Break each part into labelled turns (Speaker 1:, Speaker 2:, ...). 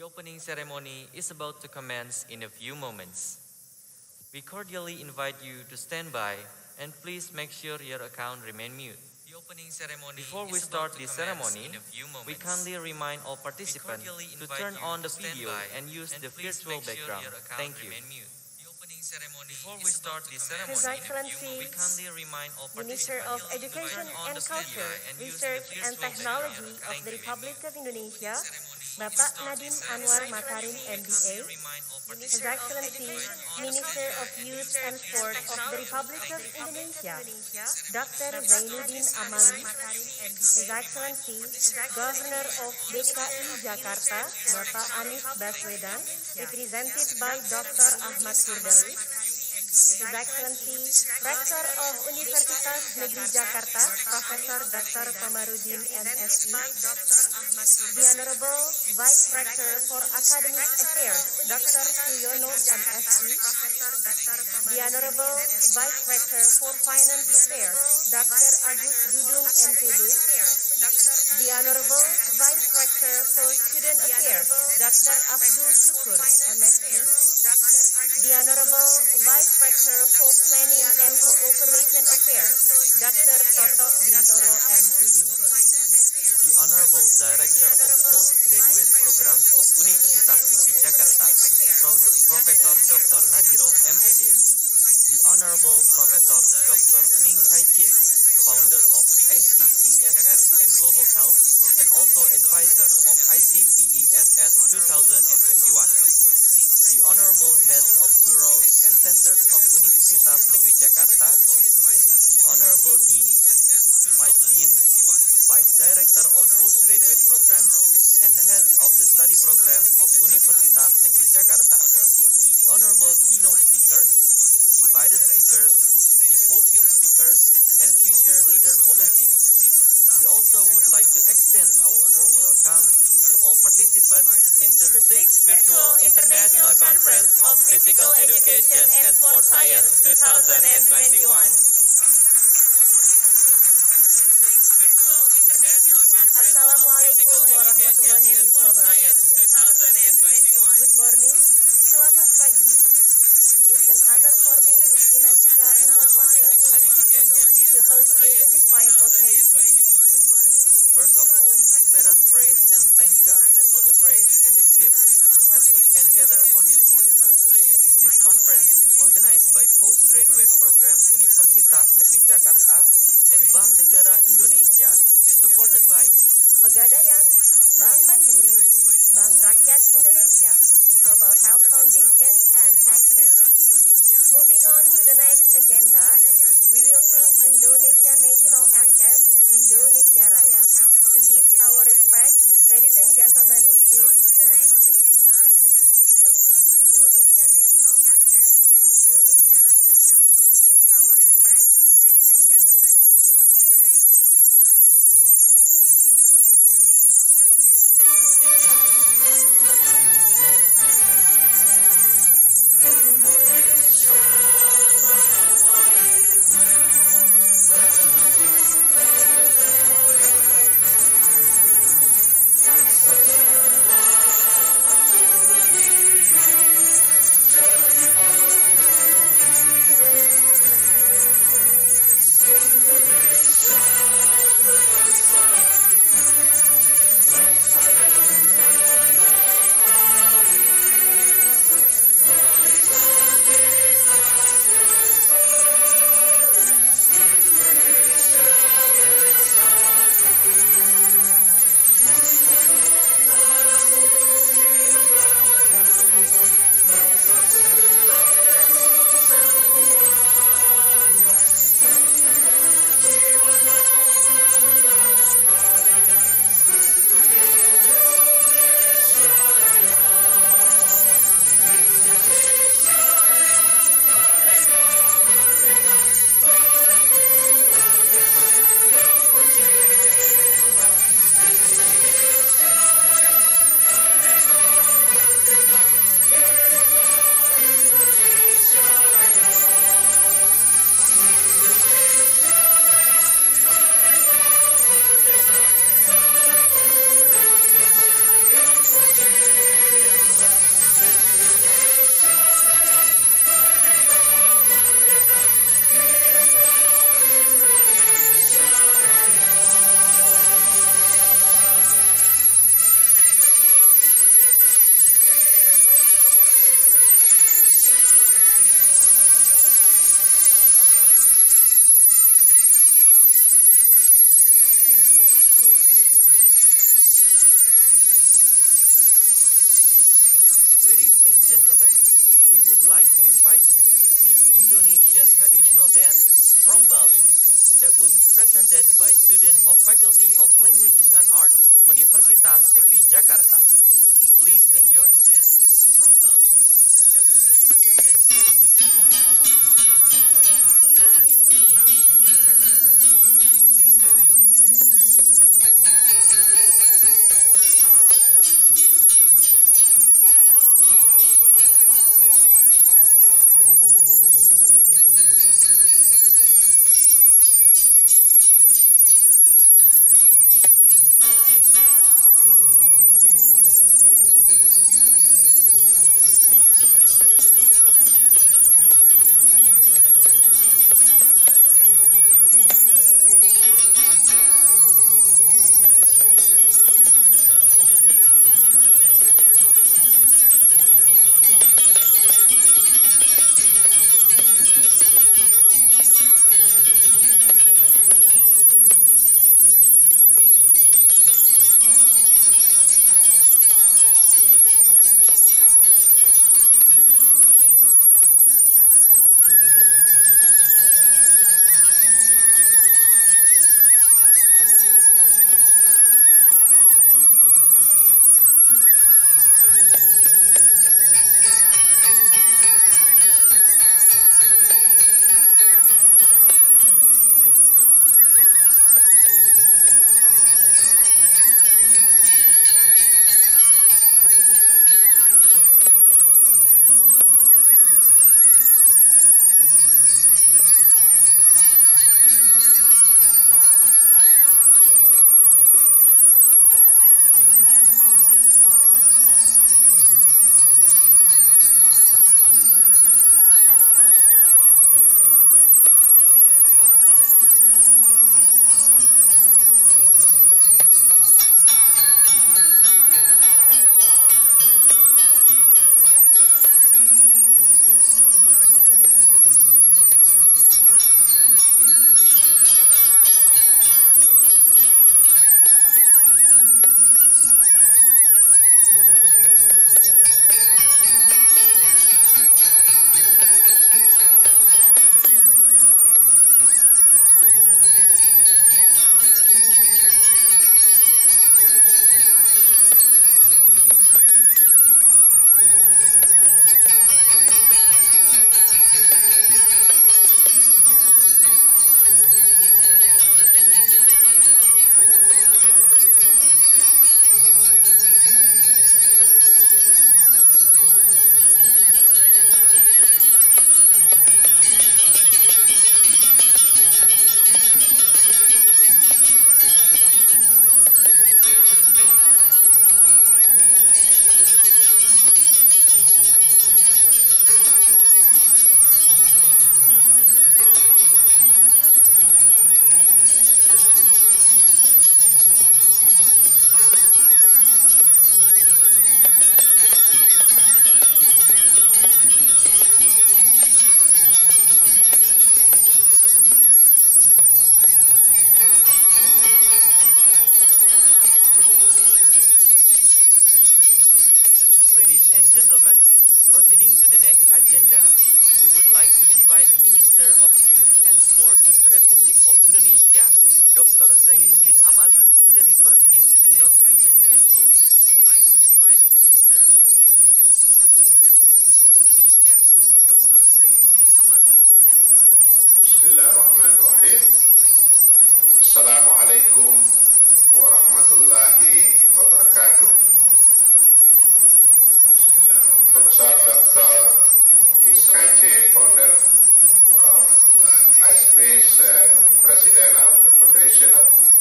Speaker 1: opening ceremony is about to commence in a few moments. We cordially invite you to stand by and please make sure your account remain mute. Before we start the ceremony, we kindly remind all participants to turn on the video and use the virtual background. Thank you. Before we start the ceremony,
Speaker 2: His Excellency,
Speaker 1: we kindly remind all
Speaker 2: Minister of Education and Culture, Research and Technology of the Republic of Indonesia, Bapak Nadiem Anwar Makarim, MBA, His Excellency, Minister of Youth and Sport of the Republic of Indonesia, Dr. Zainuddin Amali, His Excellency, Governor of DKI Jakarta, Bapak Anies Baswedan, represented by Dr. Ahmad Firdaus, His Excellency, Rector of Universitas Negeri Jakarta, Profesor Dr. Komarudin MSc, the Honorable Vice Rector for Academic Affairs, Dr. Suyono MSc, the Honorable Vice Rector for Finance Affairs, Dr. Agus Dudung MPD, the Honorable Vice Rector for Student Affairs, Dr. Abdul Syukur MSc, the Honorable Vice Rector for Planning and Cooperation Affairs, Dr. Toto Bintoro MPD.
Speaker 1: the Honorable Director of Postgraduate Programs of Universitas Negeri Jakarta, Profesor Dr. Nadiro MPD, the Honorable Professor Dr. Ming Kai Chin, founder of ICPESS and Global Health, and also advisor of ICPESS 2021. The Honorable Heads of Bureaus and Centers of Universitas Negeri Jakarta, the Honorable Dean, Vice Dean, Vice Director of Postgraduate Programs, and Heads of the Study Programs of Universitas Negeri Jakarta, the Honorable Keynote Speakers, Invited Speakers, Symposium Speakers, and Future Leader Volunteers. We also would like to extend our warm welcome to all participants in the 6th Virtual International Conference of Physical Education and Sports Science 2021.
Speaker 2: Assalamualaikum warahmatullahi wabarakatuh. Good morning, selamat pagi. It's an honor for me, Uktinantika, and my partner to host you in this fine occasion.
Speaker 1: First of all, let us praise and thank God for the grace and His gifts as we can gather on this morning. This conference is organized by Postgraduate Programs Universitas Negeri Jakarta and Bank Negara Indonesia, supported by
Speaker 2: Pegadaian, Bank Mandiri, Bank Rakyat Indonesia, Global Health Foundation, and Access. Moving on to the next agenda, we will sing Indonesia National Anthem, Indonesia Raya. To give our respect, ladies and gentlemen, please stand up. We will sing Indonesia National Anthem, Indonesia Raya. To give our respect, ladies and gentlemen, please stand up. We will sing Indonesia National Anthem.
Speaker 1: like to invite you to see Indonesian traditional dance from Bali that will be presented by students of Faculty of Languages and Art, Universitas Negeri Jakarta. Please enjoy. Dance from Bali that will be presented by students of Faculty of Languages and Art, Universitas Negeri Jakarta. Please enjoy. Ladies and gentlemen, proceeding to the next agenda, we would like to invite Minister of Youth and Sport of the Republic of Indonesia, Dr. Zainuddin Amali, to deliver his keynote speech virtually. We would like to invite Minister of Youth and Sport of the Republic of Indonesia, Dr. Zainuddin Amali, to deliver his
Speaker 3: Bismillahirrahmanirrahim. Assalamualaikum warahmatullahi wabarakatuh. Professor Dr. INKC, founder of ICPESS and President of the Foundation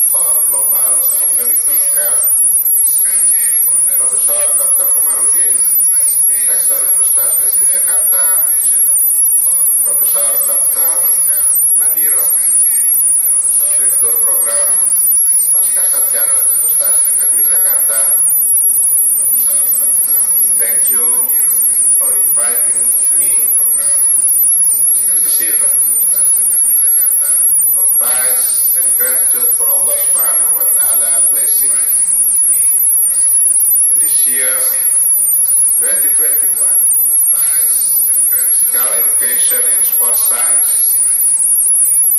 Speaker 3: for Global Community Health, Profesor Dr. Komarudin, Rektor Universitas Negeri Jakarta, Profesor Dr. Nadiro, Direktur Program Pascasarjana Universitas Negeri Jakarta. Thank you for inviting me to this event. For praise and gratitude for Allah Subhanahu wa Ta'ala blessing in this year 2021. physical education and sports science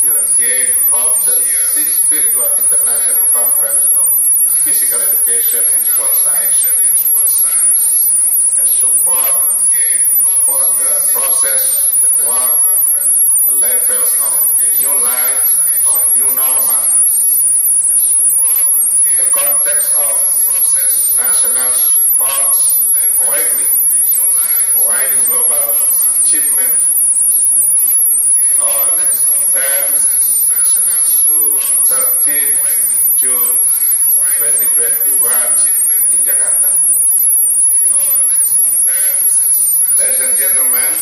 Speaker 3: will again hold the 6th Virtual International Conference of Physical Education and Sports Science as support for the process, the work, the levels of new life or new normal in the context of national sports awakening, widening global achievement on 10 to 13 June 2021 in Jakarta. Ladies and gentlemen,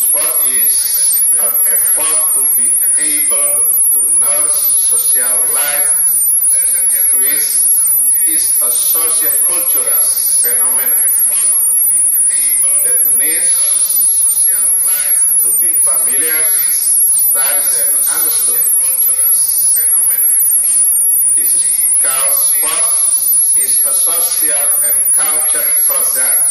Speaker 3: sport is an effort to be able to nurse social life, which is a socio-cultural phenomenon that needs to be familiar, studied, and understood. This is called sport is a social and cultural product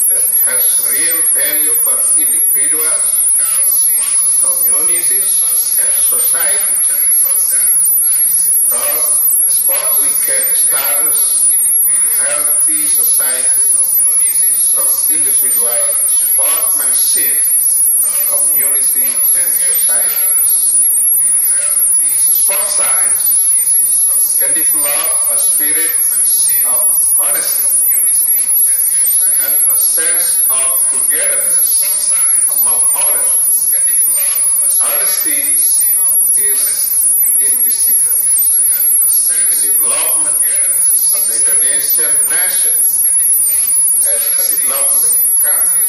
Speaker 3: that has real value for individuals, communities, and society. Through sport, we can establish healthy society from individual sportsmanship, community, and society. Sports science can develop a spirit of honesty and a sense of togetherness among others. Honesty is indissoluble in development of the Indonesian nation as a developing country.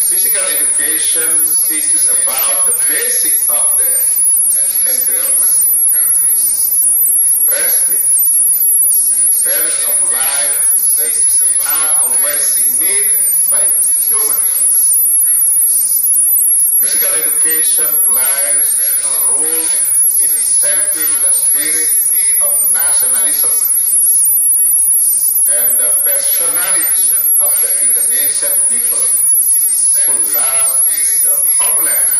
Speaker 3: Physical education teaches about the basics of the environment, respect, values of life that are always needed by humans. Physical education plays a role in shaping the spirit of nationalism and the personality of the Indonesian people who love the homeland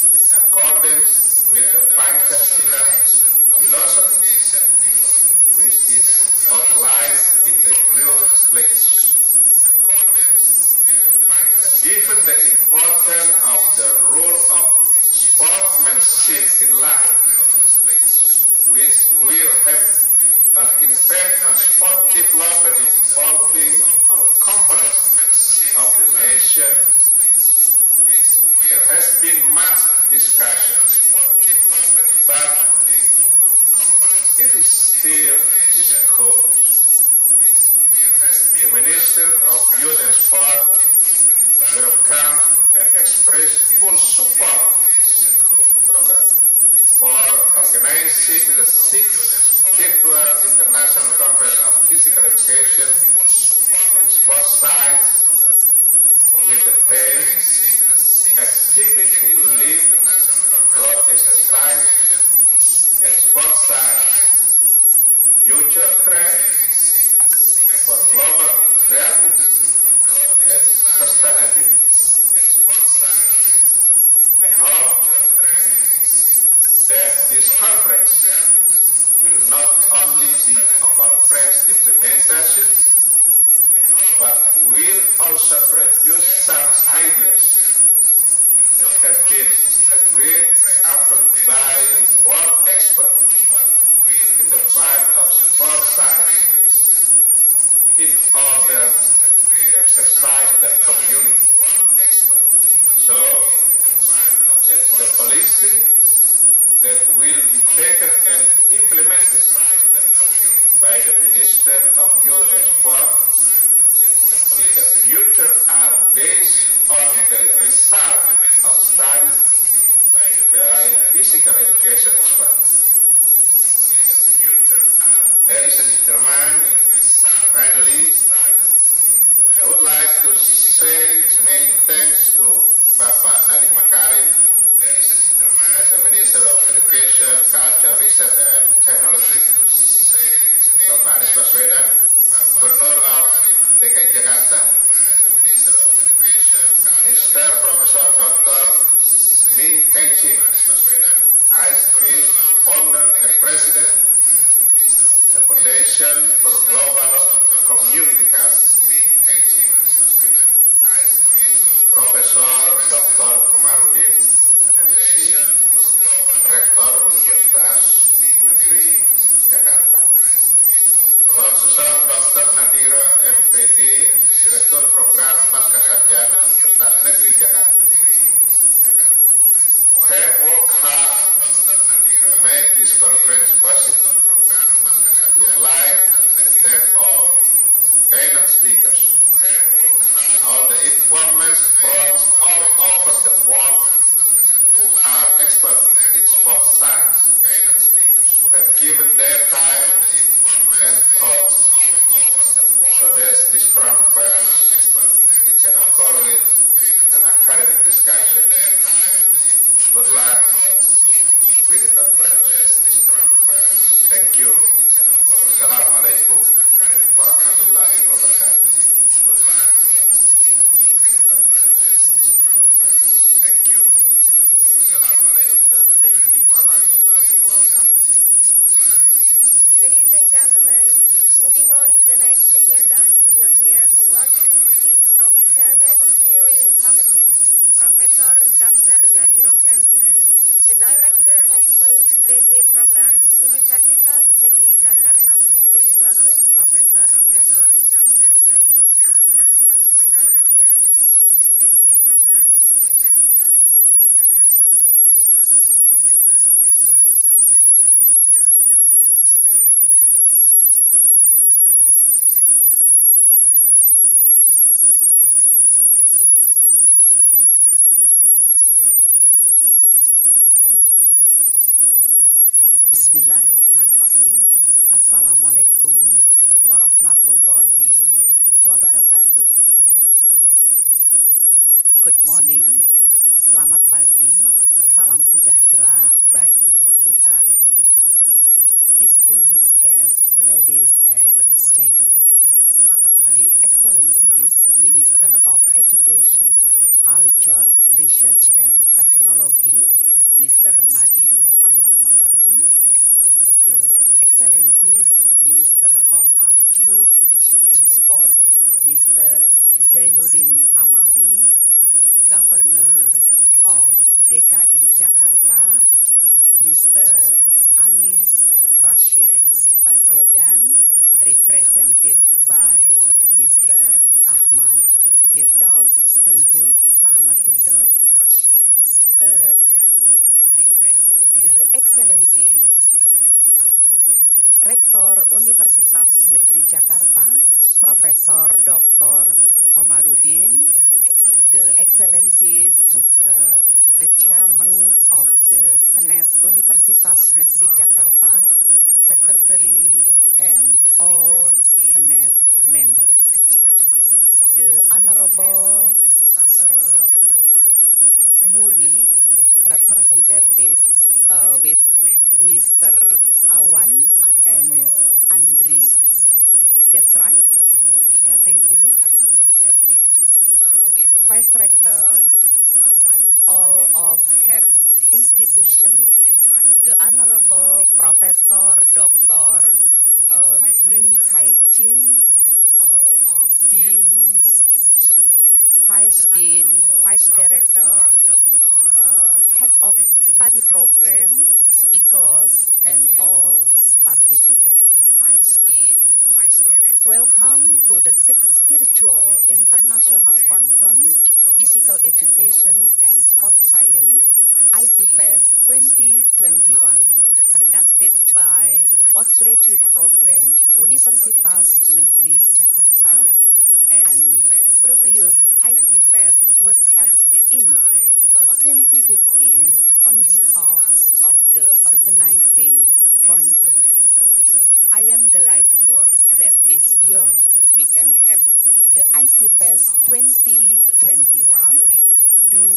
Speaker 3: in accordance with the Pascasarjana philosophy, which is outlined in the Youth Pledge. Given the importance of the role of sportsmanship in life, which will have an impact on sport development involving all components of the nation, there has been much discussion, but it is still discourse. The Minister of Youth and Sport welcomed and expressed full support for organizing the 6th Virtual International Conference of Physical Education and Sports Science with the theme Activity, Live, Growth, Exercise, and Sports Science, Future Trend for Global Creativity and Sustainability. I hope that this conference will not only be a conference implementation, but will also produce some ideas that have been agreed upon by world experts in the field of sports science in order to exercise the community. So, that the policy that will be taken and implemented by the Minister of Youth and Sport in the future are based on the result of studies by physical education experts. Ladies and gentlemen, finally, I would like to say many thanks to Bapak Nadiem Makarim as the Minister of Education, Culture, Research and Technology, Bapak Anies Baswedan, Gubernur of DKI Jakarta, Mr. Professor Dr. Min Kai-Ching, ICPESS founder and president, the Foundation for Global Community Health, Profesor Dr. Komarudin MSc, Rektor Universitas Negeri Jakarta, Profesor Dr. Nadiro MPD, Direktur Program Pascasarjana Universitas Negeri Jakarta, who have worked hard to make this conference possible. We would like to thank all keynote speakers and all the informants from all over the world who are experts in sports science, who have given their time and thoughts so that this conference can occur with an academic discussion. Good luck with the conference. Thank you. Assalamualaikum warahmatullahi wabarakatuh. Thank you.
Speaker 1: Dr. Zainuddin Amali for the welcoming speech.
Speaker 2: Ladies and gentlemen, moving on to the next agenda, we will hear a welcoming speech from Chairman Steering Committee, Professor Dr. Nadiro MPD, the Director of Postgraduate Programs, Universitas Negeri Jakarta. Please welcome Professor Nadiro. Dr. Nadiro MPD, the Director of Postgraduate Programs, Universitas Negeri Jakarta. Please welcome Professor Nadiro. Dr. Nadiro MPD, the Director of Postgraduate Programs, Universitas Negeri Jakarta. Please welcome Professor Nadiro.
Speaker 4: Bismillahirrahmanirrahim. Assalamualaikum warahmatullahi wabarakatuh. Good morning, selamat pagi, salam sejahtera bagi kita semua. Distinguished guests, ladies and gentlemen. The Excellencies, Minister of Education, Culture, Research and Technology, Mr. Nadiem Anwar Makarim, the Excellencies, Minister of Youth and Sport, Mr. Zainuddin Amali, Governor of DKI Jakarta, Mr. Anies Rashid Baswedan, represented by Mr. Ahmad Firdaus. Thank you, Pak Ahmad Firdaus. The Excellencies, Rektor Universitas Negeri Jakarta, Profesor Dr. Komarudin, the Excellencies, the Chairman of the Senate Universitas Negeri Jakarta, Secretary, and all Senate members. The Honorable Muri, representative with Mr. Awan and Andri. That's right? Yeah, thank you. Vice Rector, all of head institution, the Honorable Professor Dr. Min Kai-Ching, Dean, Vice Dean, Vice Director, Head of Study Program, speakers, and all participants. Welcome to the 6th Virtual International Conference, Physical Education and Sports Science, ICPESS 2021, conducted by Postgraduate Program Universitas Negeri Jakarta, and previous ICPESS was held in 2015 on behalf of the organizing committee. I am delightful that this year we can have the ICPESS 2021 due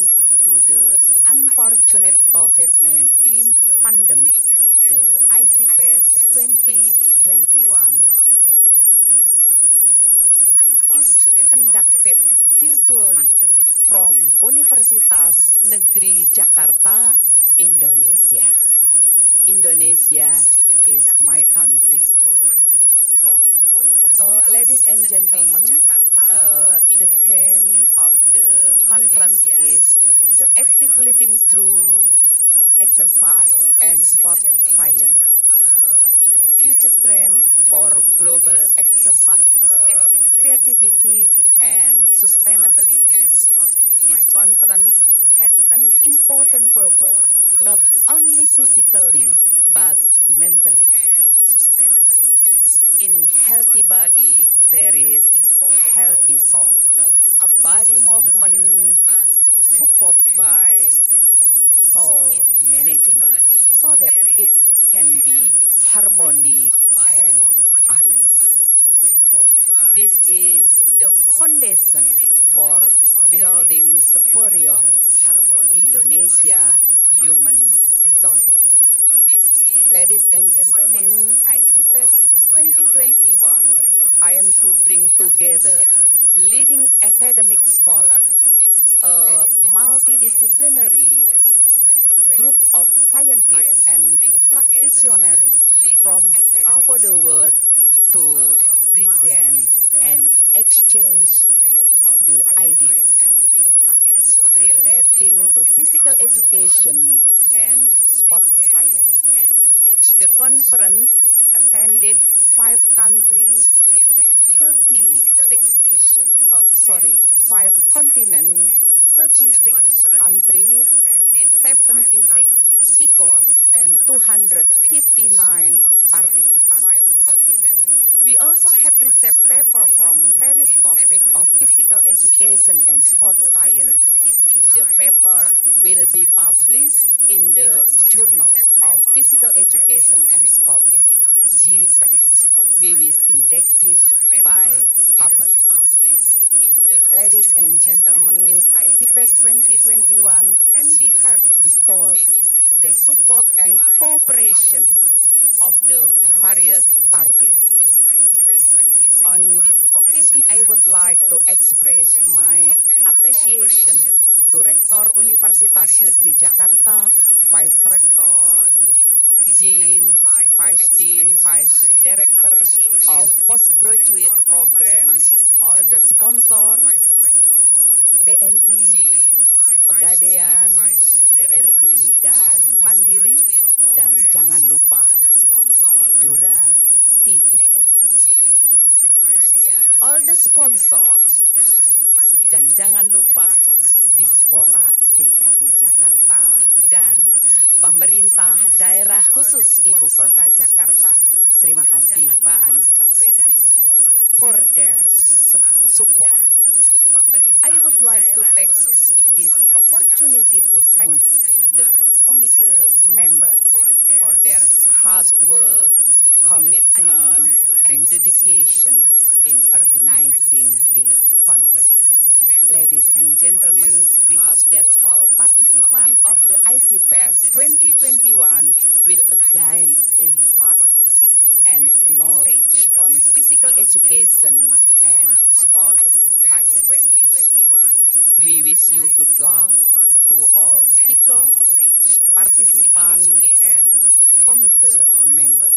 Speaker 4: to the unfortunate COVID-19 pandemic. The ICPESS 2021 due to the is conducted virtually from Universitas Negeri Jakarta, Indonesia. Indonesia is my country. Ladies and gentlemen, the theme of the conference is the active living through exercise and sport science. Future trend for global exercise, creativity and sustainability. This conference has an important purpose, not only physically, but mentally. In healthy body, there is healthy soul. A body movement supported by soul management so that it can be harmony and honest. This is the foundation for building superior Indonesia human resources. Ladies and gentlemen, ICPESS 2021, I am to bring together leading academic scholar, a multidisciplinary group of scientists and practitioners from all over the world to present and exchange the ideas relating to physical education and sports science. The conference attended 5 countries, 5 continents, 36 countries, 76 speakers, and 259 participants. We also have received papers from various topics of physical education and sports science. The paper will be published in the Journal of Physical Education and Sport, GPESS. We will index it by Scopus. Ladies and gentlemen, ICPESS 2021 can be held because the support and cooperation of the various parties. On this occasion, I would like to express my appreciation to Rektor Universitas Negeri Jakarta, Vice Rector, Dean, Vice Dean, Vice Director of Postgraduate Program, all the sponsor, BNI, Pegadaian, BRI, dan Mandiri, dan jangan lupa Edura TV. All the sponsor, dan jangan lupa Dispora DKI Jakarta dan pemerintah daerah khusus Ibu Kota Jakarta. Terima kasih Pak Anies Baswedan for their support. I would like to take this opportunity to thank the committee members for their hard work, commitment, and dedication in organizing this conference. Ladies and gentlemen, we hope that all participants of the ICPESS 2021 will gain insight and knowledge on physical education and sports science. We wish you good luck to all speakers, participants, and committee members.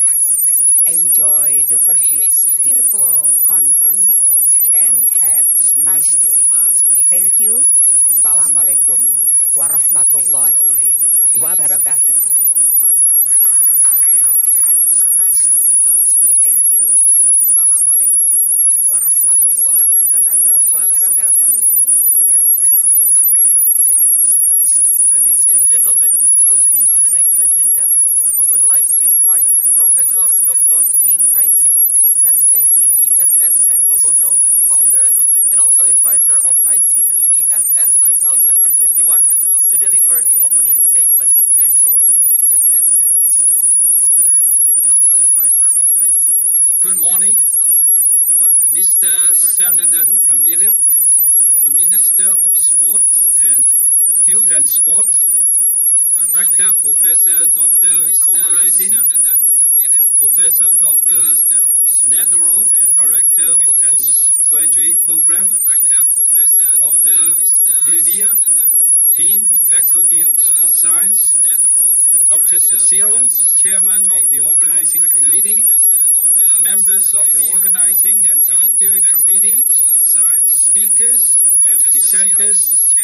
Speaker 4: Enjoy the virtual conference and have a nice day. Thank you. Assalamualaikum warahmatullahi wabarakatuh. Thank you. Assalamualaikum warahmatullahi
Speaker 2: Professor Nadiro, for the warm welcoming speech. You may return to your seat.
Speaker 1: Ladies and gentlemen, proceeding to the next agenda, we would like to invite Professor Dr. Ming Kai Chin as ACESS and Global Health founder and also advisor of ICPESS 2021 to deliver the opening statement virtually.
Speaker 5: Good morning, Mr. Senator Emilio, the Minister of Sports and Youth and Sports, Rector Professor Dr. Komaruddin, Professor Dr. Nadiro, Director of Postgraduate Program, Dr. Lydia, Dean, Faculty of Sports Science, Dr. Cicero, Chairman of the Organizing Committee, members of the Organizing and Scientific Committee, speakers and dissenters,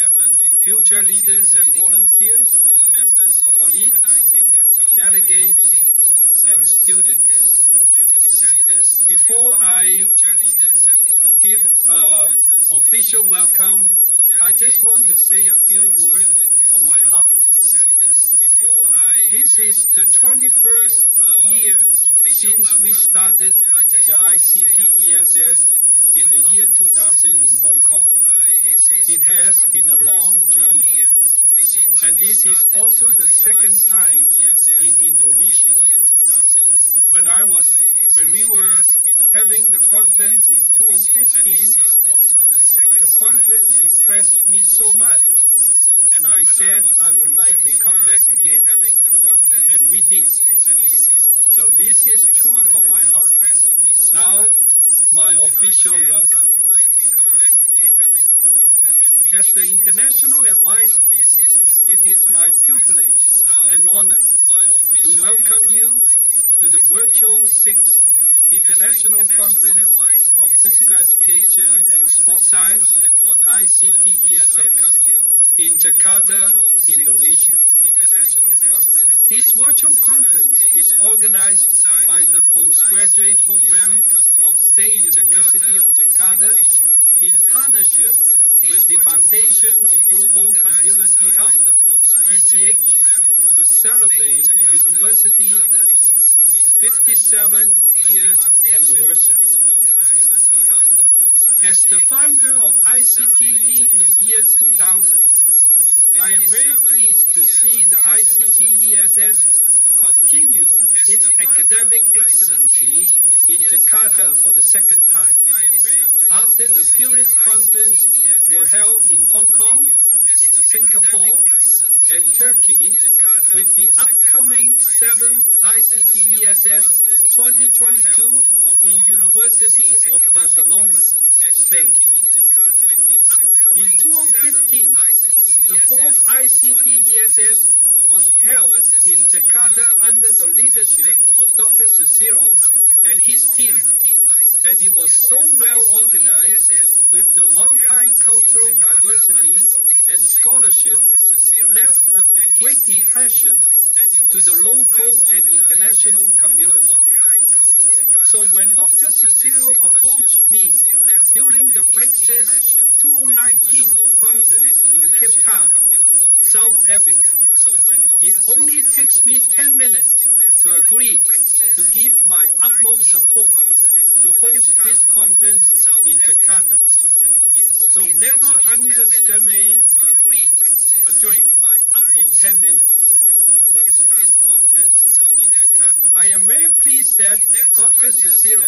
Speaker 5: future leaders and volunteers, colleagues, delegates, and students. Before I give an official welcome, I just want to say a few words from my heart. This is the 21st year since we started the ICPESS in the year 2000 in Hong Kong. It has been a long journey. And this is also the second time in Indonesia. When we were having the conference in 2015, the conference impressed me so much. And I said I would like to come back again. And we did. So this is true from my heart. Now, my official welcome. As the international advisor, it is my privilege and honor to welcome you to the virtual 6th International Conference of Physical Education and Sports Science, ICPESS, in Jakarta, Indonesia. This virtual conference is organized by the Postgraduate Program of State University of Jakarta in partnership with the Foundation of Global Community Health, PCH, to celebrate the university's 57 years anniversary. As the founder of ICPE in year 2000, I am very pleased to see the ICPESS continue its academic excellency in Jakarta for the second time. After the previous conference were held in Hong Kong, Singapore, and Turkey, with the upcoming 7th ICPESS 2022 in University of Barcelona, Spain. In 2015, the 4th ICPESS was held in Jakarta under the leadership of Dr. Cicero and his team, and it was so well organized with the multicultural diversity and scholarship left a great impression to the local and international community. So when Dr. Cicero approached me during the BRICS 2019 conference in Cape Town, South Africa, it only takes me 10 minutes to agree to give my utmost support to host this conference in Jakarta. So never underestimate a dream in 10 minutes. I am very pleased that Dr. Cicero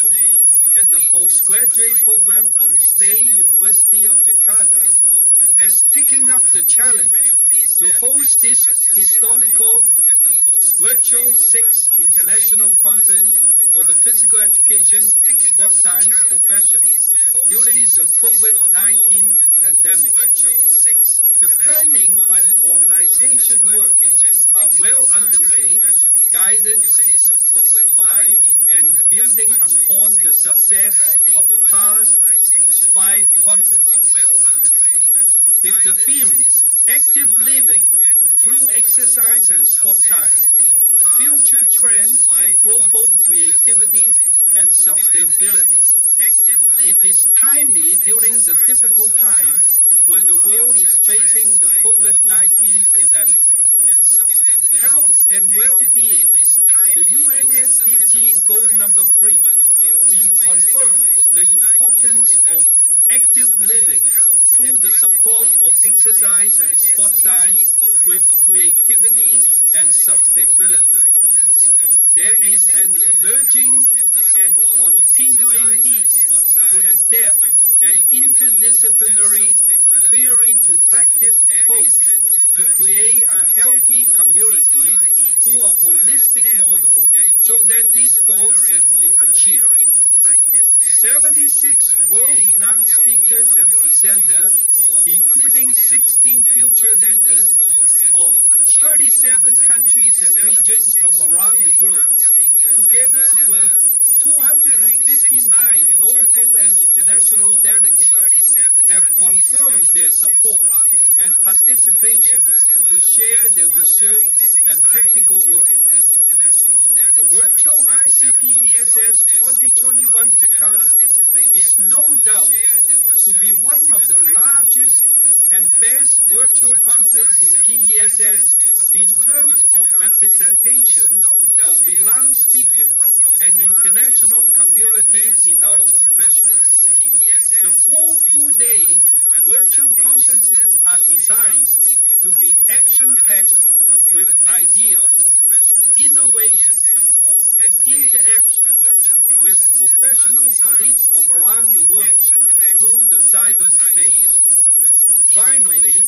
Speaker 5: and the postgraduate program from State University of Jakarta has taken up the challenge to host this historical virtual 6th International Conference for the Physical Education and Sports Science profession during the COVID-19 pandemic. The planning and organization work are well underway, guided by and building upon the success of the past 5 conferences. With the theme, Active Living Through Exercise and Sports Science, Future Trends and Global Creativity and Sustainability. It is timely during the difficult time when the world is facing the COVID-19 pandemic. Health and well-being, the UN SDG goal number 3, we confirm the importance of active living through the support of exercise and sports science with creativity and sustainability. there is an emerging and continuing need to adapt an interdisciplinary theory to practice approach to create a healthy community through a holistic model so that this goal can be achieved. 76 world-renowned speakers and presenters, including 16 future leaders of 37 countries and regions from around the world, together with 259 local and international delegates, have confirmed their support and participation to share their research and practical work. The virtual ICPESS 2021 Jakarta is no doubt to be one of the largest and best virtual conference in PESS in terms of representation of renowned speakers and international community in our profession. The 4 full-day virtual conferences are designed to be action-packed with ideas, innovation, and interaction with professional colleagues from around the world through the cyberspace. Finally,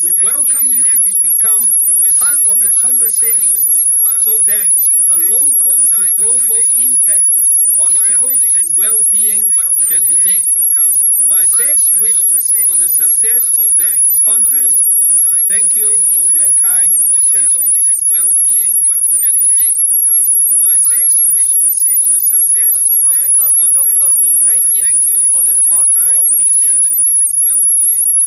Speaker 5: we welcome you to become part of the conversation so that a local to global impact on health and well-being can be made. My best wish for the success of the conference. Thank you for your kind attention. And well-being can be made. My best wish for the success of
Speaker 1: Professor Dr. Ming Kai Chin for the remarkable opening statement.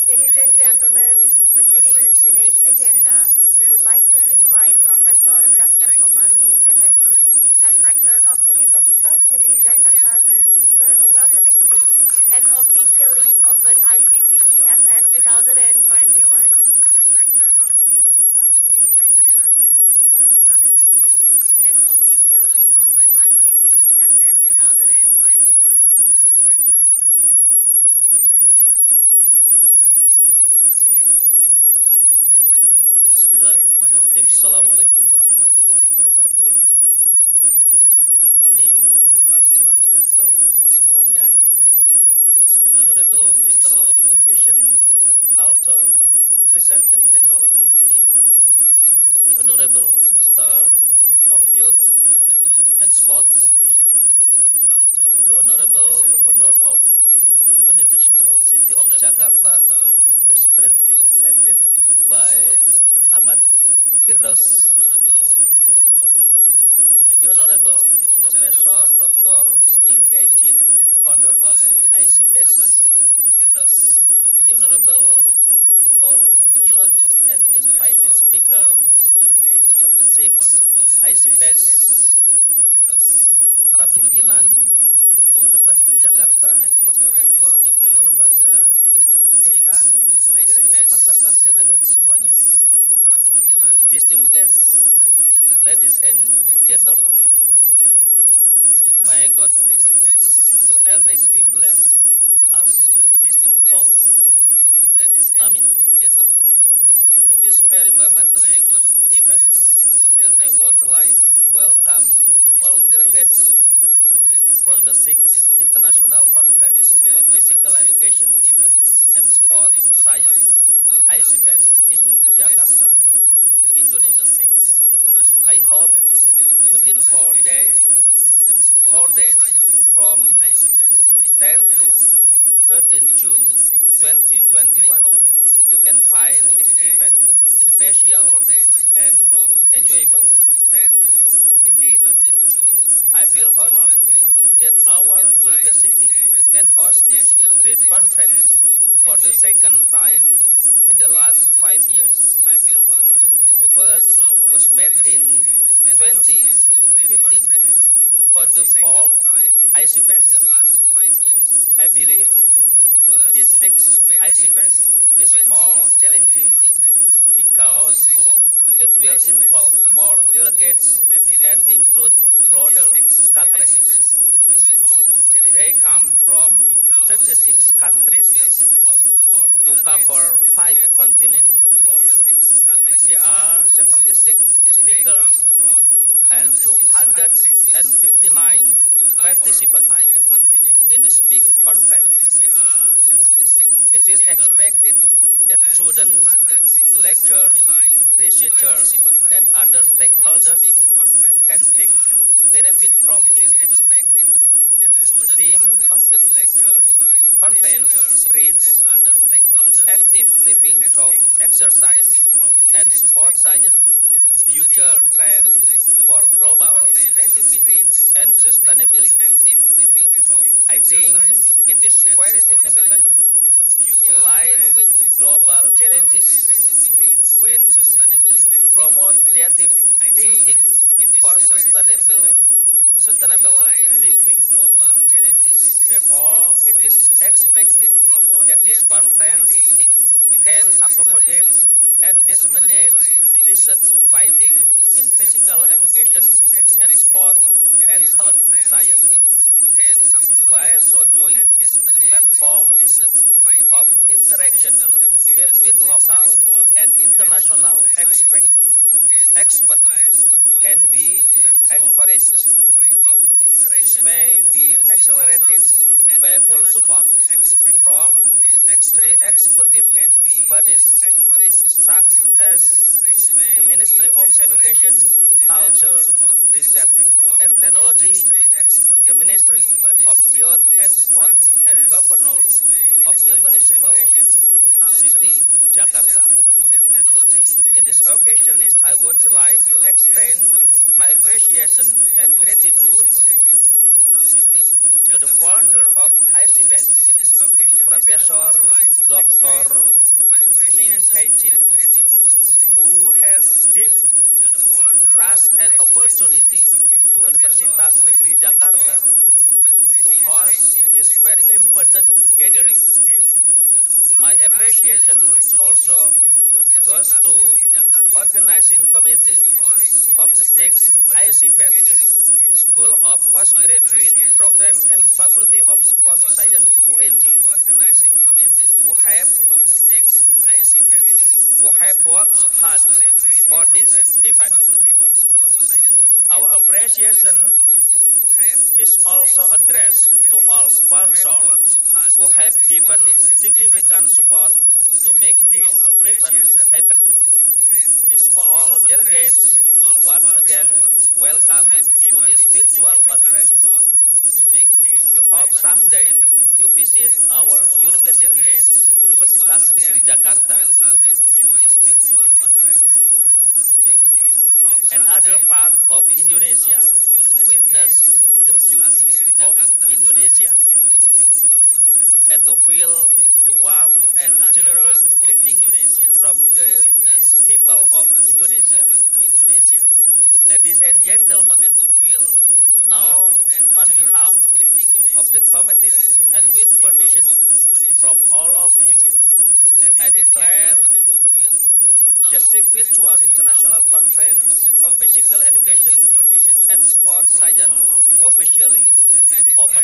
Speaker 2: Ladies and gentlemen, proceeding to the next agenda, we would like to invite Professor Dr. Komarudin MSc as Rector of Universitas Negeri Jakarta to deliver a welcoming speech and officially open ICPESS 2021. As Rector of Universitas Negeri Jakarta to deliver a welcoming speech and officially open ICPESS 2021. As Rector of Universitas Negeri Jakarta to deliver a welcoming speech and officially open ICPESS.
Speaker 6: Bismillahirrahmanirrahim. Assalamualaikum warahmatullahi wabarakatuh. Morning, selamat pagi, salam sejahtera untuk semuanya. The Honorable Minister of Education, Culture, Research and Technology, the Honorable Minister of Youth and Sports, the Honorable Governor of the Municipal City of Jakarta, represented by Ahmad Firdaus, the Honorable Professor Dr. Ming Kai Chin, founder of ICPESS, the Honorable all keynote and invited speaker of the 6th ICPESS, para pimpinan Universitas Negeri Jakarta, Wakil Rektor, Ketua Lembaga, Dekan, Direktur Pascasarjana dan semuanya, distinguished guests, ladies and gentlemen, may God the Almighty bless us all. Amen. In this very momentous event, I would like to welcome all delegates for the 6th International Conference of Physical Education and Sport Science, ICPESS in Jakarta, Indonesia. I hope within 4 days from 10 to 13 June 2021, you can find this event beneficial and enjoyable. Indeed, I feel honored that our university can host this great conference for the second time in the last 5 years. The first was made in 2015 for the 4th ICPESS. I believe this 6th ICPESS is more challenging because it will involve more delegates and include broader coverage. They come from 36 countries to cover 5 continents. There are 76 speakers and 259 participants in this big conference. It is expected that students, lecturers, researchers, and other stakeholders can take benefit from it. The theme of the conference reads Active Living Through Exercise and Sport Science, Future Trends for Global Creativity and Sustainability. I think it is very significant to align with the global challenges, with promote creative thinking for sustainable living. Therefore, it is expected that this conference can accommodate and disseminate research findings in physical education and sport and health science. By so doing, platform of interaction between local and international experts can be encouraged. This may be accelerated by full support from three executive bodies, such as the Ministry of Education, Culture, Research and Technology, the Ministry of Youth and Sport, and Governor of the Municipal City, Jakarta. In this occasion, I would like to extend my appreciation and gratitude to the founder of ICPESS, Professor Dr. Ming Kai-chin, who has given trust and opportunity to Universitas Negeri Jakarta to host this very important gathering. My appreciation also goes to organizing committee of the 6th ICPESS School of Postgraduate Program and Faculty of Sport Science UNJ, who have worked hard for this event. Our appreciation is also addressed to all sponsors who have given significant support to make this event happen. For all delegates, once again, welcome to this virtual conference. We hope someday you visit our university, Universitas Negeri Jakarta, and other parts of Indonesia to witness the beauty of Indonesia and to feel the warm and generous greeting from the people of Indonesia. Ladies and gentlemen, now on behalf of the committees and with permission from all of you, I declare the 6th Virtual International Conference of Physical Education and Sport Science officially open.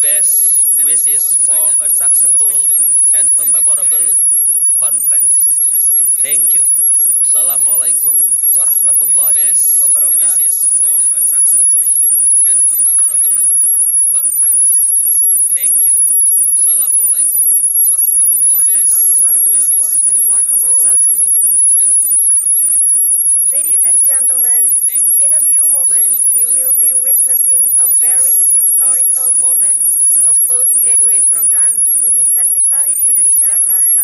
Speaker 6: Best wishes for a successful and a memorable conference. Thank you. Assalamualaikum warahmatullahi wabarakatuh. Thank you. Assalamualaikum warahmatullahi
Speaker 2: wabarakatuh. Thank you, Professor Kamarudin, for the remarkable welcoming speech. Ladies and gentlemen, in a few moments, we will be witnessing a very historical moment of postgraduate programs Universitas Negeri Jakarta.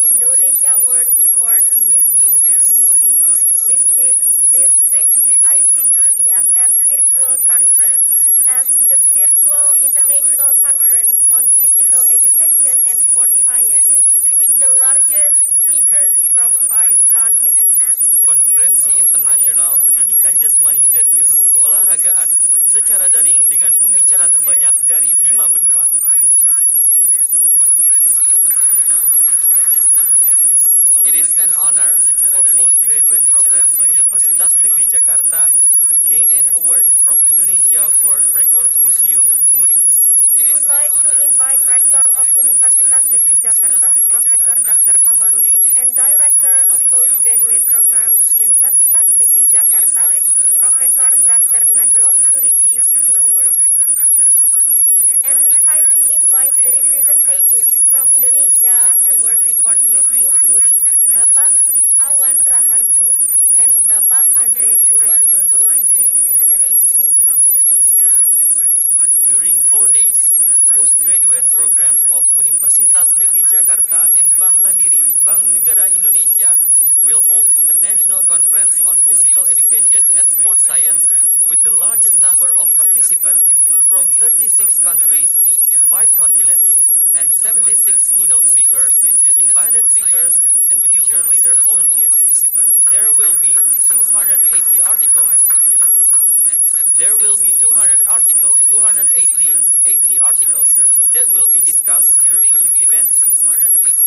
Speaker 2: Indonesia World Record Museum, MURI, listed this 6th ICPESS Virtual Conference as the Virtual International Conference on Physical Education and Sport Science with the largest speakers from 5 continents.
Speaker 1: Konferensi Internasional Pendidikan Jasmani dan Ilmu Keolahragaan secara daring dengan pembicara terbanyak dari 5 benua. Konferensi Internasional Pendidikan Jasmani dan Ilmu Keolahragaan. It is an honor for postgraduate programs Universitas Negeri Jakarta to gain an award from Indonesia World Record Museum, MURI.
Speaker 2: We would like to invite Rector of Universitas Negeri Jakarta, Profesor Dr. Komarudin, and Director of Postgraduate Programs, Universitas Negeri Jakarta, Profesor Dr. Nadiro, to receive the award. And we kindly invite the representative from Indonesia World Record Museum, MURI, Bapak Awan Rahargo, and Bapak Andre Purwandono to give the certificate.
Speaker 1: During 4 days, postgraduate programs of Universitas Negeri Jakarta and Bank Mandiri Bank Negara Indonesia will hold international conference on physical education and sports science with the largest number of participants from 36 countries, 5 continents, and 76 keynote speakers, invited speakers, and future leader volunteers. There will be 280 articles. There will be 280 articles that will be discussed during this event.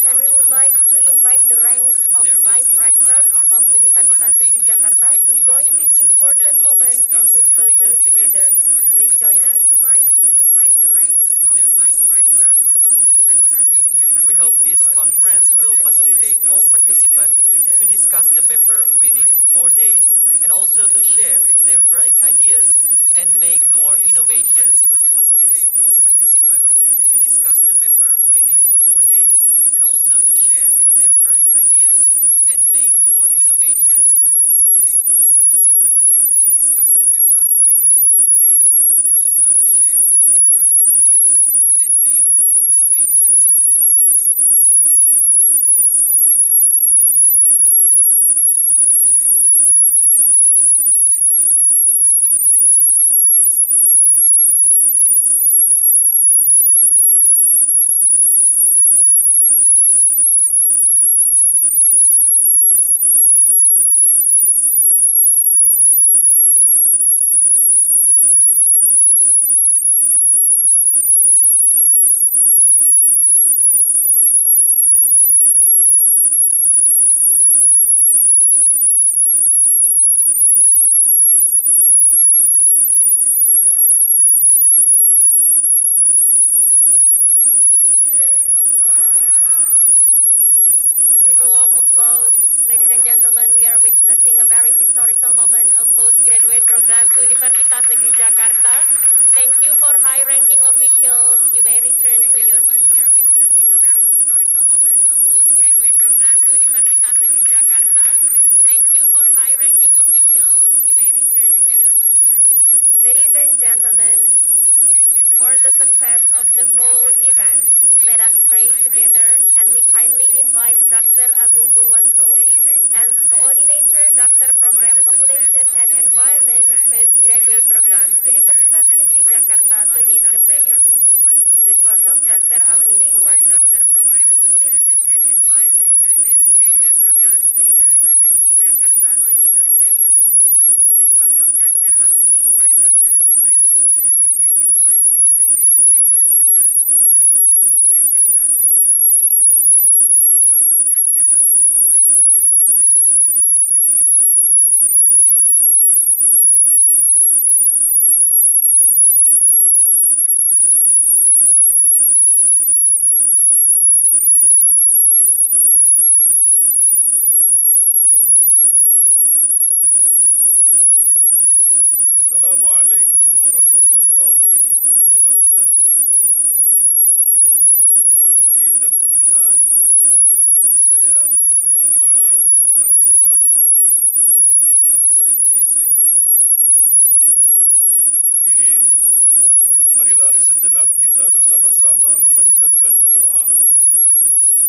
Speaker 2: And we would like to invite the ranks of Vice Rector of Universitas Negeri Jakarta to join this important moment and take photo together. Please join us.
Speaker 1: We hope this conference will facilitate all participants to discuss the paper within 4 days and also to share their bright ideas and make more innovations. And also to share their bright ideas and make more innovations.
Speaker 2: Give a warm applause. Ladies and gentlemen, we are witnessing a very historical moment of postgraduate programs Universitas Negeri Jakarta. Thank you for high-ranking officials. You may return to your seat. We are witnessing a very historical moment of postgraduate programs Universitas Negeri Jakarta. Thank you for high-ranking officials. You may return to your seat. Ladies and gentlemen, for the success of the whole event, let us pray together, and we kindly invite Dr. Agung Purwanto as Coordinator, Dr. Program Population and Environment Postgraduate Programs, Universitas Negeri Jakarta, to lead the prayers. Please welcome Dr. Agung Purwanto. Dr. Program Population and Environment Postgraduate Programs, Universitas Negeri Jakarta, to lead the prayers. Please welcome Dr. Agung Purwanto. Dr. Program Population and Environment Postgraduate Programs, Universitas Negeri Jakarta, to lead the prayers. Please welcome Dr. Agung Purwanto. Dr. Program Population and Environment Postgraduate Programs, Universitas Negeri Jakarta, to lead the prayers. Please welcome Dr. Agung Purwanto. Dr. Program Population and Environment Postgraduate Programs, Universitas Negeri Jakarta, to lead the prayers.
Speaker 3: Assalamualaikum warahmatullahi wabarakatuh. Mohon izin dan perkenan saya memimpin doa secara Islam dengan bahasa Indonesia. Hadirin, marilah sejenak kita bersama-sama memanjatkan doa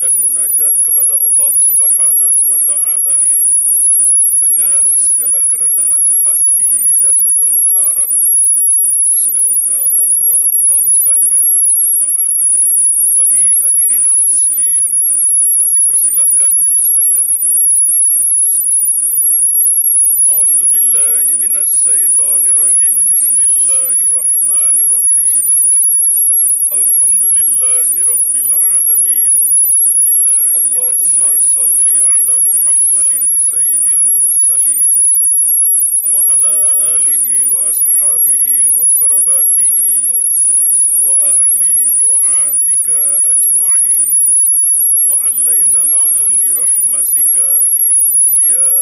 Speaker 3: dan munajat kepada Allah Subhanahu wa Ta'ala dengan segala kerendahan hati dan penuh harap. Semoga Allah mengabulkannya. Bagi hadirin non-muslim, dipersilahkan menyesuaikan diri. Semoga Allah mengabulkannya. A'udzu billahi minas syaitonir rajim. Bismillahirrahmanirrahim. Alhamdulillahi rabbil alamin. Allahumma salli ala Muhammadin sayyidil mursalin wa ala alihi wa ashabihi wa qarabatihi wa ahli
Speaker 7: طاعتك أجمعين وعلينا معهم برحمتك يا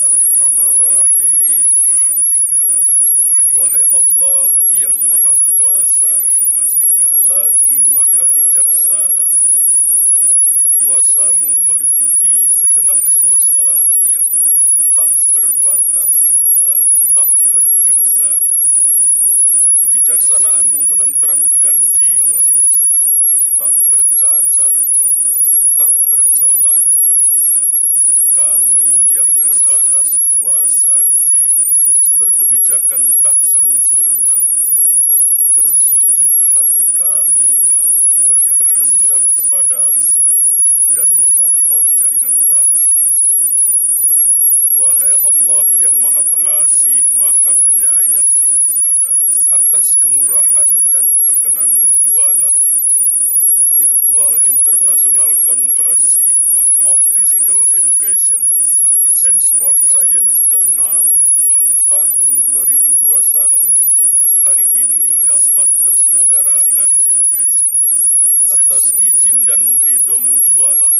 Speaker 7: أرحم الراحمين. Wahai Allah yang Maha Kuasa, lagi Maha Bijaksana, kuasamu meliputi segenap semesta, tak berbatas, tak berhingga. Kebijaksanaanmu menenteramkan jiwa, tak bercacat, tak bercela. Kami yang berbatas kuasa, berkebijakan tak sempurna, bersujud hati kami, berkehendak kepadamu, dan memohon pinta. Wahai Allah yang Maha Pengasih, Maha Penyayang, atas kemurahan dan perkenanmu jualah Virtual International Conference of Physical Education and Sport Science ke-6 tahun 2021 hari ini dapat terselenggarakan. Atas izin dan ridhomu jualah,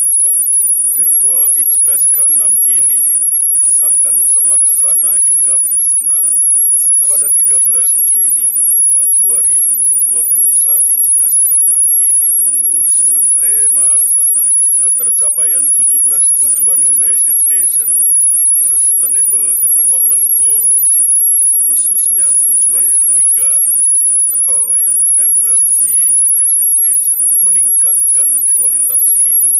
Speaker 7: Virtual ICPESS ke-6 ini akan terlaksana hingga purna pada 13 Juni 2021 mengusung tema ketercapaian 17 tujuan United Nations Sustainable Development Goals, khususnya tujuan ketiga health and well-being, meningkatkan kualitas hidup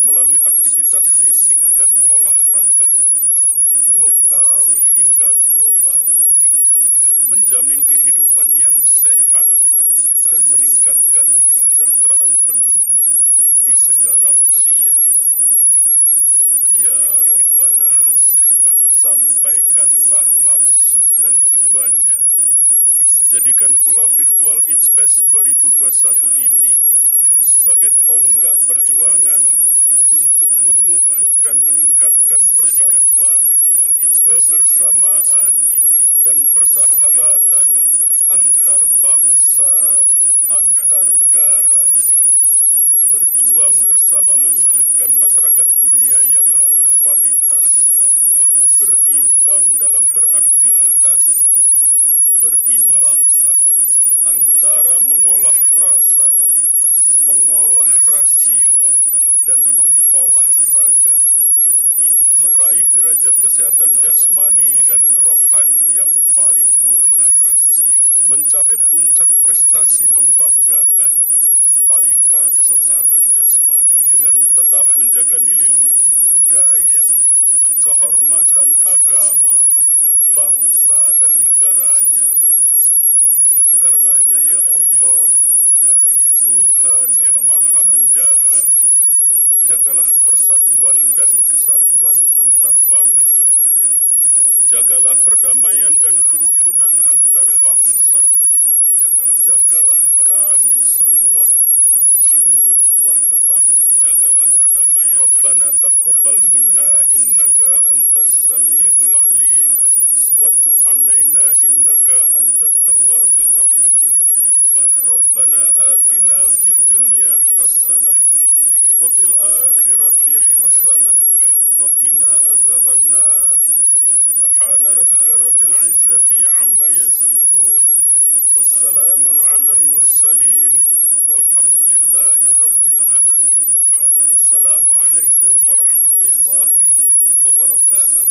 Speaker 7: melalui aktivitas fisik dan olahraga lokal hingga global, menjamin kehidupan yang sehat dan meningkatkan kesejahteraan penduduk di segala usia. Ya Rabbana, sampaikanlah maksud dan tujuannya. Jadikan pula Virtual ICPESS 2021 ini sebagai tonggak perjuangan untuk memupuk dan meningkatkan persatuan, kebersamaan, dan persahabatan antar bangsa, antar negara. Berjuang bersama mewujudkan masyarakat dunia yang berkualitas, berimbang dalam beraktivitas, berimbang antara mengolah rasa, mengolah rasio, dan mengolah raga, meraih derajat kesehatan jasmani dan rohani yang paripurna, mencapai puncak prestasi membanggakan tanpa celah, dengan tetap menjaga nilai luhur budaya, kehormatan agama, bangsa dan negaranya. Karenanya ya Allah, Tuhan yang Maha Menjaga, jagalah persatuan dan kesatuan antar bangsa. Jagalah perdamaian dan kerukunan antar bangsa. Jagalah kami semua, seluruh warga bangsa. Rabbana taqabbal minna innaka antas samiul alim wa tub alaina innaka antat tawwabur rahim. Rabbana atina fid dunya hasanah wa fil akhirati hasanah wa qina azabannar. Subhana rabbika rabbil izzati amma yasifun. Wassalamun alal mursalin walhamdulillahi rabbil alamin. Assalamualaikum warahmatullahi wabarakatuh.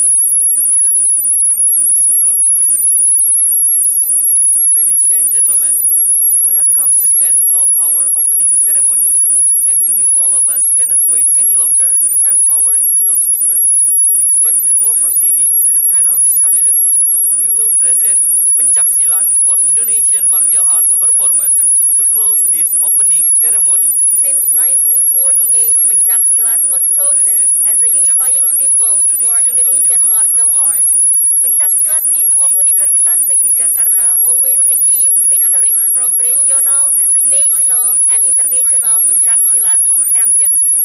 Speaker 2: Thank you, Dr. Agung Purwanto. You may return to
Speaker 1: Ladies and gentlemen, we have come to the end of our opening ceremony, and we knew all of us cannot wait any longer to have our keynote speakers. But before proceeding to the panel discussion, we will present Pencaksilat or Indonesian martial arts performance to close this opening ceremony.
Speaker 2: Since 1948, Pencaksilat was chosen as a unifying symbol for Indonesian martial arts. Pencaksilat team of Universitas Negeri Jakarta always achieved victories from regional, national, and international Pencaksilat championship.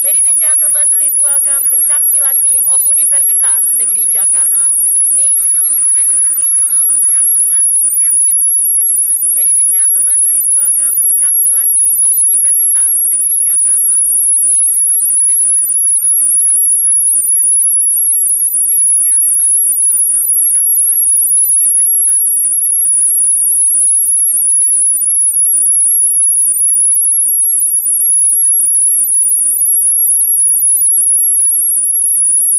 Speaker 2: Ladies and gentlemen, please welcome Pencaksilat team of Universitas Negeri Jakarta. National and international Pencaksilat championship. gentlemen, please welcome pencaksilat team of Universitas Negeri Jakarta. National and International Pencaksilat Championship. Ladies and gentlemen, please welcome pencaksilat team of Universitas Negeri Jakarta. National and International Pencaksilat Championship. Ladies and gentlemen, please welcome pencaksilat team of Universitas Negeri Jakarta.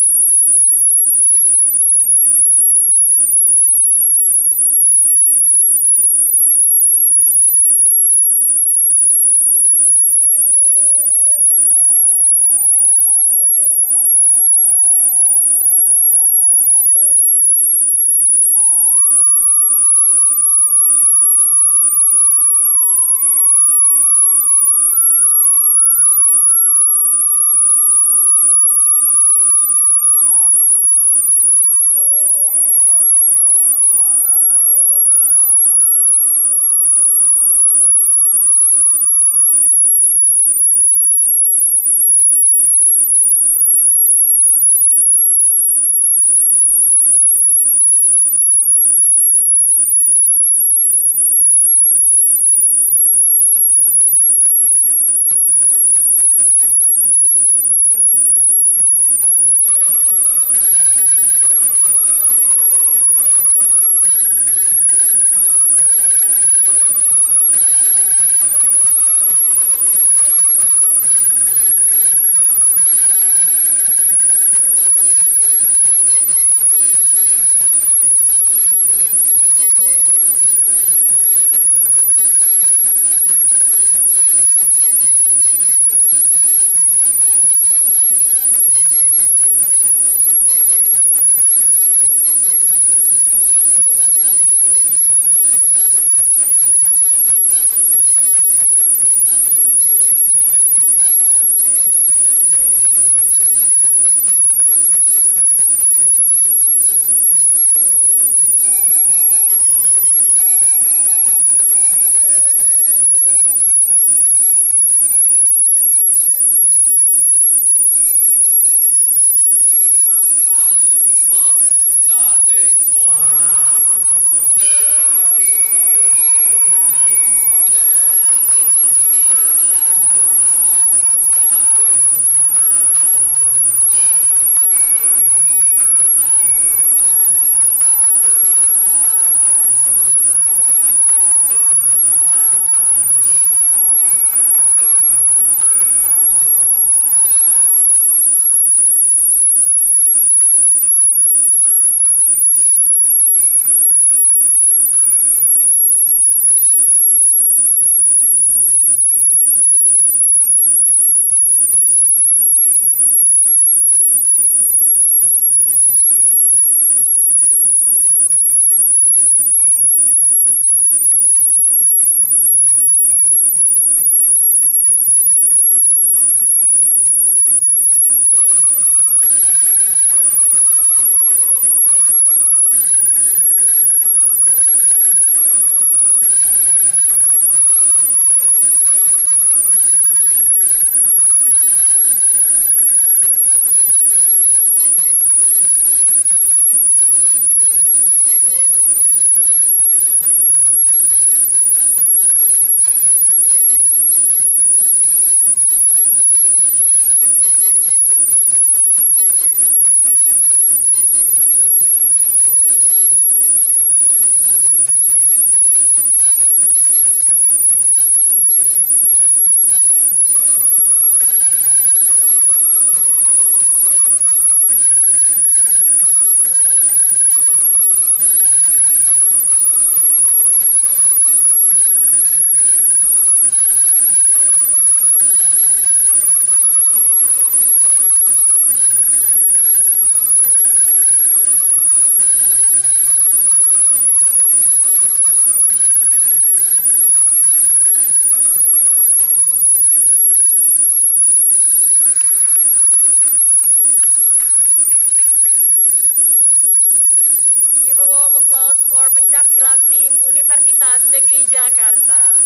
Speaker 2: Give a warm applause for pencaksilat team Universitas Negeri Jakarta.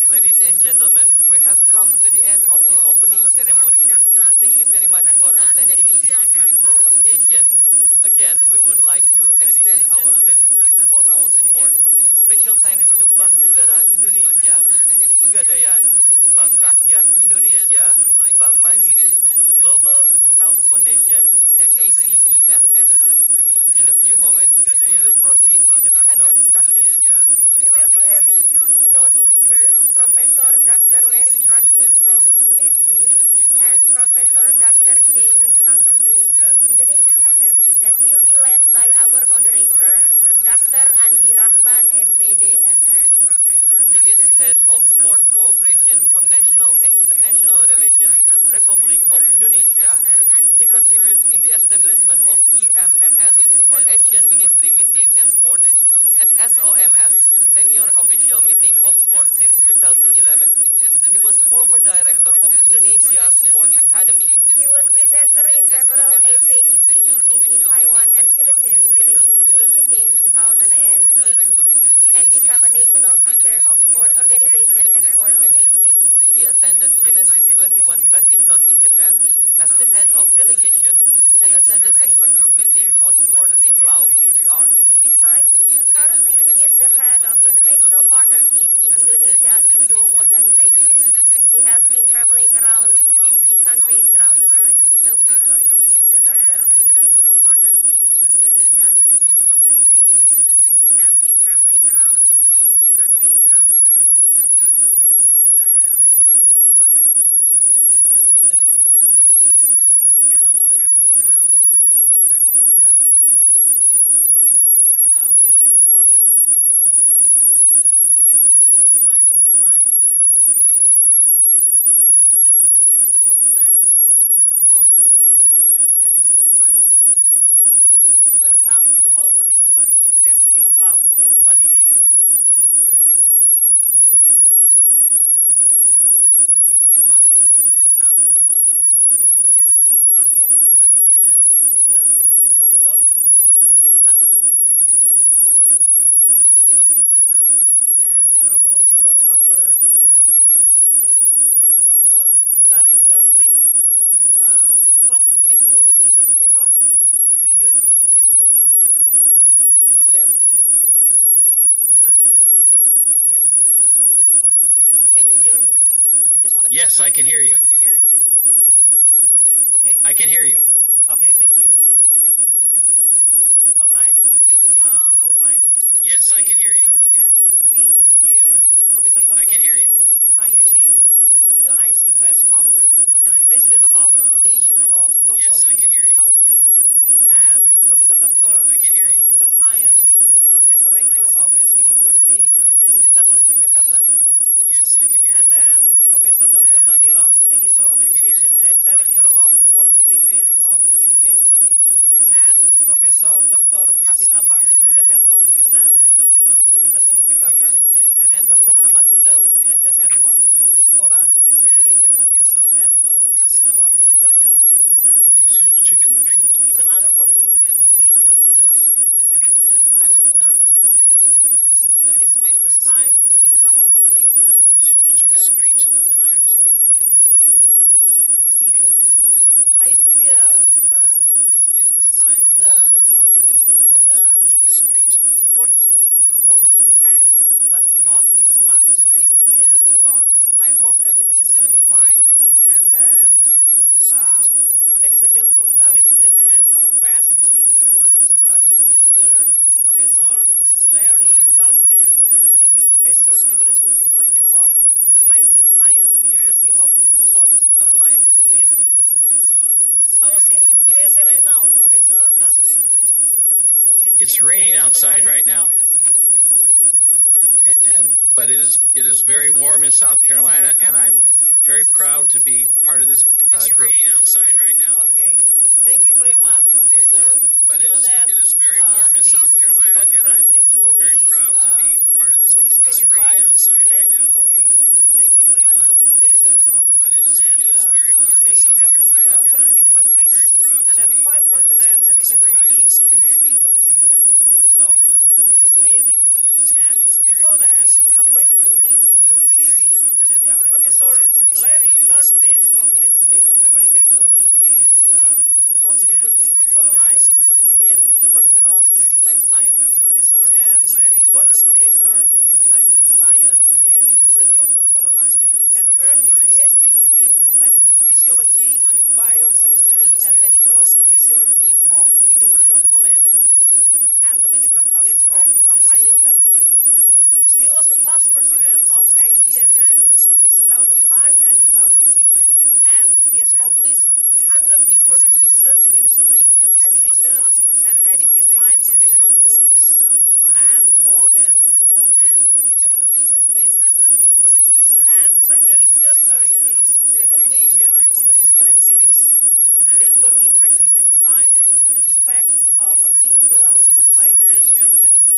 Speaker 1: Ladies and gentlemen, we have come to the end of the opening ceremony. Thank you very much for attending this beautiful occasion. Again, we would like to extend our gratitude for all support. Special thanks to Bank Negara Indonesia, Pegadaian, Bank Rakyat Indonesia, Bank Mandiri, Global Health Foundation, and ICPESS. In a few moments, we will proceed the panel discussion.
Speaker 2: We will be having two keynote speakers, Professor Dr. Larry Drustin from USA and Professor Dr. James Tangkudung from Indonesia, that will be led by our moderator, Dr. Andi Rahman, MPD, MSc.
Speaker 1: He is Head of Sports Cooperation for National and International Relations, Republic of Indonesia. He contributes in the establishment of EMMS, or Asian Ministry Meeting and Sports, and SOMS, Senior Official Meeting of Sports since 2011. He was former director of Indonesia Sport Academy.
Speaker 2: He was presenter in several APEC meetings in Taiwan and Philippines related to Asian Games 2018 and become a national speaker of sport organization and sport management.
Speaker 1: He attended Genesis 21 Badminton in Japan as the head of delegation and attended expert group meeting on sport in Laos PDR.
Speaker 2: Besides, currently he is the head of International Partnership in Indonesia Judo Organization. He has been traveling around 50 countries around the world. So please welcome Dr. Andi Rahman. International Partnership in Indonesia Judo Organization. He has been traveling around 50 countries around the world. So please welcome Dr. Andi Rahman.
Speaker 8: Bismillahirrahmanirrahim. Assalamualaikum warahmatullahi wabarakatuh. Very good morning to all of you, either who are online and offline in this international conference on physical education and sports science. Welcome to all participants. Let's give applause to everybody here. Thank you very much for coming to me. It's an honorable to be here. And Mr. Professor James Tangkudung.
Speaker 9: Thank you too.
Speaker 8: Our keynote speakers. And the honorable also our first keynote speaker, Professor Dr. Larry Drustin.
Speaker 9: Thank you too.
Speaker 8: Prof, can you listen to me, Prof? Did you hear me? Can you hear me? Professor Larry? Professor Dr. Larry Drustin. Yes. Prof, can you hear me? I just want to.
Speaker 9: Yes, I can hear you.
Speaker 8: Okay.
Speaker 9: I can hear you.
Speaker 8: Okay, thank you. Thank you, Prof. Larry. All right. Can you hear me? I would like
Speaker 9: Yes, I can hear you.
Speaker 8: To greet here Professor Dr.
Speaker 9: I can hear you.
Speaker 8: Kai Chin, the ICPESS founder and the president of the Foundation of Global Community Health, and Professor Dr. Magister Science as a rector of Universitas Negeri Jakarta. And then Professor Dr. Nadira, Magister of Education as Director of Postgraduate of UNJ. And Professor Dr. Hafid Abbas as the head of Senat, Universitas Negeri Jakarta. And Dr. Ahmad Firdaus as the head of Dispora DKI Jakarta, as representative from the governor of DKI Jakarta.
Speaker 9: She come in from the top.
Speaker 8: It's an honor for me to lead this discussion, and I'm a bit nervous, Prof, because this is my first time to become a moderator of the more than 72 speakers. I used to be one of the resources also for the sport performance in Japan, but not this much. This is a lot. I hope everything is going to be fine. And then, ladies and gentlemen, our best speaker is Mr. Professor Larry Drustin, Distinguished Professor Emeritus Department of Exercise Science, University of South Carolina, USA. How's in USA right now, Professor Drustin?
Speaker 9: It's raining outside right now, but it is very warm in South Carolina, and I'm very proud to be part of this group. It's raining outside right now.
Speaker 8: Okay, thank you very much, Professor.
Speaker 9: But it is very warm in South Carolina, and I'm very proud to be part of this group.
Speaker 8: Participated by many people. If I'm not mistaken, Prof, here they have 36 countries and then 5 continents and 72 speakers. Yeah, so this is amazing. And before that, I'm going to read your CV. Yeah, Professor Larry Drustin from United States of America actually is from University of South Carolina in Department of Exercise Science. And he's got the Professor Exercise Science in University of South Carolina and earned his PhD in Exercise Physiology, Biochemistry, and Medical Physiology from University of Toledo and the Medical College of Ohio at Toledo. He was the past president of ICSM 2005 and 2006, and he has published 100 research manuscripts and has written and edited 9 professional books and more than 40 book chapters. That's amazing, sir. And primary research area is the evaluation of the physical activity, regularly practice exercise, and the impact of a single exercise session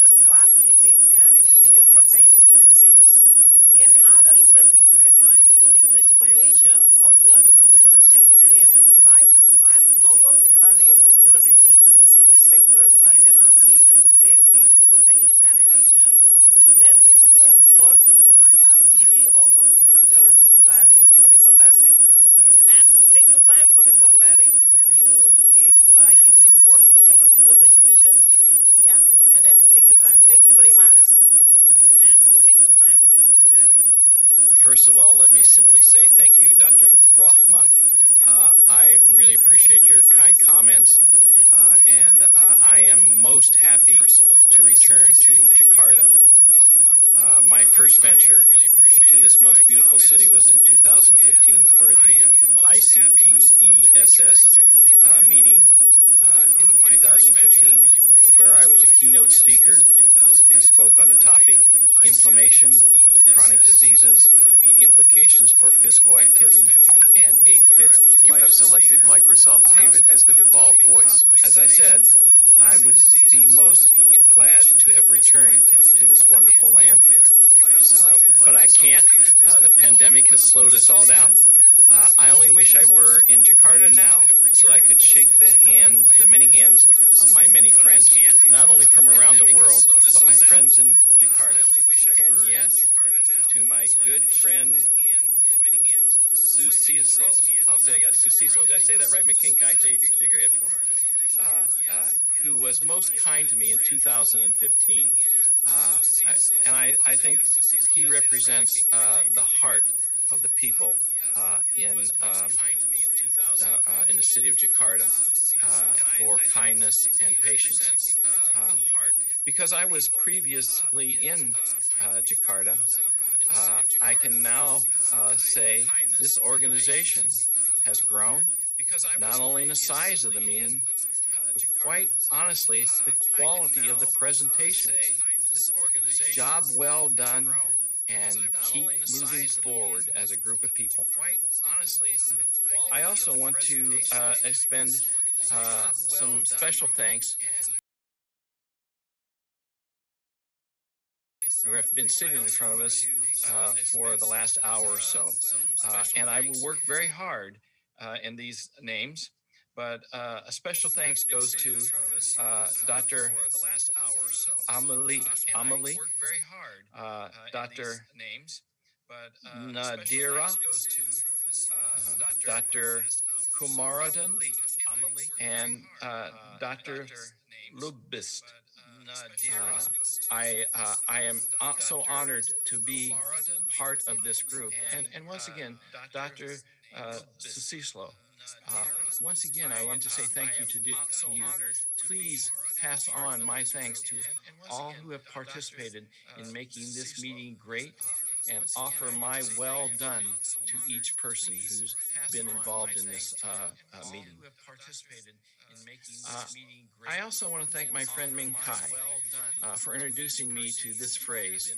Speaker 8: on the blood lipids and lipoprotein concentration. He has other research interests, including the evaluation of the relationship between exercise and novel cardiovascular disease, risk factors such as C-reactive protein and LPA. That is the short CV of Mr. Larry, Professor Larry. And take your time, Professor Larry. I give you 40 minutes to do a presentation. Yeah, and then take your time. Thank you very much. Take your time, Professor Larry.
Speaker 9: First of all, let me simply say thank you, Dr. Rahman. I really appreciate your kind comments, and I am most happy to return to Jakarta. My first venture to this most beautiful city was in 2015 for the ICPESS meeting in 2015, where I was a keynote speaker and spoke on the topic inflammation, chronic diseases, implications for physical activity, and a fit lifestyle.
Speaker 10: You have selected Microsoft David as the default voice.
Speaker 9: As I said, I would be most glad to have returned to this wonderful land, but I can't. The pandemic has slowed us all down. I only wish I were in Jakarta now so I could shake the many hands of my many friends, not only from around the world, but my friends in Jakarta. And yes, to my good friend Susislo. I'll say again, Susislo. Did I say that right, McKinkai? Shake your head for me. Who was most kind to me in 2015. I think he represents the heart of the people in the city of Jakarta for kindness and patience. Because I was previously in Jakarta, I can now say this organization has grown, not only in the size of the meeting, but quite honestly, the quality of the presentations. Job well done, and keep moving forward as a group of people. I also want to expend some special thanks who have been sitting in front of us for the last hour or so. And I will work very hard in these names. But a special thanks goes to Dr. Amelie, Dr. Nadira, Dr. Kumaradhan, and Dr. Lubist. I am so honored to be part of this group. And once again, Dr. Susislo. Once again, I want to say thank you to you. Please pass on my thanks to all who have participated in making this meeting great, and offer my well done to each person who's been involved in this meeting. I also want to thank my friend Ming Kai for introducing me to this phrase,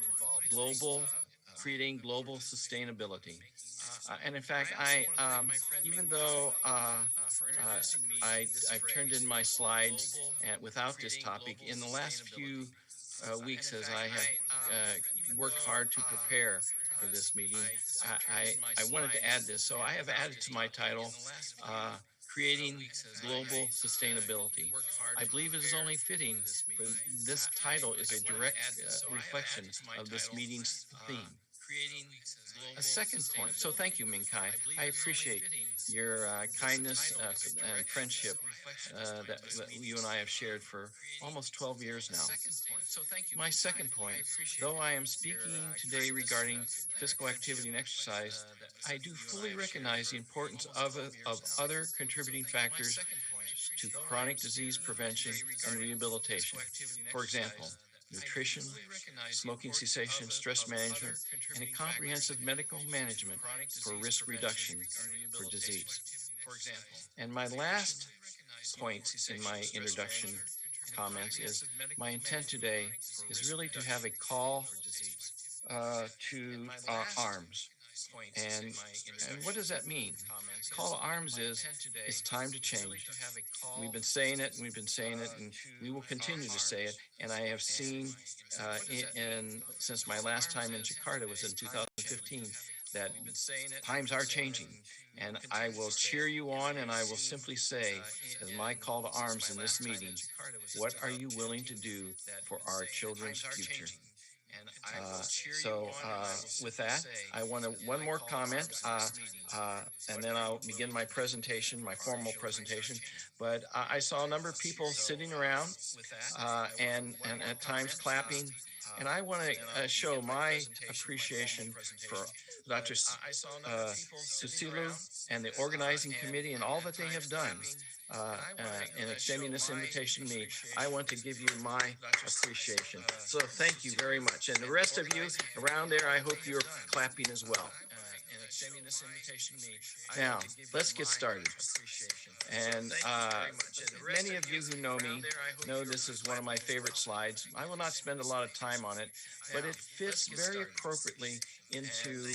Speaker 9: creating global sustainability. And in fact, even though I've turned in my slides without this topic, in the last few weeks as I have worked hard to prepare for this meeting, I wanted to add this. So I have added to my title, Creating Global Sustainability. I believe it is only fitting, but this title is a direct reflection of this meeting's theme. A second point. So thank you, Minkai. I appreciate your kindness and friendship that you and I have shared for almost 12 years now. My second point, though I am speaking today regarding physical activity and exercise, I do fully recognize the importance of other contributing factors to chronic disease prevention and rehabilitation. For example, nutrition, smoking cessation, stress management, and a comprehensive medical management for risk reduction for disease. And my last point in my introduction comments is my intent today is really to have a call to arms. And what does that mean? Call to arms is it's time to change. We've been saying it, and we've been saying it, and we will continue to say it. And I have seen since my last time in Jakarta was in 2015 that times are changing. And I will cheer you on, and I will simply say, as my call to arms in this meeting, what are you willing to do for our children's future? With that, I want one more comment, and then I'll begin my presentation, my formal presentation. But I saw a number of people sitting around and at times clapping, and I want to show my appreciation for Dr. Susilu and the organizing committee and all that they have done in extending this invitation to me. I want to give you my appreciation. So thank you very much. And the rest of you around there, I hope you're clapping as well. Now, let's get started. And many of you who know me know this is one of my favorite slides. I will not spend a lot of time on it, but it fits very appropriately into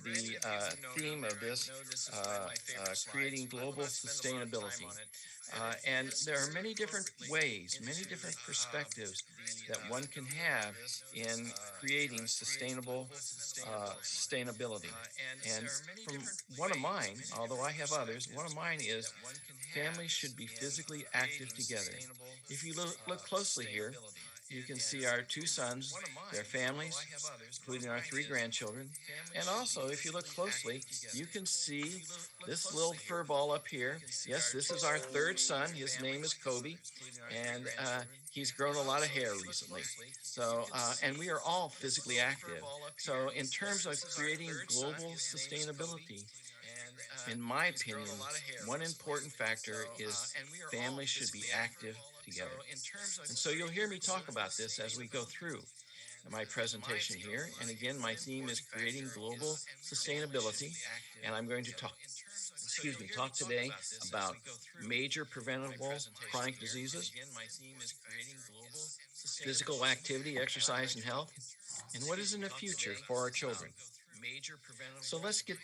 Speaker 9: the theme of this, creating global sustainability. And there are many different ways, many different perspectives that one can have in creating sustainability. And from one of mine, although I have others, one of mine is families should be physically active together. If you look closely here, you can see our two sons, their families, including our three grandchildren. And also, if you look closely, you can see this little fur ball up here. Yes, this is our third son. His name is Kobe, and he's grown a lot of hair recently. So, and we are all physically active. So, in terms of creating global sustainability, in my opinion, one important factor is families should be active together. And so you'll hear me talk about this as we go through my presentation here. And again, my theme is creating global sustainability. And I'm going to talk today about major preventable chronic diseases, physical activity, exercise, and health, and what is in the future for our children. So let's get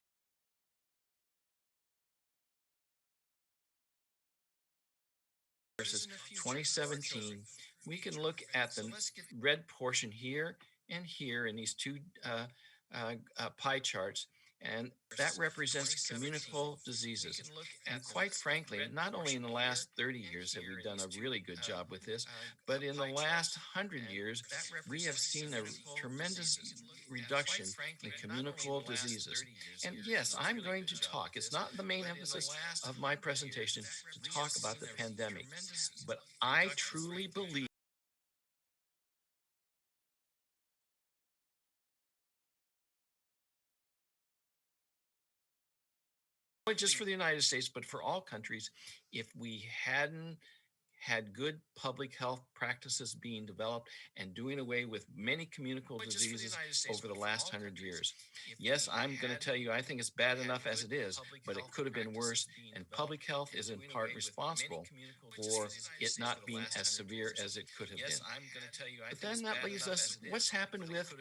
Speaker 9: versus 2017, we can look at the red portion here and here in these two pie charts, and that represents communicable diseases. And quite frankly, not only in the last 30 years have we done a really good job with this, but in the last 100 years, we have seen a tremendous reduction in communicable diseases. And yes, I'm going to talk. It's not the main emphasis of my presentation to talk about the pandemic, but I truly believe just for the United States, but for all countries, if we hadn't had good public health practices being developed and doing away with many communicable diseases over the last 100 years. Yes, I'm going to tell you, I think it's bad enough as it is, but it could have been worse. And public health is in part responsible for it not being as severe as it could have been. But then that leaves us, what's happened with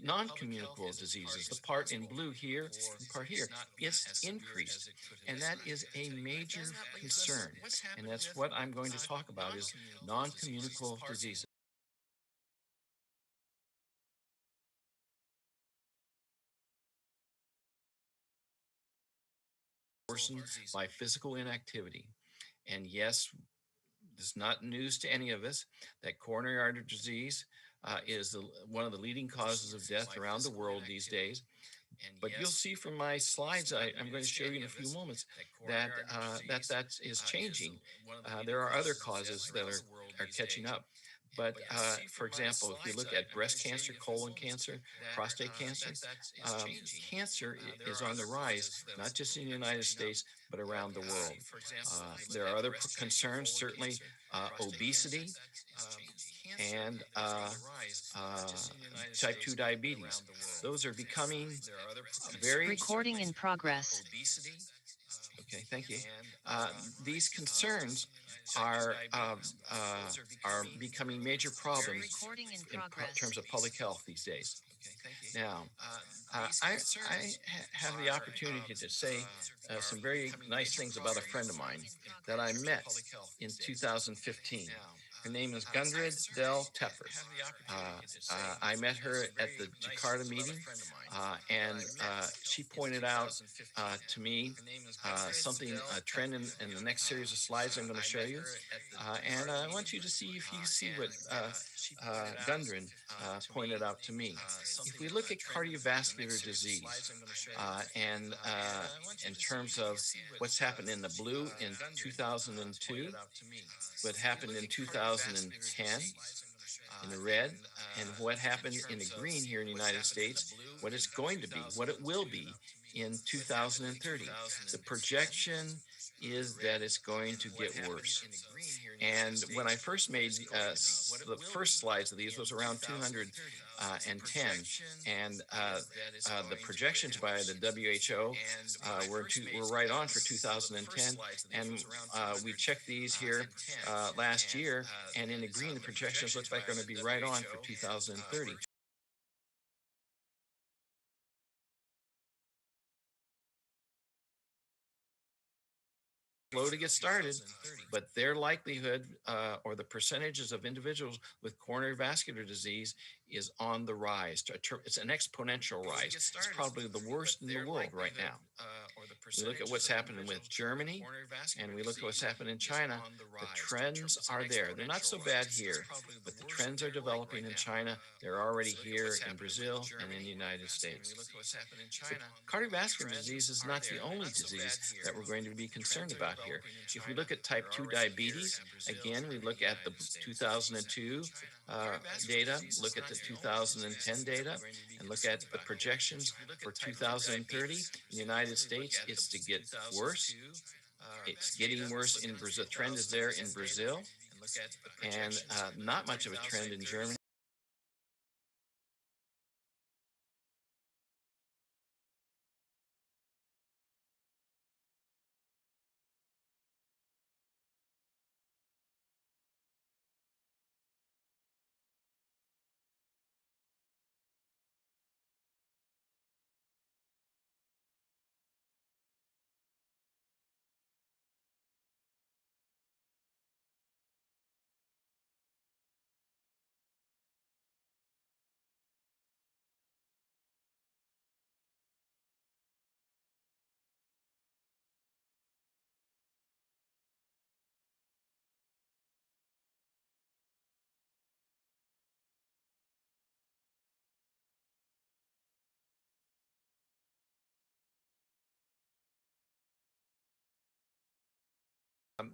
Speaker 9: non-communicable diseases? The part in blue here and part here, it's increased. And that is a major concern. And that's what I'm going to talk about is non-communicable diseases. Worsened by physical inactivity. And yes, it's not news to any of us that coronary artery disease is one of the leading causes of death around the world these days. But you'll see from my slides I'm going to show you in a few moments that that is changing. There are other causes that are catching up. But for example, if you look at breast cancer, colon cancer, prostate cancer, cancer is on the rise, not just in the United States, but around the world. There are other concerns, certainly obesity and type 2 diabetes. Those are becoming very...
Speaker 11: Recording in progress.
Speaker 9: Okay, thank you. These concerns are becoming major problems in terms of public health these days. Now, I have the opportunity to say some very nice things about a friend of mine that I met in 2015. Her name is Gundrid Del Tepper. I met her at the Jakarta meeting, and she pointed out to me something, a trend in the next series of slides I'm going to show you. And I want you to see if you see what Gundrid pointed out to me. If we look at cardiovascular disease and in terms of what's happened in the blue in 2002, what happened in 2010 in the red, and what happened in the green here in the United States, what it's going to be, what it will be in 2030. The projection is that it's going to get worse. And when I first made the first slides of these was around 210, and the projections by the WHO were right on for 2010, and we checked these here last year, and in the green, the projections look like they're going to be right on for 2030. Slow to get started, but their likelihood or the percentages of individuals with coronary vascular disease is on the rise. It's an exponential rise. It's probably the worst in the world right now. We look at what's happening with Germany, and we look at what's happening in China. The trends are there. They're not so bad here, but the trends are developing in China. They're already here in Brazil and in the United States. But cardiovascular disease is not the only disease that we're going to be concerned about here. If we look at type 2 diabetes, again, we look at the 2002 data, look at the 2010 data, and look at the projections for 2030. In the United States, it's to get worse. It's getting worse in Brazil. The trend is there in Brazil, and not much of a trend in Germany.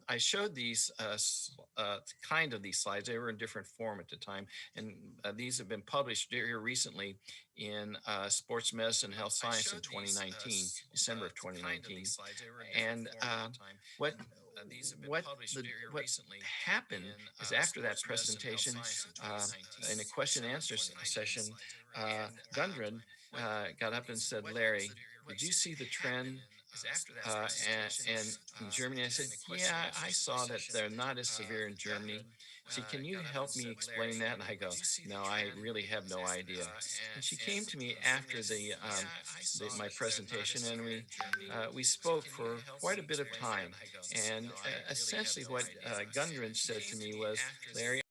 Speaker 9: I showed these kind of these slides. They were in different form at the time, and these have been published here recently in Sports Medicine and Health Science in 2019, December of 2019. And what happened is after that presentation, in a question and answer session, Gundrid got up and said, "Larry, did you see the trend?" And in Germany, I said, "Yeah, I saw that they're not as severe in Germany. So can you help me explain that?" And I go, "No, I really have no idea." And she came to me after my presentation, and we spoke for quite a bit of time. And essentially what Gundrid said to me was, "Larry,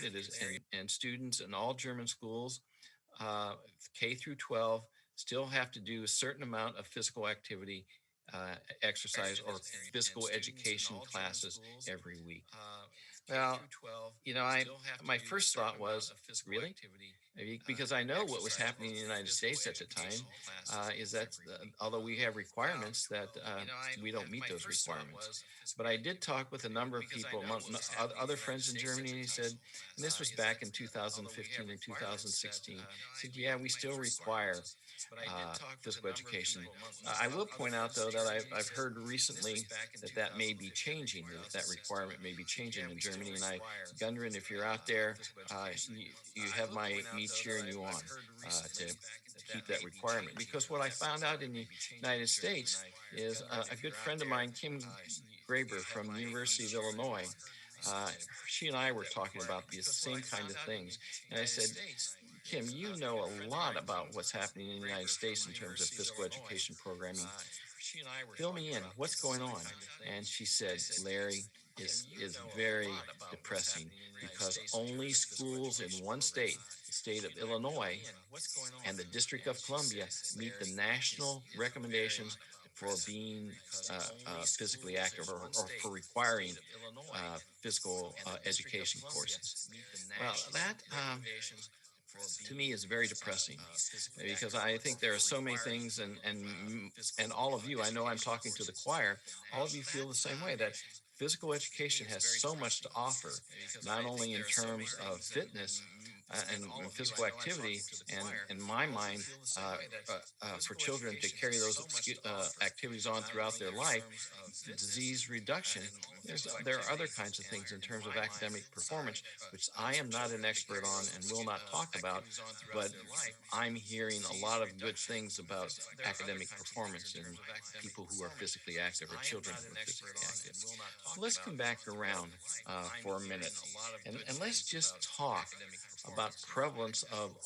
Speaker 9: it is, and students in all German schools, K through 12, still have to do a certain amount of physical activity exercise or physical education classes every week. Well, my first thought was, really? Because I know what was happening in the United States at the time is that although we have requirements that we don't meet those requirements. But I did talk with a number of people, among other friends in Germany, and he said, and this was back in 2015 and 2016, he said, yeah, we still require physical education. I will point out, though, that I've heard recently that may be changing, that requirement may be changing in Germany. And Gundren, if you're out there, you have me cheering you on to keep that requirement. Because what I found out in the United States is a good friend of mine, Kim Graber from the University of Illinois, she and I were talking about these same kind of things. And I said, Kim, you know a lot about what's happening in the United States in terms of physical education programming. Fill me in. What's going on? And she said, Larry, is very depressing because only schools in one state, the state of Illinois and the District of Columbia, meet the national recommendations for being physically active or for requiring physical education courses. Well, that to me is very depressing because I think there are so many things, and all of you, I know I'm talking to the choir, all of you feel the same way, that physical education has so much to offer, not only in terms of fitness and physical activity, and in my mind, for children to carry those activities on throughout their life, disease reduction. There are other kinds of things in terms of academic performance, which I am not an expert on and will not talk about, but I'm hearing a lot of good things about academic performance in people who are physically active or children who are physically active. So let's come back around for a minute and let's just talk about prevalence of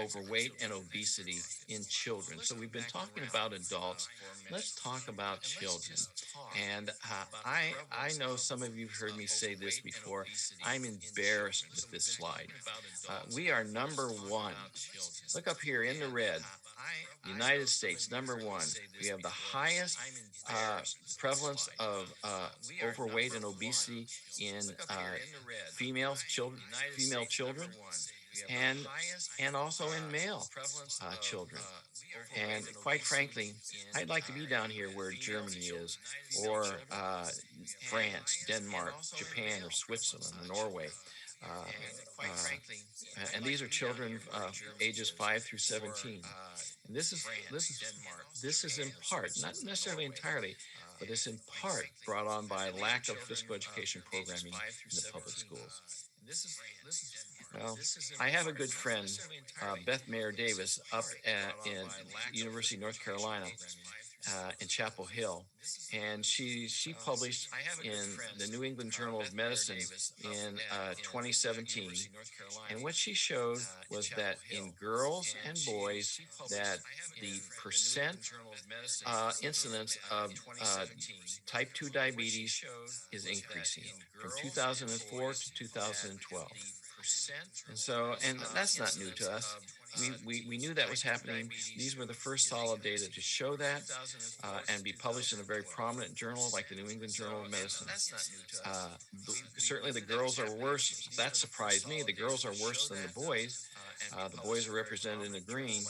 Speaker 9: overweight and obesity in children. So we've been talking about adults. Let's talk about children. And I know some of you have heard me say this before. I'm embarrassed with this slide. We are number one. Look up here in the red. United States, number one. We have the highest prevalence of overweight and obesity in female children, and also in male children. And quite frankly, I'd like to be down here where Germany is, or France, Denmark, Japan, or Switzerland, or Norway. And these are children ages 5 through 17. And this is in part, not necessarily entirely, but it's in part brought on by lack of physical education programming in the public schools. Well, I have a good friend, Beth Mayer Davis, up in University of North Carolina in Chapel Hill, and she published in the New England Journal of Medicine in 2017, and what she showed was that in girls and boys that the percent incidence of type 2 diabetes is increasing from 2004 to 2012. And that's not new to us. We knew that was happening. These were the first solid data to show that and be published in a very prominent journal like the New England Journal of Medicine. Certainly the girls are worse. That surprised me. The girls are worse than the boys. The boys are represented in the green.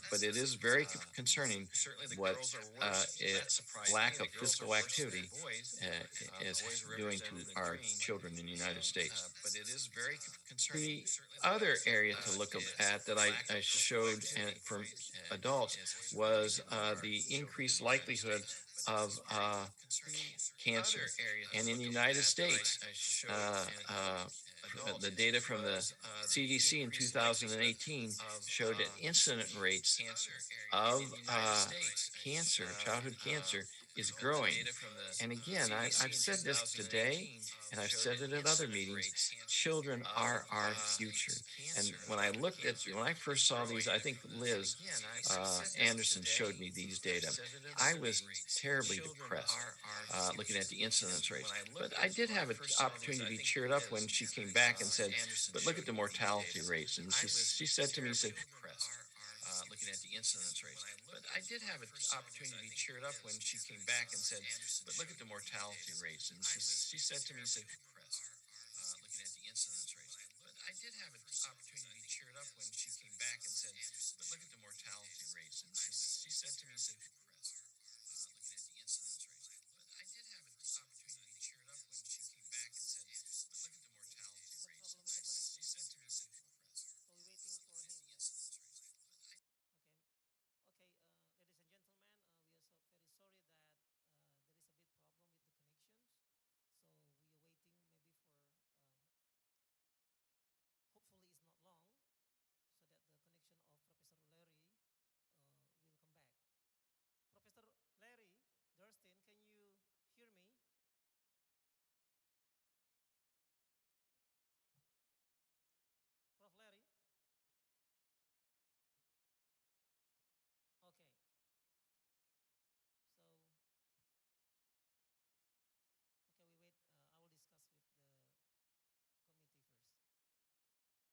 Speaker 9: But it is very concerning what lack of physical activity is doing to our children in the United States. The other area to look at that I showed for adults was the increased likelihood of cancer. And in the United States, the data from the CDC in 2018 showed that incident rates of cancer, childhood cancer, is growing. And again, I've said this today, and I've said it at other meetings, children are our future. And when I first saw these, I think Liz Anderson showed me these data. I was terribly depressed looking at the incidence rates. But I did have an opportunity to be cheered up when she came back and said, but look at the mortality rates. And she said to me, looking at the incidence rates. But I did have an opportunity to be cheered up when she came back and said, but look at the mortality rates. And she said to me, looking at the incidence rates. But I did have an opportunity to be cheered up when she came back and said, but look at the mortality rates. And she said to me, looking at the incidence rates. But I did have an opportunity to be cheered up when she came back and said, but look at the mortality rates. And she said to me,
Speaker 8: Are we waiting for him? Okay, ladies and gentlemen, we are very sorry that there is a bit problem with the connections. So we are waiting maybe for, hopefully it's not long, so that the connection of Professor Larry will come back. Professor Larry Durstin, can you hear me? Prof. Larry? Okay. So, okay, we wait. I will discuss with the committee first. Prof. Nadiro, di paparannya, excuse me, we're going to go on with Prof.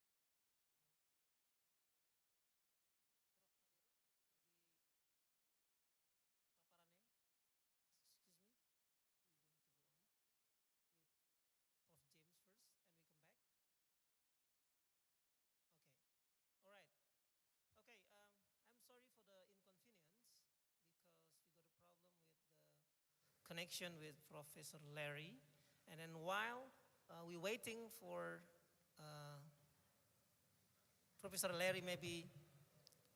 Speaker 8: James first, and we come back. Okay, all right. Okay, I'm sorry for the inconvenience because we got a problem with the connection with Professor Larry. And then while we're waiting for Professor Larry, maybe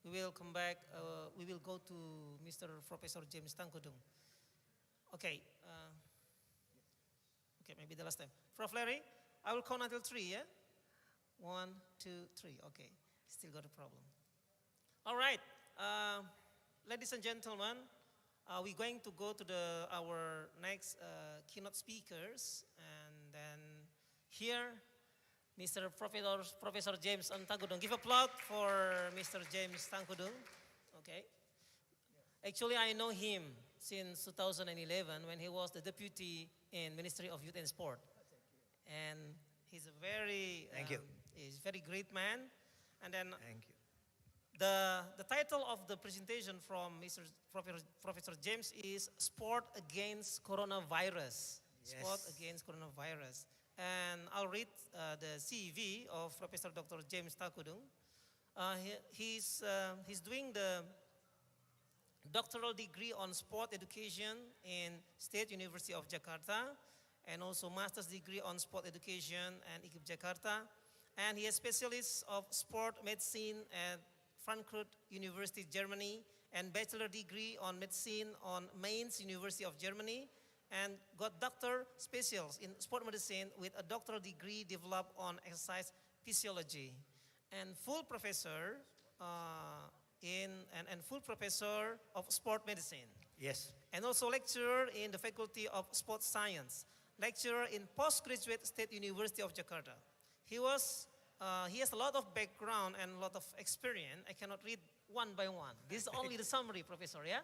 Speaker 8: we will come back, we will go to Mr. Professor James Tangkudung. Okay, okay, maybe the last time. Prof. Larry, I will count until 3, yeah? 1, 2, 3, okay, still got a problem. All right, ladies and gentlemen, we're going to go to our next keynote speakers, and then here, Mr. Professor James Tangkudung. Give applause for Mr. James Tangkudung. Okay. Actually, I know him since 2011 when he was the deputy in Ministry of Youth and Sport, and he's a very he's a very great man. And then
Speaker 11: Thank you.
Speaker 8: The title of the presentation from Mr. Professor James is Sport Against Coronavirus. Yes. Sport Against Coronavirus. And I'll read the CV of Professor Dr. James Tangkudung. He's doing the doctoral degree on sport education in State University of Jakarta, and also master's degree on sport education and ICPESS Jakarta. And he is specialist of sport medicine at Frankfurt University, Germany, and bachelor degree on medicine on Mainz University of Germany, and got doctor specials in sport medicine with a doctoral degree developed on exercise physiology, and full professor full professor of sport medicine.
Speaker 11: Yes.
Speaker 8: And also lecturer in the Faculty of Sports Science, lecturer in Postgraduate State University of Jakarta. He has a lot of background and a lot of experience. I cannot read one by one. This is only the summary, Professor, yeah?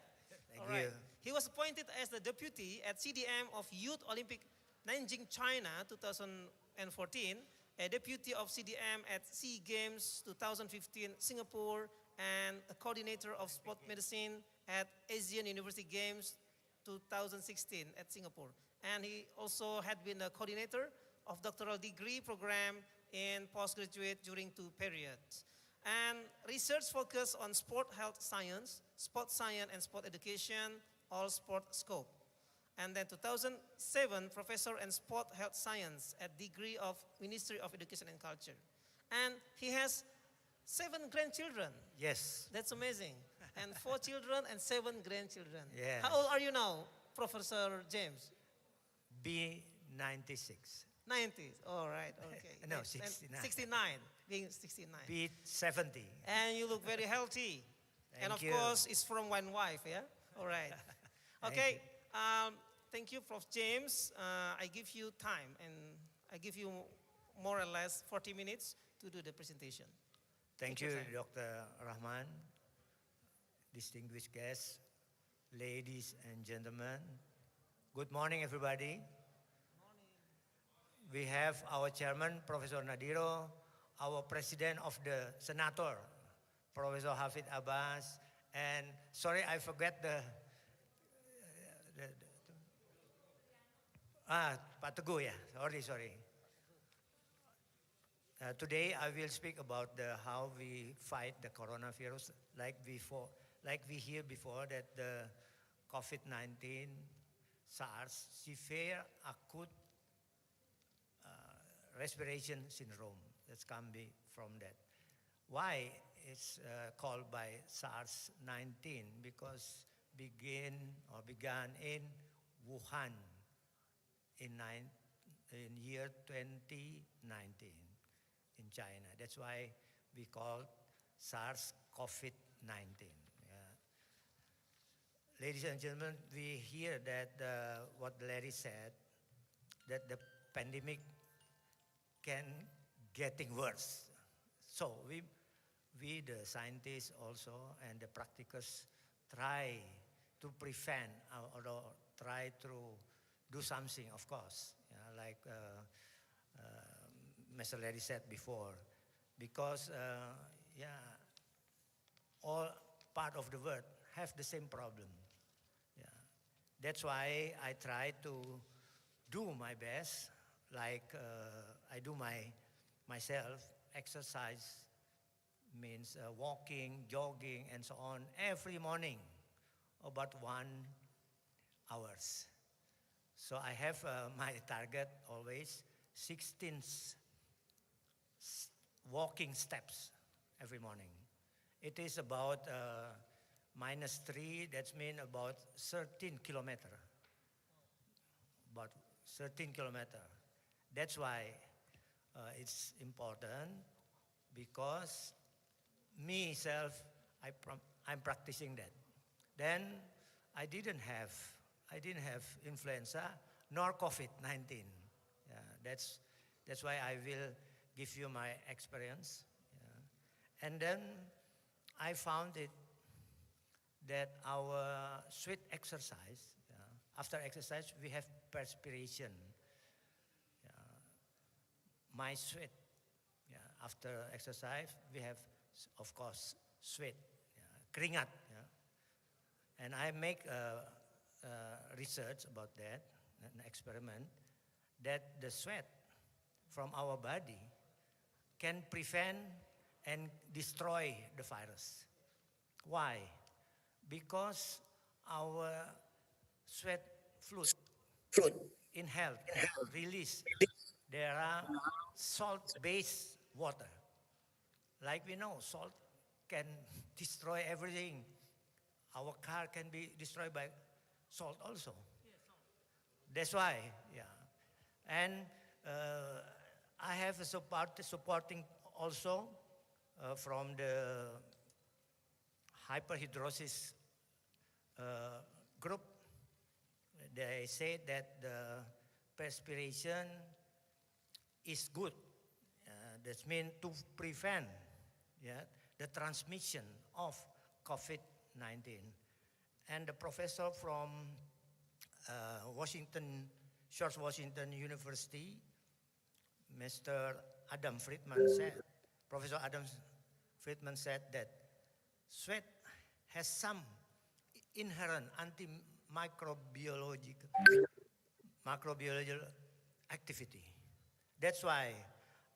Speaker 11: Thank you.
Speaker 8: He was appointed as the deputy at CDM of Youth Olympic Nanjing, China, 2014, a deputy of CDM at SEA Games 2015, Singapore, and a coordinator of sport medicine at Asian University Games 2016 at Singapore. And he also had been a coordinator of doctoral degree program in postgraduate during 2 periods. And research focused on sport health science, sport science, and sport education, all sport scope. And then 2007, professor in sport health science at degree of Ministry of Education and Culture. And he has 7 grandchildren.
Speaker 11: Yes.
Speaker 8: That's amazing. And 4 children and 7 grandchildren.
Speaker 11: Yes.
Speaker 8: How old are you now, Professor James?
Speaker 11: B96.
Speaker 8: 90s. All right. Okay.
Speaker 11: No, 69.
Speaker 8: 69. Being 69.
Speaker 11: B70.
Speaker 8: And you look very healthy. And of course, it's from one wife, yeah? All right. Okay. Thank you, Prof. James. I give you time, and I give you more or less 40 minutes to do the presentation.
Speaker 11: Thank you, Dr. Rahman, distinguished guests, ladies and gentlemen. Good morning, everybody. We have our chairman, Professor Nadiro, our president of the senator, Professor Hafid Abbas, and sorry, I forget Pak Teguh, yeah, sorry. Today I will speak about how we fight the coronavirus. Like we hear before that the COVID-19, SARS, severe acute respiration syndrome. That can be from that. Why it's called by SARS-19? Because began in Wuhan in year 2019 in China. That's why we call SARS-CoV-19. Ladies and gentlemen, we hear that what Larry said, that the pandemic can getting worse. So we the scientists also and the practitioners try to prevent or try to do something, of course, like Mr. Larry said before, because all part of the world have the same problem. That's why I try to do my best, like I do myself, exercise, means walking, jogging, and so on, every morning, about 1 hour. So I have my target always 16 walking steps every morning. It is about -3, that means about 13 kilometers. About 13 kilometers. That's why it's important, because myself, I'm practicing that. Then I didn't have influenza nor COVID-19. That's why I will give you my experience. And then I found it that our sweat exercise, after exercise we have perspiration. My sweat, after exercise we have, of course, sweat, keringat. And I make research about that, an experiment, that the sweat from our body can prevent and destroy the virus. Why? Because our sweat fluid inhaled, release, there are salt-based water. Like we know, salt can destroy everything. Our car can be destroyed by salt also. That's why, And I have a supporting also from the hyperhidrosis group. They say that the perspiration is good. That means to prevent the transmission of COVID-19. And the professor from George Washington University, Mr. Adam Friedman said, Professor Adam Friedman said that sweat has some inherent microbiological activity. That's why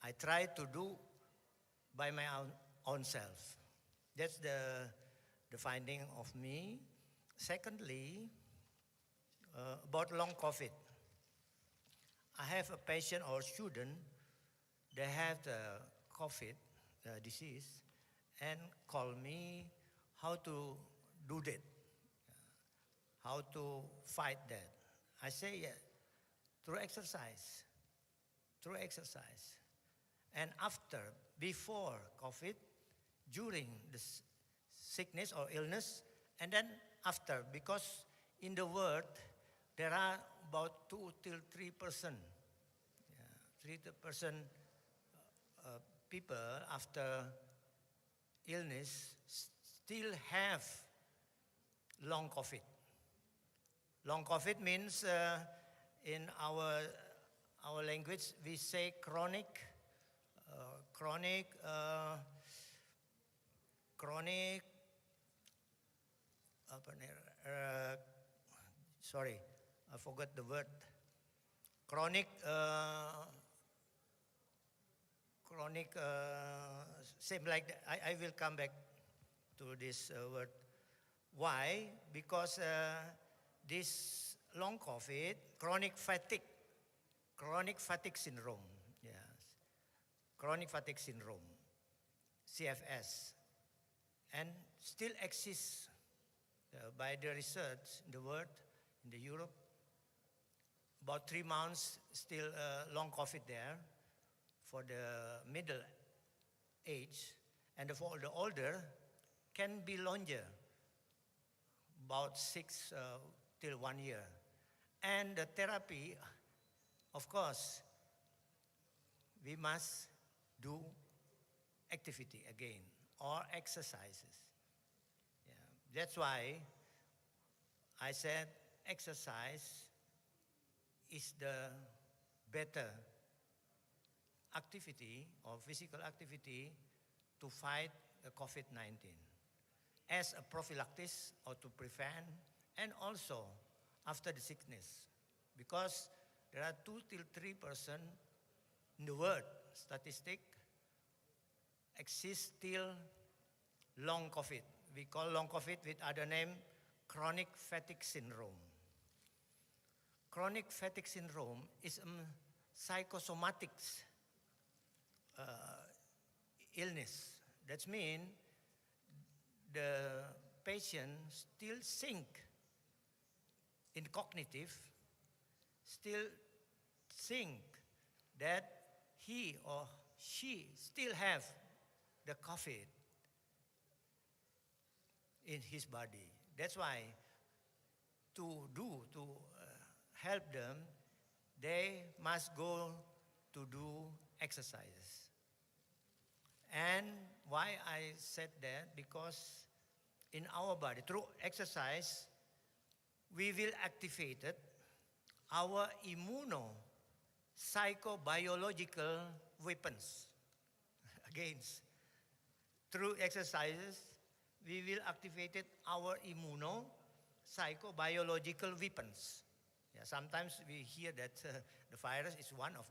Speaker 11: I try to do by my own self. That's the finding of me. Secondly, about long COVID. I have a patient or student, they have the COVID disease, and call me how to do that, how to fight that. I say, through exercise. And after, before COVID, during the sickness or illness, and then after, because in the world, there are about 2 till 3%, 3% people after illness still have long COVID. Long COVID means in our language we say chronic chronic, sorry, I forgot the word. Chronic, same like that. I will come back to this word. Why? Because this long COVID, chronic fatigue syndrome, yes, chronic fatigue syndrome, CFS, and still exists by the research in the world, in the Europe. About 3 months, still long COVID there for the middle age, and for the older, can be longer, about 6 till 1 year. And the therapy, of course, we must do activity again or exercises. Yeah. That's why I said exercise is the better activity or physical activity to fight the COVID-19 as a prophylaxis or to prevent, and also after the sickness, because there are 2 till 3% in the world statistic exists still long COVID. We call long COVID with other name chronic fatigue syndrome. Chronic fatigue syndrome is a psychosomatic illness. That means the patient still think in cognitive, still think that he or she still have the COVID in his body. That's why to help them, they must go to do exercises. And why I said that? Because in our body, through exercise, we will activate our psychobiological weapons. Against, through exercises, we will activate our psychobiological weapons. Yeah, sometimes we hear that the virus is one of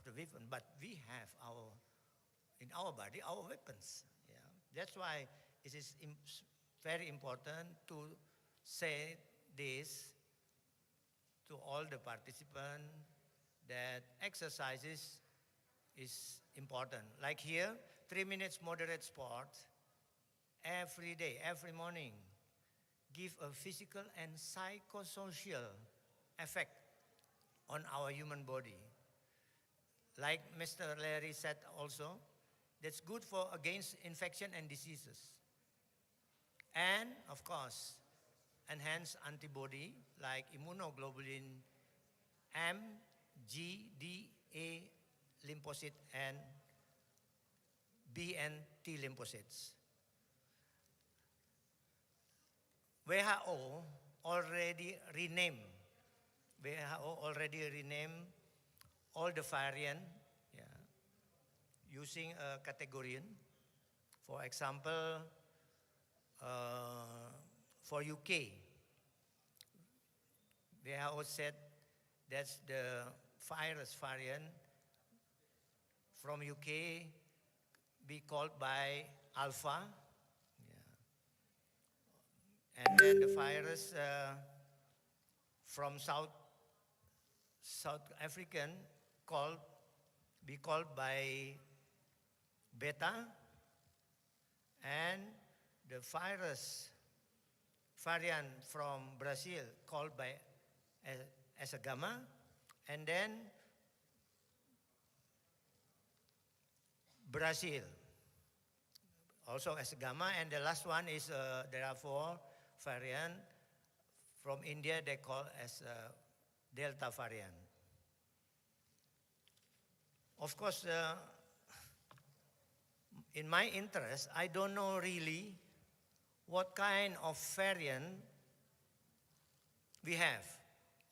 Speaker 11: the weapons, but we have in our body our weapons. Yeah. That's why it is very important to say this to all the participants, that exercises is important. Like here, 3 minutes moderate sport every day, every morning, give a physical and psychosocial effect on our human body. Like Mr. Larry said also, that's good for against infection and diseases. And of course, enhance antibody like immunoglobulin M, G, D, A lymphocyte and B and T lymphocytes. WHO already renamed all the variant, yeah, using a category. For example, for UK, WHO said that's the virus variant from UK be called by Alpha. Yeah. And then the virus from South African be called by Beta. And the virus variant from Brazil called by as a Gamma. And then Brazil also as a Gamma. And the last one is there are 4 variants from India, they call as Delta variant. Of course, in my interest, I don't know really what kind of variant we have.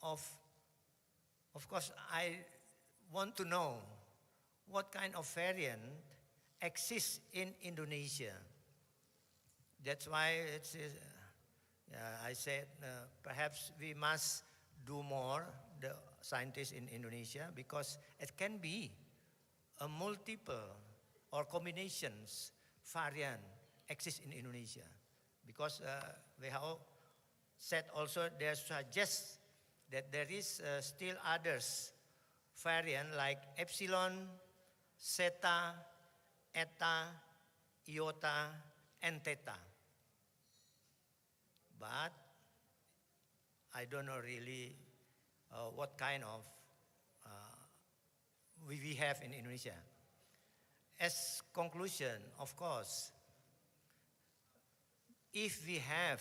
Speaker 11: Of course, I want to know what kind of variant exists in Indonesia. That's why I said perhaps we must do more, the scientists in Indonesia, because it can be a multiple or combinations variant exist in Indonesia. Because WHO said also they suggest that there is still others variant like epsilon, zeta, eta, iota, and theta. But I don't know really what kind of we have in Indonesia. As conclusion, of course, if we have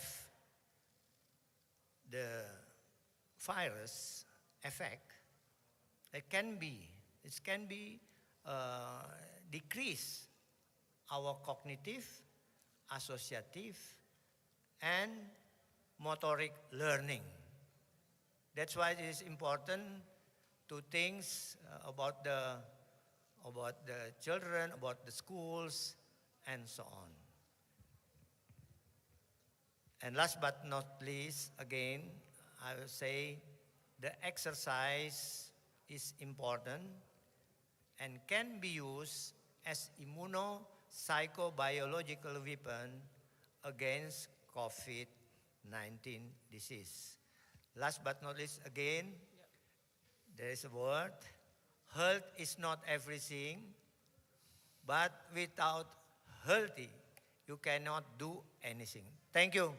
Speaker 11: the virus effect, it can be decrease our cognitive, associative, and motoric learning. That's why it is important to think about the children, about the schools, and so on. And last but not least, again, I will say the exercise is important and can be used as immunopsychobiological weapon against COVID-19 disease. Last but not least, again, there is a word, health is not everything, but without healthy, you cannot do anything. Thank you.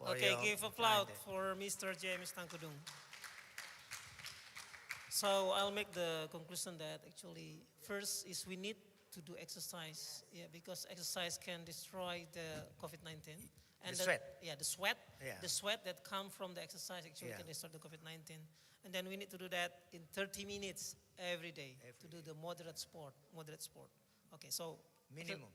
Speaker 8: Okay, give applause for Mr. James Tangkudung. So I'll make the conclusion that actually first is we need to do exercise, because exercise can destroy the COVID-19. And
Speaker 11: the sweat.
Speaker 8: The sweat. Yeah. The sweat that comes from the exercise actually can destroy the COVID-19. And then we need to do that in 30 minutes every day to do the moderate sport. Okay, so minimum.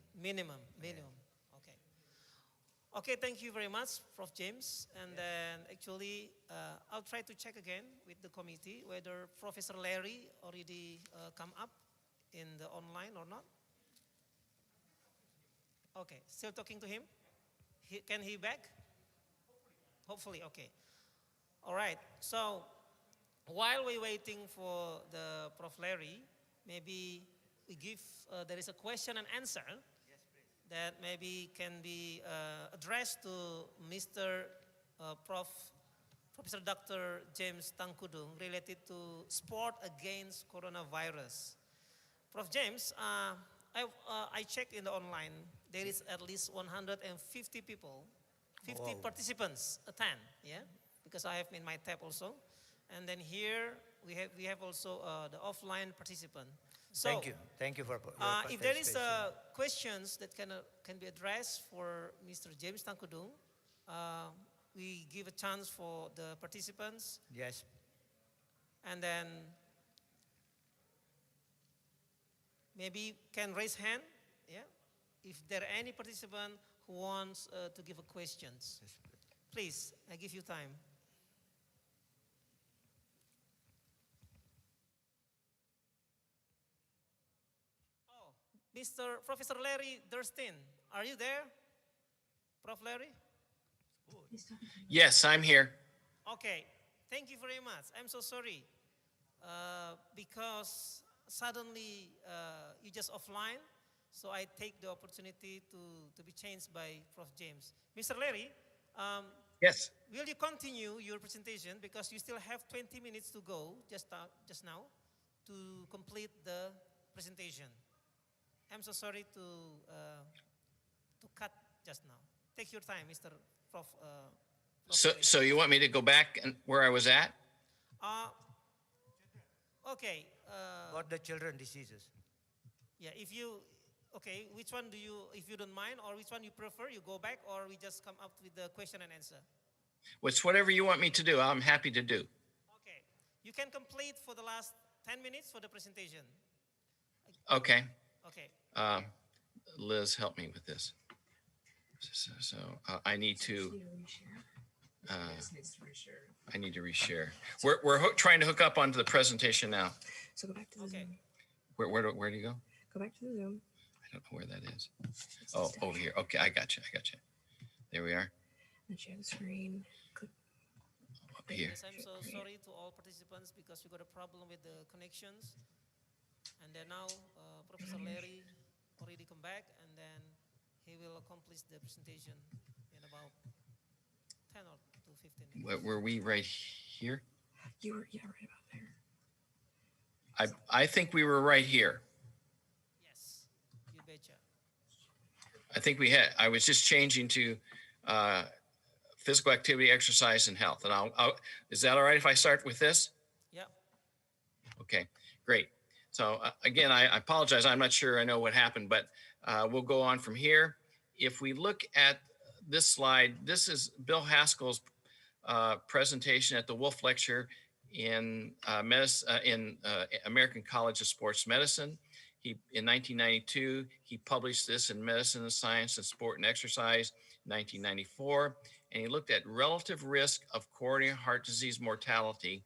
Speaker 8: Okay, thank you very much, Prof. James. And then actually, I'll try to check again with the committee whether Professor Larry already come up in the online or not. Okay, still talking to him? Can he back? Hopefully, okay. All right, so while we're waiting for the Prof. Larry, maybe we give, there is a question and answer that maybe can be addressed to Mr. Professor Dr. James Tangkudung related to sport against coronavirus. Prof. James, I checked in the online, there is at least 150 people, 50 participants attend, because I have in my tab also. And then here we have also the offline participant. So,
Speaker 11: thank you for
Speaker 8: if there is questions that can be addressed for Mr. James Tangkudung, we give a chance for the participants.
Speaker 11: Yes.
Speaker 8: And then maybe can raise hand, if there are any participant who wants to give a questions. Yes, please, I give you time. Mr. Professor Larry Durstin, are you there? Prof. Larry?
Speaker 9: Yes, I'm here.
Speaker 8: Okay, thank you very much. I'm so sorry because suddenly you just offline, so I take the opportunity to be changed by Prof. James. Mr. Larry,
Speaker 9: yes.
Speaker 8: Will you continue your presentation because you still have 20 minutes to go just now to complete the presentation? I'm so sorry to cut just now. Take your time, Mr. Prof.
Speaker 9: So you want me to go back and where I was at?
Speaker 8: Okay.
Speaker 11: About the children diseases.
Speaker 8: Yeah, which one do you, if you don't mind, or which one you prefer, you go back, or we just come up with the question and answer?
Speaker 9: It's whatever you want me to do. I'm happy to do.
Speaker 8: Okay. You can complete for the last 10 minutes for the presentation.
Speaker 9: Okay.
Speaker 8: Okay.
Speaker 9: Liz, help me with this. So I need to. I need to reshare. We're trying to hook up onto the presentation now.
Speaker 12: So go back to the Zoom.
Speaker 9: Where do you go?
Speaker 12: Go back to the Zoom.
Speaker 9: I don't know where that is. Oh, over here. Okay, I got you. There we are.
Speaker 12: And share the screen. Click
Speaker 9: Up here.
Speaker 8: Yes, I'm so sorry to all participants because we got a problem with the connections. And then now Professor Larry already come back, and then he will accomplish the presentation in about 10 or to 15 minutes.
Speaker 9: Were we right here?
Speaker 12: You were, yeah, right about there.
Speaker 9: I think we were right here.
Speaker 8: Yes, you betcha.
Speaker 9: I think we had, I was just changing to physical activity, exercise, and health. And is that all right if I start with this?
Speaker 8: Yeah.
Speaker 9: Okay, great. So again, I apologize. I'm not sure I know what happened, but we'll go on from here. If we look at this slide, this is Bill Haskell's presentation at the Wolf Lecture in American College of Sports Medicine. In 1992, he published this in Medicine and Science and Sport and Exercise in 1994, and he looked at relative risk of coronary heart disease mortality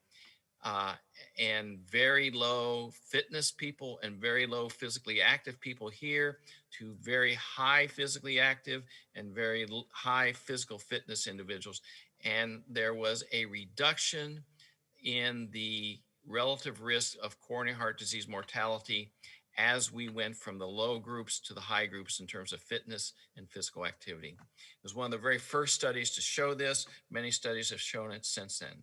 Speaker 9: and very low fitness people and very low physically active people here to very high physically active and very high physical fitness individuals. And there was a reduction in the relative risk of coronary heart disease mortality as we went from the low groups to the high groups in terms of fitness and physical activity. It was one of the very first studies to show this. Many studies have shown it since then.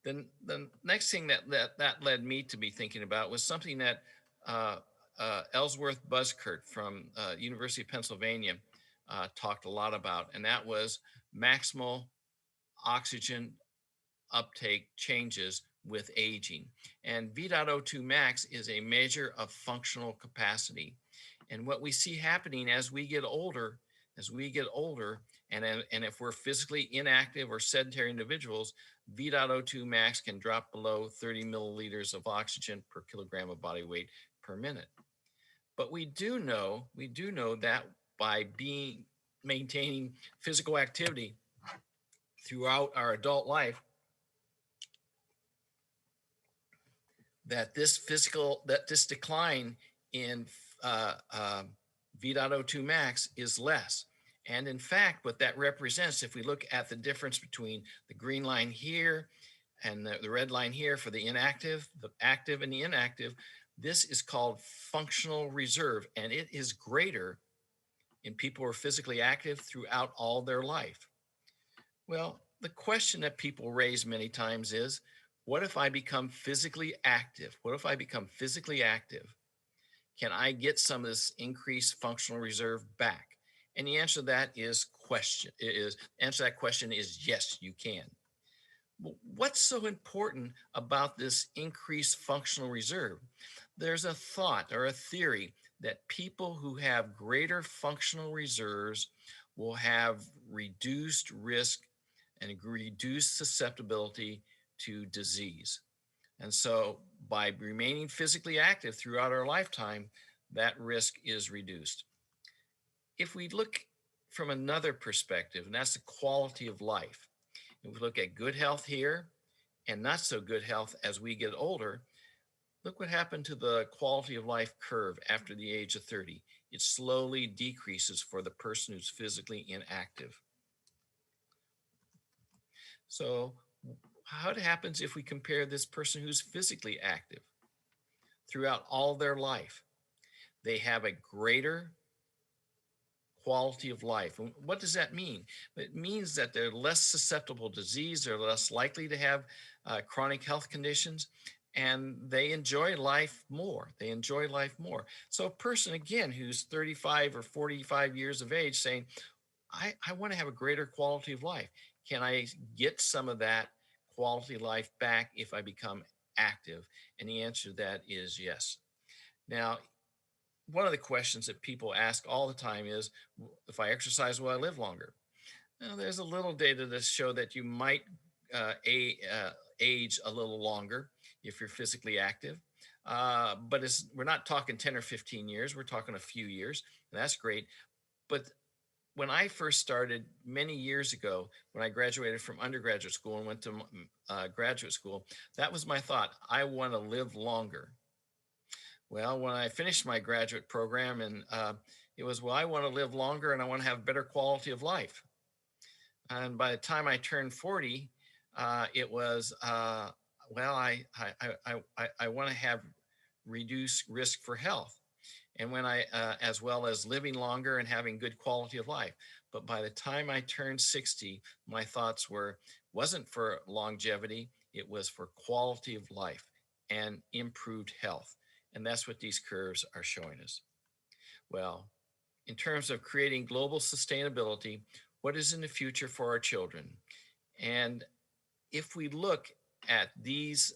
Speaker 9: Then the next thing that led me to be thinking about was something that Ellsworth Buzzkurt from University of Pennsylvania talked a lot about, and that was maximal oxygen uptake changes with aging. And V.O2 max is a measure of functional capacity. And what we see happening as we get older, and if we're physically inactive or sedentary individuals, V.O2 max can drop below 30 milliliters of oxygen per kilogram of body weight per minute. But we do know that by maintaining physical activity throughout our adult life, that this decline in V.O2 max is less. And in fact, what that represents, if we look at the difference between the green line here and the red line here for the inactive, the active and the inactive, this is called functional reserve, and it is greater in people who are physically active throughout all their life. Well, the question that people raise many times is, what if I become physically active? What if I become physically active? Can I get some of this increased functional reserve back? And the answer to that question is yes, you can. What's so important about this increased functional reserve? There's a thought or a theory that people who have greater functional reserves will have reduced risk and reduced susceptibility to disease. And so by remaining physically active throughout our lifetime, that risk is reduced. If we look from another perspective, and that's the quality of life, if we look at good health here and not so good health as we get older, look what happened to the quality of life curve after the age of 30. It slowly decreases for the person who's physically inactive. So what happens if we compare this person who's physically active throughout all their life? They have a greater quality of life. And what does that mean? It means that they're less susceptible to disease, they're less likely to have chronic health conditions, and they enjoy life more. So a person, again, who's 35 or 45 years of age saying, I want to have a greater quality of life. Can I get some of that quality of life back if I become active? And the answer to that is yes. Now, one of the questions that people ask all the time is, if I exercise, will I live longer? Now, there's a little data to show that you might age a little longer if you're physically active. But we're not talking 10 or 15 years. We're talking a few years. And that's great. But when I first started many years ago, when I graduated from undergraduate school and went to graduate school, that was my thought. I want to live longer. Well, when I finished my graduate program It was, well, I want to live longer and I want to have better quality of life. And by the time I turned 40, it was, well, I want to have reduced risk for health. And when as well as living longer and having good quality of life. But by the time I turned 60, my thoughts wasn't for longevity, it was for quality of life and improved health. And that's what these curves are showing us. Well, in terms of creating global sustainability, what is in the future for our children? And if we look at these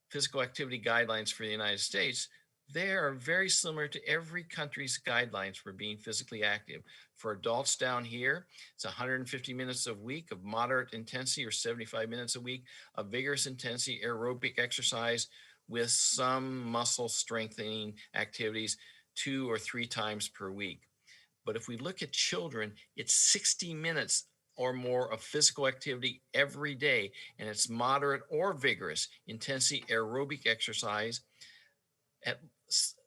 Speaker 9: physical activity guidelines for the United States, they are very similar to every country's guidelines for being physically active. For adults down here, it's 150 minutes a week of moderate intensity or 75 minutes a week of vigorous intensity aerobic exercise with some muscle strengthening activities 2 or 3 times per week. But if we look at children, it's 60 minutes or more of physical activity every day, and it's moderate or vigorous intensity aerobic exercise at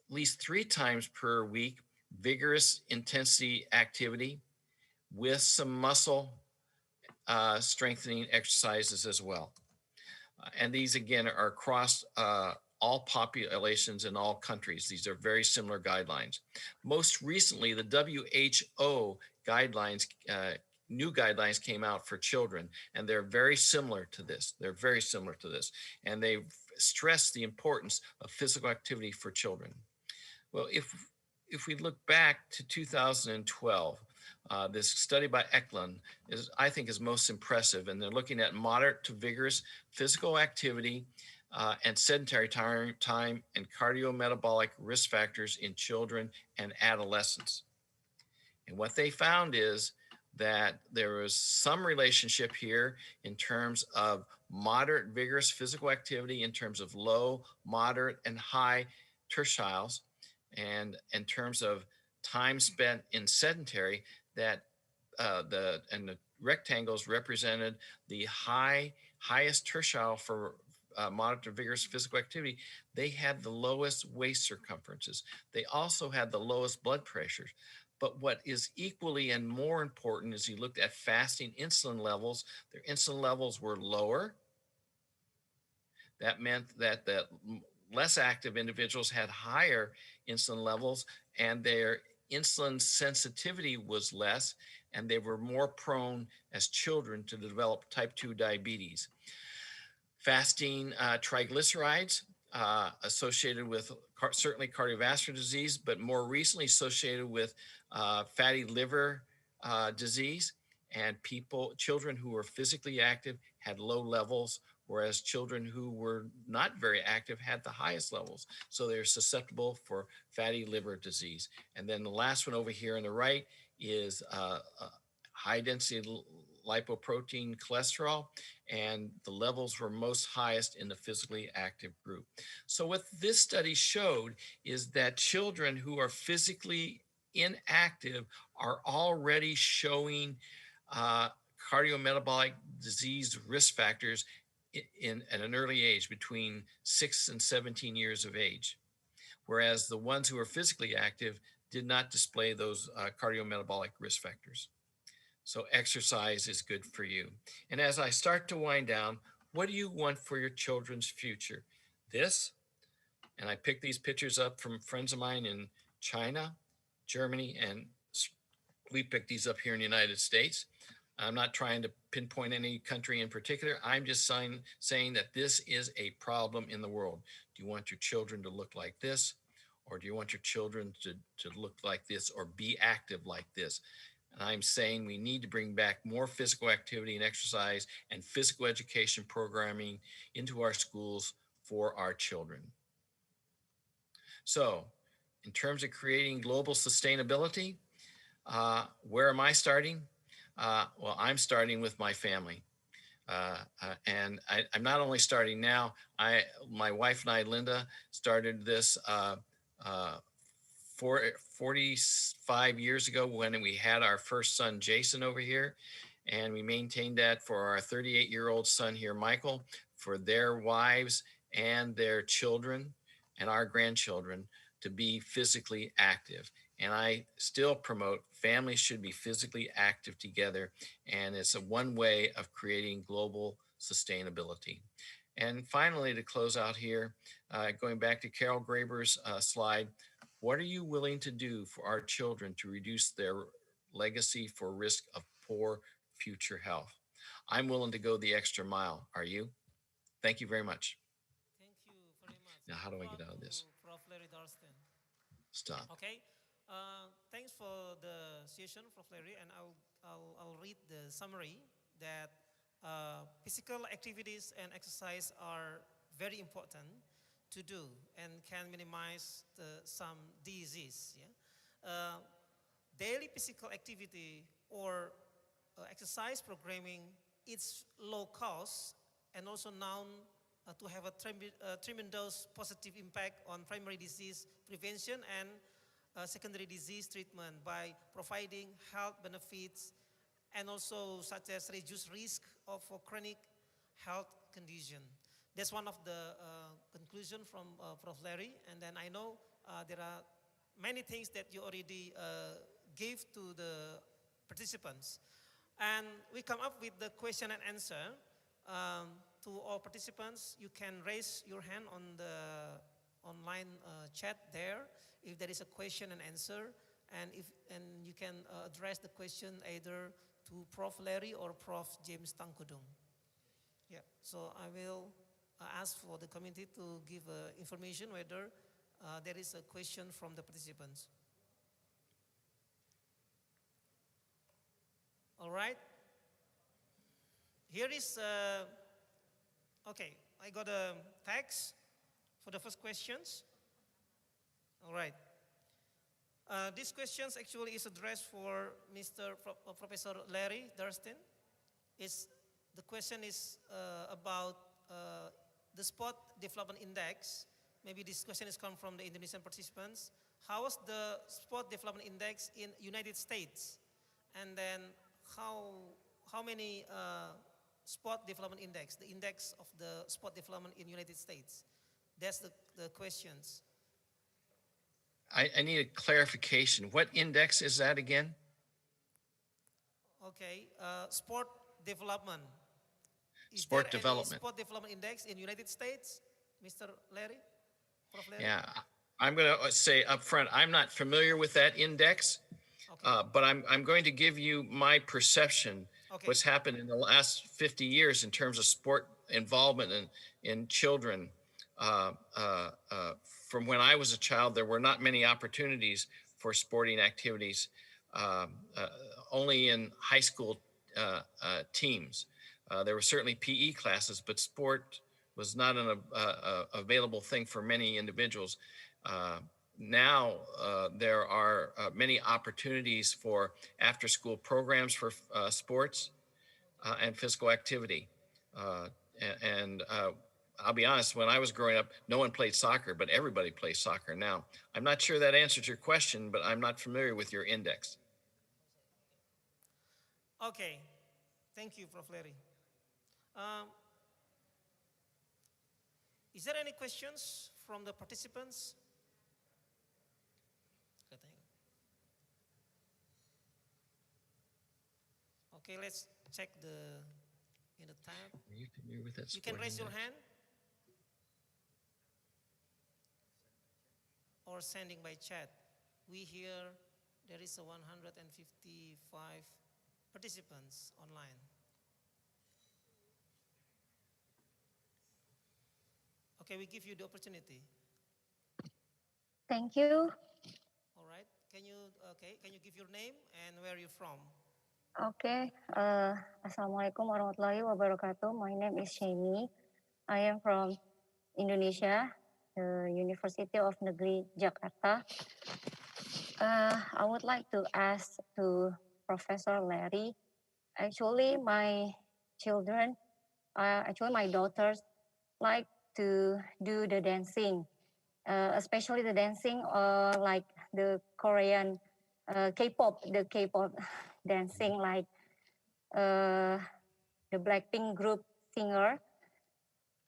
Speaker 9: least 3 times per week, vigorous intensity activity with some muscle strengthening exercises as well. And these again are across all populations in all countries. These are very similar guidelines. Most recently, the WHO guidelines, new guidelines came out for children, and they're very similar to this. And they stress the importance of physical activity for children. Well, if we look back to 2012, this study by Eklund I think is most impressive, and they're looking at moderate to vigorous physical activity and sedentary time and cardiometabolic risk factors in children and adolescents. And what they found is that there was some relationship here in terms of moderate vigorous physical activity in terms of low, moderate, and high tertiles, and in terms of time spent in sedentary, that the rectangles represented the highest tertile for moderate to vigorous physical activity. They had the lowest waist circumferences. They also had the lowest blood pressures. But what is equally and more important is you looked at fasting insulin levels. Their insulin levels were lower. That meant that the less active individuals had higher insulin levels, and their insulin sensitivity was less, and they were more prone as children to develop type 2 diabetes. Fasting triglycerides associated with certainly cardiovascular disease, but more recently associated with fatty liver disease, and children who were physically active had low levels, whereas children who were not very active had the highest levels. So they're susceptible for fatty liver disease. And then the last one over here on the right is high density lipoprotein cholesterol, and the levels were most highest in the physically active group. So what this study showed is that children who are physically inactive are already showing cardiometabolic disease risk factors at an early age, between 6 and 17 years of age, whereas the ones who are physically active did not display those cardiometabolic risk factors. So exercise is good for you. And as I start to wind down, what do you want for your children's future? This, and I picked these pictures up from friends of mine in China, Germany, and we picked these up here in the United States. I'm not trying to pinpoint any country in particular. I'm just saying that this is a problem in the world. Do you want your children to look like this? Or do you want your children to look like this or be active like this? And I'm saying we need to bring back more physical activity and exercise and physical education programming into our schools for our children. So, in terms of creating global sustainability, where am I starting? Well, I'm starting with my family. And I'm not only starting now, my wife and I, Linda, started this 45 years ago when we had our first son, Jason, over here. And we maintained that for our 38-year-old son here, Michael, for their wives and their children and our grandchildren to be physically active. And I still promote families should be physically active together. And it's a one way of creating global sustainability. And finally, to close out here, going back to Carol Graber's slide, what are you willing to do for our children to reduce their legacy for risk of poor future health? I'm willing to go the extra mile. Are you? Thank you very much.
Speaker 8: Thank you very much.
Speaker 9: Now, how do I get out of this?
Speaker 8: Prof. Larry Darston.
Speaker 9: Stop.
Speaker 8: Okay. Thanks for the session, Prof. Larry, and I'll read the summary that physical activities and exercise are very important to do and can minimize some disease. Yeah? Daily physical activity or exercise programming is low cost and also known to have a tremendous positive impact on primary disease prevention and secondary disease treatment by providing health benefits and also such as reduced risk of chronic health condition. That's one of the conclusion from Prof. Larry. And then I know there are many things that you already gave to the participants. And we come up with the question and answer. To all participants, you can raise your hand on the online chat there if there is a question and answer, and you can address the question either to Prof. Larry or Prof. James Tangkudung. Yeah, so I will ask for the committee to give information whether there is a question from the participants. All right. Here is, okay, I got a text for the first questions. All right. This questions actually is addressed for Professor Larry Darston. The question is about the Sport Development Index. Maybe this question has come from the Indonesian participants. How was the Sport Development Index in United States? And then how many Sport Development Index, the index of the sport development in United States? That's the questions.
Speaker 9: I need a clarification. What index is that again?
Speaker 8: Okay, sport development. Is
Speaker 9: sport
Speaker 8: there
Speaker 9: development.
Speaker 8: Any sport development index in United States, Mr. Larry? Prof. Larry?
Speaker 9: Yeah, I'm going to say up front, I'm not familiar with that index, okay. But I'm going to give you my perception, okay. What's happened in the last 50 years in terms of sport involvement in children. From when I was a child, there were not many opportunities for sporting activities, only in high school teams. There were certainly PE classes, but sport was not an available thing for many individuals. Now there are many opportunities for after-school programs for sports and physical activity. I'll be honest, when I was growing up, no one played soccer, but everybody plays soccer now. I'm not sure that answers your question, but I'm not familiar with your index.
Speaker 8: Okay, thank you, Prof. Larry. Is there any questions from the participants? Okay, let's check in the tab.
Speaker 9: Are you familiar with that?
Speaker 8: You can raise your hand or sending by chat. We hear there is 155 participants online. Okay, we give you the opportunity.
Speaker 13: Thank you.
Speaker 8: All right. Can you give your name and where you're from?
Speaker 13: Okay. Assalamualaikum warahmatullahi wabarakatuh. My name is Shani. I am from Indonesia, the University of Negeri Jakarta. I would like to ask to Professor Larry. Actually, my children, my daughters, like to do the dancing, especially the dancing like the Korean K-pop, the K-pop dancing like the Blackpink group singer.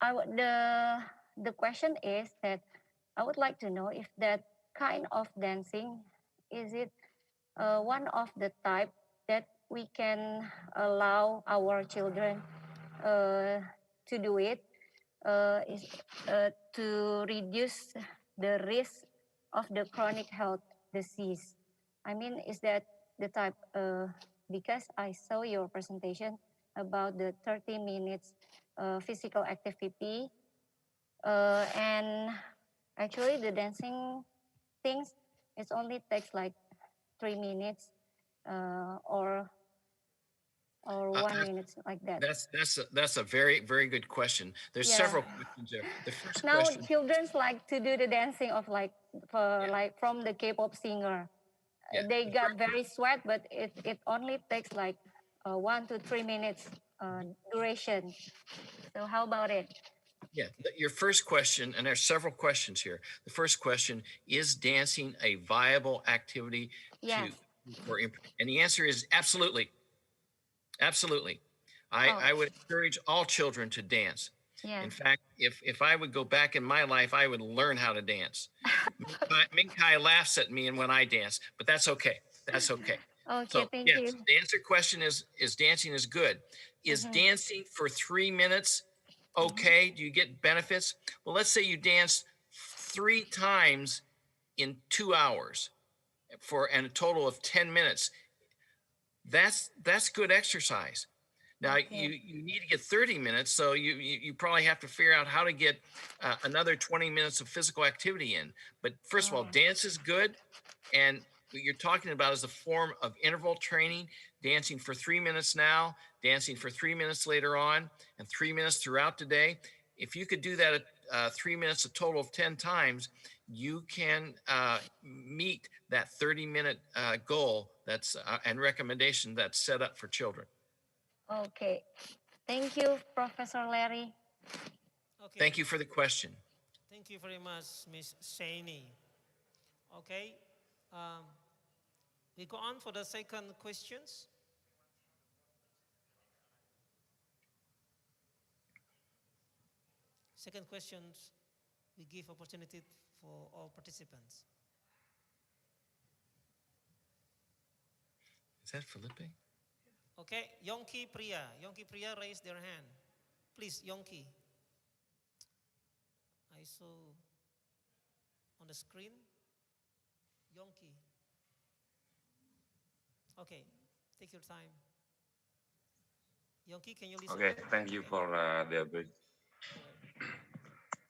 Speaker 13: The question is that I would like to know if that kind of dancing is it one of the type that we can allow our children to do it is to reduce the risk of the chronic health disease? I mean, is that the type, because I saw your presentation about the 30 minutes physical activity, and actually the dancing things, it only takes like 3 minutes or 1 minute like that.
Speaker 9: That's a very good question. There's several questions there. The first
Speaker 13: now
Speaker 9: question.
Speaker 13: childrens like to do the dancing of like like from the K-pop singer. They got very sweat, but it only takes like 1 to 3 minutes duration. So how about it?
Speaker 9: Yeah, your first question, and there's several questions here. The first question, is dancing a viable activity and the answer is absolutely. Absolutely. I would encourage all children to dance.
Speaker 13: Yeah.
Speaker 9: In fact, if I would go back in my life, I would learn how to dance. Minkai laughs at me and when I dance, but that's okay. That's okay.
Speaker 13: Okay,
Speaker 9: So,
Speaker 13: thank
Speaker 9: yes,
Speaker 13: you.
Speaker 9: the answer question is dancing is good. Is dancing for 3 minutes okay? Do you get benefits? Well, let's say you dance 3 times in 2 hours and a total of 10 minutes. That's good exercise. Now you need to get 30 minutes, so you probably have to figure out how to get another 20 minutes of physical activity in. But first of all, dance is good, and what you're talking about is a form of interval training, dancing for 3 minutes now, dancing for 3 minutes later on, and 3 minutes throughout the day. If you could do that at 3 minutes, a total of 10 times, you can meet that 30-minute goal that's and recommendation that's set up for children.
Speaker 13: Okay. Thank you, Professor Larry.
Speaker 8: Okay.
Speaker 9: Thank you for the question.
Speaker 8: Thank you very much, Ms. Shaney. Okay. We go on for the second questions. Second questions, we give opportunity for all participants.
Speaker 9: Is that Felipe?
Speaker 8: Okay, Yongki Priya. Yongki Priya raised their hand. Please, Yongki. I saw on the screen, Yongki. Okay, take your time. Yongki, can you listen?
Speaker 14: Okay, thank you for the brief.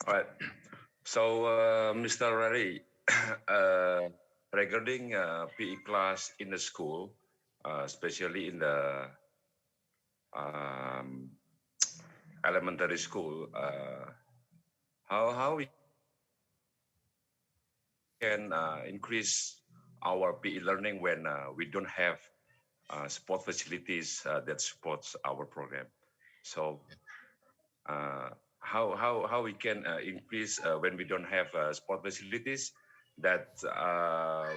Speaker 14: All right. So, Mr. Rary, regarding PE class in the school, especially in the elementary school, how we can increase our PE learning when we don't have sport facilities that supports our program. So how we can increase when we don't have sport facilities, that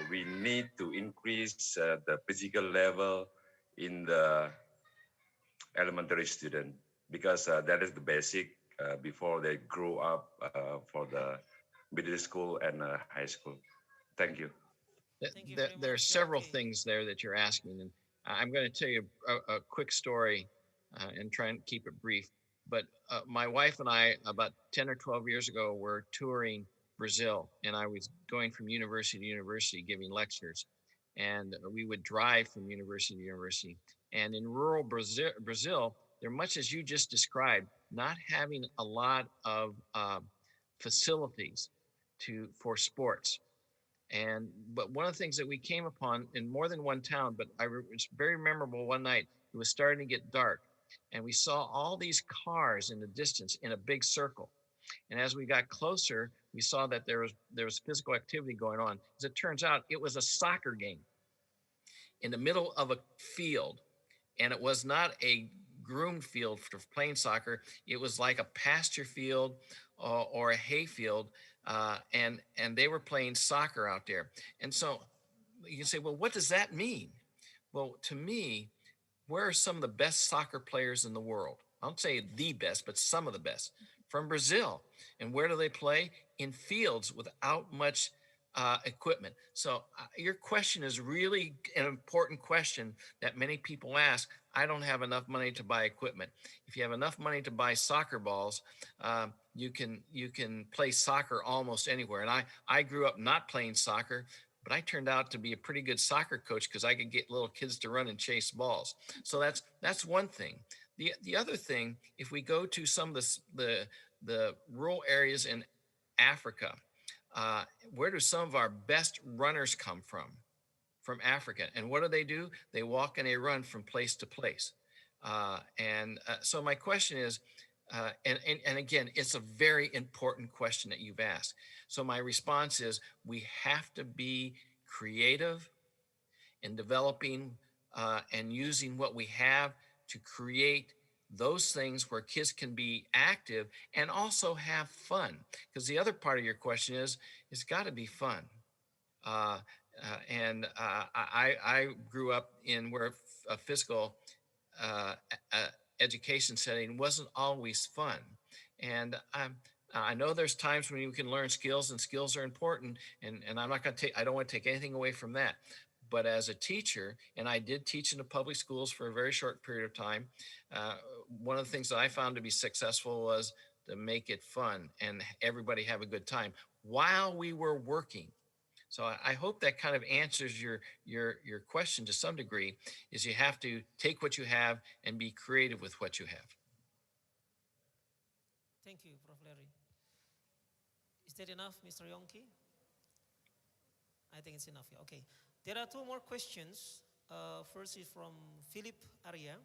Speaker 14: we need to increase the physical level in the elementary student, because that is the basic before they grow up for the middle school and high school. Thank you.
Speaker 9: There are several things there that you're asking, and I'm going to tell you a quick story and try and keep it brief. But my wife and I, about 10 or 12 years ago, were touring Brazil, and I was going from university to university giving lectures, and we would drive from university to university. And in rural Brazil, they're much as you just described, not having a lot of facilities for sports. But one of the things that we came upon in more than one town, but it's very memorable one night, it was starting to get dark, and we saw all these cars in the distance in a big circle. And as we got closer, we saw that there was physical activity going on. As it turns out, it was a soccer game in the middle of a field, and it was not a groomed field for playing soccer. It was like a pasture field or a hay field, and they were playing soccer out there. And so you can say, well, what does that mean? Well, to me, where are some of the best soccer players in the world? I don't say the best, but some of the best from Brazil. And where do they play? In fields without much equipment. So your question is really an important question that many people ask. I don't have enough money to buy equipment. If you have enough money to buy soccer balls, you can play soccer almost anywhere. And I grew up not playing soccer, but I turned out to be a pretty good soccer coach because I could get little kids to run and chase balls. So that's one thing. The other thing, if we go to some of the rural areas in Africa, where do some of our best runners come from? From Africa. And what do? They walk and they run from place to place. So my question is, and again, it's a very important question that you've asked. So my response is, we have to be creative in developing and using what we have to create those things where kids can be active and also have fun. Because the other part of your question is, it's got to be fun. I grew up in where a physical education setting wasn't always fun. And I know there's times when you can learn skills and skills are important. And I'm not going to I don't want to take anything away from that. But as a teacher, and I did teach in the public schools for a very short period of time, one of the things that I found to be successful was to make it fun and everybody have a good time while we were working. So I hope that kind of answers your question to some degree, is you have to take what you have and be creative with what you have.
Speaker 8: Thank you, Prof. Larry. Is that enough, Mr. Yongki? I think it's enough. Yeah. Okay. There are two more questions. First is from Philip Arya,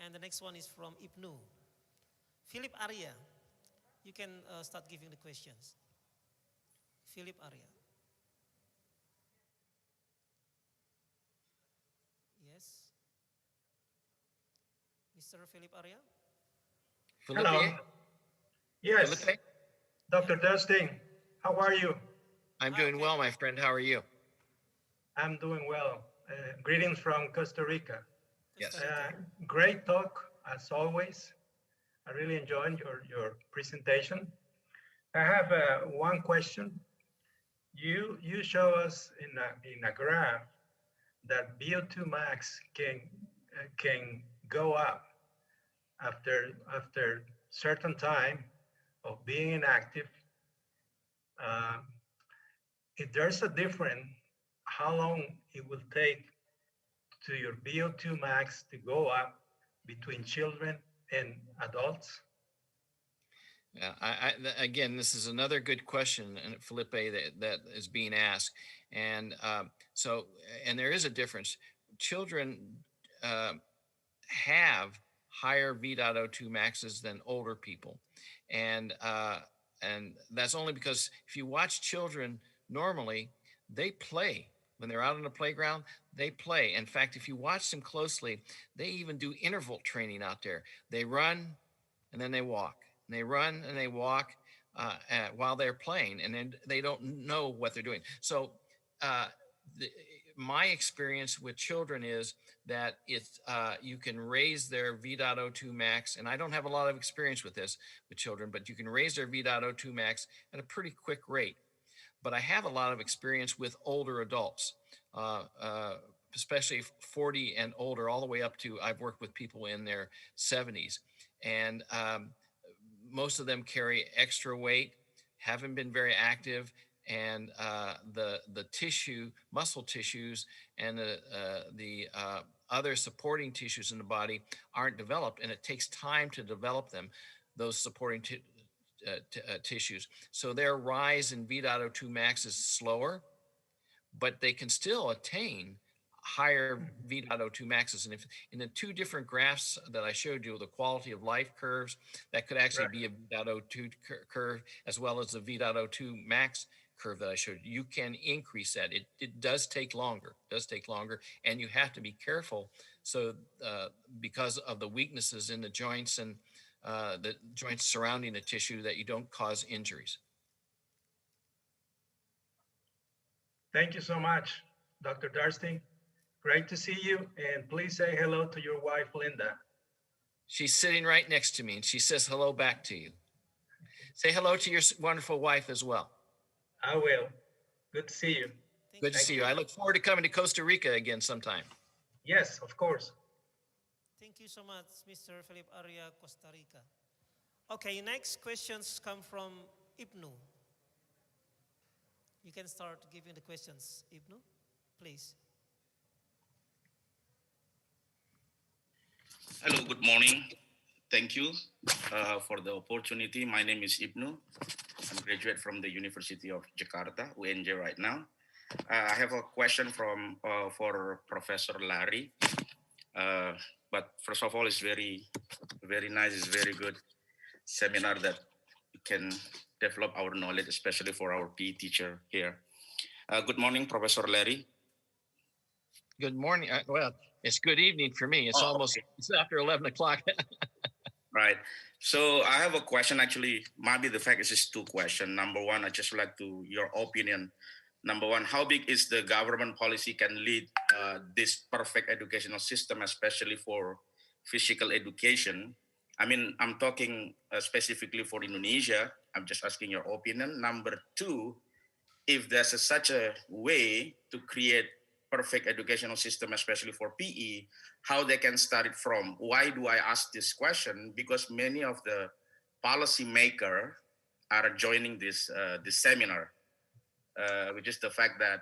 Speaker 8: and the next one is from Ibnu. Philip Arya, you can start giving the questions. Philip Arya. Yes. Mr. Philip Arya?
Speaker 9: Felipe?
Speaker 15: Hello. Yes.
Speaker 9: Felipe?
Speaker 15: Dr. Dustin, how are you?
Speaker 9: I'm doing well, my friend. How are you?
Speaker 15: I'm doing well. Greetings from Costa Rica.
Speaker 9: Yes.
Speaker 15: Great talk, as always. I really enjoyed your presentation. I have one question. You show us in a graph that VO2 max can go up after certain time of being inactive. If there's a difference, how long it will take to your VO2 max to go up between children and adults?
Speaker 9: Again, this is another good question, and Felipe, that is being asked. And and there is a difference. Children have higher V.O2 maxes than older people. And that's only because if you watch children normally, they play. When they're out on the playground, they play. In fact, if you watch them closely, they even do interval training out there. They run and then they walk. And they run and they walk while they're playing, and then they don't know what they're doing. So my experience with children is that you can raise their V.O2 max, and I don't have a lot of experience with this with children, but you can raise their V.O2 max at a pretty quick rate. But I have a lot of experience with older adults, especially 40 and older, all the way up to, I've worked with people in their 70s. And most of them carry extra weight, haven't been very active, and the muscle tissues and the other supporting tissues in the body aren't developed, and it takes time to develop them, those supporting tissues. So their rise in V.O2 max is slower, but they can still attain higher V.O2 maxes. And if in the two different graphs that I showed you, the quality of life curves, that could actually be a V.O2 curve as well as the V.O2 max curve that I showed you. You can increase that. It does take longer, and you have to be careful. So because of the weaknesses in the joints and the joints surrounding the tissue, that you don't cause injuries.
Speaker 15: Thank you so much, Dr. Darstein. Great to see you, and please say hello to your wife, Linda.
Speaker 9: She's sitting right next to me, and she says hello back to you. Say hello to your wonderful wife as well.
Speaker 15: I will. Good to see you.
Speaker 9: Good to see you. I look forward to coming to Costa Rica again sometime.
Speaker 15: Yes, of course.
Speaker 8: Thank you so much, Mr. Philip Arya, Costa Rica. Okay, next questions come from Ibnu. You can start giving the questions, Ibnu, please.
Speaker 16: Hello, good morning. Thank you for the opportunity. My name is Ibnu. I'm a graduate from the University of Jakarta, UNJ right now. I have a question for Professor Larry. But first of all, it's very nice. It's very good seminar that we can develop our knowledge, especially for our PE teacher here. Good morning, Professor Larry.
Speaker 9: Good morning. Well, it's good evening for me. It's it's after 11 o'clock.
Speaker 16: Right. So I have a question. Actually, maybe the fact is just two questions. Number one, I just would like your opinion. Number one, how big is the government policy can lead this perfect educational system, especially for physical education? I mean, I'm talking specifically for Indonesia. I'm just asking your opinion. Number two, if there's such a way to create perfect educational system, especially for PE, how they can start it from. Why do I ask this question? Because many of the policymakers are joining this seminar, which is the fact that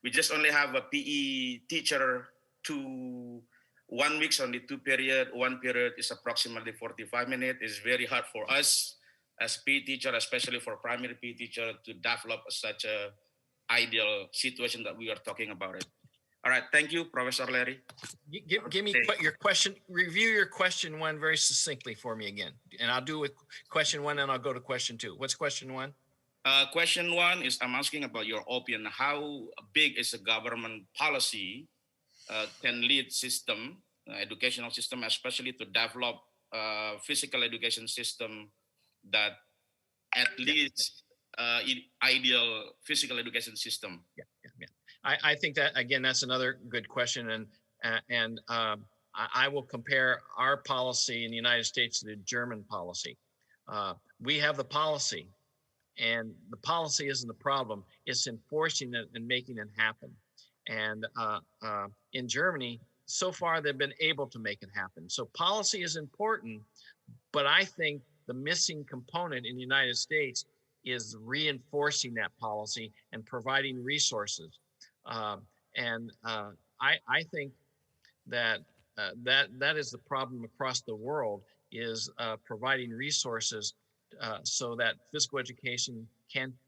Speaker 16: we just only have a PE teacher 1 week's only 2 period. 1 period is approximately 45 minutes. It's very hard for us as PE teacher, especially for primary PE teacher, to develop such a ideal situation that we are talking about it. All right, thank you, Professor Larry.
Speaker 9: Give me your question. Review your question one very succinctly for me again, and I'll do with question one, and I'll go to question two. What's question one?
Speaker 16: Question one is I'm asking about your opinion. How big is a government policy can lead system, educational system, especially to develop physical education system that at least ideal physical education system?
Speaker 9: I think that, again, that's another good question. And I will compare our policy in the United States to the German policy. We have the policy, and the policy isn't the problem. It's enforcing it and making it happen. And in Germany, so far, they've been able to make it happen. So policy is important, but I think the missing component in the United States is reinforcing that policy and providing resources. I think that that is the problem across the world, is providing resources so that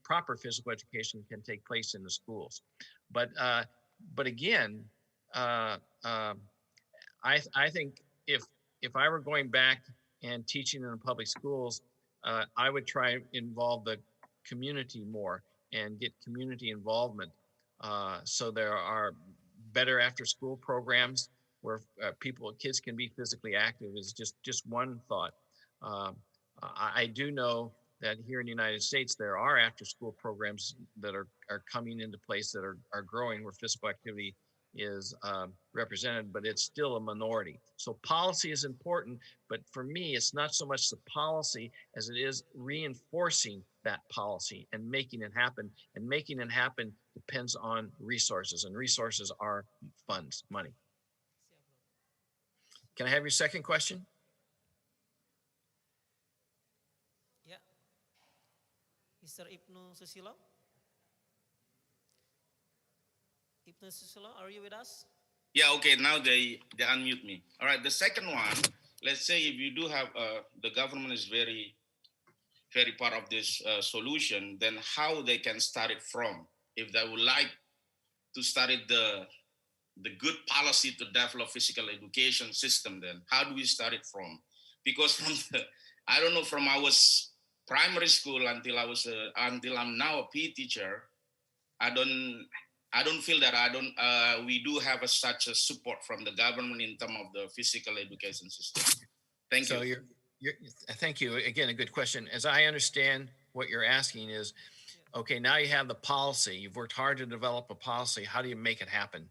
Speaker 9: proper physical education can take place in the schools. But again, I think if I were going back and teaching in the public schools, I would try to involve the community more and get community involvement. So there are better after-school programs where kids can be physically active. Is just one thought. I do know that here in the United States there are after-school programs that are coming into place that are growing, where physical activity is represented, but it's still a minority. So policy is important, but for me, it's not so much the policy as it is reinforcing that policy and making it happen. And making it happen depends on resources, and resources are funds, money. Can I have your second question?
Speaker 8: Yeah. Mr. Ibnu Susilo? Ibnu Susilo, are you with us?
Speaker 16: Yeah, okay, now they unmute me. All right, the second one, let's say if you do have, the government is very part of this solution, then how they can start it from? If they would like to start it the good policy to develop physical education system, then how do we start it from? Because I don't know, from I was primary school until I'm now a PE teacher, I don't feel that we do have such a support from the government in terms of the physical education system. Thank you.
Speaker 9: Thank you. Again, a good question. As I understand what you're asking is, okay, now you have the policy. You've worked hard to develop a policy. How do you make it happen?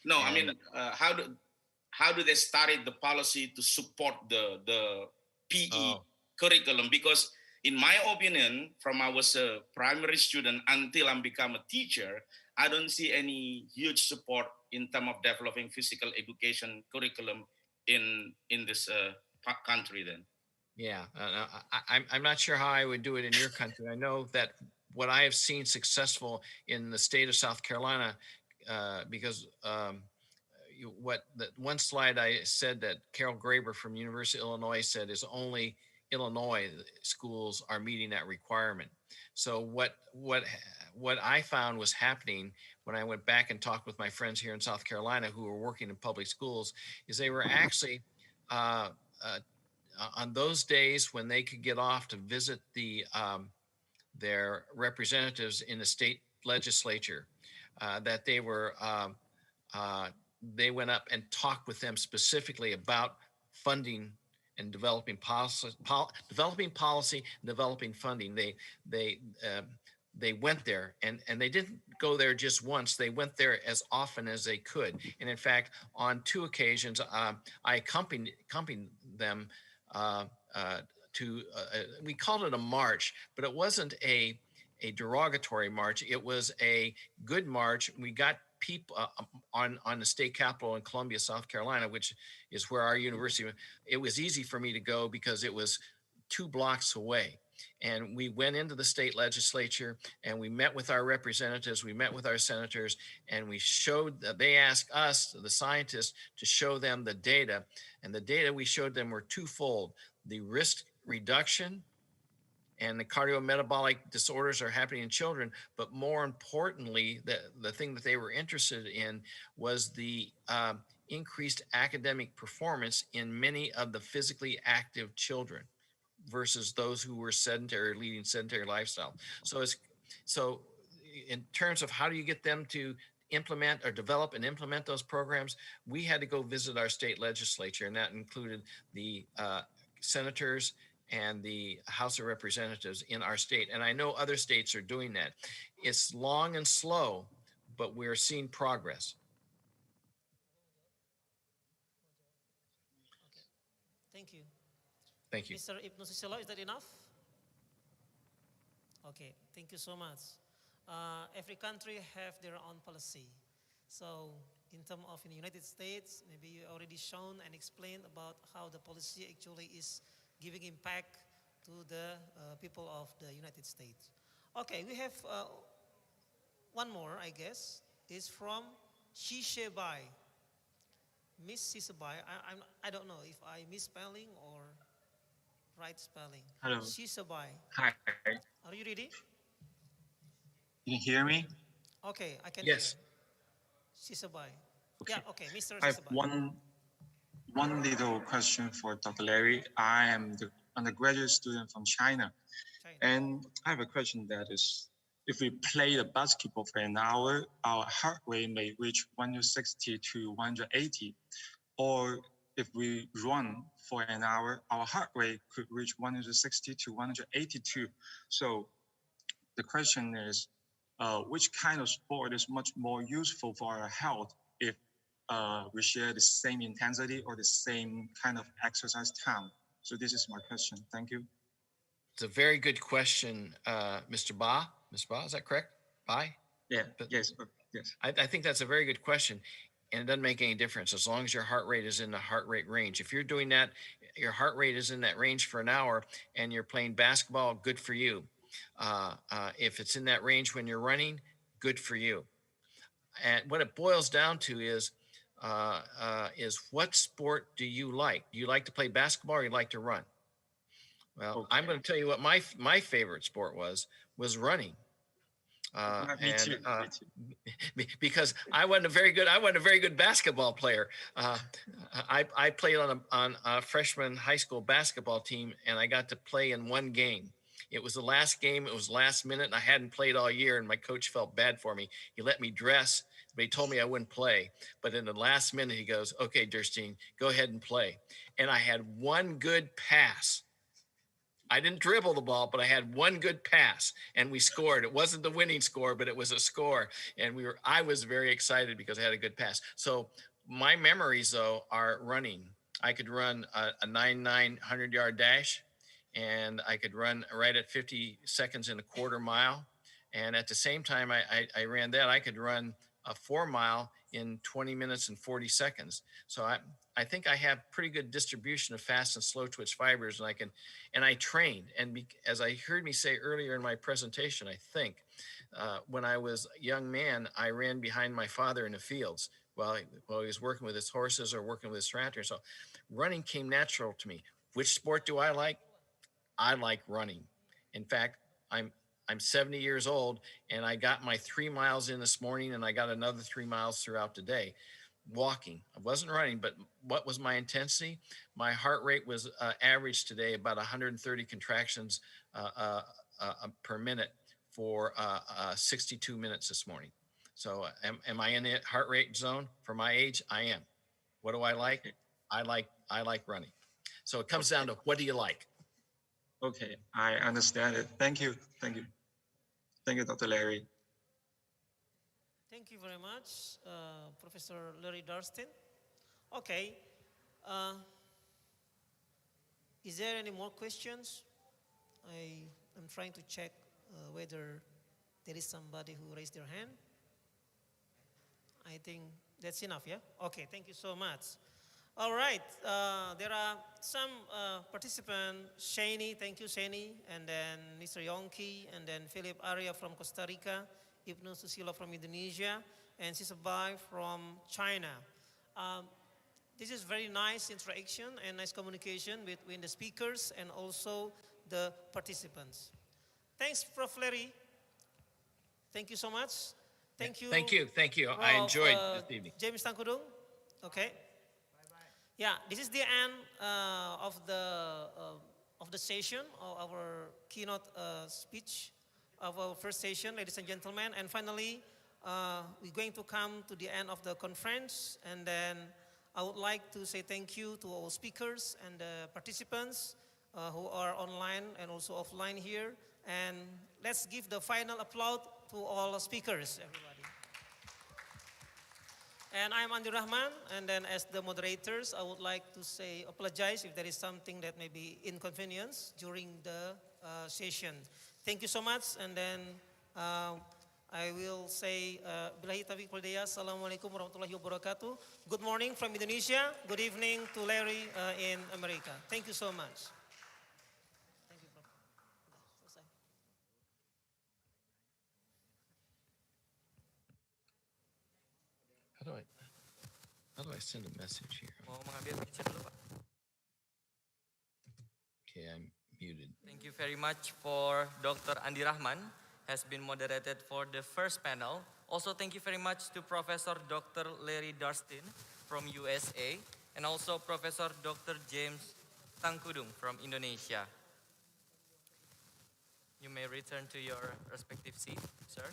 Speaker 16: No, I mean, how do they start the policy to support the PE curriculum? Because in my opinion, from I was a primary student until I'm become a teacher, I don't see any huge support in terms of developing physical education curriculum in this country. Then,
Speaker 9: yeah, I'm not sure how I would do it in your country. I know that what I have seen successful in the state of South Carolina, because what that one slide I said that Carol Graber from University of Illinois said is only Illinois schools are meeting that requirement. So what I found was happening when I went back and talked with my friends here in South Carolina who were working in public schools is they were actually on those days when they could get off to visit their representatives in the state legislature, that they went up and talked with them specifically about funding and developing policy, developing funding. They went there and they didn't go there just once. They went there as often as they could. And in fact, on 2 occasions, I accompanied them to, we called it a march, but it wasn't a derogatory march. It was a good march. We got people on the state capitol in Columbia, South Carolina, which is where our university, it was easy for me to go because it was 2 blocks away. And we went into the state legislature and we met with our representatives, we met with our senators, and we showed that they asked us, the scientists, to show them the data. And the data we showed them were twofold: the risk reduction and the cardiometabolic disorders are happening in children. But more importantly, the thing that they were interested in was the increased academic performance in many of the physically active children versus those who were sedentary, leading sedentary lifestyle. So in terms of how do you get them to implement or develop and implement those programs, we had to go visit our state legislature, and that included the senators and the House of Representatives in our state. And I know other states are doing that. It's long and slow, but we're seeing progress.
Speaker 8: Thank you.
Speaker 9: Thank you.
Speaker 8: Mr. Ibnu Susilo, is that enough? Okay, thank you so much. Every country have their own policy. So in terms of in the United States, maybe you already shown and explained about how the policy actually is giving impact to the people of the United States. Okay, we have one more, I guess, is from Shishebai. Miss Shishebai, I don't know if I misspelling or right spelling.
Speaker 17: Hello.
Speaker 8: Shishebai.
Speaker 17: Hi.
Speaker 8: Are you ready?
Speaker 17: Can you hear me?
Speaker 8: Okay, I can
Speaker 9: yes.
Speaker 8: hear. Shishebai.
Speaker 17: Okay.
Speaker 8: Yeah, okay, Mr.
Speaker 17: I have
Speaker 8: Shishebai.
Speaker 17: one little question for Dr. Larry. I am the undergraduate student from China. And I have a question that is, if we play the basketball for an hour, our heart rate may reach 160 to 180. Or if we run for an hour, our heart rate could reach 160 to 182. So the question is, which kind of sport is much more useful for our health if we share the same intensity or the same kind of exercise time? So this is my question. Thank you.
Speaker 9: It's a very good question, Mr. Ba. Mr. Ba, is that correct? Bai?
Speaker 17: Yeah, yes.
Speaker 9: I think that's a very good question. And it doesn't make any difference as long as your heart rate is in the heart rate range. If you're doing that, your heart rate is in that range for an hour and you're playing basketball, good for you. If it's in that range when you're running, good for you. And what it boils down to is what sport do you like? Do you like to play basketball or you like to run? Well, okay. I'm going to tell you what my favorite sport was running.
Speaker 17: Me too.
Speaker 9: Because I wasn't a very good basketball player. I played on a freshman high school basketball team, and I got to play in one game. It was the last game. It was last minute, and I hadn't played all year, and my coach felt bad for me. He let me dress, but he told me I wouldn't play. But in the last minute, he goes, "Okay, Durstein, go ahead and play." And I had one good pass. I didn't dribble the ball, but I had one good pass and we scored. It wasn't the winning score, but it was a score. And I was very excited because I had a good pass. So my memories though are running. I could run a 9 100-yard dash and I could run right at 50 seconds in a quarter mile. And at the same time I ran that, I could run a 4 mile in 20 minutes and 40 seconds. So I think I have pretty good distribution of fast and slow twitch fibers, and I trained. And as I heard me say earlier in my presentation, I think when I was a young man, I ran behind my father in the fields while he was working with his horses or working with his tractor. So running came natural to me. Which sport do I like? I like running. In fact, I'm 70 years old, and I got my 3 miles in this morning, and I got another 3 miles throughout the day. Walking. I wasn't running, but what was my intensity? My heart rate was average today about 130 contractions per minute for 62 minutes this morning. So am I in the heart rate zone for my age? I am. What do I like? I like running. So it comes down to, what do you like?
Speaker 17: Okay, I understand it. Thank you. Thank you. Thank you, Dr. Larry.
Speaker 8: Thank you very much, Professor Larry Darstin. Okay. Is there any more questions? I am trying to check whether there is somebody who raised their hand. I think that's enough, yeah? Okay, thank you so much. All right, there are some participants, Shani, thank you Shani, and then Mr. Yonki, and then Philip Arya from Costa Rica, Ibnu Susilo from Indonesia, and Sisabai from China. This is very nice interaction and nice communication between the speakers and also the participants. Thanks, Prof. Larry. Thank you so much. Thank you.
Speaker 9: Thank you. Thank you. I enjoyed this evening.
Speaker 8: James Tangkudung. Okay. Yeah, this is the end of the session, of our keynote speech of our first session, ladies and gentlemen. And finally, we're going to come to the end of the conference, and then I would like to say thank you to all speakers and participants who are online and also offline here. And let's give the final applause to all speakers, everybody. And I'm Andi Rahman, and then as the moderators, I would like to say, apologize if there is something that may be inconvenience during the session. Thank you so much, and then I will say, Billahi taufiq wal hidayah, Assalamualaikum warahmatullahi wabarakatuh. Good morning from Indonesia, good evening to Larry in America. Thank you so much. Thank you, Prof.
Speaker 9: How do I send a message here?
Speaker 1: Mau mengambil picture dulu, Pak.
Speaker 9: Okay, I'm muted.
Speaker 1: Thank you very much for Dr. Andi Rahman has been moderated for the first panel. Also, thank you very much to Professor Dr. Larry Darstin from USA and also Professor Dr. James Tangkudung from Indonesia. You may return to your respective seat, sir.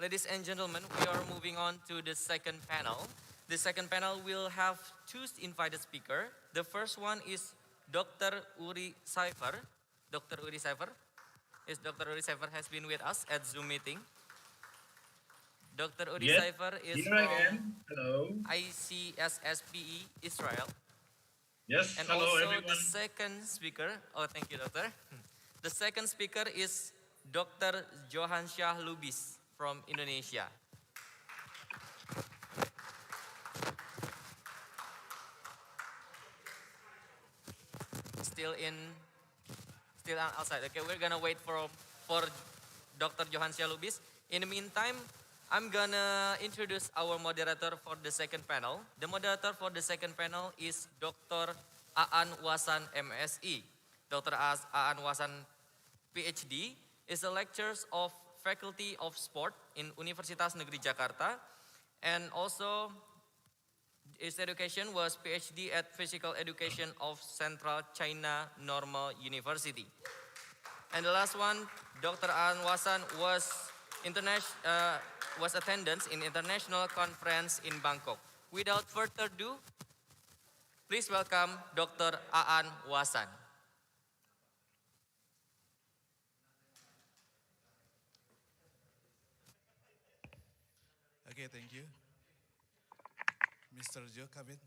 Speaker 1: Ladies and gentlemen, we are moving on to the second panel. The second panel will have two invited speakers. The first one is Dr. Uri Saifer. Dr. Uri Saifer. Yes, Dr. Uri Saifer has been with us at Zoom meeting. Dr. Uri Saifer is from ICPESS Israel.
Speaker 18: Yes,
Speaker 1: and
Speaker 18: hello
Speaker 1: also
Speaker 18: everyone.
Speaker 1: The second speaker, thank you, Doctor. The second speaker is Dr. Johansyah Lubis from Indonesia. Still outside. Okay, we're gonna wait for Dr. Johansyah Lubis. In the meantime, I'm gonna introduce our moderator for the second panel. The moderator for the second panel is Dr. Aan Wasan MSI. Dr. Aan Wasan PhD is a lecturer of Faculty of Sport in Universitas Negeri Jakarta, and also his education was PhD at Physical Education of Central China Normal University. And the last one, Dr. Aan Wasan was attendance in international conference in Bangkok. Without further ado, please welcome Dr. Aan Wasan.
Speaker 19: Okay, thank you. Mr. Joe, come in.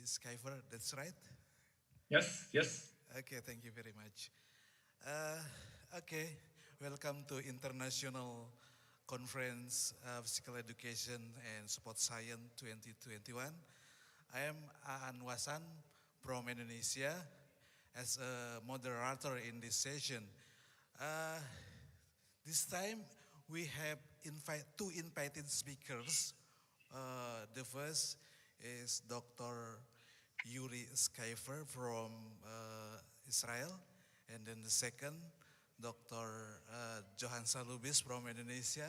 Speaker 18: Skyver, that's right?
Speaker 19: Yes, yes.
Speaker 18: Okay, thank you very much. Okay, welcome to International Conference of Physical Education and Sport Science 2021. I am Aan Wasan from Indonesia as a moderator in this session. This time we have two invited speakers. The first is Dr. Yuri Skyver from Israel, and then the second, Dr. Johan Salubis from Indonesia.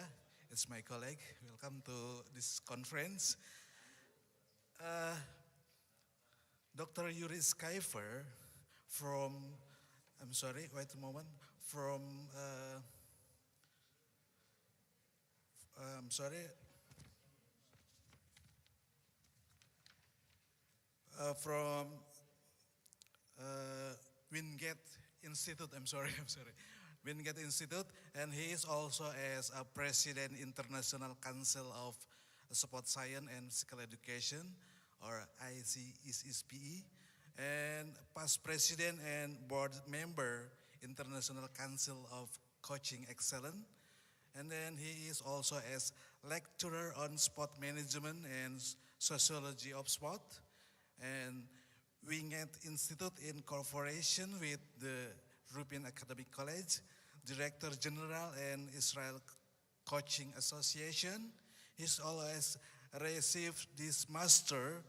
Speaker 18: It's my colleague. Welcome to this conference. Dr. Yuri Skyver from, I'm sorry, wait a moment, from, I'm sorry, from Wingate Institute, I'm sorry, Wingate Institute, and he is also as a President International Council of Sport Science and Physical Education, or ICPESS, and past President and Board Member, International Council of Coaching Excellence, and then he is also as lecturer on sport management and sociology of sport, and Wingate Institute in cooperation with the European Academic College, Director General and Israel Coaching Association. He's always received this master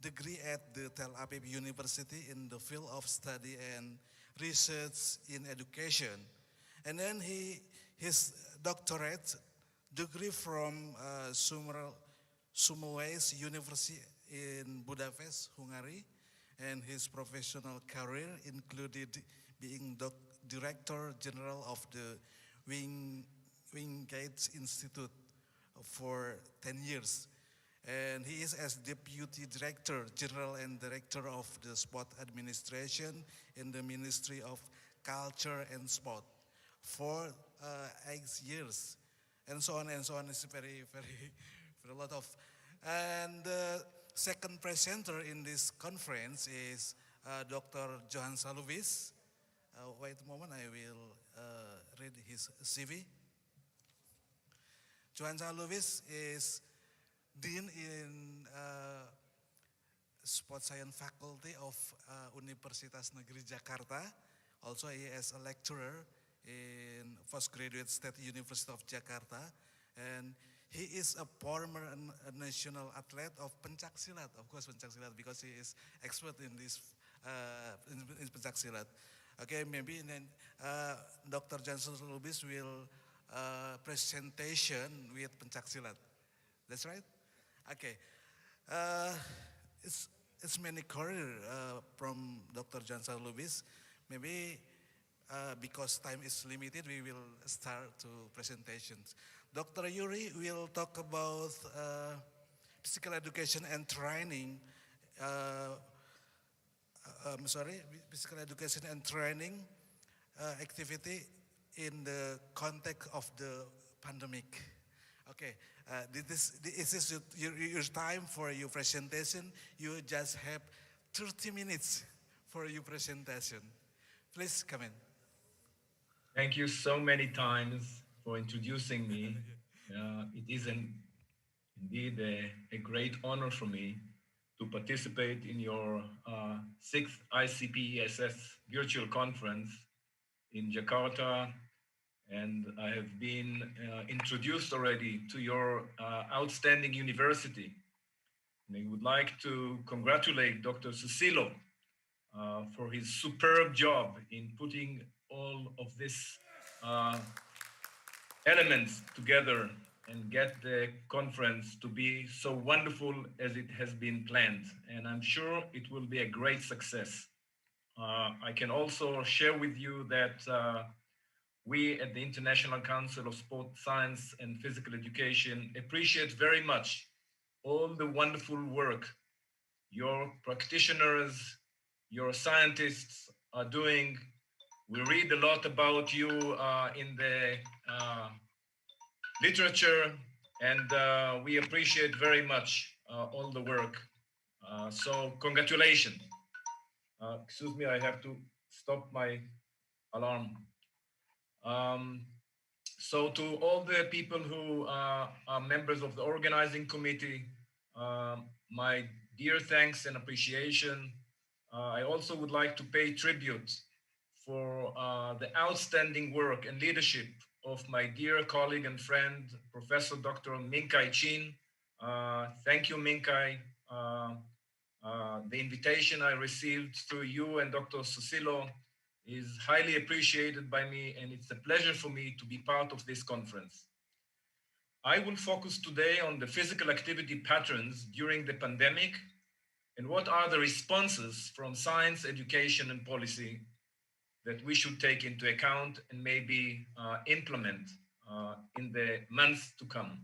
Speaker 18: degree at the Tel Aviv University in the field of study and research in education. And then his doctorate degree from Semmelweis University in Budapest, Hungary, and his professional career included being Director General of the Wingate Institute for 10 years. And he is as Deputy Director General and Director of the Sport Administration in the Ministry of Culture and Sport for 8 years. And so on and so on. It's very a lot of. And the second presenter in this conference is Dr. Johan Salubis. Wait a moment, I will read his CV. Johan Salubis is Dean in Sport Science Faculty of Universitas Negeri Jakarta. Also, he is a lecturer in Postgraduate State University of Jakarta, and he is a former national athlete of Pencak Silat, of course Pencak Silat, because he is expert in this in Pencak Silat. Okay, maybe then Dr. Johnson Lubis will presentation with Pencak Silat. That's right. Okay, it's many career from Dr. Johnson Lubis. Maybe because time is limited, we will start to presentations. Dr. Yuri will talk about physical education and training. Physical education and training activity in the context of the pandemic. Okay, this is your time for your presentation. You just have 30 minutes for your presentation. Please come in.
Speaker 19: Thank you so many times for introducing me. It is indeed a great honor for me to participate in your 6th ICPESS virtual conference in Jakarta. And I have been introduced already to your outstanding university. And I would like to congratulate Dr. Susilo for his superb job in putting all of these elements together and get the conference to be so wonderful as it has been planned. And I'm sure it will be a great success. I can also share with you that we at the International Council of Sport Science and Physical Education appreciate very much all the wonderful work your practitioners, your scientists are doing. We read a lot about you in the literature, and we appreciate very much all the work So congratulations. Excuse me, I have to stop my alarm. So to all the people who are members of the organizing committee, my dear thanks and appreciation. I also would like to pay tribute for the outstanding work and leadership of my dear colleague and friend, Professor Dr. Minkai Chin. Thank you, Minkai. The invitation I received through you and Dr. Susilo is highly appreciated by me, and it's a pleasure for me to be part of this conference. I will focus today on the physical activity patterns during the pandemic and what are the responses from science, education, and policy that we should take into account and maybe implement in the months to come.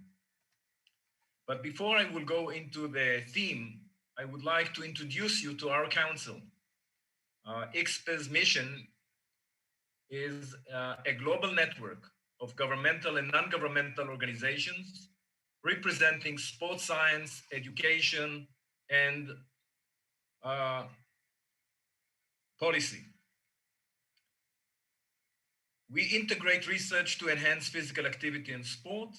Speaker 19: But before I will go into the theme, I would like to introduce you to our council. ICPESS mission is a global network of governmental and non-governmental organizations representing sports science, education, and policy. We integrate research to enhance physical activity and sport,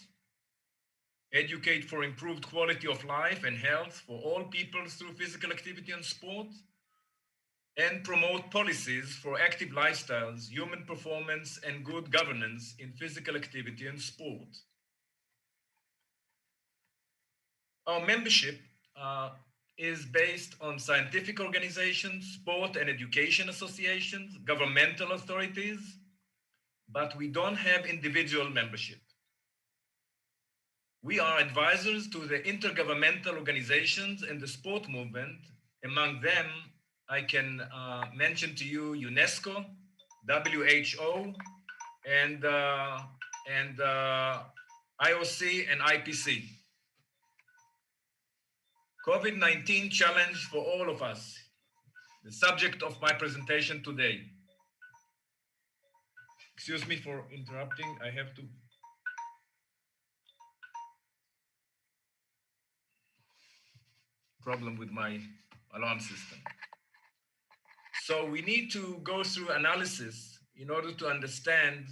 Speaker 19: educate for improved quality of life and health for all people through physical activity and sport, and promote policies for active lifestyles, human performance, and good governance in physical activity and sport. Our membership is based on scientific organizations, sport and education associations, governmental authorities, but we don't have individual membership. We are advisors to the intergovernmental organizations and the sport movement. Among them, I can mention to you UNESCO, WHO, and IOC and IPC. COVID-19 challenge for all of us, the subject of my presentation today. Excuse me for interrupting, I have to. Problem with my alarm system. So we need to go through analysis in order to understand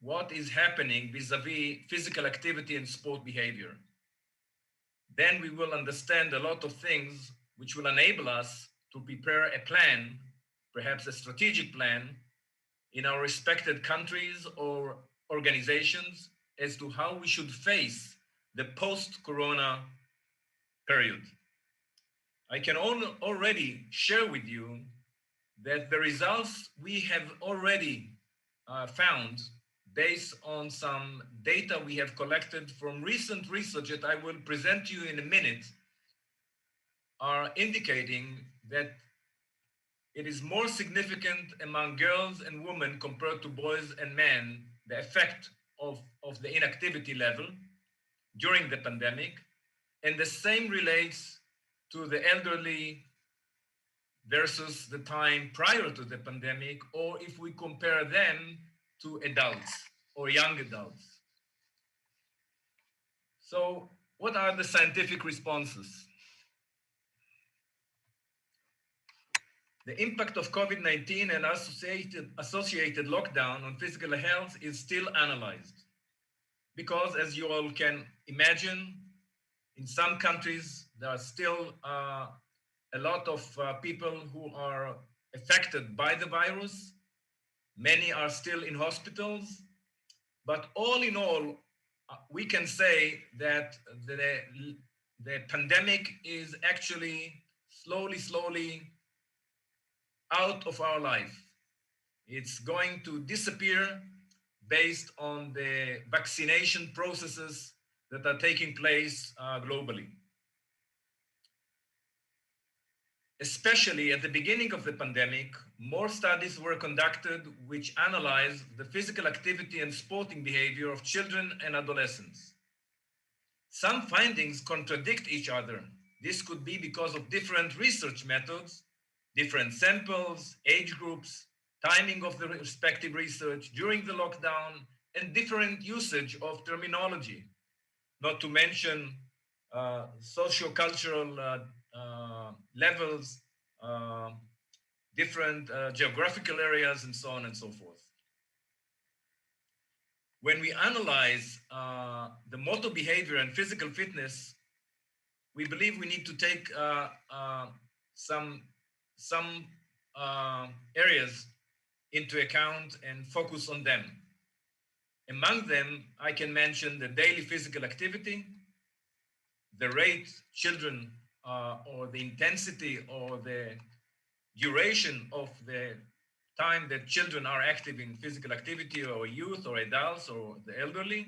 Speaker 19: what is happening vis-a-vis physical activity and sport behavior. Then we will understand a lot of things which will enable us to prepare a plan, perhaps a strategic plan, in our respected countries or organizations as to how we should face the post-corona period. I can already share with you that the results we have already found based on some data we have collected from recent research that I will present to you in a minute are indicating that it is more significant among girls and women compared to boys and men, the effect of the inactivity level during the pandemic. And the same relates to the elderly versus the time prior to the pandemic, or if we compare them to adults or young adults. So what are the scientific responses? The impact of COVID-19 and associated lockdown on physical health is still analyzed. Because as you all can imagine, in some countries, there are still a lot of people who are affected by the virus. Many are still in hospitals, but all in all, we can say that the pandemic is actually slowly out of our life. It's going to disappear based on the vaccination processes that are taking place globally. Especially at the beginning of the pandemic, more studies were conducted which analyzed the physical activity and sporting behavior of children and adolescents. Some findings contradict each other. This could be because of different research methods, different samples, age groups, timing of the respective research during the lockdown, and different usage of terminology, not to mention socio-cultural levels, different geographical areas, and so on and so forth. When we analyze the motor behavior and physical fitness, we believe we need to take some areas into account and focus on them. Among them, I can mention the daily physical activity, the rate children or the intensity or the duration of the time that children are active in physical activity, or youth or adults or the elderly.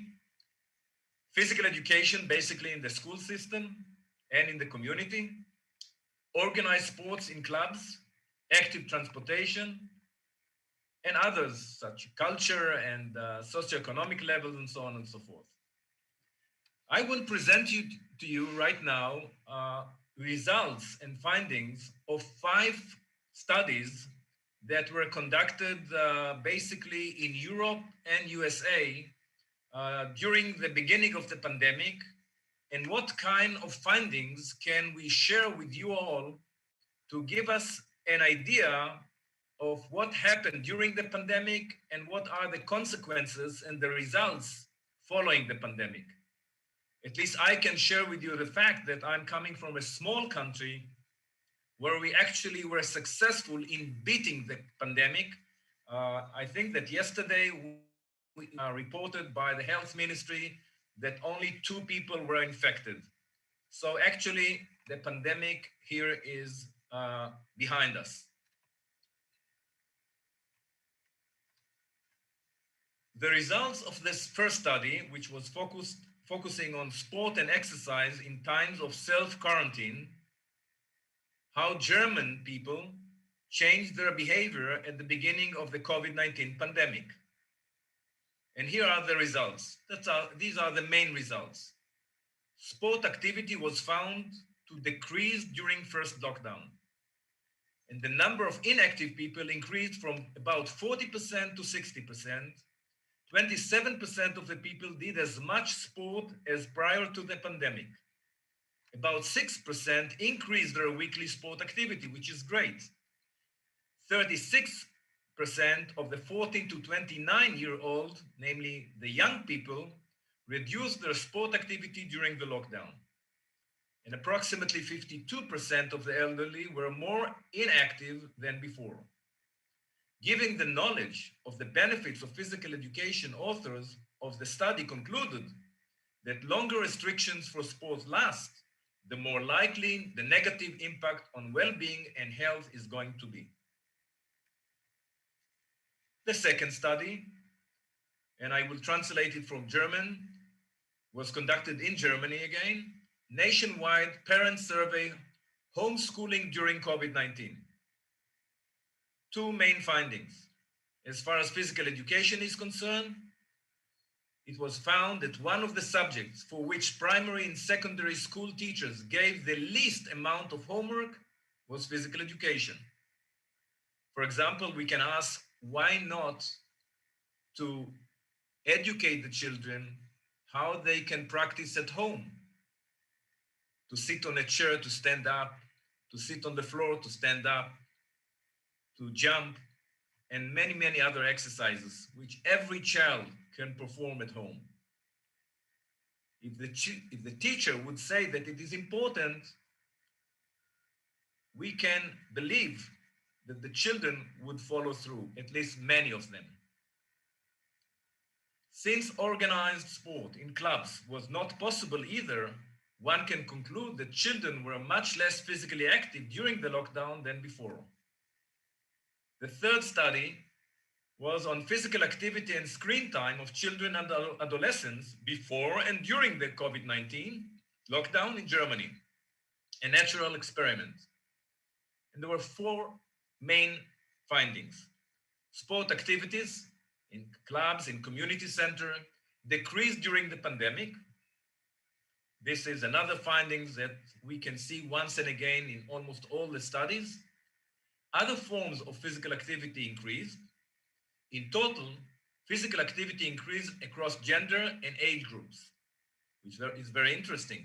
Speaker 19: Physical education, basically in the school system and in the community. Organized sports in clubs, active transportation, and others such culture and socioeconomic levels and so on and so forth. I will present to you right now results and findings of 5 studies that were conducted basically in Europe and USA during the beginning of the pandemic, and what kind of findings can we share with you all to give us an idea of what happened during the pandemic and what are the consequences and the results following the pandemic. At least I can share with you the fact that I'm coming from a small country where we actually were successful in beating the pandemic. I think that yesterday we reported by the health ministry that only 2 people were infected. So actually the pandemic here is behind us. The results of this first study, which was focusing on sport and exercise in times of self-quarantine, how German people changed their behavior at the beginning of the COVID-19 pandemic. And here are the results. These are the main results. Sport activity was found to decrease during first lockdown. And the number of inactive people increased from about 40% to 60%. 27% of the people did as much sport as prior to the pandemic. About 6% increased their weekly sport activity, which is great. 36% of the 14 to 29-year-old, namely the young people, reduced their sport activity during the lockdown. And approximately 52% of the elderly were more inactive than before. Given the knowledge of the benefits of physical education, authors of the study concluded that longer restrictions for sports last, the more likely the negative impact on well-being and health is going to be. The second study, and I will translate it from German, was conducted in Germany again, nationwide parent survey, homeschooling during COVID-19. 2 main findings. As far as physical education is concerned, it was found that one of the subjects for which primary and secondary school teachers gave the least amount of homework was physical education. For example, we can ask, why not to educate the children how they can practice at home? To sit on a chair, to stand up, to sit on the floor, to stand up, to jump, and many, many other exercises which every child can perform at home. If the teacher would say that it is important, we can believe that the children would follow through, at least many of them. Since organized sport in clubs was not possible either, one can conclude that children were much less physically active during the lockdown than before. The third study was on physical activity and screen time of children and adolescents before and during the COVID-19 lockdown in Germany, a natural experiment. And there were 4 main findings. Sport activities in clubs, in community center, decreased during the pandemic. This is another finding that we can see once and again in almost all the studies. Other forms of physical activity increased. In total, physical activity increased across gender and age groups, which is very interesting.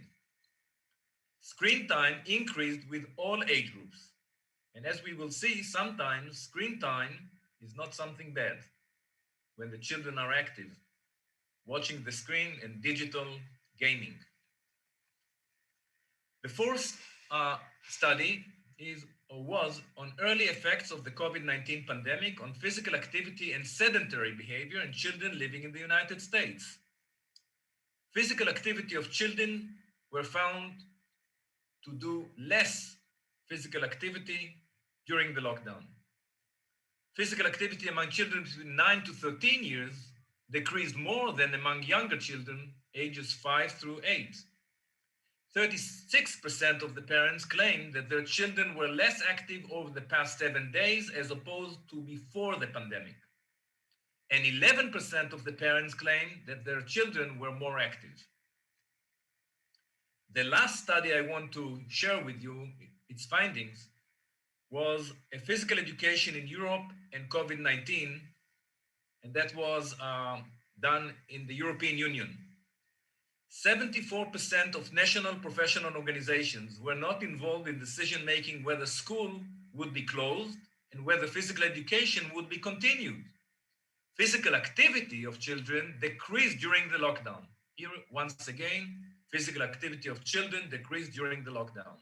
Speaker 19: Screen time increased with all age groups. And as we will see, sometimes screen time is not something bad when the children are active, watching the screen and digital gaming. The fourth study was on early effects of the COVID-19 pandemic on physical activity and sedentary behavior in children living in the United States. Physical activity of children were found to do less physical activity during the lockdown. Physical activity among children between 9 to 13 years decreased more than among younger children ages 5 through 8. 36% of the parents claimed that their children were less active over the past 7 days as opposed to before the pandemic. And 11% of the parents claimed that their children were more active. The last study I want to share with you, its findings, was a physical education in Europe and COVID-19, and that was done in the European Union. 74% of national professional organizations were not involved in decision-making whether school would be closed and whether physical education would be continued. Physical activity of children decreased during the lockdown. Here, once again, physical activity of children decreased during the lockdown.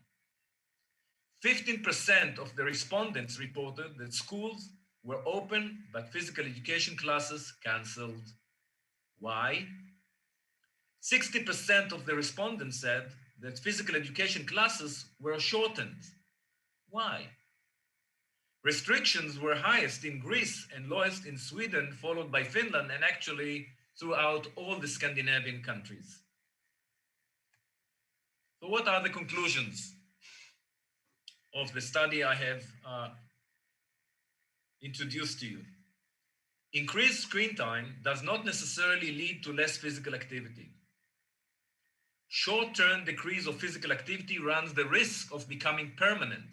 Speaker 19: 15% of the respondents reported that schools were open, but physical education classes canceled. Why? 60% of the respondents said that physical education classes were shortened. Why? Restrictions were highest in Greece and lowest in Sweden, followed by Finland, and actually throughout all the Scandinavian countries. So what are the conclusions of the study I have introduced to you? Increased screen time does not necessarily lead to less physical activity. Short-term decrease of physical activity runs the risk of becoming permanent.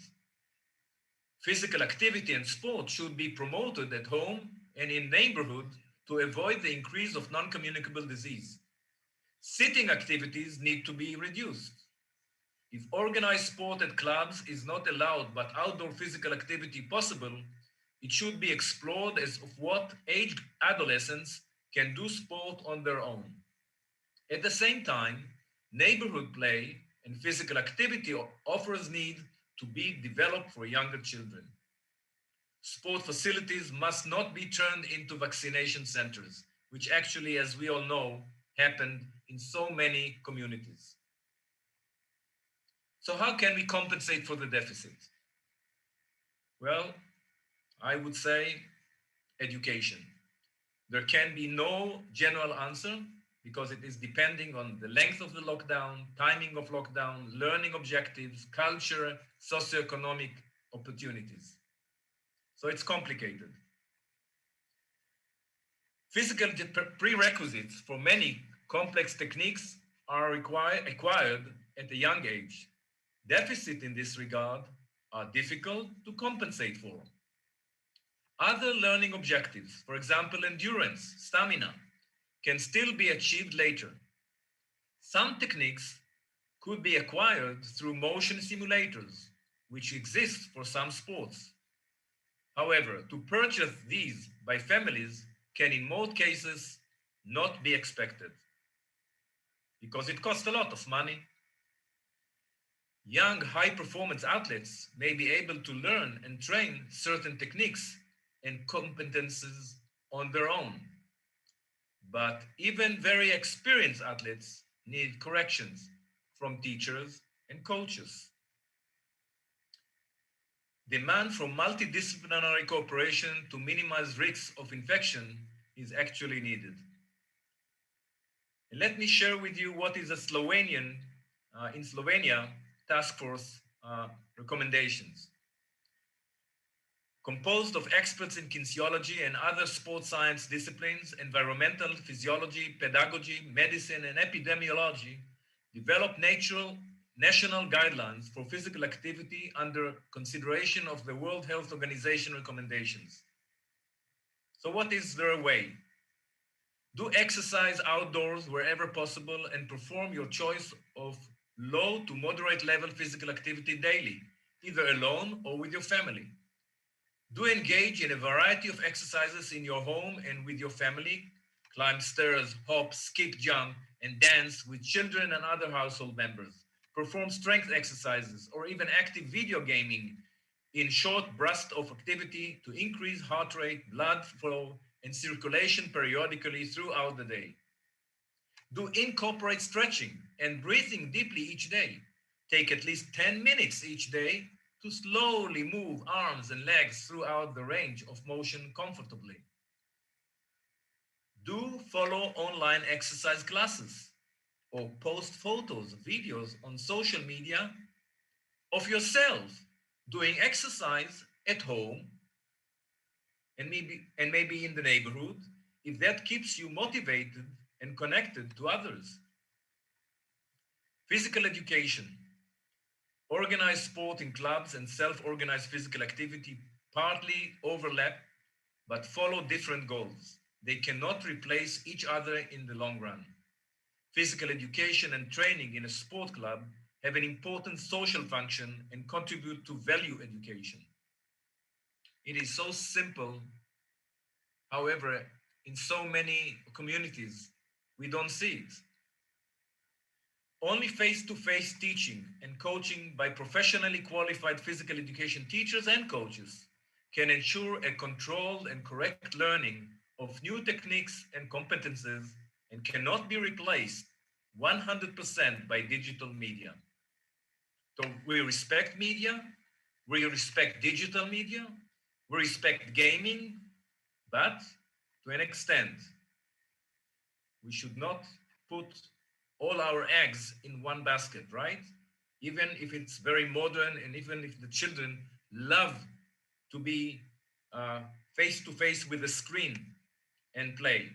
Speaker 19: Physical activity and sport should be promoted at home and in neighborhood to avoid the increase of non-communicable disease. Sitting activities need to be reduced. If organized sport at clubs is not allowed but outdoor physical activity possible, it should be explored as of what age adolescents can do sport on their own. At the same time, neighborhood play and physical activity offers need to be developed for younger children. Sport facilities must not be turned into vaccination centers, which actually, as we all know, happened in so many communities. So how can we compensate for the deficit? Well, I would say education. There can be no general answer because it is depending on the length of the lockdown, timing of lockdown, learning objectives, culture, socioeconomic opportunities. So it's complicated. Physical prerequisites for many complex techniques are acquired at a young age. Deficits in this regard are difficult to compensate for. Other learning objectives, for example, endurance, stamina, can still be achieved later. Some techniques could be acquired through motion simulators, which exist for some sports. However, to purchase these by families can in most cases not be expected because it costs a lot of money. Young high-performance athletes may be able to learn and train certain techniques and competences on their own. But even very experienced athletes need corrections from teachers and coaches. Demand for multidisciplinary cooperation to minimize risks of infection is actually needed. And let me share with you what is a in Slovenia task force recommendations. Composed of experts in kinesiology and other sports science disciplines, environmental physiology, pedagogy, medicine, and epidemiology, develop national guidelines for physical activity under consideration of the World Health Organization recommendations. So what is their way? Do exercise outdoors wherever possible and perform your choice of low to moderate level physical activity daily, either alone or with your family. Do engage in a variety of exercises in your home and with your family. Climb stairs, hop, skip, jump, and dance with children and other household members. Perform strength exercises or even active video gaming in short bursts of activity to increase heart rate, blood flow, and circulation periodically throughout the day. Do incorporate stretching and breathing deeply each day. Take at least 10 minutes each day to slowly move arms and legs throughout the range of motion comfortably. Do follow online exercise classes or post photos, videos on social media of yourself doing exercise at home and maybe in the neighborhood, if that keeps you motivated and connected to others. Physical education. Organized sport in clubs and self-organized physical activity partly overlap, but follow different goals. They cannot replace each other in the long run. Physical education and training in a sport club have an important social function and contribute to value education. It is so simple. However, in so many communities, we don't see it. Only face-to-face teaching and coaching by professionally qualified physical education teachers and coaches can ensure a controlled and correct learning of new techniques and competences and cannot be replaced 100% by digital media. So we respect media, we respect digital media, we respect gaming, but to an extent, we should not put all our eggs in one basket, right? Even if it's very modern and even if the children love to be face to face with the screen and play.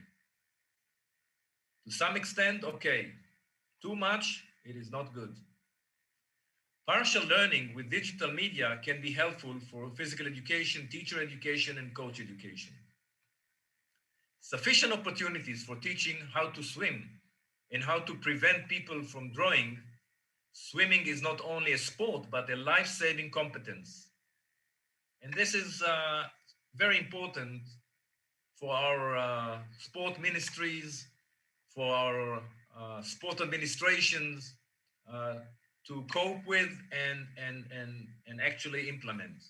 Speaker 19: To some extent, okay. Too much, it is not good. Partial learning with digital media can be helpful for physical education, teacher education, and coach education. Sufficient opportunities for teaching how to swim and how to prevent people from drowning. Swimming is not only a sport, but a life-saving competence. And this is very important for our sport ministries, for our sport administrations to cope with and actually implement.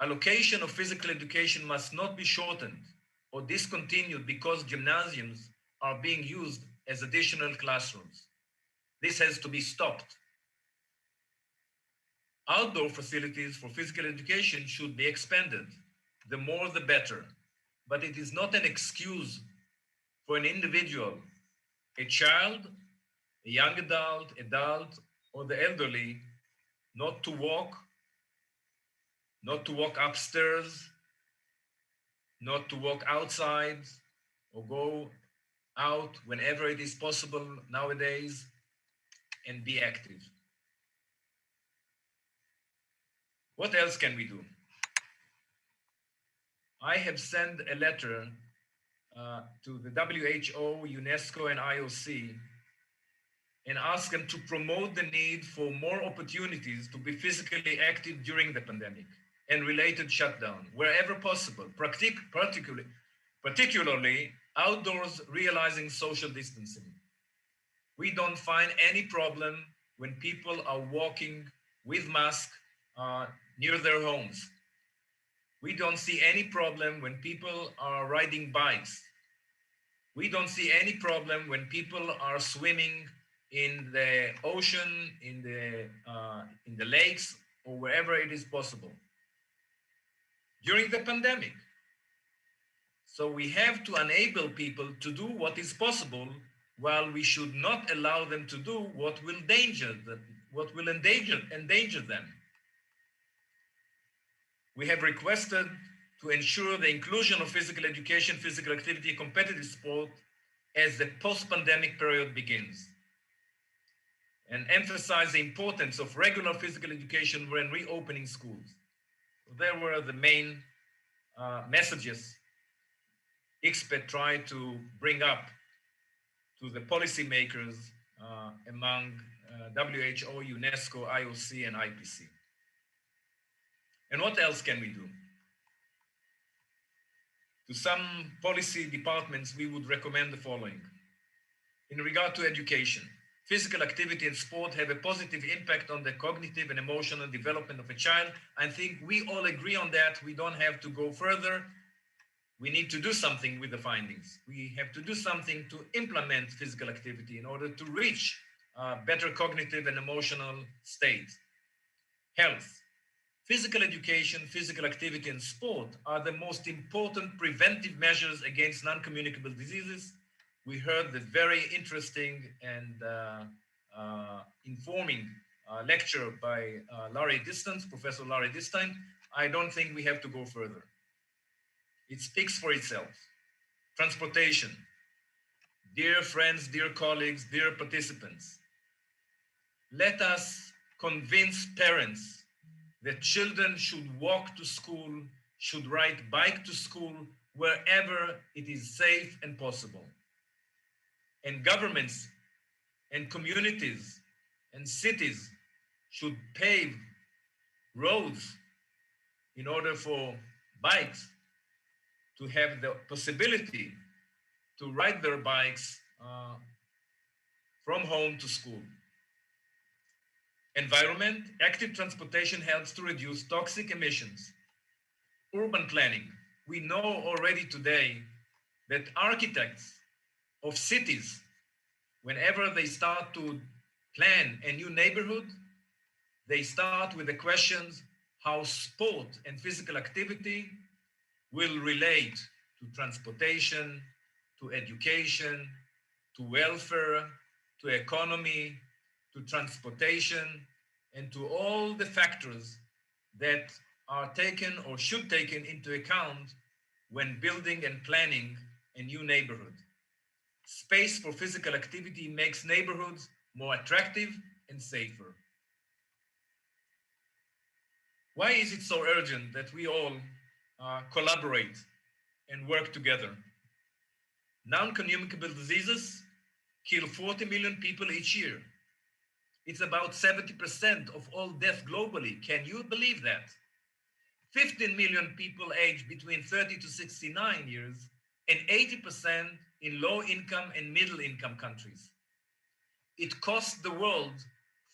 Speaker 19: Allocation of physical education must not be shortened or discontinued because gymnasiums are being used as additional classrooms. This has to be stopped. Outdoor facilities for physical education should be expanded. The more, the better. But it is not an excuse for an individual, a child, a young adult, or the elderly, not to walk upstairs, not to walk outside, or go out whenever it is possible nowadays and be active. What else can we do? I have sent a letter to the WHO, UNESCO, and IOC and asked them to promote the need for more opportunities to be physically active during the pandemic and related shutdown, wherever possible, particularly outdoors, realizing social distancing. We don't find any problem when people are walking with masks near their homes. We don't see any problem when people are riding bikes. We don't see any problem when people are swimming in the ocean, in the lakes, or wherever it is possible during the pandemic. So we have to enable people to do what is possible, while we should not allow them to do what will endanger them. We have requested to ensure the inclusion of physical education, physical activity, competitive sport as the post-pandemic period begins, and emphasize the importance of regular physical education when reopening schools. There were the main messages ICPESS tried to bring up to the policymakers among WHO, UNESCO, IOC, and IPC. And what else can we do? To some policy departments, we would recommend the following. In regard to education, physical activity and sport have a positive impact on the cognitive and emotional development of a child. I think we all agree on that. We don't have to go further. We need to do something with the findings. We have to do something to implement physical activity in order to reach better cognitive and emotional state. Health. Physical education, physical activity, and sport are the most important preventive measures against non-communicable diseases. We heard the very interesting and informing lecture by Professor Larry Distin. I don't think we have to go further. It speaks for itself. Transportation. Dear friends, dear colleagues, dear participants, let us convince parents that children should walk to school, should ride bike to school, wherever it is safe and possible. And governments and communities and cities should pave roads in order for bikes to have the possibility to ride their bikes from home to school. Environment, active transportation helps to reduce toxic emissions. Urban planning. We know already today that architects of cities, whenever they start to plan a new neighborhood, they start with the questions how sport and physical activity will relate to transportation, to education, to welfare, to economy, to transportation, and to all the factors that are taken or should taken into account when building and planning a new neighborhood. Space for physical activity makes neighborhoods more attractive and safer. Why is it so urgent that we all collaborate and work together? Non-communicable diseases kill 40 million people each year. It's about 70% of all deaths globally. Can you believe that? 15 million people aged between 30 to 69 years, and 80% in low-income and middle-income countries. It costs the world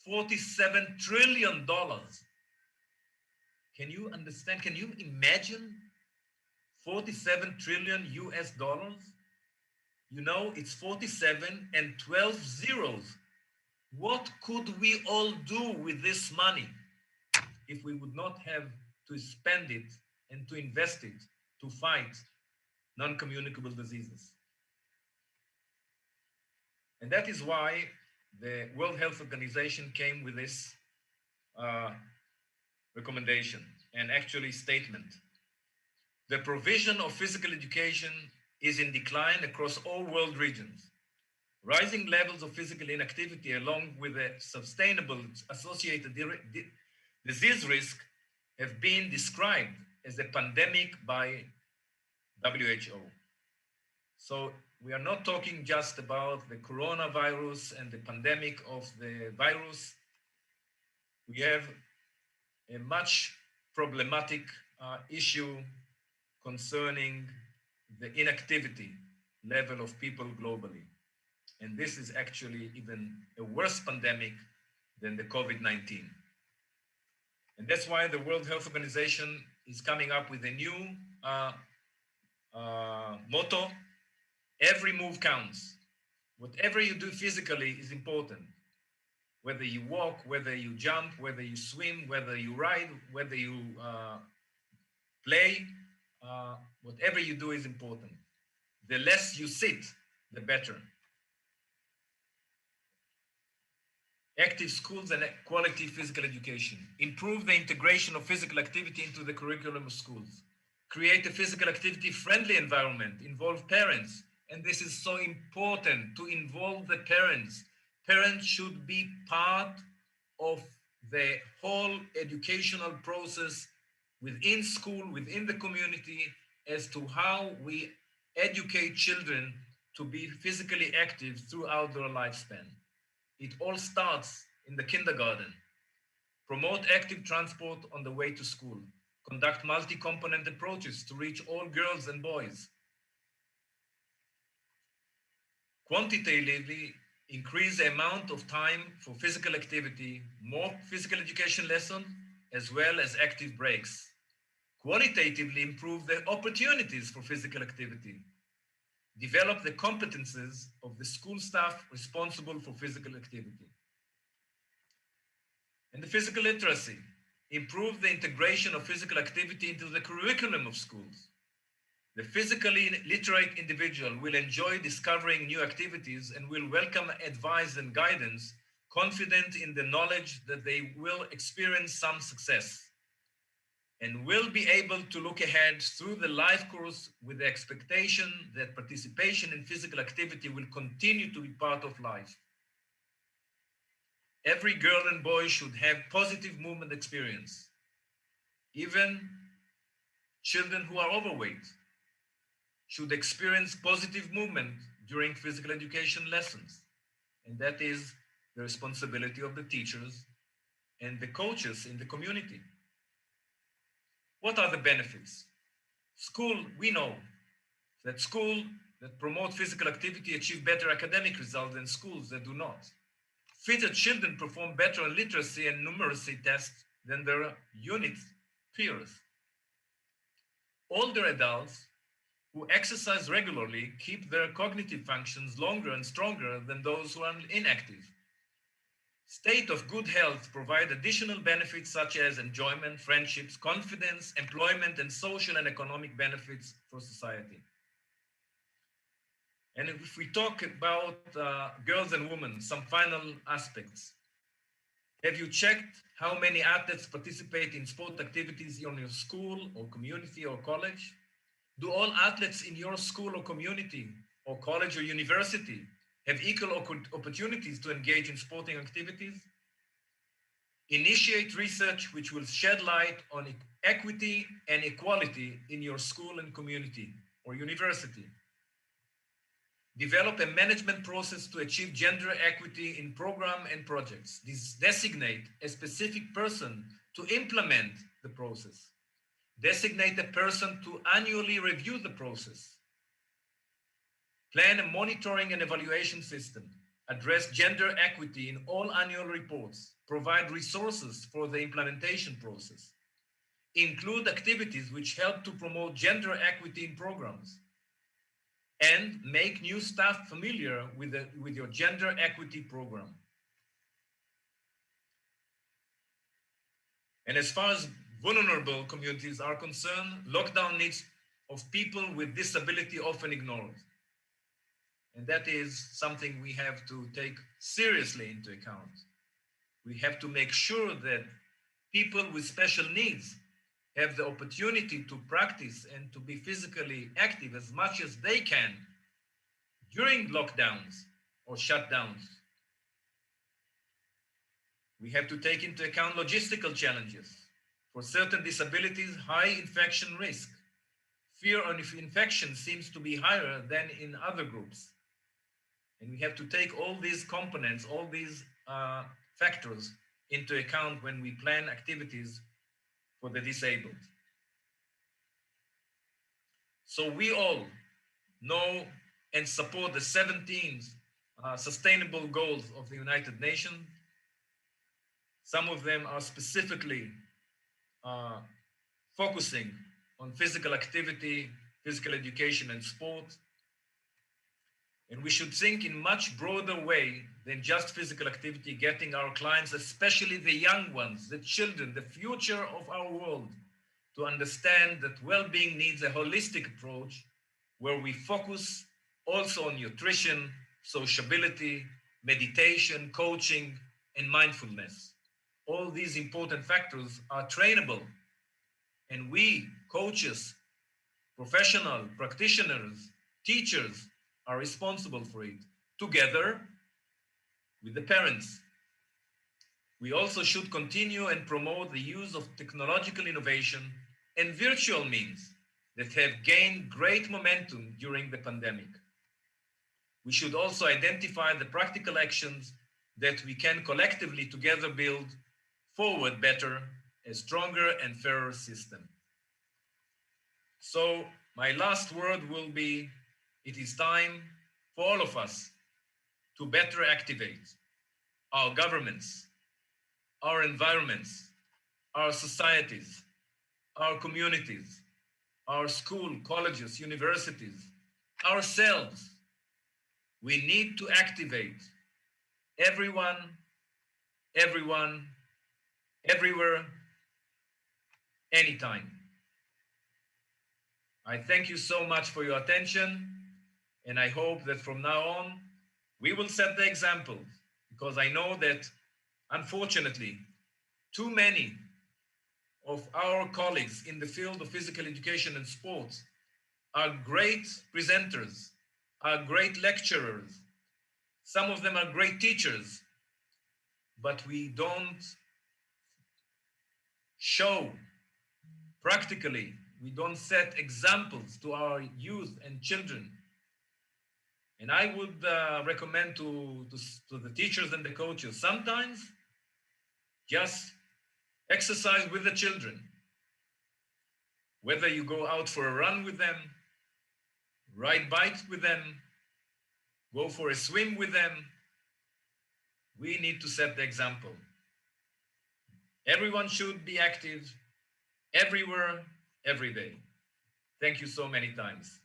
Speaker 19: $47 trillion. Can you understand? Can you imagine 47 trillion US dollars? You know, it's 47 and 12 zeros. What could we all do with this money if we would not have to spend it and to invest it to fight non-communicable diseases? And that is why the World Health Organization came with this recommendation and actually statement. The provision of physical education is in decline across all world regions. Rising levels of physical inactivity along with a sustainable associated disease risk have been described as a pandemic by WHO. So we are not talking just about the coronavirus and the pandemic of the virus. We have a much problematic issue concerning the inactivity level of people globally. And this is actually even a worse pandemic than the COVID-19. And that's why the World Health Organization is coming up with a new motto: every move counts. Whatever you do physically is important. Whether you walk, whether you jump, whether you swim, whether you ride, whether you play, whatever you do is important. The less you sit, the better. Active schools and quality physical education. Improve the integration of physical activity into the curriculum of schools. Create a physical activity friendly environment. Involve parents. And this is so important, to involve the parents. Parents should be part of the whole educational process within school, within the community, as to how we educate children to be physically active throughout their lifespan. it all starts in the kindergarten. Promote active transport on the way to school. Conduct multi-component approaches to reach all girls and boys. Quantitatively increase the amount of time for physical activity, more physical education lessons, as well as active breaks. Qualitatively improve the opportunities for physical activity. Develop the competences of the school staff responsible for physical activity. And the physical literacy. Improve the integration of physical activity into the curriculum of schools. The physically literate individual will enjoy discovering new activities and will welcome advice and guidance, confident in the knowledge that they will experience some success, and will be able to look ahead through the life course with the expectation that participation in physical activity will continue to be part of life. Every girl and boy should have positive movement experience, even children who are overweight should experience positive movement during physical education lessons. And that is the responsibility of the teachers and the coaches in the community. What are the benefits? School, we know that schools that promote physical activity achieve better academic results than schools that do not. Fitter children perform better on literacy and numeracy tests than their unit peers. Older adults who exercise regularly keep their cognitive functions longer and stronger than those who are inactive. State of good health provide additional benefits such as enjoyment, friendships, confidence, employment, and social and economic benefits for society. And if we talk about girls and women, some final aspects. Have you checked how many athletes participate in sport activities in your school or community or college? Do all athletes in your school or community or college or university have equal opportunities to engage in sporting activities? Initiate research which will shed light on equity and equality in your school and community or university. Develop a management process to achieve gender equity in program and projects. Designate a specific person to implement the process. Designate a person to annually review the process. Plan a monitoring and evaluation system. Address gender equity in all annual reports. Provide resources for the implementation process. Include activities which help to promote gender equity in programs. And make new staff familiar with your gender equity program. And as far as vulnerable communities are concerned, lockdown needs of people with disability often ignored. And that is something we have to take seriously into account. We have to make sure that people with special needs have the opportunity to practice and to be physically active as much as they can during lockdowns or shutdowns. We have to take into account logistical challenges. For certain disabilities, high infection risk. Fear of infection seems to be higher than in other groups. And we have to take all these components, all these factors into account when we plan activities for the disabled. So we all know and support the 17 sustainable goals of the United Nations. Some of them are specifically focusing on physical activity, physical education, and sport. And we should think in much broader way than just physical activity, getting our clients, especially the young ones, the children, the future of our world, to understand that well-being needs a holistic approach where we focus also on nutrition, sociability, meditation, coaching, and mindfulness. All these important factors are trainable, and we, coaches, professional, practitioners, teachers, are responsible for it, together with the parents. We also should continue and promote the use of technological innovation and virtual means that have gained great momentum during the pandemic. We should also identify the practical actions that we can collectively together build forward better, a stronger and fairer system. So my last word will be, it is time for all of us to better activate our governments, our environments, our societies, our communities, our school, colleges, universities, ourselves. We need to activate everyone, everywhere, anytime. I thank you so much for your attention, and I hope that from now on, we will set the example, because I know that, unfortunately, too many of our colleagues in the field of physical education and sports are great presenters, are great lecturers. Some of them are great teachers, but we don't show practically, we don't set examples to our youth and children. And I would recommend to the teachers and the coaches, sometimes just exercise with the children. Whether you go out for a run with them, ride bikes with them, go for a swim with them, we need to set the example. Everyone should be active, everywhere, every day. Thank you so many times.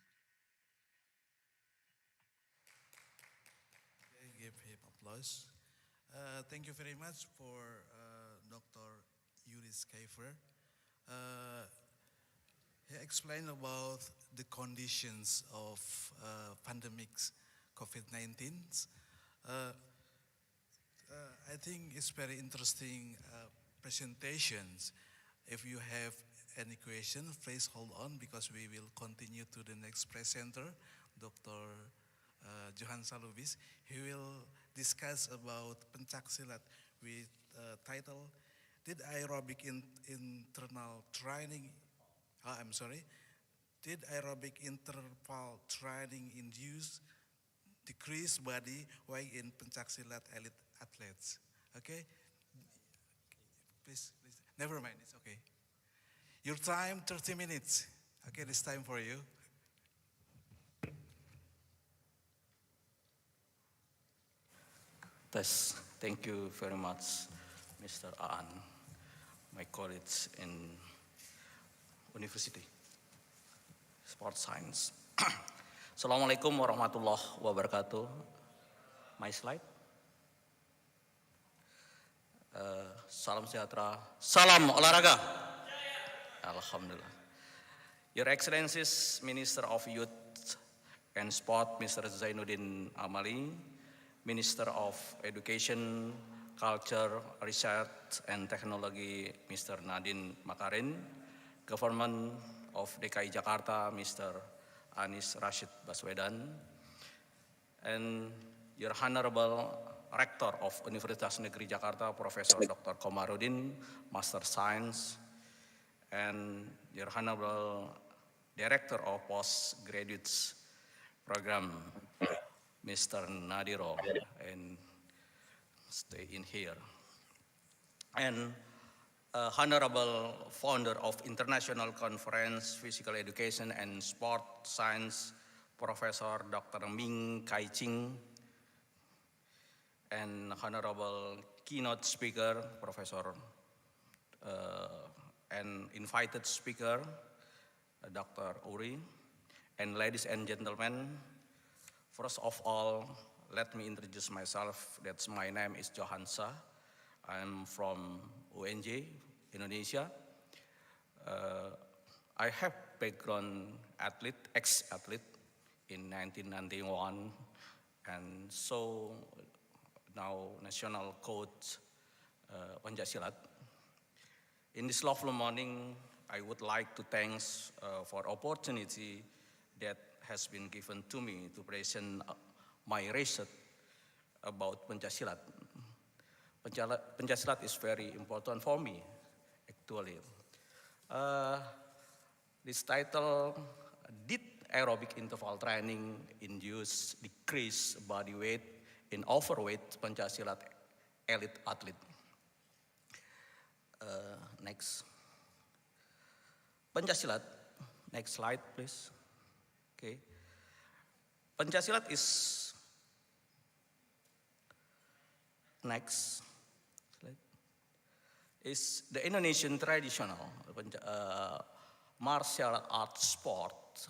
Speaker 18: Okay, give him applause. Thank you very much for Dr. Yuris Kaifer. He explained about the conditions of pandemics COVID-19. I think it's very interesting presentations. If you have any question, please hold on, because we will continue to the next presenter, Dr. Johan Salubis. He will discuss about pencaksilat with title, Did aerobic internal training, did aerobic interval training induce decreased body weight in pencaksilat elite athletes? Okay, please, never mind, it's okay. Your time, 30 minutes. Okay, this time for you.
Speaker 6: Thank you very much, Mr. Aan, my colleagues in University, Sport Science. Assalamualaikum warahmatullahi wabarakatuh. My slide. Salam sejahtera, salam olahraga. Alhamdulillah. Your Excellencies, Minister of Youth and Sport, Mr. Zainuddin Amali, Minister of Education, Culture, Research and Technology, Mr. Nadine Makarin, Government of DKI Jakarta, Mr. Anies Rashid Baswedan, and Your Honorable Rector of Universitas Negeri Jakarta, Professor Dr. Komarudin, Master Science, and Your Honorable Director of Postgraduate Program, Mr. Nadiro, and stay in here. And Honorable Founder of International Conference Physical Education and Sport Science, Professor Dr. Ming Kai Ching, and Honorable Keynote Speaker, Professor and invited speaker, Dr. Uri, and ladies and gentlemen, first of all, let me introduce myself. That's my name is Johansa. I'm from UNJ, Indonesia. I have background athlete, ex-athlete in 1991, and so now national coach Pencaksilat. In this lovely morning, I would like to thank for opportunity that has been given to me to present my research about Pencaksilat. Pencaksilat is very important for me, actually. This title, Did Aerobic Interval Training Induce Decreased Body Weight in Overweight Pencaksilat
Speaker 20: elite athlete. Next. Pancasilat, next slide please. Okay. Pancasilat is, next slide, is the Indonesian traditional martial arts sport,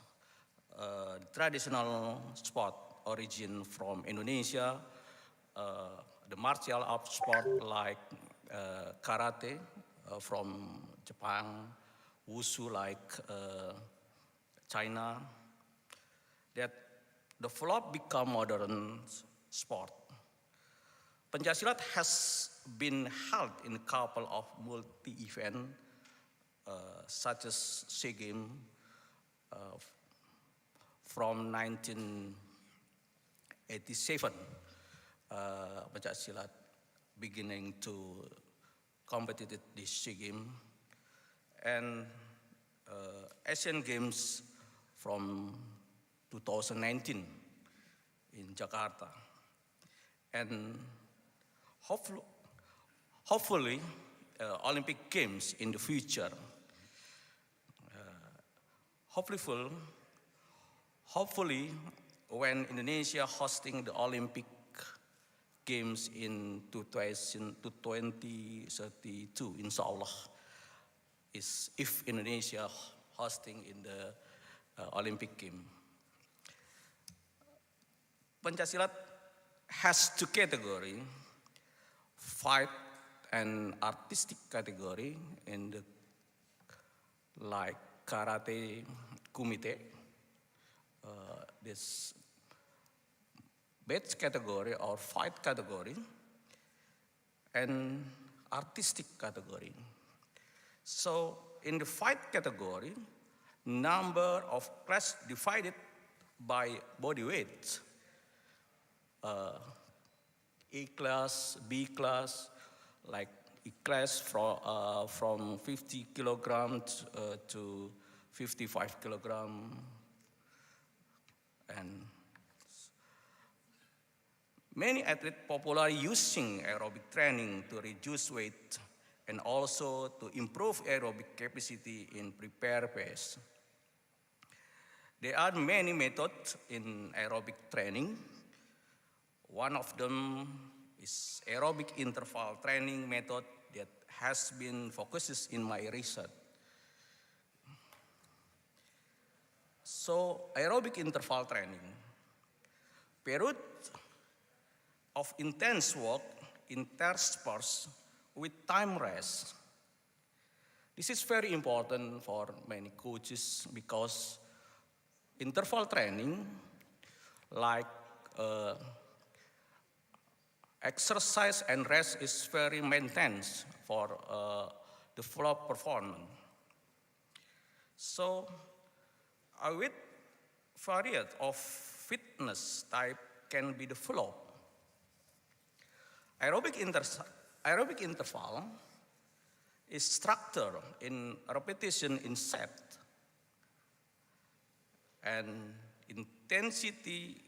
Speaker 20: traditional sport origin from Indonesia, the martial arts sport like karate from Japan, wushu like China, that developed become modern sport. Pancasilat has been held in a couple of multi-events such as SEA Games from 1987. Pancasilat beginning to compete at the SEA Games, and Asian Games from 2019 in Jakarta, and hopefully Olympic Games in the future. Hopefully when Indonesia hosting the Olympic Games in 2032, inshallah, is if Indonesia hosting in the Olympic Games. Pancasilat has two categories, fight and artistic category, in the like karate kumite, this badge category or fight category, and artistic category. So in the fight category, number of class divided by body weight. A class, B class, like E class from 50 kilograms to 55 kilograms, and many athletes popular using aerobic training to reduce weight and also to improve aerobic capacity in prepared phase. There are many methods in aerobic training. One of them is aerobic interval training method that has been focused in my research. So aerobic interval training, period of intense work interspersed with time rest. This is very important for many coaches because interval training, like exercise and rest, is very maintenance for develop performance. So with variety of fitness type can be developed. Aerobic interval is structured in repetition in set, and intensity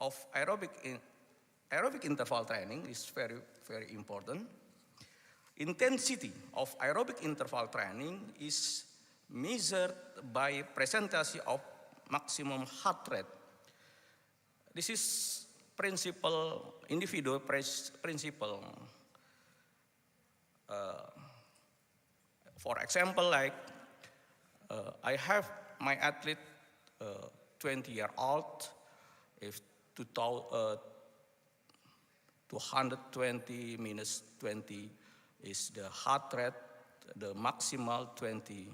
Speaker 20: of aerobic interval training is very, very important. Intensity of aerobic interval training is measured by percentage of maximum heart rate. This is individual principle. For example, like I have my athlete 20-year-old, if 220 minus 20 is the heart rate, the maximal 20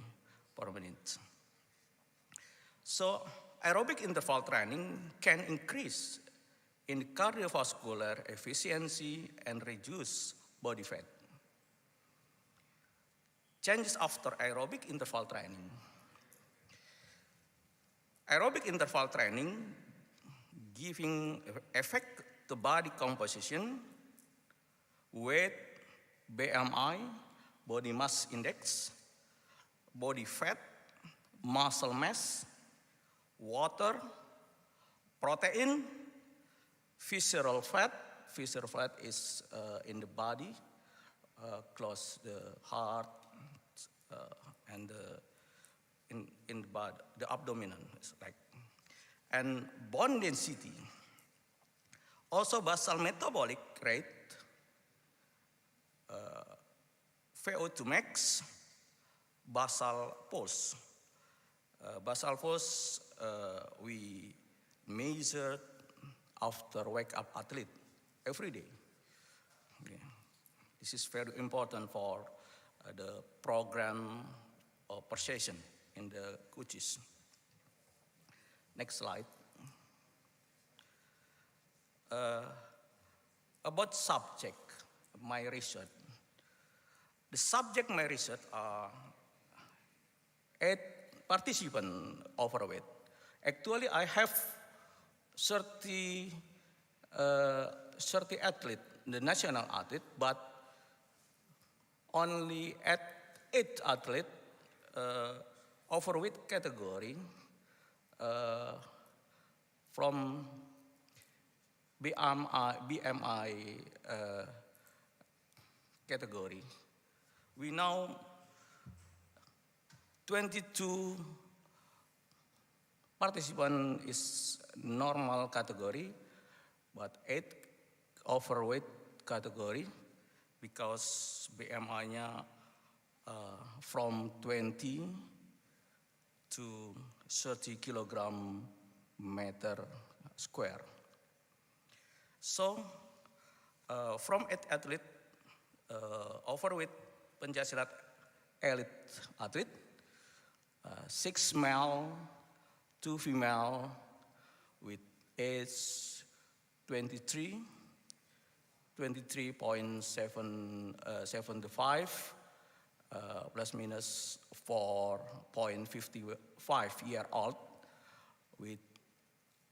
Speaker 20: per minute. So aerobic interval training can increase in cardiovascular efficiency and reduce body fat. Changes after aerobic interval training. Aerobic interval training giving effect to body composition, weight, BMI, body mass index, body fat, muscle mass, water, protein, visceral fat, fissure flat is in the body, close the heart, and in the body, the abdomen, is like. And bone density, also basal metabolic rate, VO2 max, basal pulse. Basal pulse we measure after wake up athlete every day. Okay. This is very important for the program per session in the coaches. Next slide. About subject, my research. The subject my research are 8 participants overweight. Actually, I have 30 athletes, the national athlete, but only at 8 athletes overweight category from BMI category. We now 22 participants is normal category, but 8 overweight category because BMI-nya from 20 to 30 kilogram meter square. So from 8 athlete overweight pencaksilat elite athlete, 6 male, 2 female with age 23.75 plus minus 4.55 year old with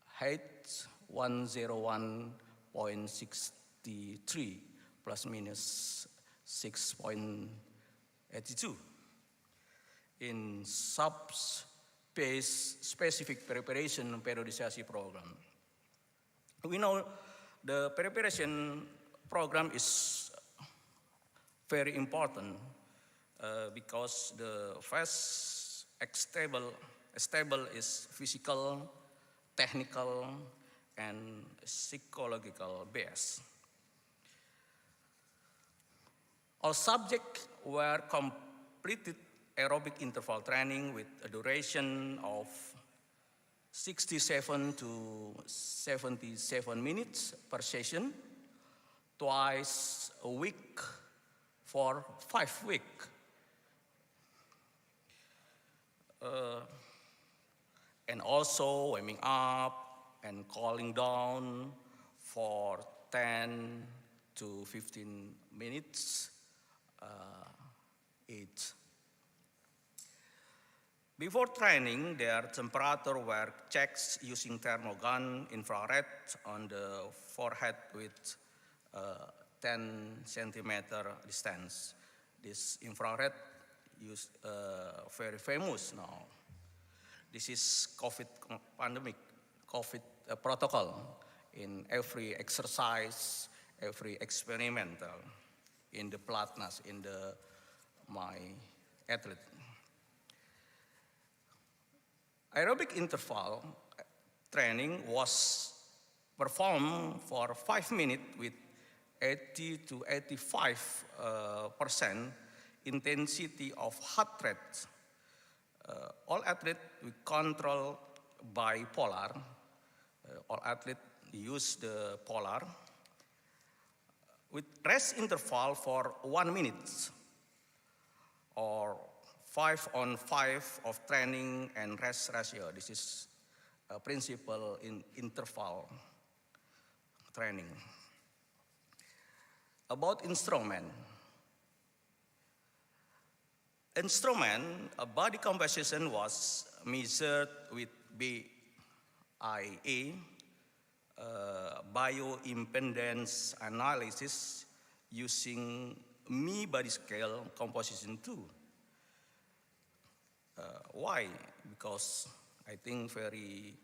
Speaker 20: height 101.63 plus minus 6.82 in sub-space specific preparation periodization program. We know the preparation program is very important because the first stable is physical, technical, and psychological base. All subjects were completed aerobic interval training with a duration of 67 to 77 minutes per session, twice a week for 5 weeks. And also warming up and cooling down for 10 to 15 minutes each. Before training, their temperature were checked using thermogun infrared on the forehead with 10 centimeter distance. This infrared is very famous now. This is COVID pandemic, COVID protocol in every exercise, every experimental, in the platnas, in my athlete. Aerobic interval training was performed for 5 minutes with 80 to 85% intensity of heart rate. All athletes we control by polar. All athletes use the polar with rest interval for 1 minute or 5-on-5 of training and rest ratio. This is a principle in interval training. About instrument. A body composition was measured with BIA, bioimpedance analysis using Mi body scale composition 2. Why? Because I think very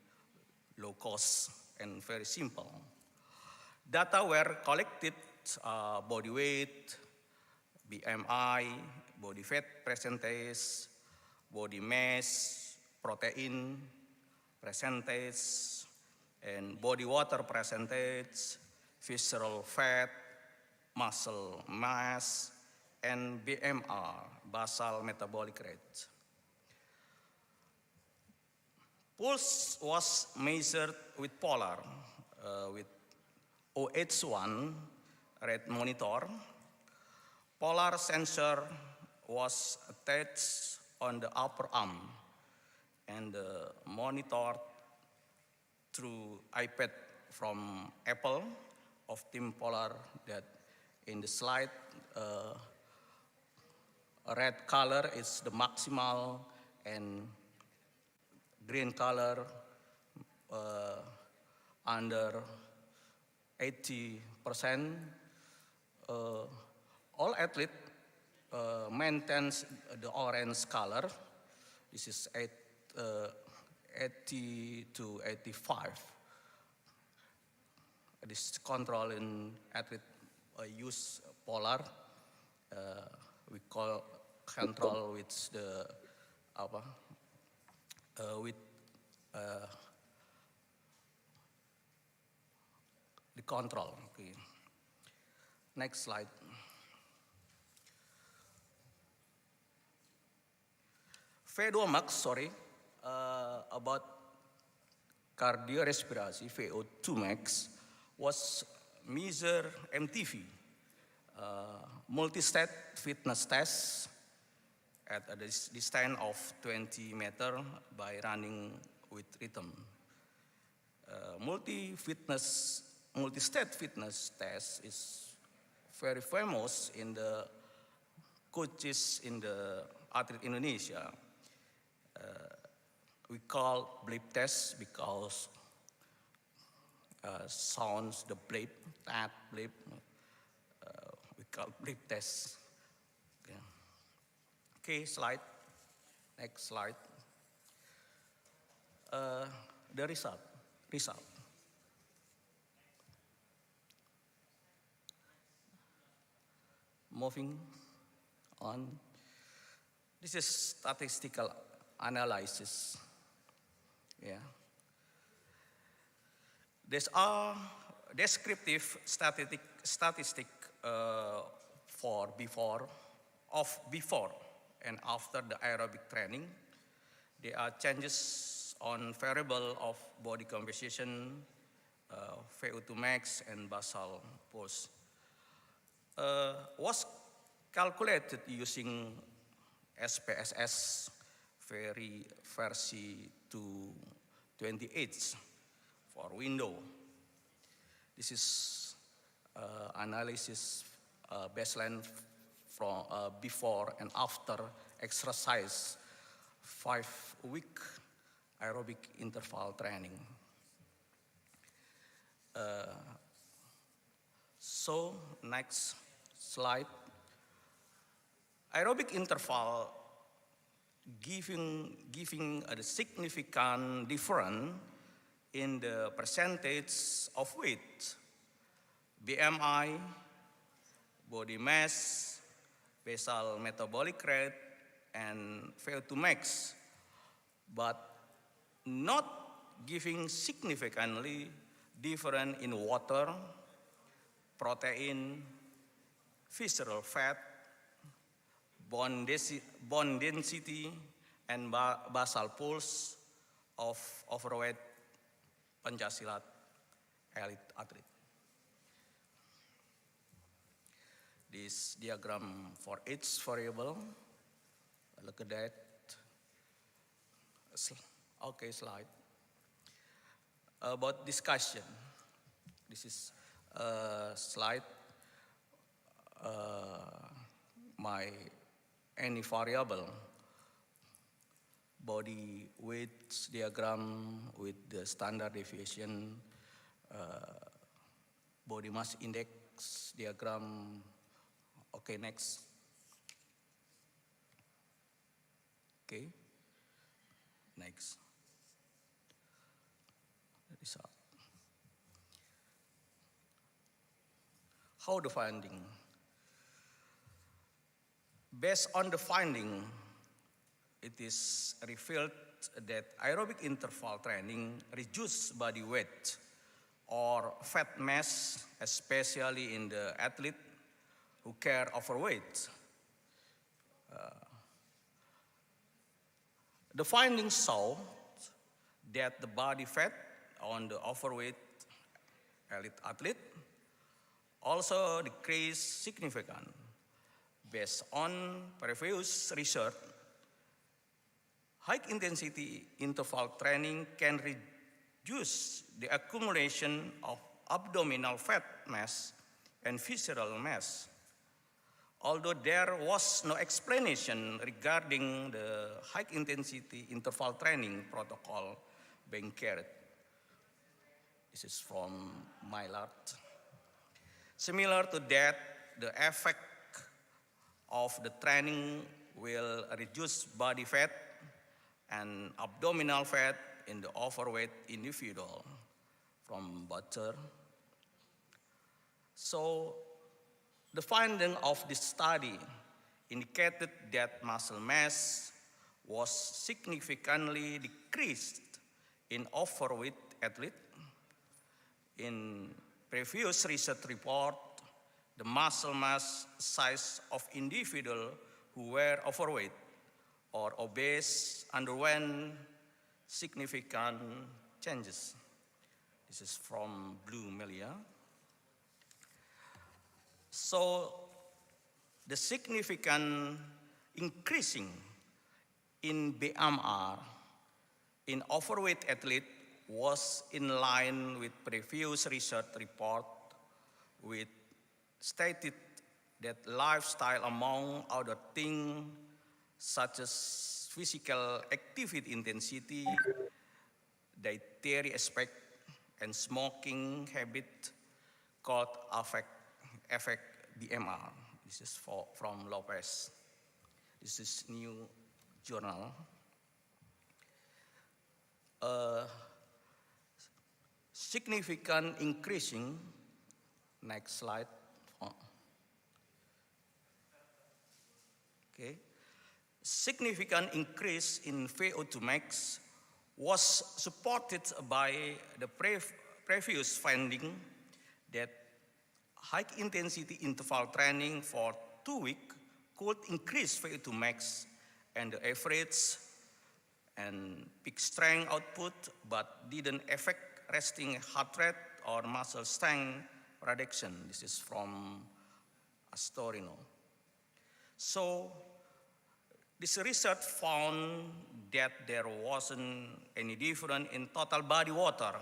Speaker 20: low cost and very simple. Data were collected, body weight, BMI, body fat percentage, body mass, protein percentage, and body water percentage, visceral fat, muscle mass, and BMR, basal metabolic rate. Pulse was measured with Polar, with OH1 rate monitor. Polar sensor was attached on the upper arm and monitored through iPad from Apple of Team Polar that in the slide, red color is the maximal and green color under 80%. All athlete maintains the orange color. This is 80 to 85. This control in athlete use Polar. We call control with the the control. Okay. Next slide. VO2 max, sorry, about cardiorespiratory VO2 max was measure MTV, multi-state fitness test at a distance of 20 meters by running with rhythm. Multi-state fitness test is very famous in the coaches in the athlete Indonesia. We call bleep test because sounds the bleep, that bleep. We call bleep test. Okay, slide. Next slide. The result. Moving on. This is statistical analysis. Yeah. These are descriptive statistic for before and after the aerobic training. There are changes on variable of body composition, VO2 max, and basal pulse. Was calculated using ICPESS version 228 for window. This is analysis baseline from before and after exercise 5-week aerobic interval training. So next slide. Aerobic interval giving a significant difference in the percentage of weight, BMI, body mass, basal metabolic rate, and VO2 max, but not giving significantly different in water, protein, visceral fat, bone density, and basal pulse of overweight Pancasilat elite athlete. This diagram for each variable, look at that. Okay, slide. About discussion. This is a slide. Any variable body weight diagram with the standard deviation, body mass index diagram. Okay, next. Okay, next. Result. How the finding? Based on the finding, it is revealed that aerobic interval training reduces body weight or fat mass, especially in the athlete who carry overweight. The findings show that the body fat on the overweight elite athlete also decreased significantly. Based on previous research, high-intensity interval training can reduce the accumulation of abdominal fat mass and visceral mass. Although there was no explanation regarding the high-intensity interval training protocol being carried. This is from Maillard. Similar to that, the effect of the training will reduce body fat and abdominal fat in the overweight individual from Butcher. So the finding of this study indicated that muscle mass was significantly decreased in overweight athletes. In previous research report, the muscle mass size of individuals who were overweight or obese underwent significant changes. This is from Blue Melia. So the significant increasing in BMR in overweight athlete was in line with previous research report, which stated that lifestyle, among other things, such as physical activity intensity, dietary aspect, and smoking habit could affect BMR. This is from Lopez. This is new journal. Significant increasing, next slide. Okay. Significant increase in VO2 max was supported by the previous finding that high-intensity interval training for 2 weeks could increase VO2 max and the average and peak strength output, but didn't affect resting heart rate or muscle strength reduction. This is from Astorino. So this research found that there wasn't any difference in total body water.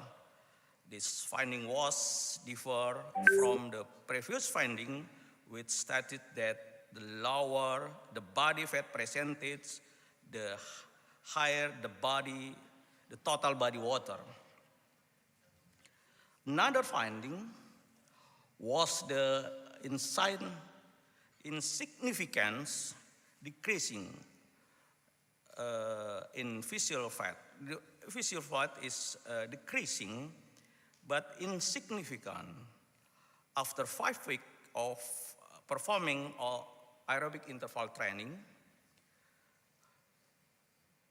Speaker 20: This finding was different from the previous finding, which stated that the lower the body fat percentage, the higher the total body water. Another finding was the insignificance decreasing in visceral fat. The visceral fat is decreasing, but insignificant after 5 weeks of performing aerobic interval training.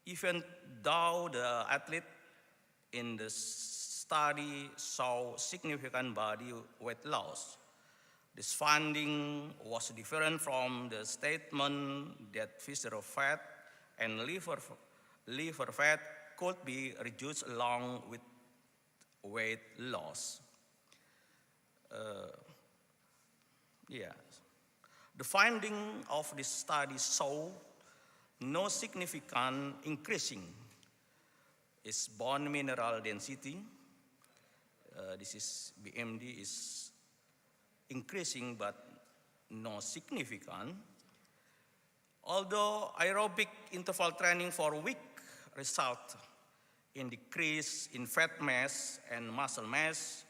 Speaker 20: Even though the athlete in the study saw significant body weight loss, this finding was different from the statement that visceral fat and liver fat could be reduced along with weight loss. The finding of this study show no significant increasing is bone mineral density. This is BMD is increasing but no significant. Although aerobic interval training for week result in decrease in fat mass and muscle mass,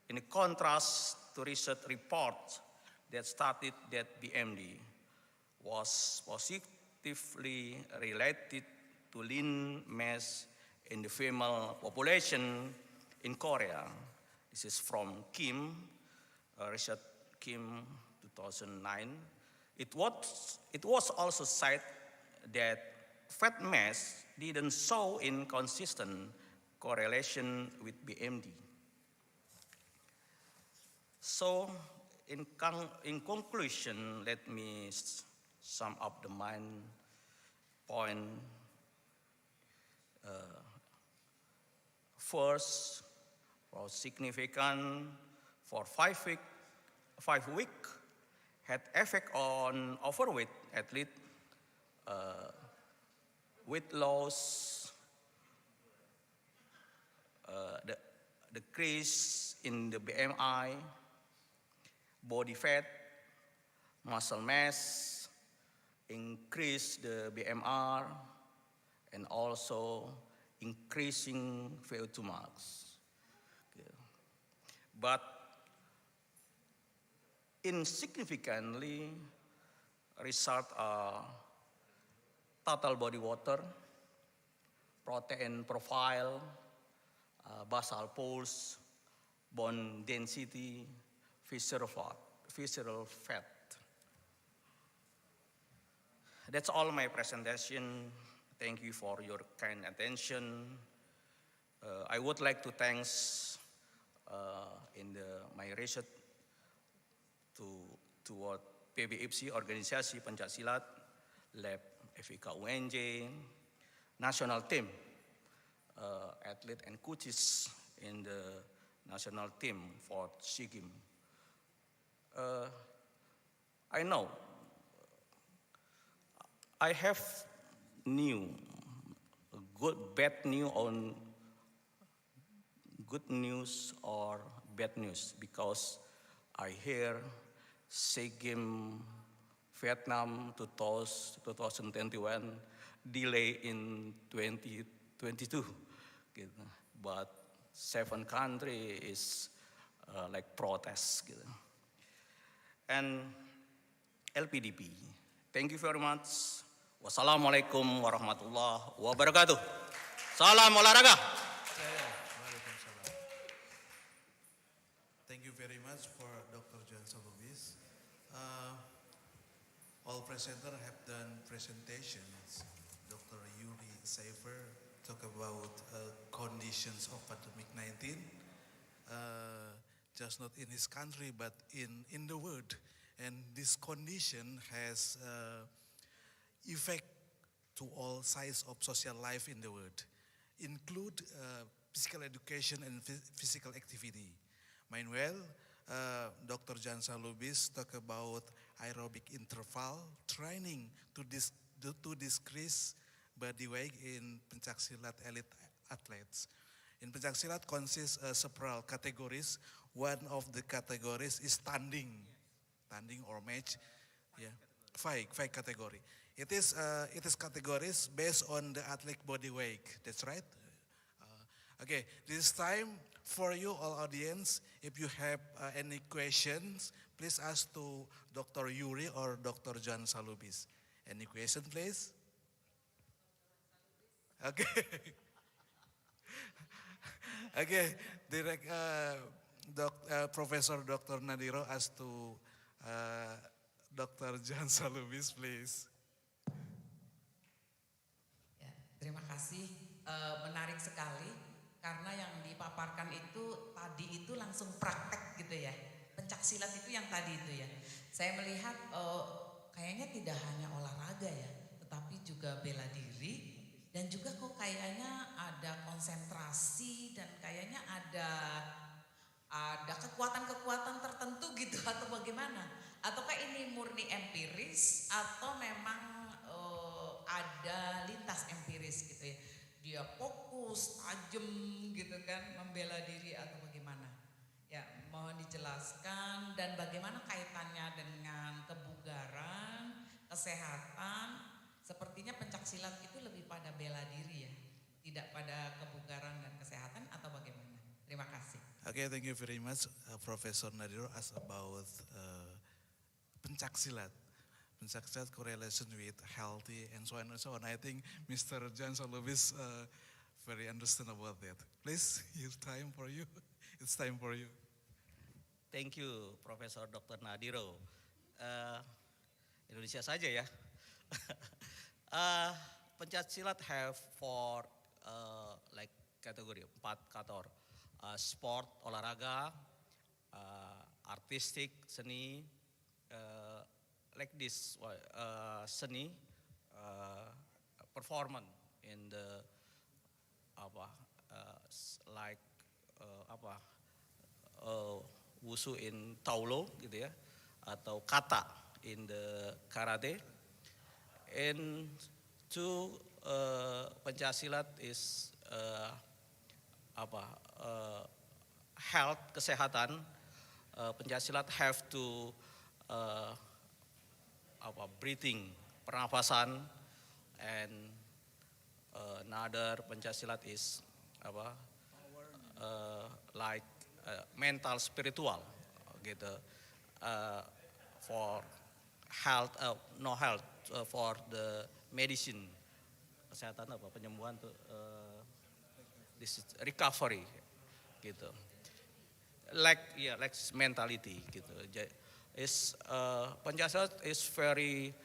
Speaker 20: in contrast to research reports that stated that BMD was positively related to lean mass in the female population in Korea. This is from Kim, research scheme 2009, it was also said that fat mass didn't show inconsistent correlation with BMD. So, in conclusion, let me sum up the main point. First, for significant for 5 week had effect on overweight athlete, weight loss, the decrease in the BMI, body fat, muscle mass, increase the BMR, and also increasing VO2 max. But insignificantly, result are total body water, protein profile, basal pulse, bone density, visceral fat. That's all my presentation. Thank you for your kind attention. I would like to thank my research toward PBFC, Organisasi Pencaksilat, Lab FIK UNJ, national team, athlete and coaches in the national team for SEA Games. I know I have bad news or bad news, because I hear SEA Games Vietnam 2021 delay in 2022, but 7 countries is like protest. And LPDP, thank you very much. Wassalamualaikum warahmatullahi wabarakatuh. Salam olahraga.
Speaker 21: Thank you very much for Dr. Johnson Lubis. All presenters have done presentations. Dr. Yuri Seifer talk about conditions of pandemic 19, just not in his country but in the world. And this condition has effect to all sides of social life in the world, include physical education and physical activity. Meanwhile, Dr. Jansa Lubis talk about aerobic interval training to decrease body weight in pencaksilat elite athletes. In pencaksilat consists several categories. One of the categories is standing or match. Yeah, five category. It is categories based on the athletic body weight. That's right. Okay, this time for you all audience, if you have any questions, please ask to Dr. Yuri or Dr. John Salubis. Any question, please? Okay. Okay, Professor Dr. Nadiro asked to Dr. John Salubis, please.
Speaker 4: Ya, terima kasih, menarik sekali karena yang dipaparkan itu tadi itu langsung praktek gitu ya. Pencaksilat itu yang tadi itu ya. Saya melihat kayaknya tidak hanya olahraga ya, tetapi juga bela diri dan juga kok kayaknya ada konsentrasi dan kayaknya ada kekuatan-kekuatan tertentu gitu atau bagaimana? Ataukah ini murni empiris atau memang ada lintas empiris gitu ya? Dia fokus, tajam gitu kan, membela diri atau bagaimana? Ya, mohon dijelaskan dan bagaimana kaitannya dengan kebugaran, kesehatan. Sepertinya pencaksilat itu lebih pada bela diri ya, tidak pada kebugaran dan kesehatan atau bagaimana? Terima kasih.
Speaker 21: Okay, thank you very much, Professor Nadiro asked about pencaksilat. Pencaksilat correlation with healthy and so on and so on. I think Mr. John Salubis very understand about that. Please, it's time for you. It's time for you.
Speaker 20: Thank you, Profesor Dr. Nadiro. Indonesia saja ya. Pencak silat have four like kategori, 4 kategori. Sport, olahraga, artistik, seni, like this, seni, performance in the like wushu in taulo gitu ya, atau kata in the karate. And two, pencaksilat is health, kesehatan. Pencaksilat have to breathing, pernafasan, and another pencaksilat is like mental spiritual gitu, for health, no health, for the medicine, kesehatan penyembuhan tuh, this is recovery gitu, like mentality gitu. Is pencaksilat is very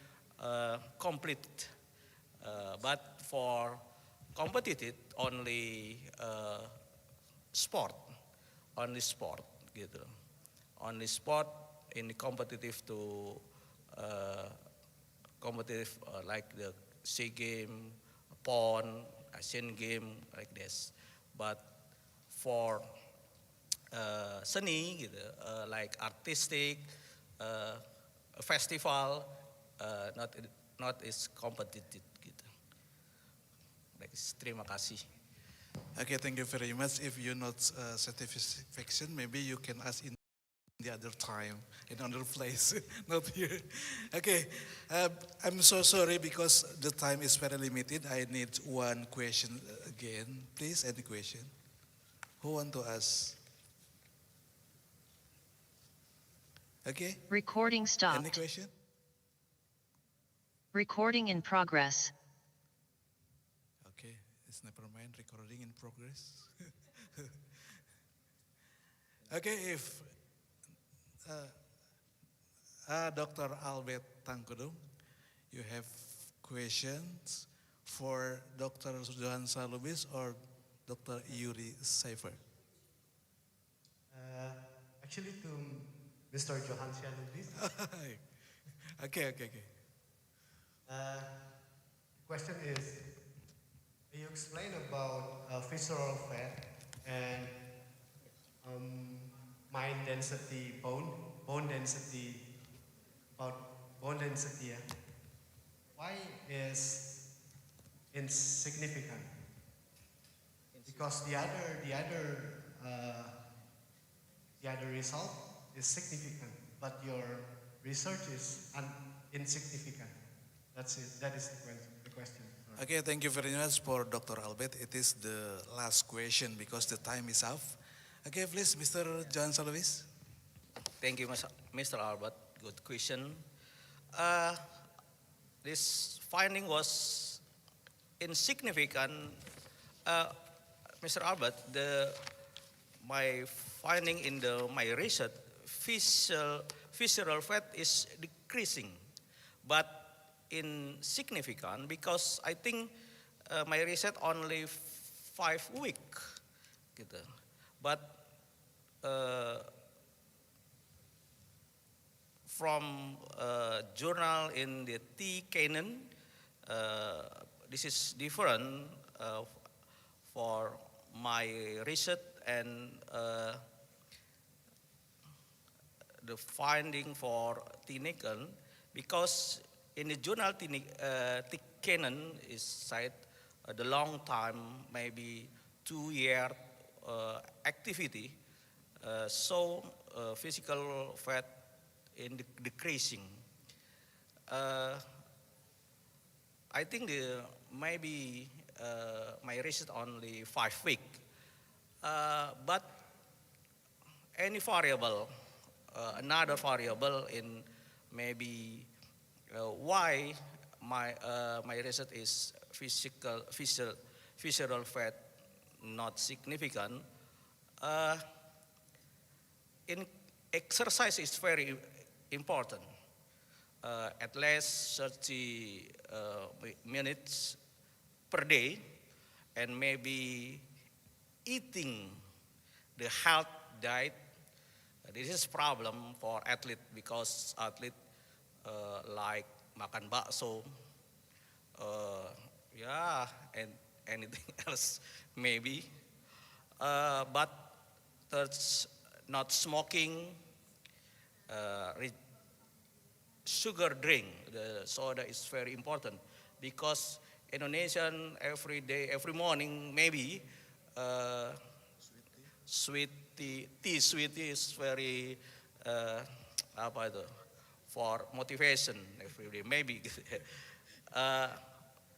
Speaker 20: complete, but for competitive only sport gitu, only sport in the competitive to competitive like the SEA Game, PON, Asian Game like this. But for seni gitu, like artistic, festival, not is competitive gitu. Terima kasih.
Speaker 21: Okay, thank you very much. If you not satisfaction, maybe you can ask in the other time, in another place, not here. Okay, I'm so sorry because the time is very limited. I need one question again. Please, any question? Who want to ask? Okay.
Speaker 5: Recording stopped.
Speaker 21: Any question?
Speaker 5: Recording in progress.
Speaker 21: Okay, it's never mind. Recording in progress. Okay, if Dr. Albert Tangkudung, you have questions for Dr. Johansa Lubis or Dr. Yuri Seifer?
Speaker 22: Actually, to Mr. Johansa Lubis.
Speaker 21: Okay.
Speaker 22: Question is, you explained about visceral fat and mind density, bone density, about bone density. Why is insignificant? Because the other result is significant, but your research is insignificant. That's it. That is the question.
Speaker 21: Okay, thank you very much for Dr. Albert. It is the last question because the time is up. Okay, please, Mr. Johansa Lubis.
Speaker 20: Thank you, Mr. Albert. Good question. This finding was insignificant. Mr. Albert, my finding in my research, visceral fat is decreasing, but insignificant because I think my research only 5 weeks, gitu. But from journal in the T. Canon, this is different for my research and the finding for T. Nickel, because in the journal T. Canon is said the long time, maybe 2-year activity, so physical fat in decreasing. I think maybe my research only 5 weeks, but any variable, another variable in maybe why my research is visceral fat not significant. In exercise is very important. At least 30 minutes per day, and maybe eating the health diet. This is problem for athlete because athlete like makan bakso, and anything else maybe, but that's not smoking, sugar drink, the soda is very important because Indonesian every day, every morning maybe sweet tea is very apa itu, for motivation every day maybe.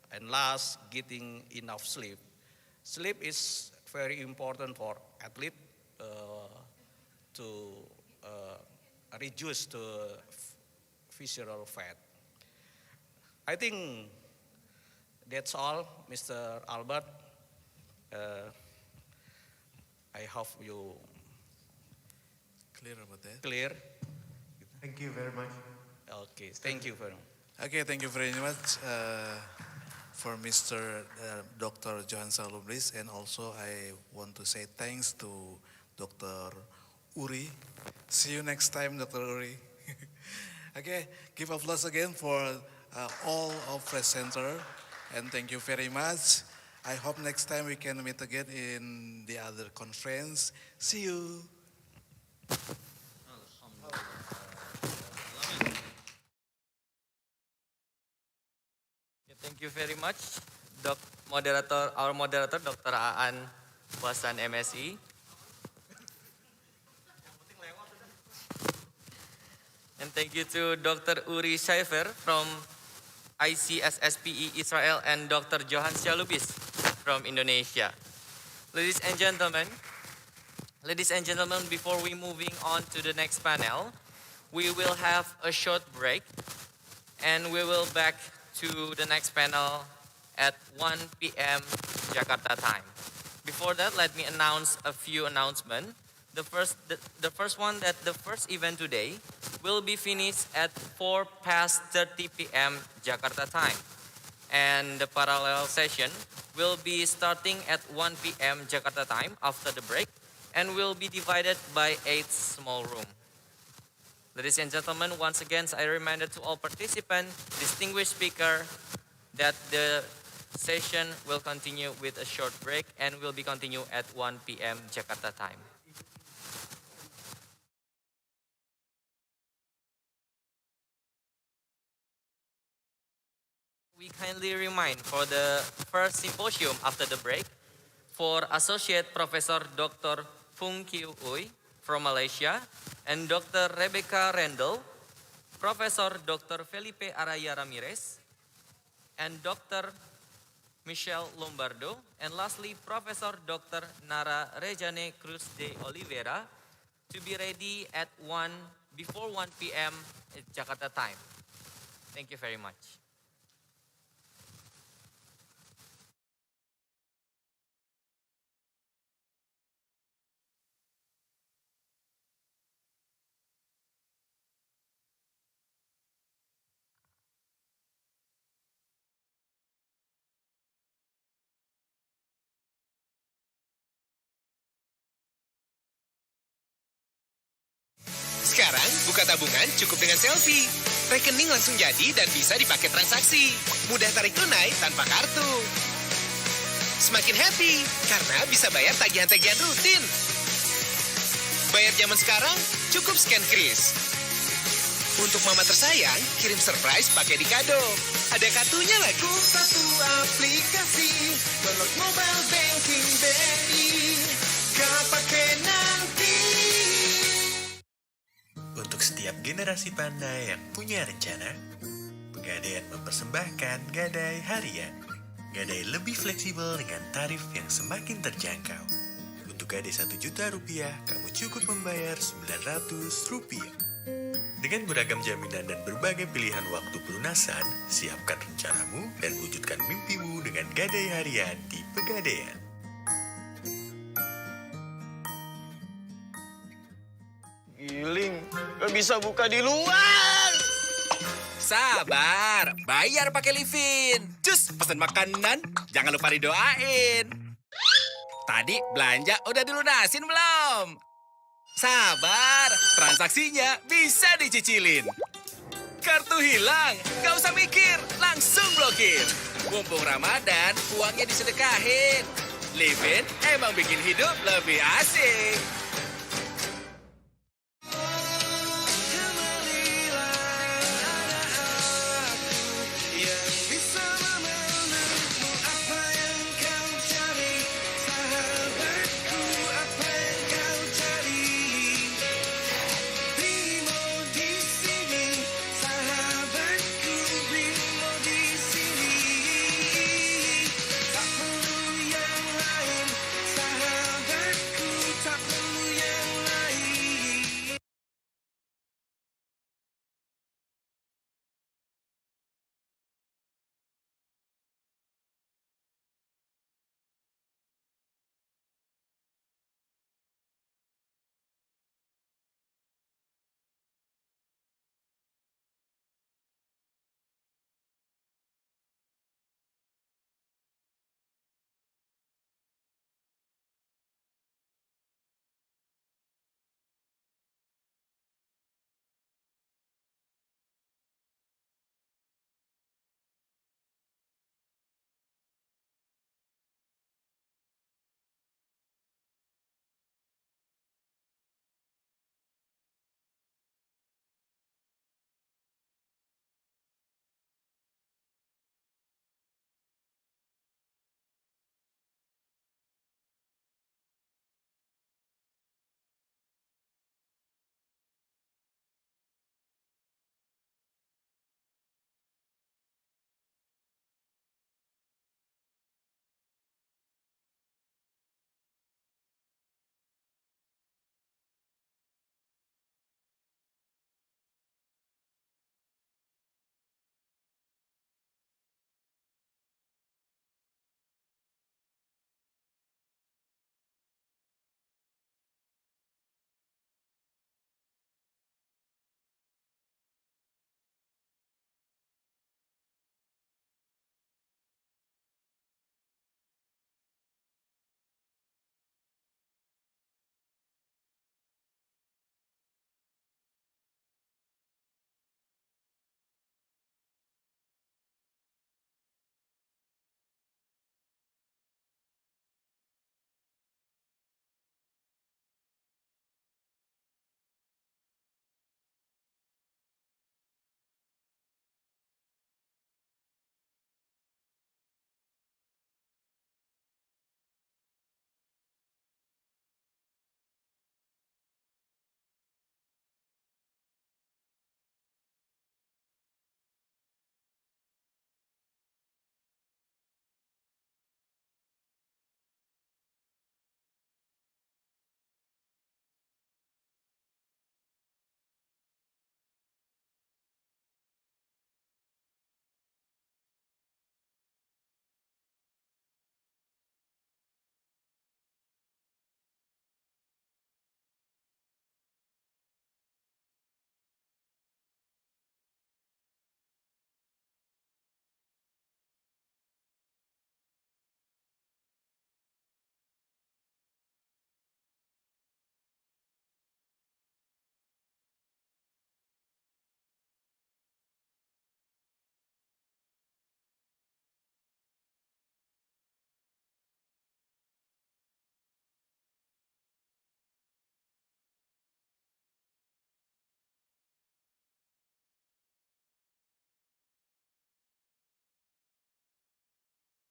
Speaker 20: And last, getting enough sleep. Sleep is very important for athlete to reduce the visceral fat. I think that's all, Mr. Albert. I hope you
Speaker 21: Clear about that?
Speaker 20: clear.
Speaker 22: Thank you very much.
Speaker 20: Okay, thank you very much.
Speaker 21: Okay, thank you very much for Mr. Dr. Johan Salubris, and also I want to say thanks to Dr. Uri. See you next time, Dr. Uri. Okay, give applause again for all of Press Center, and thank you very much. I hope next time we can meet again in the other conference. See you.
Speaker 1: Thank you very much, our moderator, Dr. Aan Wasan MSI. And thank you to Dr. Uri Schaifer from ICSSPE Israel and Dr. Johan Salubris from Indonesia. Ladies and gentlemen, before we moving on to the next panel, we will have a short break and we will back to the next panel at 1 p.m. Jakarta time. Before that, let me announce a few announcements. The first event today will be finished at 4:30 p.m. Jakarta time. And the parallel session will be starting at 1 p.m. Jakarta time after the break and will be divided by 8 small rooms. Ladies and gentlemen, once again, I reminded to all participants, distinguished speaker, that the session will continue with a short break and will be continue at 1 p.m. Jakarta time. We kindly remind for the first symposium after the break for Associate Professor Dr. Phung Kiu Uy from Malaysia and Dr. Rebecca Randall, Professor Dr. Felipe Araya Ramirez, and Dr. Michelle Lombardo, and lastly Professor Dr. Nara Rejane Cruz de Oliveira to be ready at before 1 p.m. at Jakarta time. Thank you very much.
Speaker 3: Sekarang, buka tabungan cukup dengan selfie. Rekening langsung jadi dan bisa dipakai transaksi. Mudah tarik tunai tanpa kartu. Semakin happy, karena bisa bayar tagihan-tagihan rutin. Bayar zaman sekarang, cukup scan kris. Untuk mama tersayang, kirim surprise pakai di kado. Ada kartunya lagu. Satu aplikasi, download mobile banking BNI. Kau pakai nanti.
Speaker 7: Untuk setiap generasi pandai yang punya rencana, Pegadaian mempersembahkan Gadai Harian. Gadai lebih fleksibel dengan tarif yang semakin terjangkau. Untuk gadai Rp1.000.000, kamu cukup membayar Rp900. Dengan beragam jaminan dan berbagai pilihan waktu pelunasan, siapkan rencanamu dan wujudkan mimpimu dengan Gadai Harian di Pegadaian.
Speaker 1: Giling.
Speaker 3: bisa buka di luar.
Speaker 2: Sabar, bayar pakai Livin. Cus, pesan makanan, jangan lupa didoain. Tadi belanja udah dilunasin belum? Sabar, transaksinya bisa dicicilin. Kartu hilang, gak usah mikir, langsung blokir. Mumpung Ramadan, uangnya disedekahin. Livin emang bikin hidup lebih asik.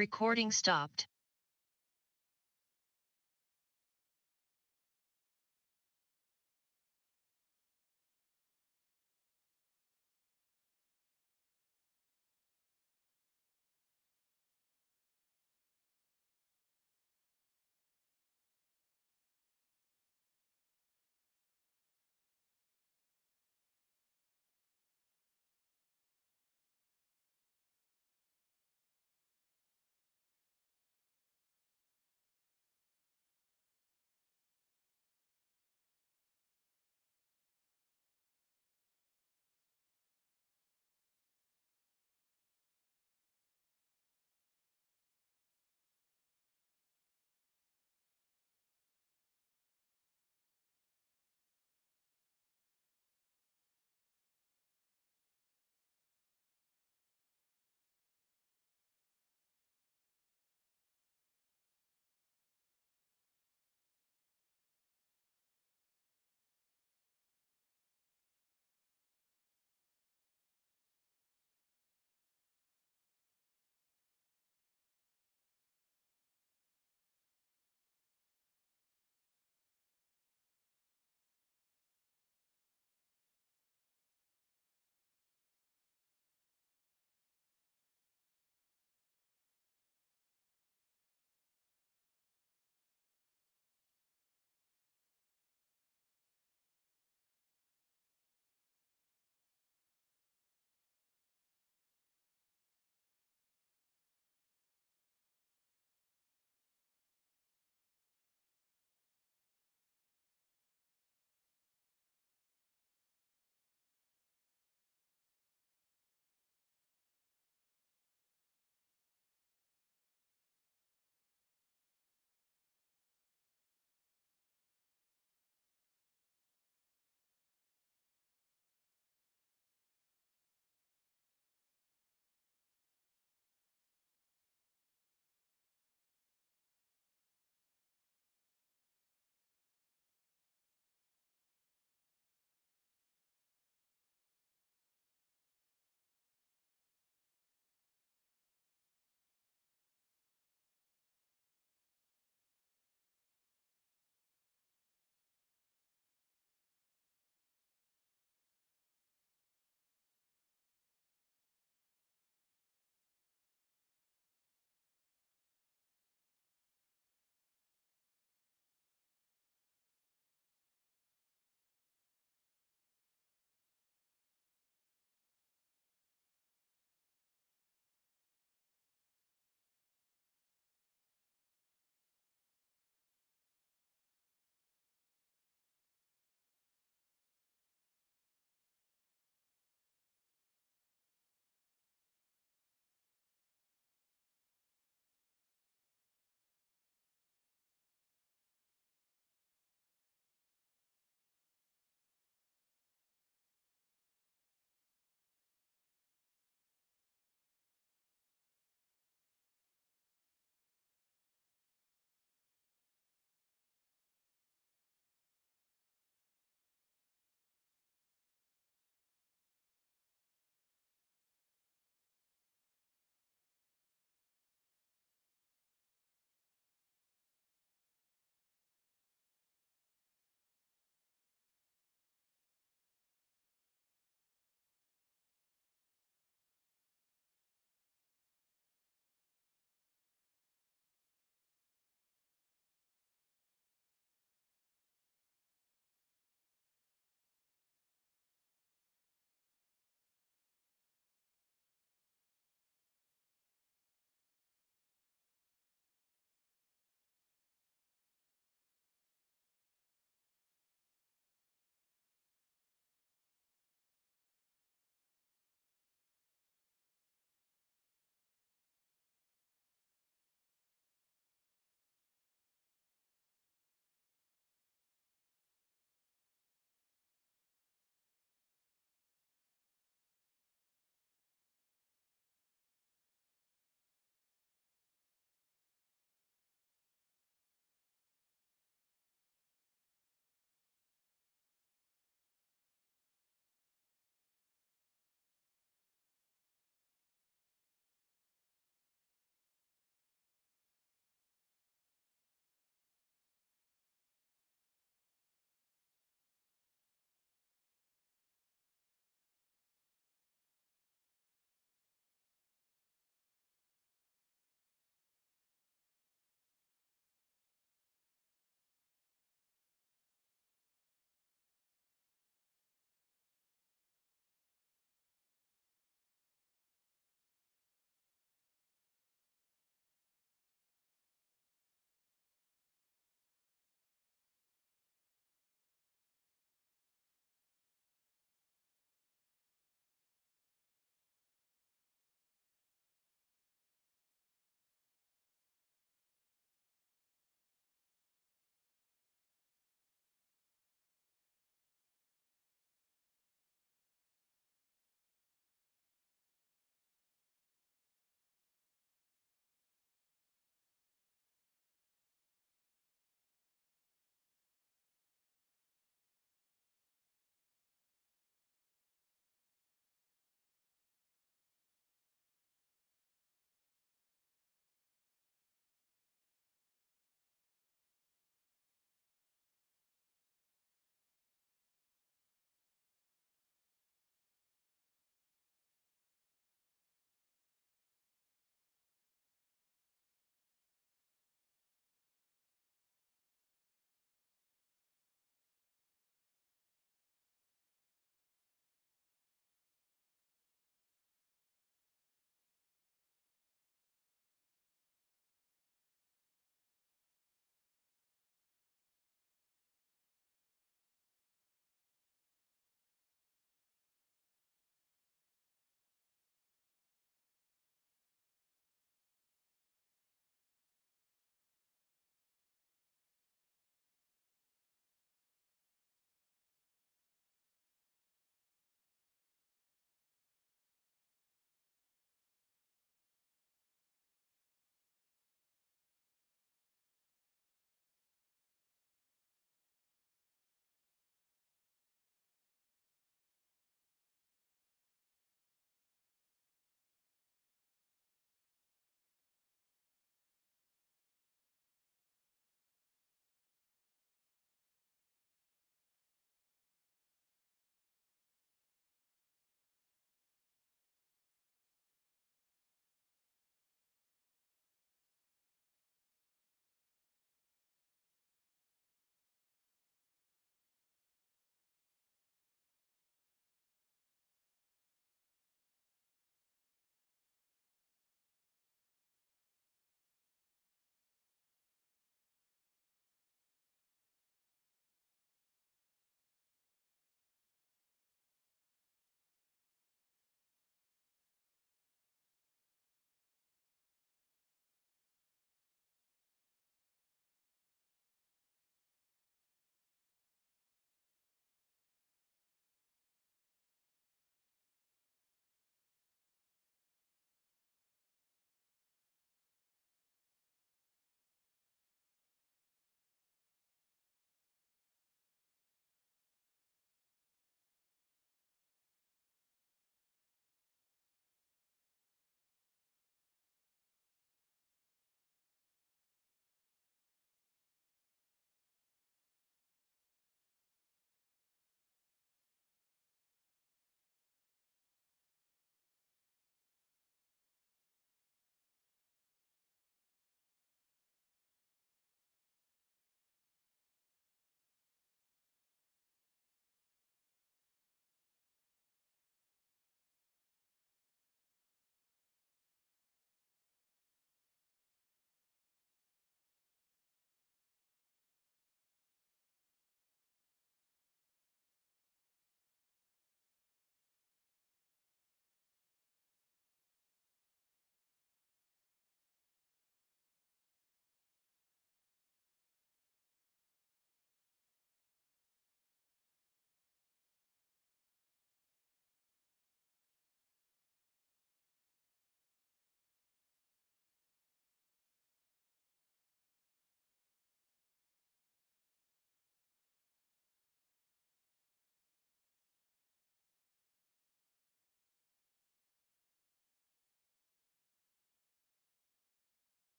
Speaker 5: Recording stopped.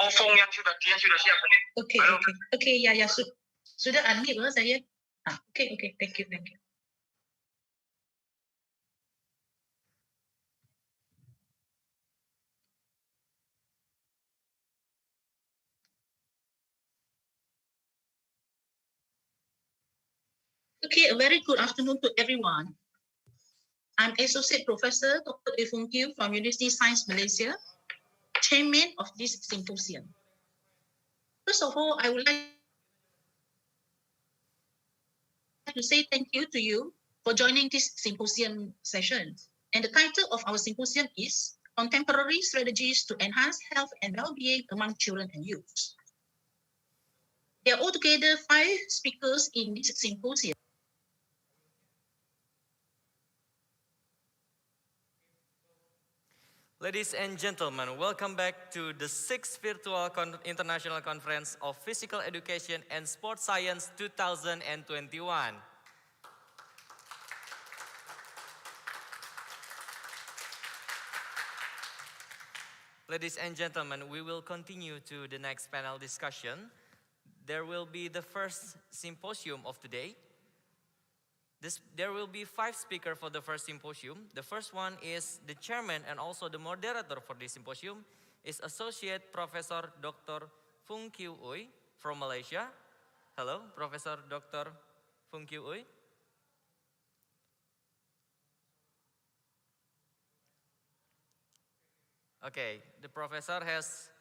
Speaker 4: Oke, oke. Oke, ya, ya. Sudah unmute loh saya. Oke, oke. Thank you, thank you. Okay, a very good afternoon to everyone. I'm Associate Professor Dr. Ifung Kiu from University Science Malaysia, Chairman of this symposium. First of all, I would like to say thank you to you for joining this symposium session. And the title of our symposium is Contemporary Strategies to Enhance Health and Well-being Among Children and Youth. There are altogether 5 speakers in this symposium.
Speaker 1: Ladies and gentlemen, welcome back to the 6th Virtual International Conference of Physical Education and Sports Science 2021. Ladies and gentlemen, we will continue to the next panel discussion. There will be the first symposium of today. There will be 5 speakers for the first symposium. The first one is the chairman and also the moderator for this symposium is Associate Professor Dr. Fung Kiu Uy from Malaysia. Hello, Professor Dr. Fung Kiu Uy. Okay, the professor has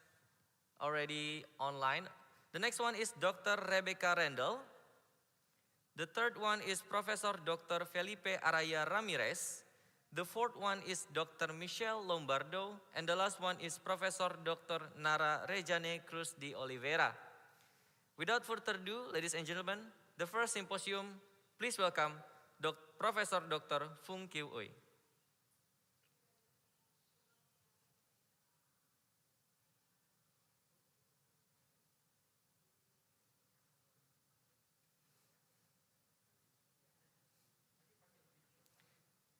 Speaker 1: already online. The next one is Dr. Rebecca Randall. The third one is Professor Dr. Felipe Araya Ramirez. The fourth one is Dr. Michelle Lombardo. And the last one is Professor Dr. Nara Rejane Cruz de Oliveira. Without further ado, ladies and gentlemen, the first symposium, please welcome Professor Dr. Fung Kiu Uy.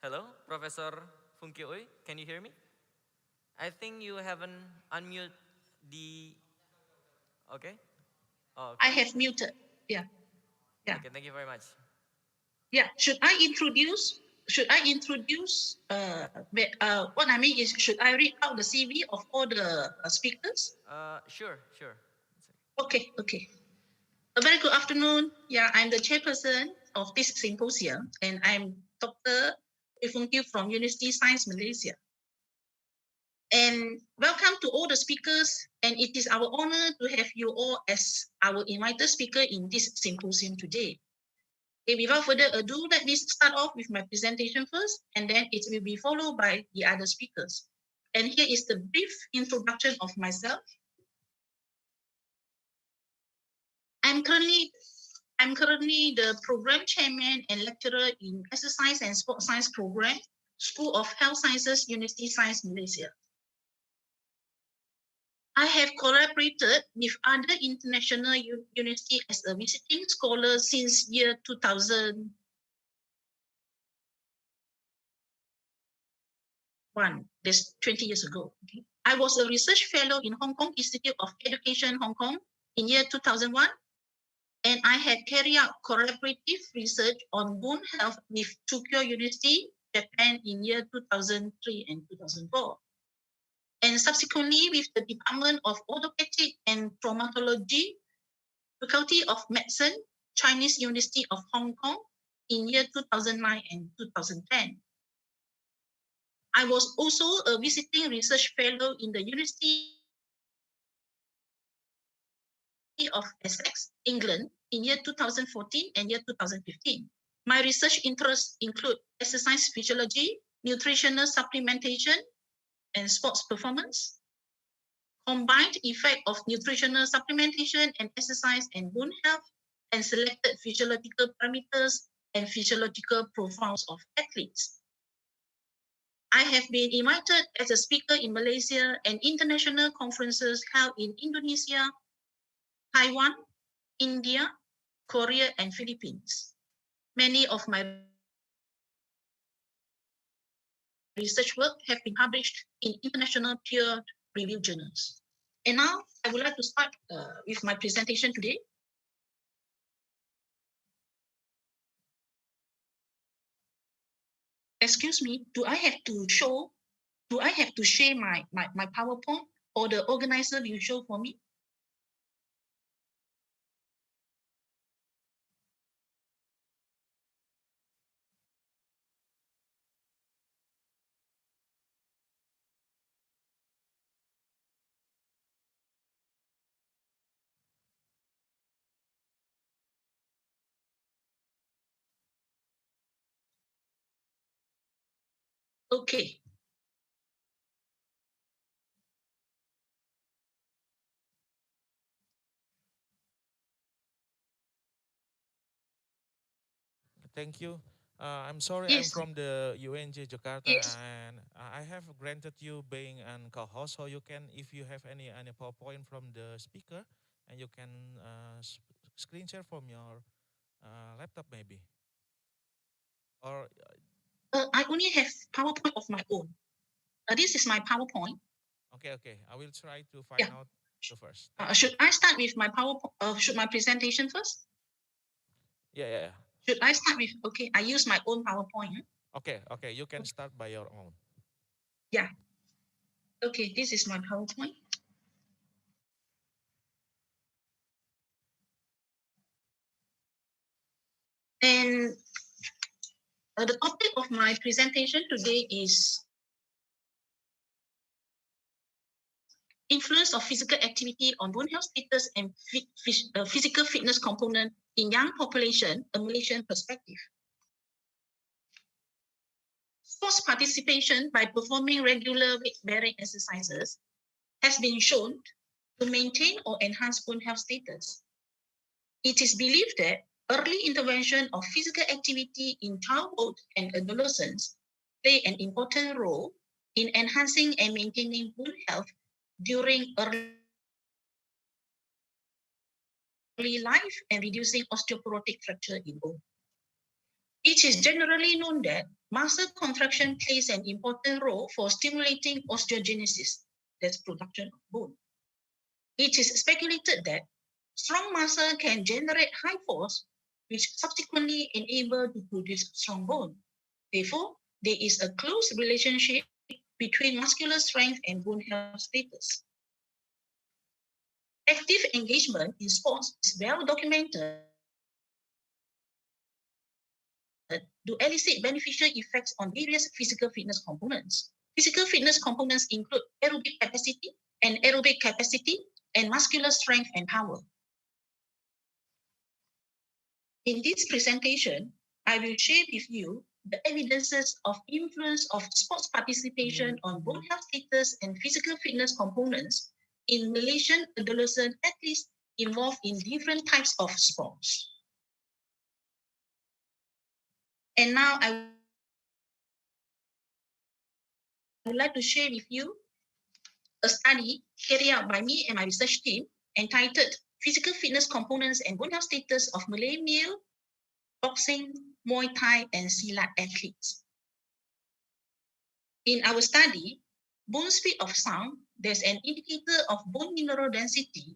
Speaker 1: Hello, Professor Fung Kiu Uy, can you hear me? I think you haven't unmuted the... Okay. Oh, okay.
Speaker 4: I have muted. Yeah. Yeah.
Speaker 1: Okay, thank you very much.
Speaker 4: Yeah. Should I introduce? What I mean is, should I read out the CV of all the speakers?
Speaker 1: Sure.
Speaker 4: Okay. Okay. A very good afternoon. Yeah, I'm the chairperson of this symposium, and I'm Dr. Ifung Kiu from University Science Malaysia. And welcome to all the speakers, and it is our honor to have you all as our invited speaker in this symposium today. Okay, without further ado, let me start off with my presentation first, and then it will be followed by the other speakers. And here is the brief introduction of myself. I'm currently the program chairman and lecturer in Exercise and Sports Science program, School of Health Sciences, University Science Malaysia. I have collaborated with other international universities as a visiting scholar since year 2001. That's 20 years ago. Okay. I was a research fellow in Hong Kong Institute of Education, Hong Kong in year 2001. And I had carried out collaborative research on bone health with Tokyo University, Japan in year 2003 and 2004. And subsequently with the Department of Orthopedic and Traumatology, Faculty of Medicine, Chinese University of Hong Kong in year 2009 and 2010. I was also a visiting research fellow in the University of Essex, England in year 2014 and year 2015. My research interests include exercise physiology, nutritional supplementation, and sports performance, combined effect of nutritional supplementation and exercise and bone health, and selected physiological parameters and physiological profiles of athletes. I have been invited as a speaker in Malaysia and international conferences held in Indonesia, Taiwan, India, Korea, and Philippines. Many of my research work have been published in international peer-reviewed journals.
Speaker 10: And now I would like to start with my presentation today. Excuse me, do I have to share my PowerPoint, or the organizer will show for me? Okay.
Speaker 11: Thank you. I'm sorry, I'm
Speaker 10: Yes.
Speaker 11: from the UNJ Jakarta,
Speaker 10: Yes.
Speaker 11: and I have granted you being an co-host, so you can, if you have any PowerPoint from the speaker, and you can screen share from your laptop maybe. Or
Speaker 10: I only have PowerPoint of my own. This is my PowerPoint.
Speaker 11: okay, I will try to find
Speaker 10: Yeah.
Speaker 11: out the first.
Speaker 10: Should I start with my PowerPoint? Should my presentation first?
Speaker 11: Yeah.
Speaker 10: Should I start with? Okay, I use my own PowerPoint.
Speaker 11: Okay, you can start by your own.
Speaker 10: Yeah. Okay, this is my PowerPoint. And the topic of my presentation today is influence of physical activity on bone health status and physical fitness component in young population, a Malaysian perspective. Sports participation by performing regular weight-bearing exercises has been shown to maintain or enhance bone health status. It is believed that early intervention of physical activity in childhood and adolescence play an important role in enhancing and maintaining bone health during early life and reducing osteoporotic fracture in bone. It is generally known that muscle contraction plays an important role for stimulating osteogenesis, that's production of bone. It is speculated that strong muscle can generate high force, which subsequently enable to produce strong bone. Therefore, there is a close relationship between muscular strength and bone health status. Active engagement in sports is well documented to elicit beneficial effects on various physical fitness components. Physical fitness components include aerobic capacity and muscular strength and power. In this presentation, I will share with you the evidences of influence of sports participation on bone health status and physical fitness components in Malaysian adolescent athletes involved in different types of sports. And now I would like to share with you a study carried out by me and my research team entitled Physical Fitness Components and Bone Health Status of Malay Male Boxing, Muay Thai, and Silat athletes. In our study, bone speed of sound, there's an indicator of bone mineral density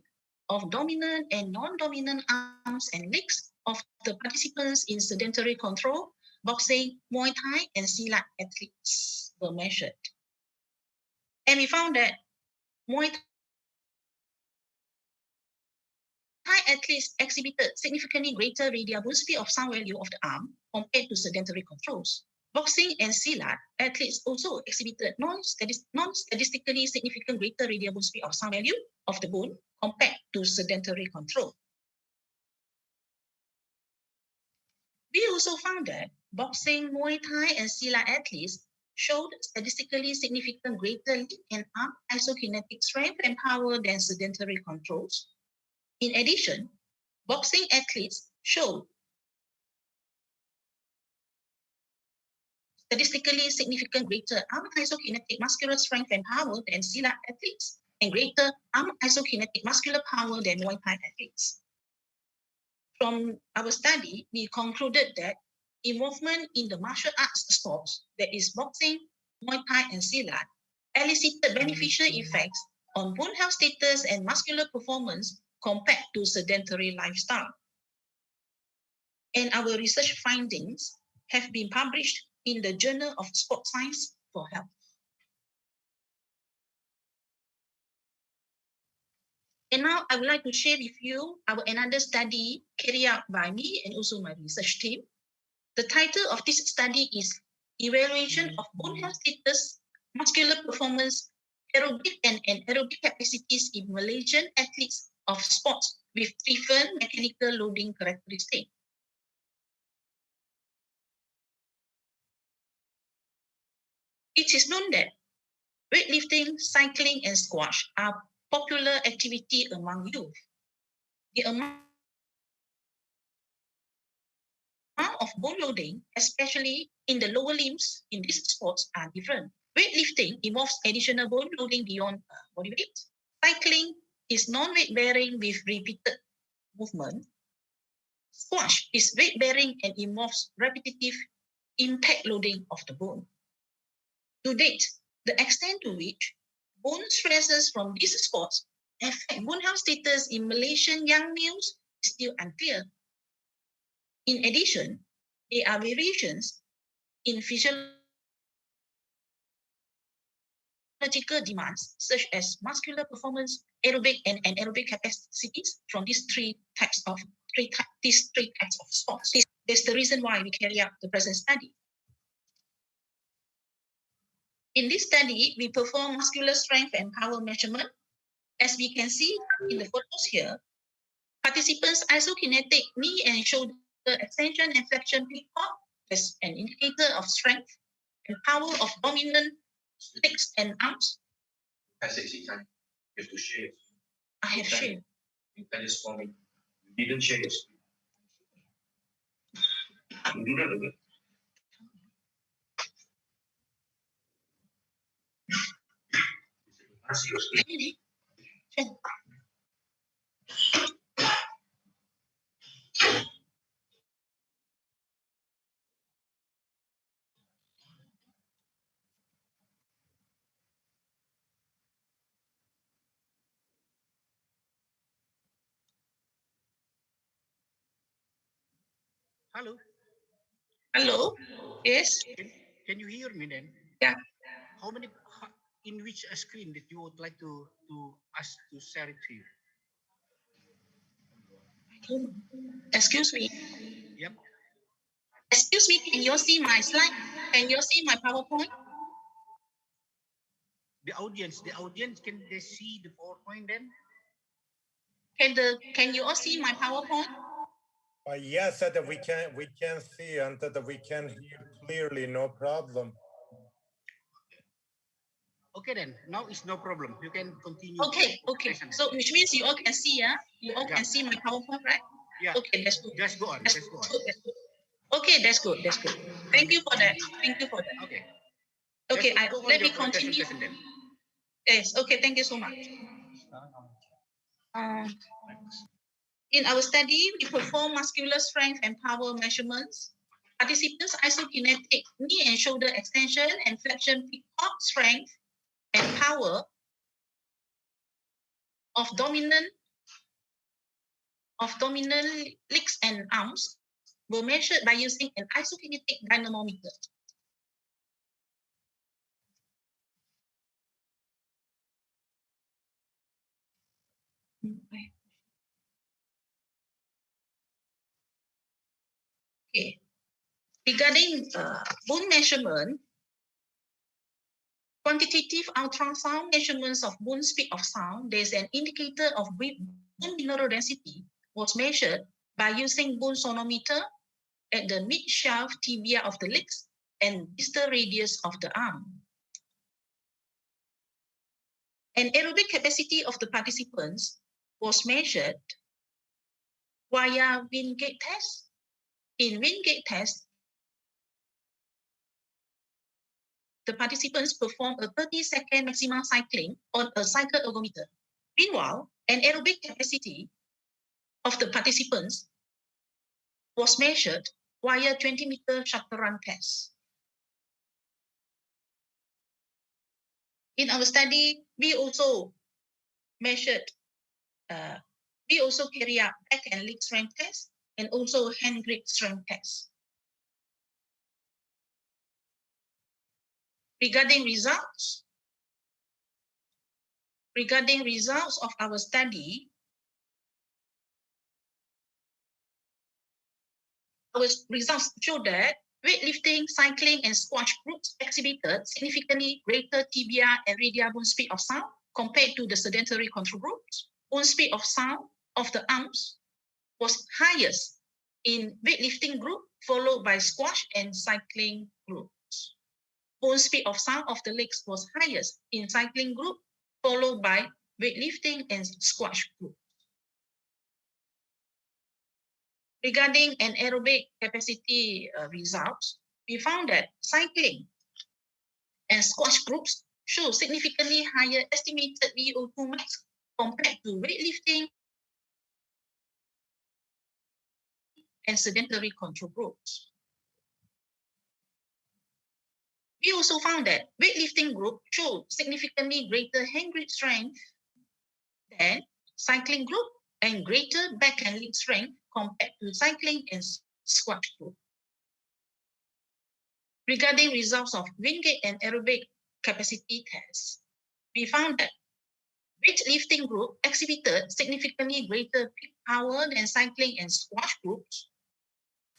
Speaker 10: of dominant and non-dominant arms and legs of the participants in sedentary control, boxing, Muay Thai, and Silat athletes were measured. And we found that Muay Thai athletes exhibited significantly greater radial bone speed of sound value of the arm compared to sedentary controls. Boxing and Silat athletes also exhibited non-statistically significant greater radial bone speed of sound value of the bone compared to sedentary control. We also found that boxing, Muay Thai, and Silat athletes showed statistically significant greater leg and arm isokinetic strength and power than sedentary controls. In addition, boxing athletes showed statistically significant greater arm isokinetic muscular strength and power than Silat athletes, and greater arm isokinetic muscular power than Muay Thai athletes. From our study, we concluded that involvement in the martial arts sports, that is boxing, Muay Thai, and Silat, elicited beneficial effects on bone health status and muscular performance compared to sedentary lifestyle. And our research findings have been published in the Journal of Sport Science for Health. And now I would like to share with you another study carried out by me and also my research team. The title of this study is Evaluation of Bone Health Status, Muscular Performance, Aerobic and Anaerobic Capacities in Malaysian Athletes of Sports with Different Mechanical Loading Characteristics. It is known that weightlifting, cycling, and squash are popular activity among youth. The amount of bone loading, especially in the lower limbs in these sports, are different. Weightlifting involves additional bone loading beyond body weight. Cycling is non-weight bearing with repeated movement. Squash is weight bearing and involves repetitive impact loading of the bone. To date, the extent to which bone stresses from these sports affect bone health status in Malaysian young males is still unclear. In addition, there are variations in physiological demands such as muscular performance, aerobic and anaerobic capacities from these three types of sports. That's the reason why we carry out the present study. In this study, we perform muscular strength and power measurement. As we can see in the photos here, participants' isokinetic knee and shoulder extension and flexion pivot as an indicator of strength and power of dominant legs and arms.
Speaker 12: You have to share.
Speaker 10: I have shared.
Speaker 12: You can just for me. You didn't share your screen. Do that again. I see your screen.
Speaker 13: Hello.
Speaker 10: Hello. Yes.
Speaker 13: Can you hear me then?
Speaker 10: Yeah.
Speaker 13: In which screen that you would like to us to share it to you?
Speaker 10: Excuse me.
Speaker 13: Yep.
Speaker 10: Excuse me, can you see my slide? Can you see my PowerPoint?
Speaker 13: The audience, can they see the PowerPoint then?
Speaker 10: Can you all see my PowerPoint?
Speaker 23: Yes, that we can see and that we can hear clearly, no problem.
Speaker 13: Okay then, now it's no problem. You can continue.
Speaker 10: Okay. So which means you all can see, yeah? You all can see my PowerPoint, right?
Speaker 13: Yeah.
Speaker 10: Okay, that's good.
Speaker 13: Just go on.
Speaker 10: That's good. Okay, that's good. Thank you for that.
Speaker 13: Okay.
Speaker 10: Okay, let me
Speaker 13: your
Speaker 10: continue.
Speaker 13: then.
Speaker 10: Yes, okay, thank you so much. In our study, we perform muscular strength and power measurements. Participants' isokinetic knee and shoulder extension and flexion pivot strength and power of dominant legs and arms were measured by using an isokinetic dynamometer. Okay. Regarding bone measurement, quantitative ultrasound measurements of bone speed of sound, there's an indicator of bone mineral density was measured by using bone sonometer at the mid-shaft tibia of the legs and distal radius of the arm. An aerobic capacity of the participants was measured via Wingate test. In Wingate test, the participants perform a 30-second maximum cycling on a cycle ergometer. Meanwhile, an aerobic capacity of the participants was measured via 20-meter shuttle run test. In our study, we also measured, we also carry out back and leg strength tests and also hand grip strength tests. Regarding results of our study, our results show that weightlifting, cycling, and squash groups exhibited significantly greater tibia and radial bone speed of sound compared to the sedentary control groups. Bone speed of sound of the arms was highest in weightlifting group, followed by squash and cycling groups. Bone speed of sound of the legs was highest in cycling group, followed by weightlifting and squash group. Regarding an aerobic capacity results, we found that cycling and squash groups show significantly higher estimated VO2 max compared to weightlifting and sedentary control groups. We also found that weightlifting group showed significantly greater hand grip strength than cycling group and greater back and leg strength compared to cycling and squash group. Regarding results of Wingate and aerobic capacity tests, we found that weightlifting group exhibited significantly greater peak power than cycling and squash groups.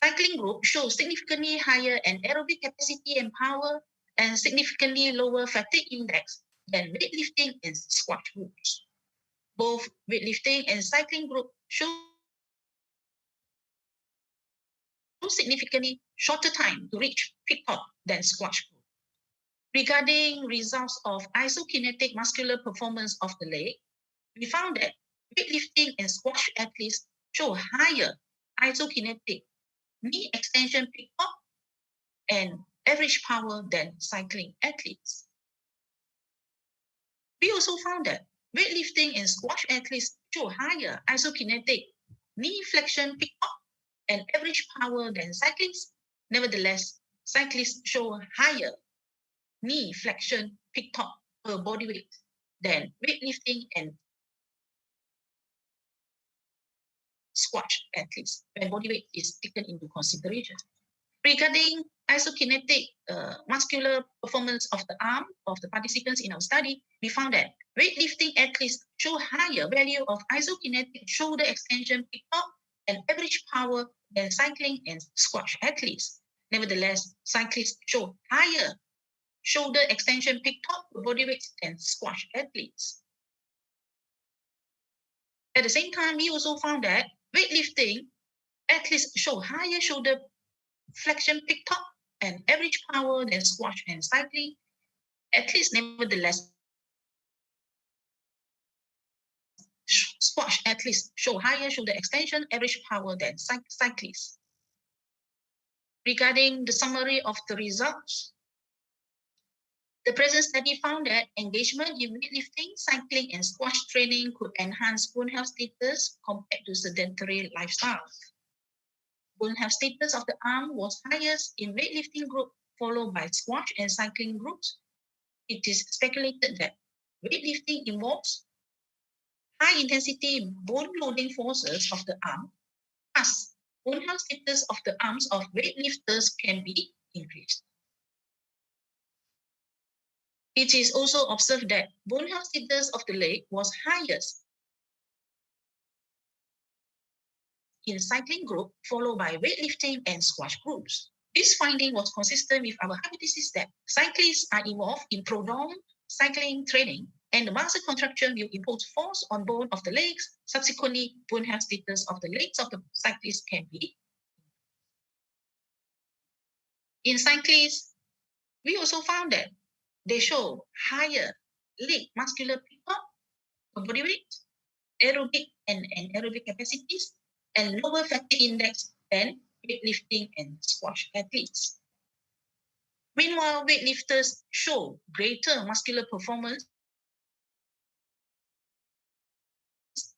Speaker 10: Cycling group showed significantly higher anaerobic capacity and power and significantly lower fatigue index than weightlifting and squash groups. Both weightlifting and cycling group show significantly shorter time to reach peak torque than squash group. Regarding results of isokinetic muscular performance of the leg, we found that weightlifting and squash athletes show higher isokinetic knee extension peak torque and average power than cycling athletes. We also found that weightlifting and squash athletes show higher isokinetic knee flexion peak torque and average power than cyclists. Nevertheless, cyclists show higher knee flexion peak torque per body weight than weightlifting and squash athletes when body weight is taken into consideration. Regarding isokinetic muscular performance of the arm of the participants in our study, we found that weightlifting athletes show higher value of isokinetic shoulder extension peak torque and average power than cycling and squash athletes. Nevertheless, cyclists show higher shoulder extension peak torque per body weight than squash athletes. At the same time, we also found that weightlifting athletes show higher shoulder flexion peak torque and average power than squash and cycling athletes. Nevertheless, squash athletes show higher shoulder extension average power than cyclists. Regarding the summary of the results, the present study found that engagement in weightlifting, cycling, and squash training could enhance bone health status compared to sedentary lifestyles. Bone health status of the arm was highest in weightlifting group, followed by squash and cycling groups. It is speculated that weightlifting involves high-intensity bone loading forces of the arm. Thus, bone health status of the arms of weightlifters can be increased. It is also observed that bone health status of the leg was highest in cycling group, followed by weightlifting and squash groups. This finding was consistent with our hypothesis that cyclists are involved in prolonged cycling training and the muscle contraction will impose force on bone of the legs. Subsequently, bone health status of the legs of the cyclist can be. In cyclists, we also found that they show higher leg muscular peak torque, body weight, aerobic and anaerobic capacities, and lower fatigue index than weightlifting and squash athletes. Meanwhile, weightlifters show greater muscular performance.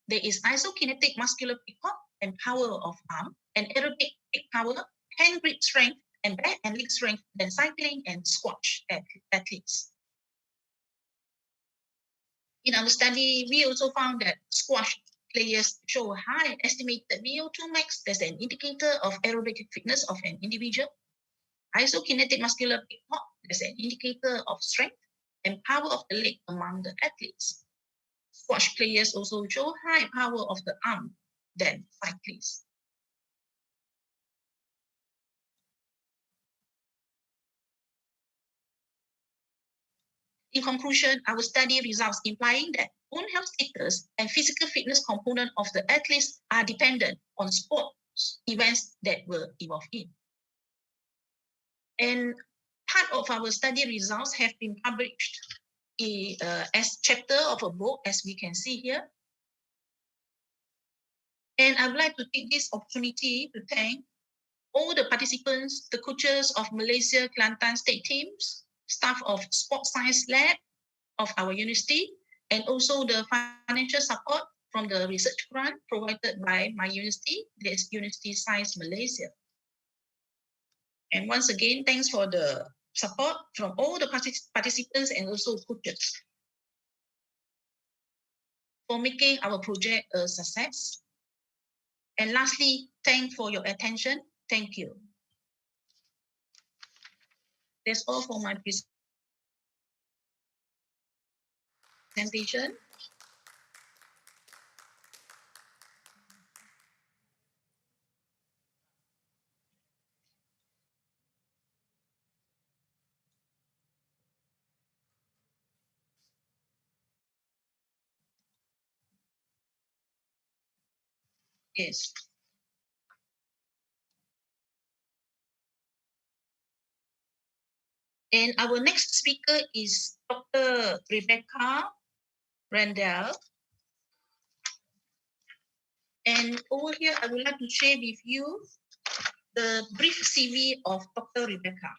Speaker 10: There is isokinetic muscular peak torque and power of arm, and aerobic peak power, hand grip strength, and back and leg strength than cycling and squash athletes. In our study, we also found that squash players show high estimated VO2 max. That's an indicator of aerobic fitness of an individual. Isokinetic muscular peak torque, that's an indicator of strength and power of the leg among the athletes. Squash players also show high power of the arm than cyclists. In conclusion, our study results implying that bone health status and physical fitness component of the athletes are dependent on sports events that were involved in. And part of our study results have been published as chapter of a book, as we can see here. And I would like to take this opportunity to thank all the participants, the coaches of Malaysia Kelantan state teams, staff of Sports Science Lab of our university, and also the financial support from the research grant provided by my university, that's University Science Malaysia. And once again, thanks for the support from all the participants and also coaches for making our project a success. And lastly, thanks for your attention. Thank you. That's all for my presentation. Yes. And our next speaker is Dr. Rebecca Randall. And over here, I would like to share with you the brief CV of Dr. Rebecca.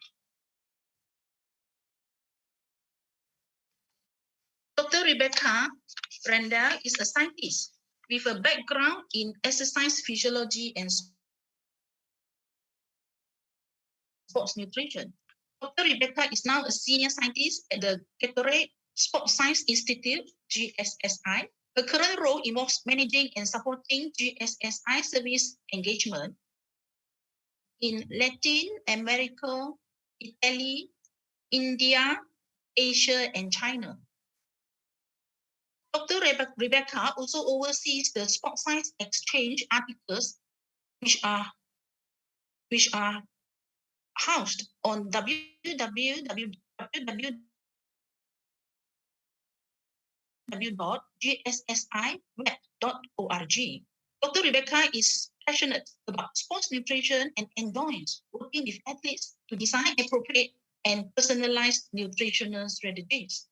Speaker 10: Dr. Rebecca Randall is a scientist with a background in exercise physiology and sports nutrition. Dr. Rebecca is now a senior scientist at the Gatorade Sports Science Institute, GSSI. Her current role involves managing and supporting GSSI service engagement in Latin America, Italy, India, Asia, and China. Dr. Rebecca also oversees the Sports Science Exchange articles, which are housed on www.gssi.org. Dr. Rebecca is passionate about sports nutrition and enjoys working with athletes to design appropriate and personalized nutritional strategies.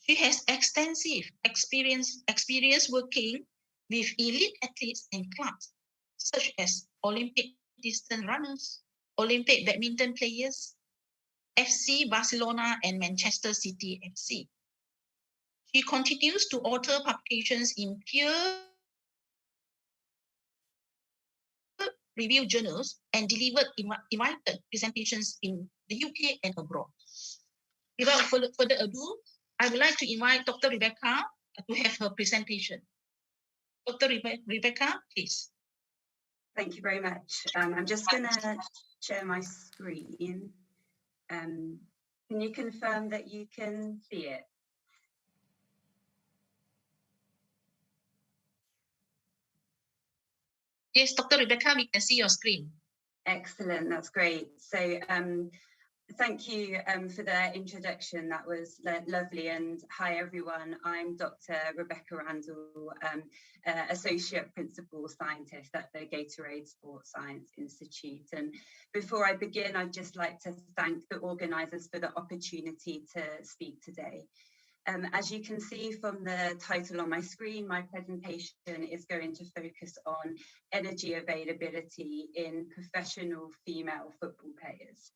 Speaker 10: She has extensive experience working with elite athletes and clubs, such as Olympic distance runners, Olympic badminton players, FC Barcelona, and Manchester City FC. She continues to author publications in peer-reviewed journals and delivered invited presentations in the UK and abroad. Without further ado, I would like to invite Dr. Rebecca to have her presentation. Dr. Rebecca, please.
Speaker 14: Thank you very much. I'm just going to share my screen. Can you confirm that you can see it?
Speaker 10: Yes, Dr. Rebecca, we can see your screen.
Speaker 14: Excellent, that's great. So thank you for the introduction. That was lovely. And hi, everyone. I'm Dr. Rebecca Randall, Associate Principal Scientist at the Gatorade Sports Science Institute. And before I begin, I'd just like to thank the organisers for the opportunity to speak today. As you can see from the title on my screen, my presentation is going to focus on energy availability in professional female football players.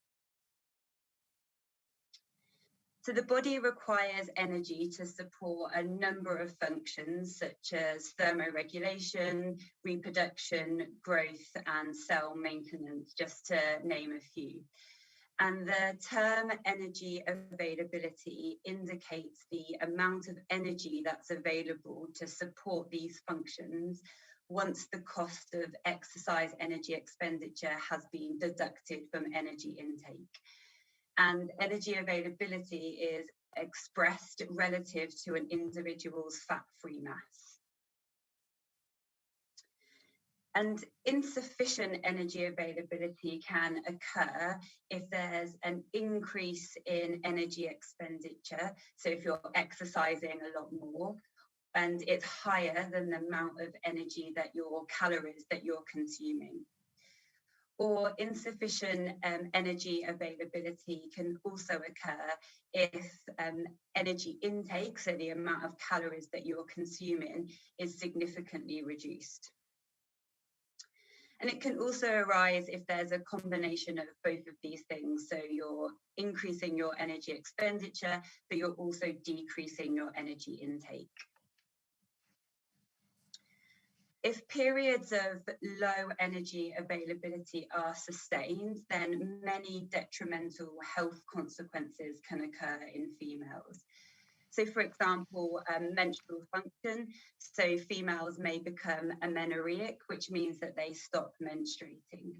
Speaker 14: So the body requires energy to support a number of functions such as thermoregulation, reproduction, growth, and cell maintenance, just to name a few. And the term energy availability indicates the amount of energy that's available to support these functions once the cost of exercise energy expenditure has been deducted from energy intake. And energy availability is expressed relative to an individual's fat-free mass. And insufficient energy availability can occur if there's an increase in energy expenditure. So if you're exercising a lot more and it's higher than the amount of energy that your calories that you're consuming. Or insufficient energy availability can also occur if energy intake, so the amount of calories that you're consuming, is significantly reduced. And it can also arise if there's a combination of both of these things. So you're increasing your energy expenditure, but you're also decreasing your energy intake. If periods of low energy availability are sustained, then many detrimental health consequences can occur in females. So for example, menstrual function. So females may become amenorrheic, which means that they stop menstruating.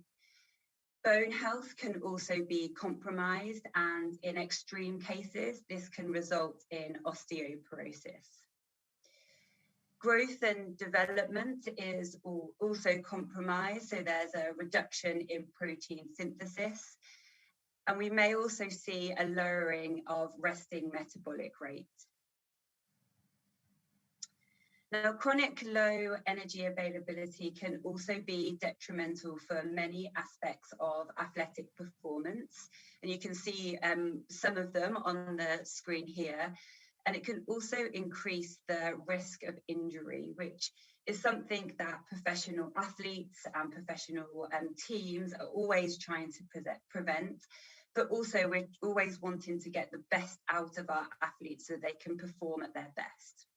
Speaker 14: Bone health can also be compromised, and in extreme cases, this can result in osteoporosis. Growth and development is also compromised, so there's a reduction in protein synthesis. And we may also see a lowering of resting metabolic rate. Now, chronic low energy availability can also be detrimental for many aspects of athletic performance. And you can see some of them on the screen here. And it can also increase the risk of injury, which is something that professional athletes and professional teams are always trying to prevent. But also we're always wanting to get the best out of our athletes so they can perform at their best.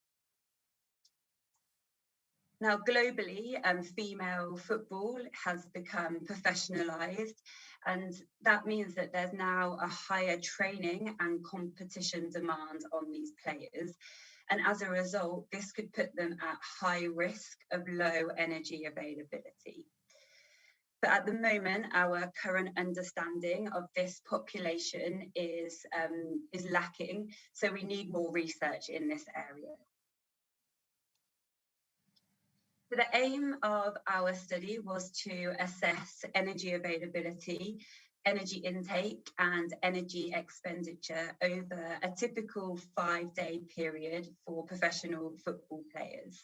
Speaker 14: Now, globally, female football has become professionalized, and that means that there's now a higher training and competition demand on these players. And as a result, this could put them at high risk of low energy availability. But at the moment, our current understanding of this population is lacking, so we need more research in this area. So the aim of our study was to assess energy availability, energy intake, and energy expenditure over a typical 5-day period for professional football players.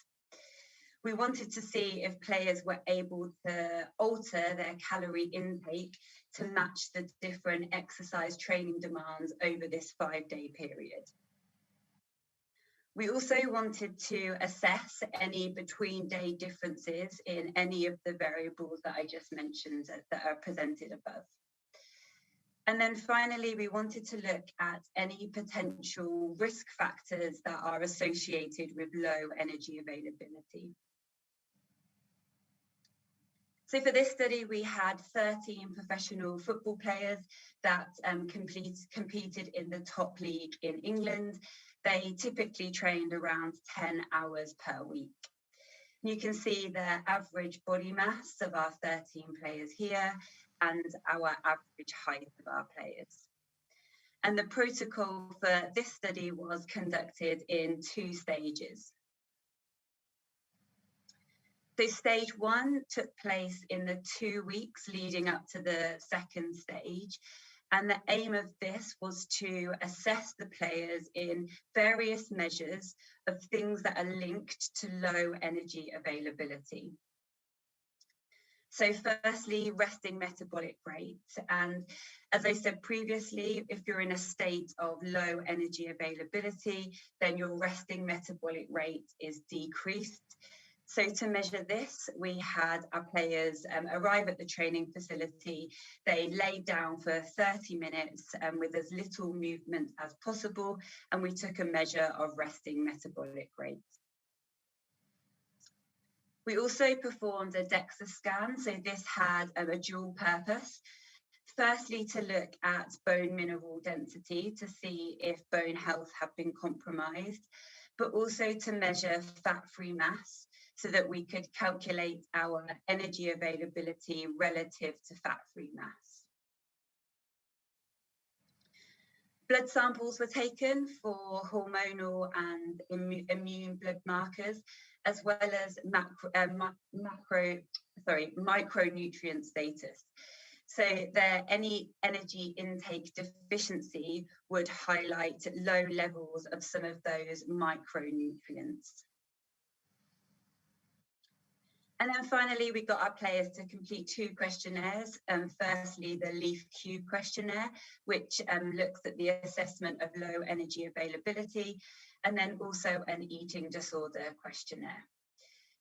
Speaker 14: We wanted to see if players were able to alter their calorie intake to match the different exercise training demands over this 5-day period. We also wanted to assess any between-day differences in any of the variables that I just mentioned that are presented above. And then finally, we wanted to look at any potential risk factors that are associated with low energy availability. So for this study, we had 13 professional football players that competed in the top league in England. They typically trained around 10 hours per week. You can see the average body mass of our 13 players here and our average height of our players. And the protocol for this study was conducted in 2 stages. So stage 1 took place in the 2 weeks leading up to the second stage. And the aim of this was to assess the players in various measures of things that are linked to low energy availability. So firstly, resting metabolic rate. And as I said previously, if you're in a state of low energy availability, then your resting metabolic rate is decreased. So to measure this, we had our players arrive at the training facility. They lay down for 30 minutes with as little movement as possible, and we took a measure of resting metabolic rate. We also performed a DEXA scan, so this had a dual purpose. Firstly, to look at bone mineral density to see if bone health have been compromised, but also to measure fat-free mass so that we could calculate our energy availability relative to fat-free mass. Blood samples were taken for hormonal and immune blood markers, as well as micronutrient status. So any energy intake deficiency would highlight low levels of some of those micronutrients. And then finally, we got our players to complete 2 questionnaires. Firstly, the LEAF-Q questionnaire, which looks at the assessment of low energy availability, and then also an eating disorder questionnaire.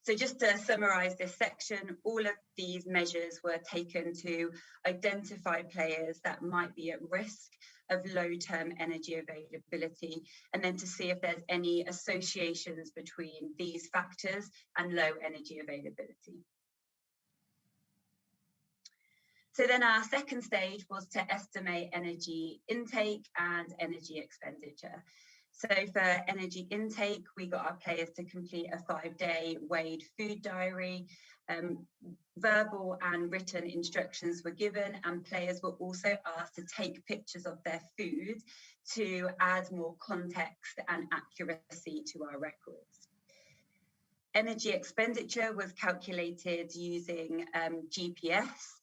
Speaker 14: So just to summarize this section, all of these measures were taken to identify players that might be at risk of low-term energy availability, and then to see if there's any associations between these factors and low energy availability. So then our second stage was to estimate energy intake and energy expenditure. So for energy intake, we got our players to complete a 5-day weighed food diary. Verbal and written instructions were given, and players were also asked to take pictures of their food to add more context and accuracy to our records. Energy expenditure was calculated using GPS.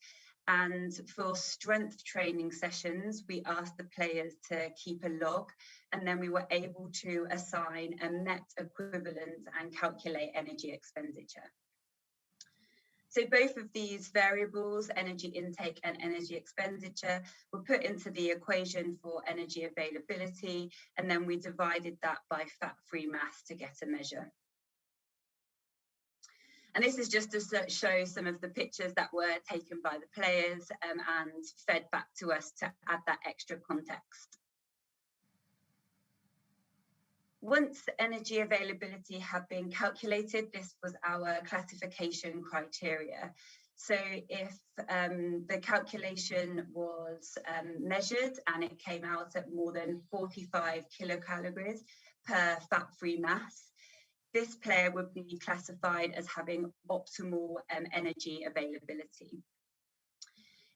Speaker 14: And for strength training sessions, we asked the players to keep a log, and then we were able to assign a net equivalent and calculate energy expenditure. So both of these variables, energy intake and energy expenditure, were put into the equation for energy availability, and then we divided that by fat-free mass to get a measure. And this is just to show some of the pictures that were taken by the players and fed back to us to add that extra context. Once energy availability had been calculated, this was our classification criteria. So if the calculation was measured and it came out at more than 45 kilocalories per fat-free mass, this player would be classified as having optimal energy availability.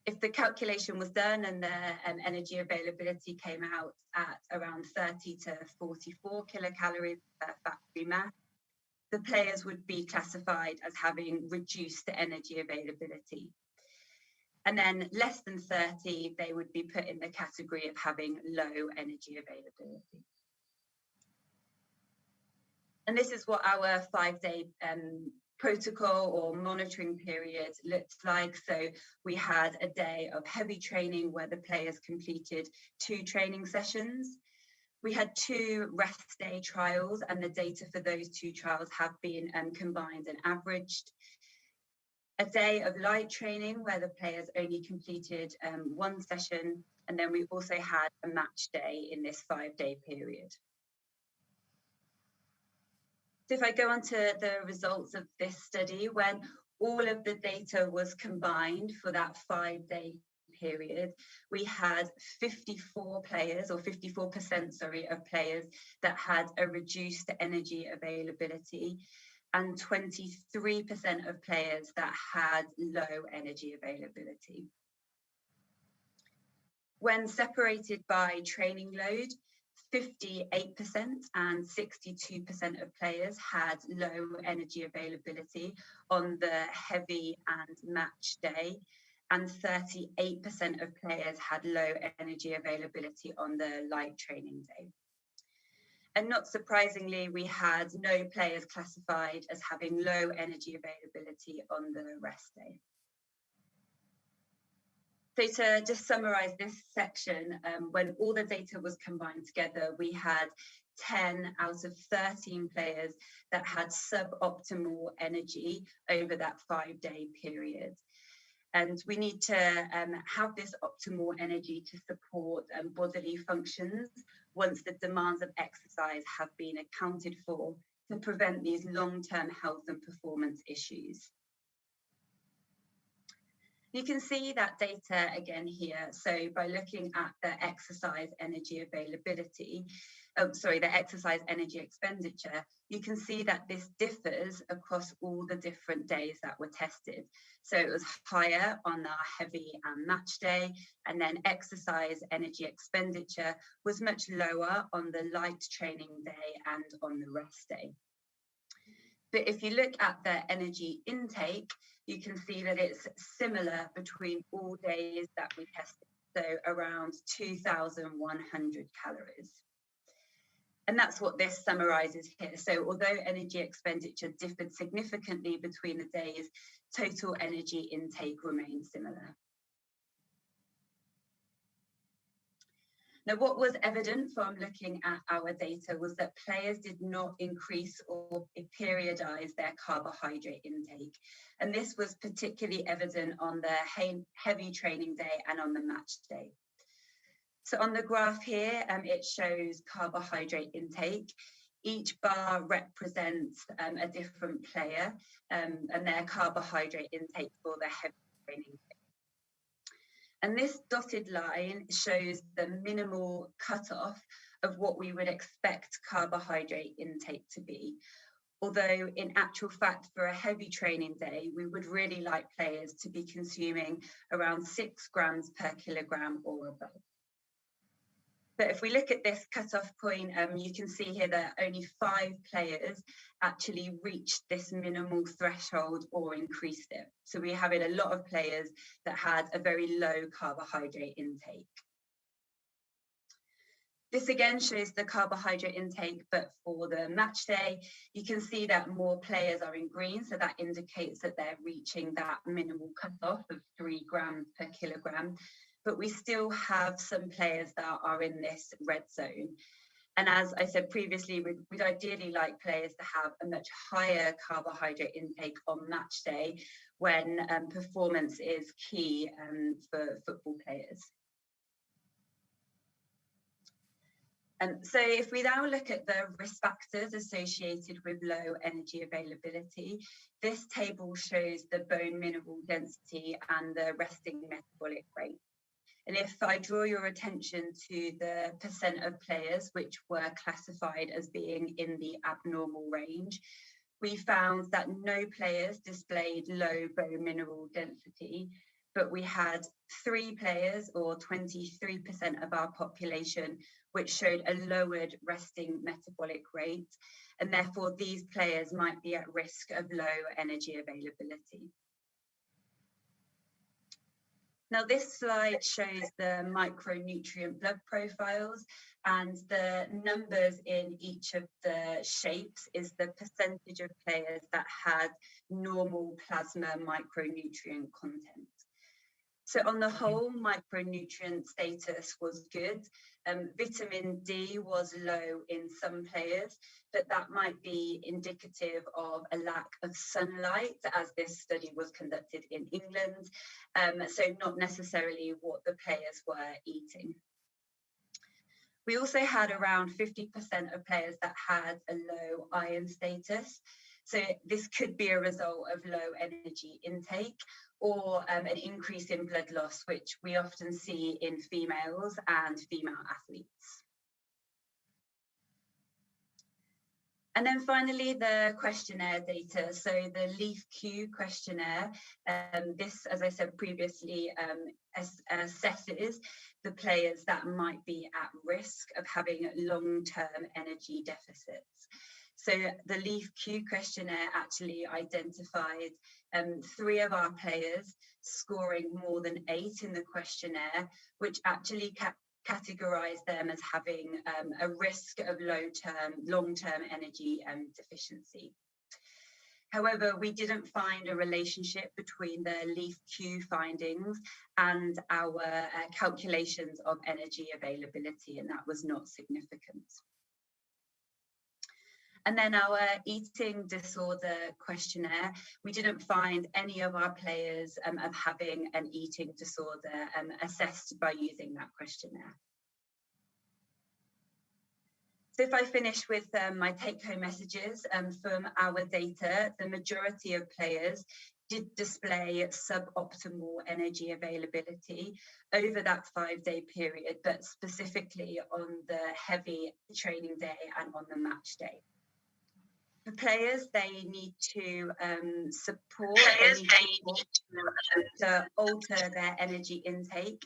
Speaker 14: If the calculation was done and their energy availability came out at around 30 to 44 kilocalories per fat-free mass, the players would be classified as having reduced energy availability. And then less than 30, they would be put in the category of having low energy availability. And this is what our 5-day protocol or monitoring period looked like. So we had a day of heavy training where the players completed 2 training sessions. We had 2 rest day trials, and the data for those 2 trials have been combined and averaged. A day of light training where the players only completed 1 session, and then we also had a match day in this 5-day period. So if I go on to the results of this study, when all of the data was combined for that 5-day period, we had 54 players, or 54%, sorry, of players that had a reduced energy availability, and 23% of players that had low energy availability. When separated by training load, 58% and 62% of players had low energy availability on the heavy and match day, and 38% of players had low energy availability on the light training day. And not surprisingly, we had no players classified as having low energy availability on the rest day. So to just summarize this section, when all the data was combined together, we had 10 out of 13 players that had suboptimal energy over that 5-day period. And we need to have this optimal energy to support bodily functions once the demands of exercise have been accounted for to prevent these long-term health and performance issues. You can see that data again here. So by looking at the exercise energy availability, the exercise energy expenditure, you can see that this differs across all the different days that were tested. So it was higher on our heavy and match day, and then exercise energy expenditure was much lower on the light training day and on the rest day. But if you look at the energy intake, you can see that it's similar between all days that we tested, so around 2,100 calories. And that's what this summarizes here. So although energy expenditure differed significantly between the days, total energy intake remained similar. Now, what was evident from looking at our data was that players did not increase or periodize their carbohydrate intake. And this was particularly evident on the heavy training day and on the match day. So on the graph here, it shows carbohydrate intake. Each bar represents a different player and their carbohydrate intake for the heavy training day. And this dotted line shows the minimal cutoff of what we would expect carbohydrate intake to be. Although in actual fact, for a heavy training day, we would really like players to be consuming around 6 grams per kilogram or above. But if we look at this cutoff point, you can see here that only 5 players actually reached this minimal threshold or increased it. So we have a lot of players that had a very low carbohydrate intake. This again shows the carbohydrate intake, but for the match day, you can see that more players are in green. So that indicates that they're reaching that minimal cutoff of 3 grams per kilogram. But we still have some players that are in this red zone. And as I said previously, we'd ideally like players to have a much higher carbohydrate intake on match day when performance is key for football players. So if we now look at the risk factors associated with low energy availability, this table shows the bone mineral density and the resting metabolic rate. And if I draw your attention to the percent of players which were classified as being in the abnormal range, we found that no players displayed low bone mineral density, but we had 3 players, or 23% of our population, which showed a lowered resting metabolic rate. And therefore, these players might be at risk of low energy availability. Now, this slide shows the micronutrient blood profiles, and the numbers in each of the shapes is the percentage of players that had normal plasma micronutrient content. So on the whole, micronutrient status was good. Vitamin D was low in some players, but that might be indicative of a lack of sunlight, as this study was conducted in England, so not necessarily what the players were eating. We also had around 50% of players that had a low iron status. So this could be a result of low energy intake or an increase in blood loss, which we often see in females and female athletes. And then finally, the questionnaire data. So the LEAF-Q questionnaire, this, as I said previously, assesses the players that might be at risk of having long-term energy deficits. So the LEAF-Q questionnaire actually identified 3 of our players scoring more than 8 in the questionnaire, which actually categorized them as having a risk of long-term energy deficiency. However, we didn't find a relationship between the LEAF-Q findings and our calculations of energy availability, and that was not significant. And then our eating disorder questionnaire, we didn't find any of our players of having an eating disorder assessed by using that questionnaire. So if I finish with my take-home messages from our data, the majority of players did display suboptimal energy availability over that 5-day period, but specifically on the heavy training day and on the match day. For players, they need to support, to alter their energy intake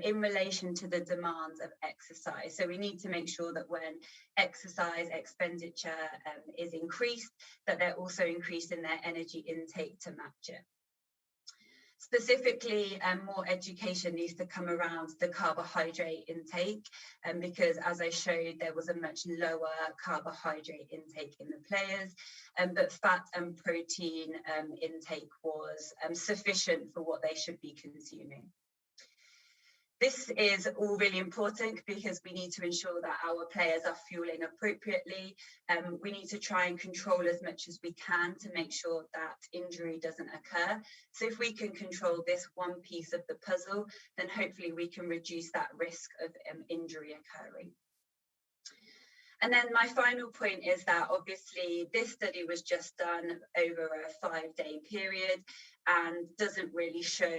Speaker 14: in relation to the demands of exercise. So we need to make sure that when exercise expenditure is increased, that they're also increasing their energy intake to match it. Specifically, more education needs to come around the carbohydrate intake, because as I showed, there was a much lower carbohydrate intake in the players, but fat and protein intake was sufficient for what they should be consuming. This is all really important because we need to ensure that our players are fueling appropriately. We need to try and control as much as we can to make sure that injury doesn't occur. So if we can control this one piece of the puzzle, then hopefully we can reduce that risk of injury occurring. And then my final point is that obviously this study was just done over a 5-day period and doesn't really show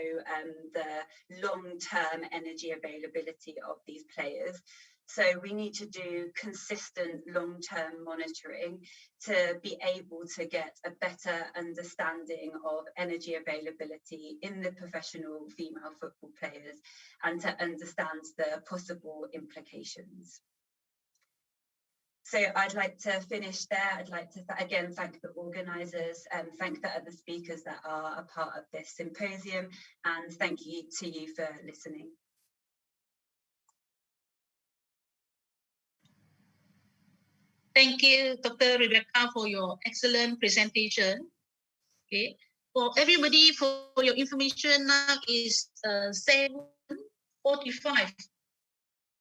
Speaker 14: the long-term energy availability of these players. So we need to do consistent long-term monitoring to be able to get a better understanding of energy availability in the professional female football players and to understand the possible implications. So I'd like to finish there. I'd like to again thank the organisers and thank the other speakers that are a part of this symposium, and thank you to you for listening.
Speaker 10: Thank you, Dr. Rebecca, for your excellent presentation. Okay, for everybody, for your information, now is 7:45 in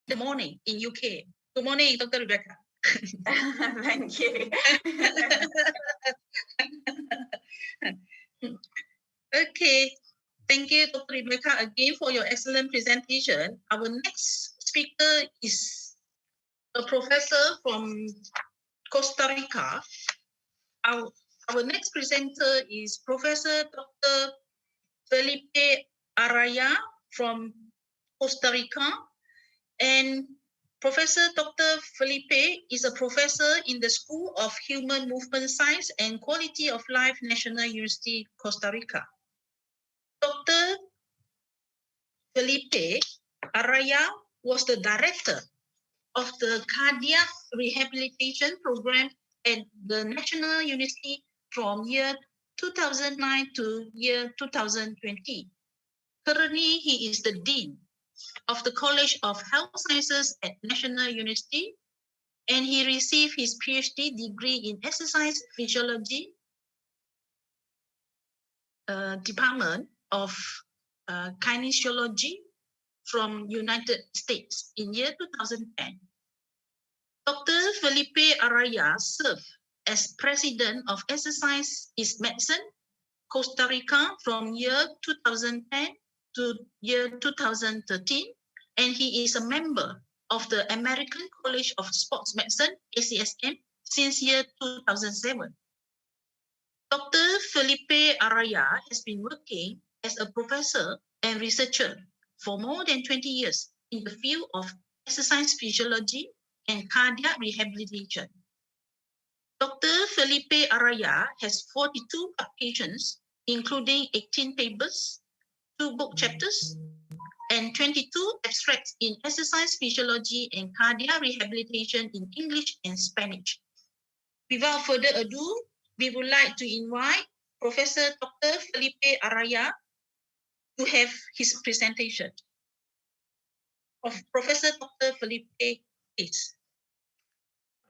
Speaker 10: the morning in UK. Good morning, Dr. Rebecca.
Speaker 14: Thank you.
Speaker 10: Okay, thank you, Dr. Rebecca, again for your excellent presentation. Our next speaker is a professor from Costa Rica. Our next presenter is Professor Dr. Felipe Araya from Costa Rica, and Professor Dr. Felipe is a professor in the School of Human Movement Science and Quality of Life, National University, Costa Rica. Dr. Felipe Araya was the director of the cardiac rehabilitation program at the National University from year 2009 to year 2020. Currently, he is the Dean of the College of Health Sciences at National University, and he received his PhD degree in exercise physiology, Department of Kinesiology from United States in year 2010. Dr. Felipe Araya served as President of Exercise is Medicine, Costa Rica from year 2010 to year 2013, and he is a member of the American College of Sports Medicine, ACSM, since year 2007. Dr. Felipe Araya has been working as a professor and researcher for more than 20 years in the field of exercise physiology and cardiac rehabilitation. Dr. Felipe Araya has 42 publications, including 18 papers, 2 book chapters, and 22 abstracts in exercise physiology and cardiac rehabilitation in English and Spanish. Without further ado, we would like to invite Professor Dr. Felipe Araya to have his presentation. Of Professor Dr. Felipe, please.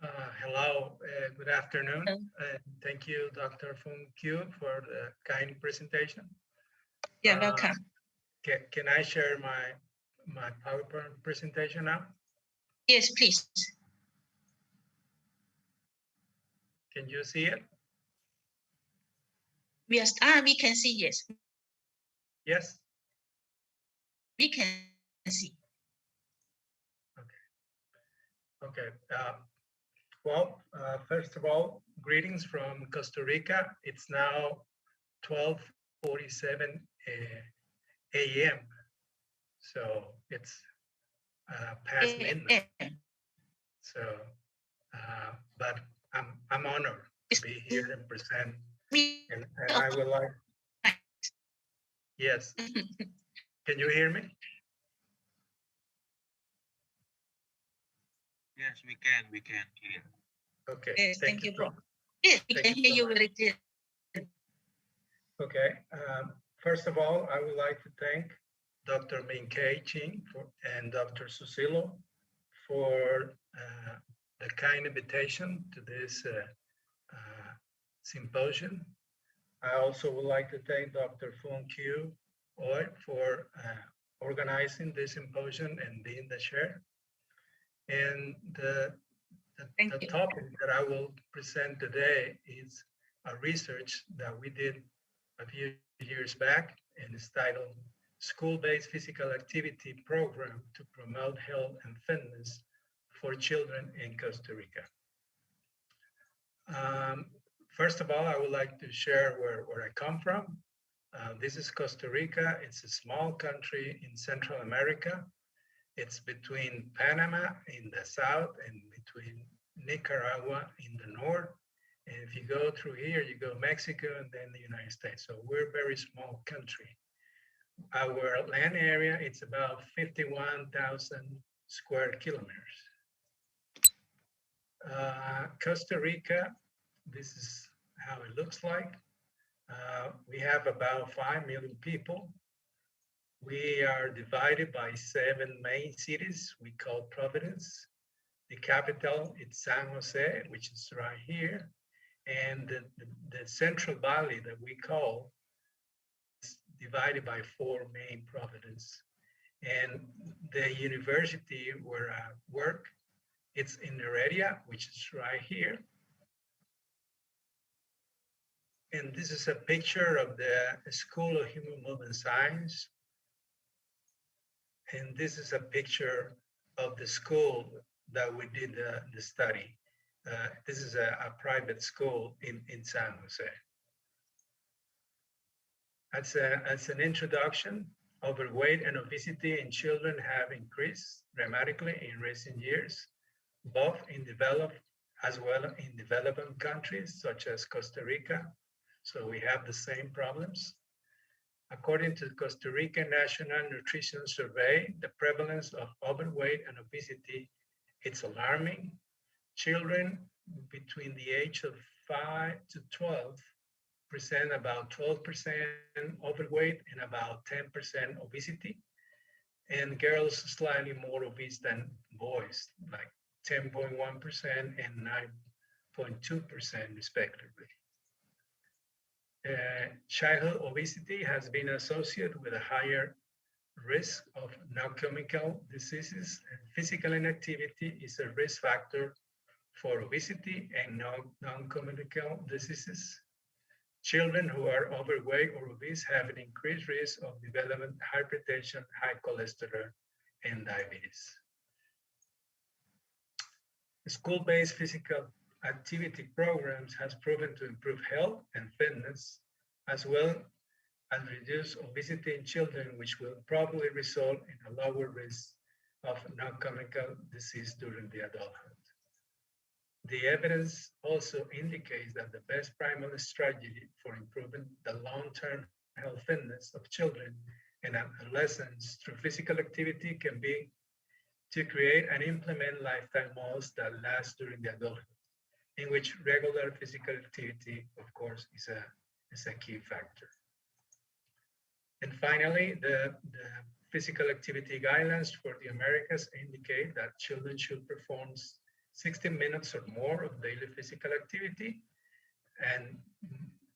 Speaker 15: Hello, good afternoon. Thank you, Dr. Fung Q, for the kind presentation.
Speaker 10: You're welcome.
Speaker 15: Can I share my PowerPoint presentation now?
Speaker 10: Yes, please.
Speaker 15: Can you see it?
Speaker 10: Yes, we can see, yes.
Speaker 15: Yes?
Speaker 10: We can see.
Speaker 15: Okay. Well, first of all, greetings from Costa Rica. It's now 12 5:47 a.m. So it's past midnight. So, but I'm honored to be here and present. And I would like, yes. Can you hear me?
Speaker 8: Yes, we can hear.
Speaker 15: Okay.
Speaker 10: Yes, thank you, bro.
Speaker 15: much.
Speaker 10: Yes, we
Speaker 15: Thank
Speaker 10: can
Speaker 15: you
Speaker 10: hear
Speaker 15: so
Speaker 10: you
Speaker 15: much.
Speaker 10: very clear.
Speaker 15: Okay. First of all, I would like to thank Dr. Minkei Ching and Dr. Susilo for the kind invitation to this symposium. I also would like to thank Dr. Fung Q Oi for organizing this symposium and being the chair. And the topic that I will present today is a research that we did a few years back, and it's titled School-Based Physical Activity Program to Promote Health and Fitness for Children in Costa Rica. First of all, I would like to share where I come from. This is Costa Rica. It's a small country in Central America. It's between Panama in the south and between Nicaragua in the north. And if you go through here, you go Mexico and then the United States. So we're a very small country. Our land area, it's about 51,000 square kilometers. Costa Rica, this is how it looks like. We have about 5 million people. We are divided by 7 main cities we call provinces. The capital is San Jose, which is right here. And the Central Valley that we call is divided by 4 main provinces. And the university where I work, it's in Heredia, which is right here. And this is a picture of the School of Human Movement Science. And this is a picture of the school that we did the study. This is a private school in San Jose. As an introduction, overweight and obesity in children have increased dramatically in recent years, both in developed as well in developing countries such as Costa Rica. So we have the same problems. According to the Costa Rica National Nutrition Survey, the prevalence of overweight and obesity, it's alarming. Children between the age of 5 to 12 present about 12% overweight and about 10% obesity. And girls slightly more obese than boys, like 10.1% and 9.2% respectively. Childhood obesity has been associated with a higher risk of non-communicable diseases, and physical inactivity is a risk factor for obesity and non-communicable diseases. Children who are overweight or obese have an increased risk of developing hypertension, high cholesterol, and diabetes. School-based physical activity programs has proven to improve health and fitness, as well as reduce obesity in children, which will probably result in a lower risk of non-communicable disease during the adulthood. The evidence also indicates that the best primary strategy for improving the long-term health fitness of children and adolescents through physical activity can be to create and implement lifestyle models that last during the adulthood, in which regular physical activity, of course, is a key factor. And finally, the physical activity guidelines for the Americas indicate that children should perform 60 minutes or more of daily physical activity, and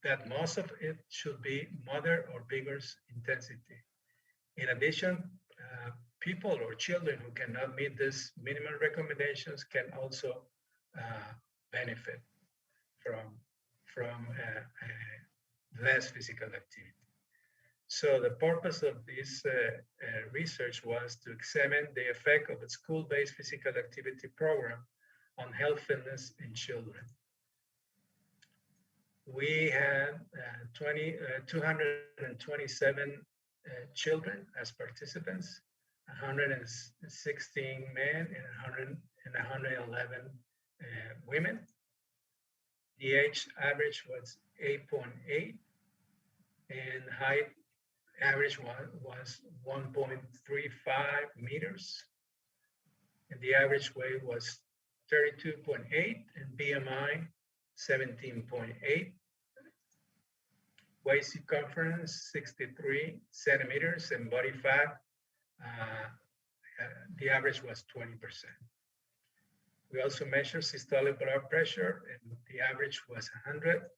Speaker 15: that most of it should be moderate or vigorous intensity. In addition, people or children who cannot meet these minimum recommendations can also benefit from less physical activity. So the purpose of this research was to examine the effect of a school-based physical activity program on health fitness in children. We had 227 children as participants, 116 men and 111 women. The age average was 8.8 and height average was 1.35 meters. And the average weight was 32.8 and BMI 17.8. Waist circumference 63 centimeters and body fat, the average was 20%. We also measured systolic blood pressure, and the average was 100,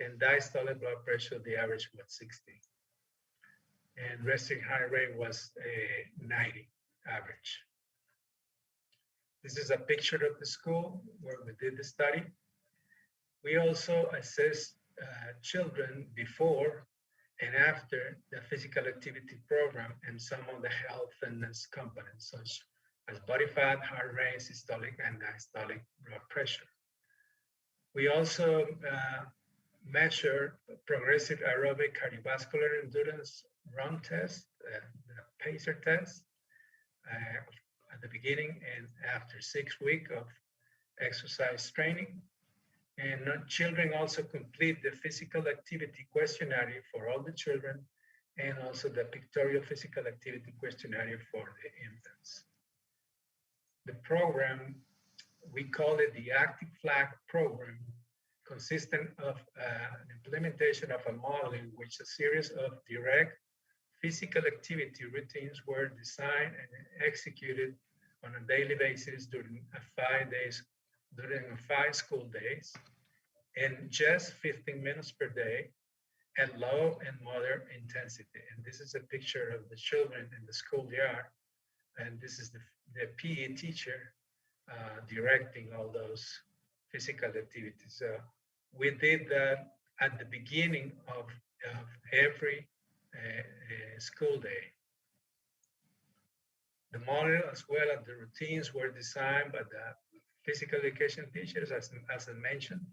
Speaker 15: and diastolic blood pressure, the average was 60. And resting heart rate was 90 average. This is a picture of the school where we did the study. We also assessed children before and after the physical activity program and some of the health fitness components, such as body fat, heart rate, systolic and diastolic blood pressure. We also measure progressive aerobic cardiovascular endurance run test, the PACER test, at the beginning and after 6 weeks of exercise training. And children also complete the physical activity questionnaire for all the children and also the pictorial physical activity questionnaire for the infants. The program, we call it the Active Flag program, consistent of an implementation of a model in which a series of direct physical activity routines were designed and executed on a daily basis during 5 school days, and just 15 minutes per day at low and moderate intensity. And this is a picture of the children in the schoolyard, and this is the PE teacher directing all those physical activities. So we did that at the beginning of every school day. The model as well as the routines were designed by the physical education teachers, as I mentioned,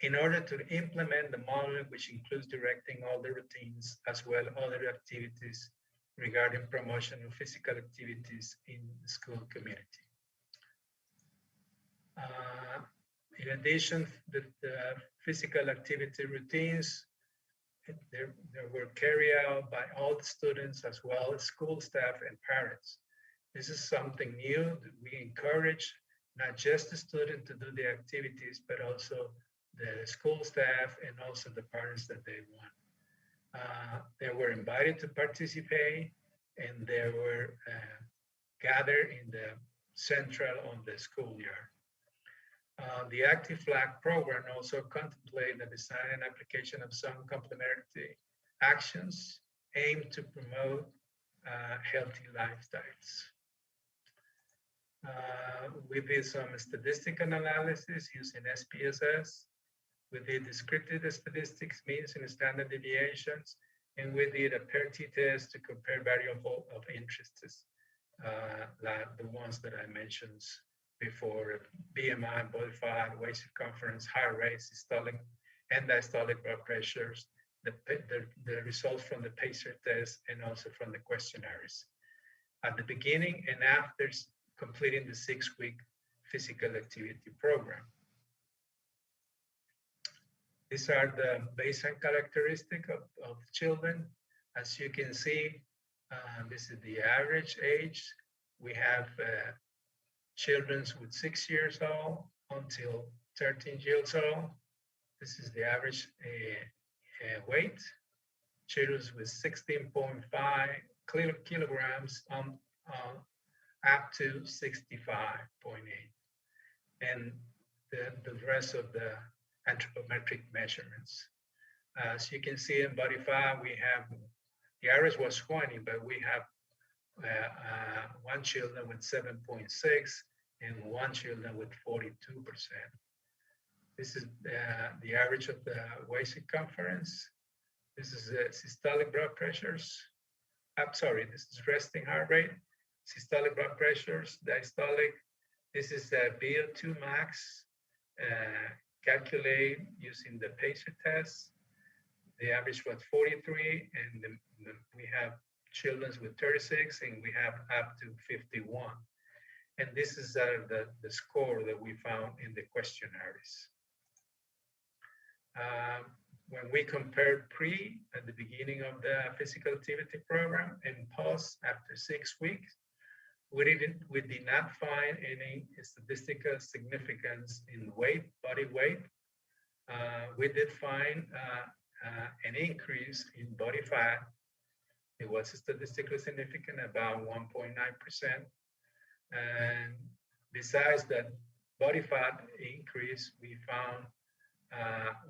Speaker 15: in order to implement the model, which includes directing all the routines as well as other activities regarding promotion of physical activities in the school community. In addition, the physical activity routines, they were carried out by all the students as well as school staff and parents. This is something new that we encourage not just the student to do the activities, but also the school staff and also the parents that they want. They were invited to participate, and they were gathered in the central on the schoolyard. The Active Flag program also contemplates the design and application of some complementary actions aimed to promote healthy lifestyles. We did some statistical analysis using SPSS. We did descriptive statistics, means and standard deviations, and we did a PERT test to compare variable of interests, like the ones that I mentioned before: BMI, body fat, waist circumference, heart rate, systolic and diastolic blood pressures, the results from the PACER test, and also from the questionnaires. At the beginning and after completing the 6-week physical activity program. These are the baseline characteristics of children. As you can see, this is the average age. We have children with 6 years old until 13 years old. This is the average weight. Children with 16.5 kilograms up to 65.8. And the rest of the anthropometric measurements. As you can see in body fat, we have, the average was 20, but we have one children with 7.6 and one children with 42%. This is the average of the waist circumference. This is the systolic blood pressures. I'm sorry, this is resting heart rate, systolic blood pressures, diastolic. This is the VO2 max calculate using the PACER test. The average was 43, and we have children with 36, and we have up to 51. And this is the score that we found in the questionnaires. When we compared pre at the beginning of the physical activity program and post after 6 weeks, we did not find any statistical significance in weight, body weight. We did find an increase in body fat. It was statistically significant, about 1.9%. And besides that body fat increase, we found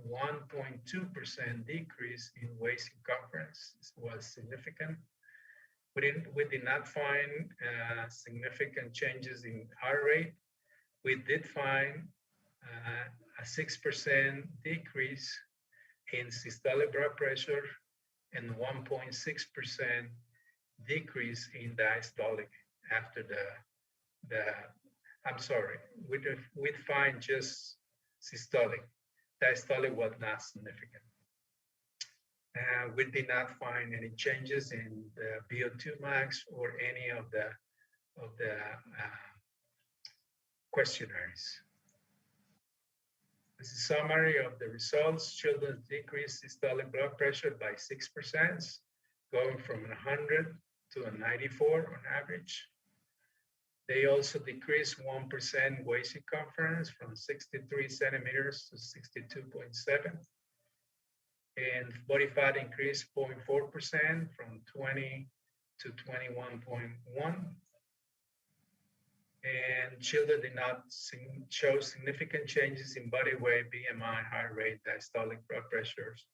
Speaker 15: 1.2% decrease in waist circumference. This was significant. We did not find significant changes in heart rate. We did find a 6% decrease in systolic blood pressure and 1.6% decrease in diastolic after we'd find just systolic. Diastolic was not significant. We did not find any changes in the VO2 max or any of the questionnaires. This is a summary of the results. Children decreased systolic blood pressure by 6%, going from 100 to a 94 on average. They also decreased 1% waist circumference from 63 centimeters to 62.7. And body fat increased 0.4% from 20 to 21.1. And children did not show significant changes in body weight, BMI, heart rate, diastolic blood pressures,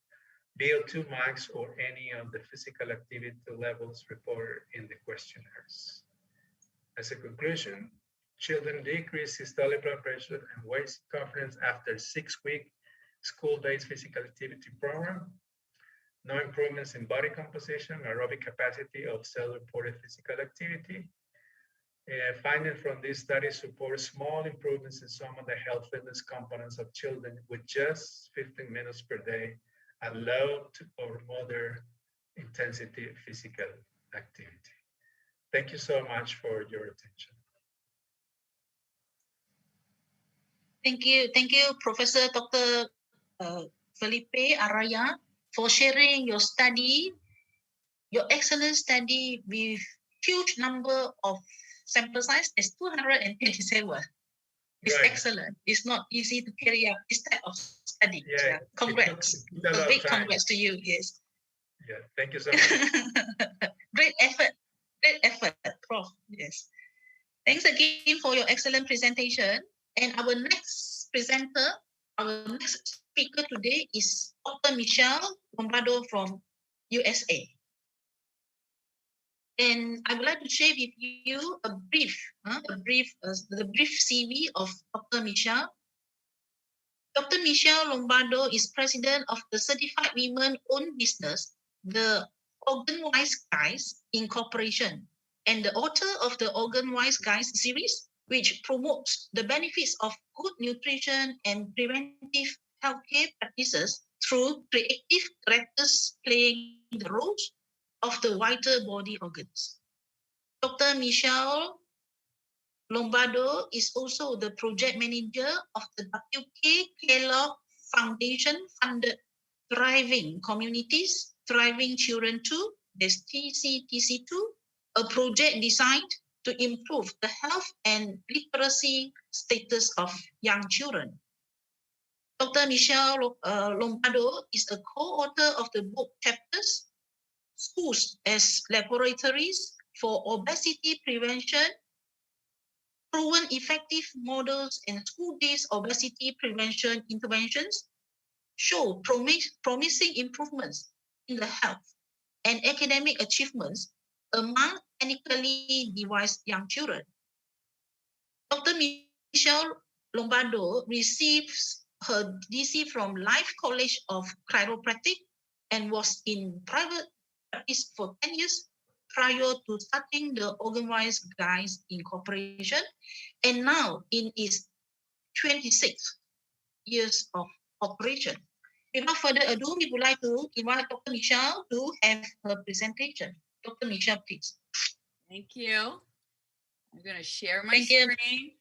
Speaker 15: VO2 max, or any of the physical activity levels reported in the questionnaires. As a conclusion, children decreased systolic blood pressure and waist circumference after 6-week school-based physical activity program. No improvements in body composition, aerobic capacity of self-reported physical activity. Findings from this study support small improvements in some of the health fitness components of children with just 15 minutes per day at low or moderate intensity physical activity. Thank you so much for your attention.
Speaker 10: Thank you, Professor Dr. Felipe Araya, for sharing your study, your excellent study with huge number of sample size. It's 227. It's right. Excellent. It's not easy to carry out this type of study. Yeah. Congrats. A big congrats to you. Yes.
Speaker 15: Yeah. Thank you so much.
Speaker 10: Great effort. Great effort, Prof. Yes. Thanks again for your excellent presentation. And our next presenter, our next speaker today is Dr. Michelle Lombardo from USA. And I would like to share with you the brief CV of Dr. Michelle. Dr. Michelle Lombardo is president of the certified women-owned business, the Organ-Wise Guys Incorporation, and the author of the Organ-Wise Guys series, which promotes the benefits of good nutrition and preventive healthcare practices through creative characters playing the roles of the vital body organs. Dr. Michelle Lombardo is also the project manager of the W.K. Kellogg Foundation-funded Thriving Communities, Thriving Children 2, that's TCTC2, a project designed to improve the health and literacy status of young children. Dr. Michelle Lombardo is a co-author of the book chapters, Schools as Laboratories for Obesity Prevention, Proven Effective Models and School-Based Obesity Prevention Interventions show promising improvements in the health and academic achievements among ethnically devised young children. Dr. Michelle Lombardo receives her DC from Life College of Chiropractic and was in private practice for 10 years prior to starting the Organ-Wise Guys Incorporation, and now in its 26th years of operation. Without further ado, we would like to invite Dr. Michelle to have her presentation. Dr. Michelle, please.
Speaker 9: Thank you. I'm going to share my
Speaker 10: Thank you.
Speaker 9: screen.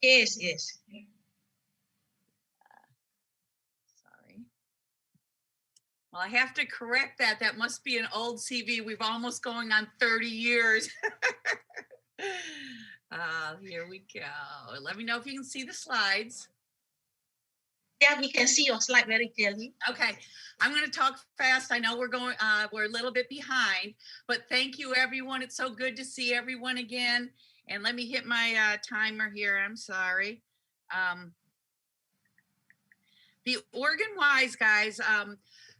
Speaker 10: Yes, yes.
Speaker 9: Sorry. Well, I have to correct that. That must be an old CV. We've almost going on 30 years. Here we go. Let me know if you can see the slides.
Speaker 10: Yeah, we can see your slide very clearly.
Speaker 9: Okay, I'm going to talk fast. I know we're a little bit behind, but thank you, everyone. It's so good to see everyone again. And let me hit my timer here. I'm sorry. The organ-wise, guys,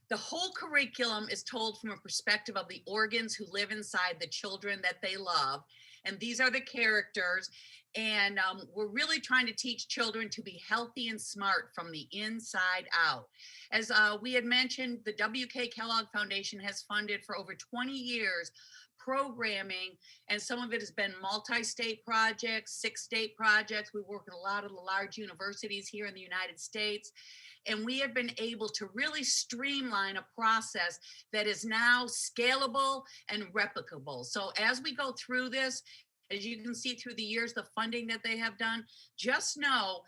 Speaker 9: the whole curriculum is told from a perspective of the organs who live inside the children that they love. And these are the characters. And we're really trying to teach children to be healthy and smart from the inside out. As we had mentioned, the W.K. Kellogg Foundation has funded for over 20 years programming, and some of it has been multi-state projects, 6-state projects. We work with a lot of the large universities here in the United States. And we have been able to really streamline a process that is now scalable and replicable. So as we go through this, as you can see through the years, the funding that they have done, just know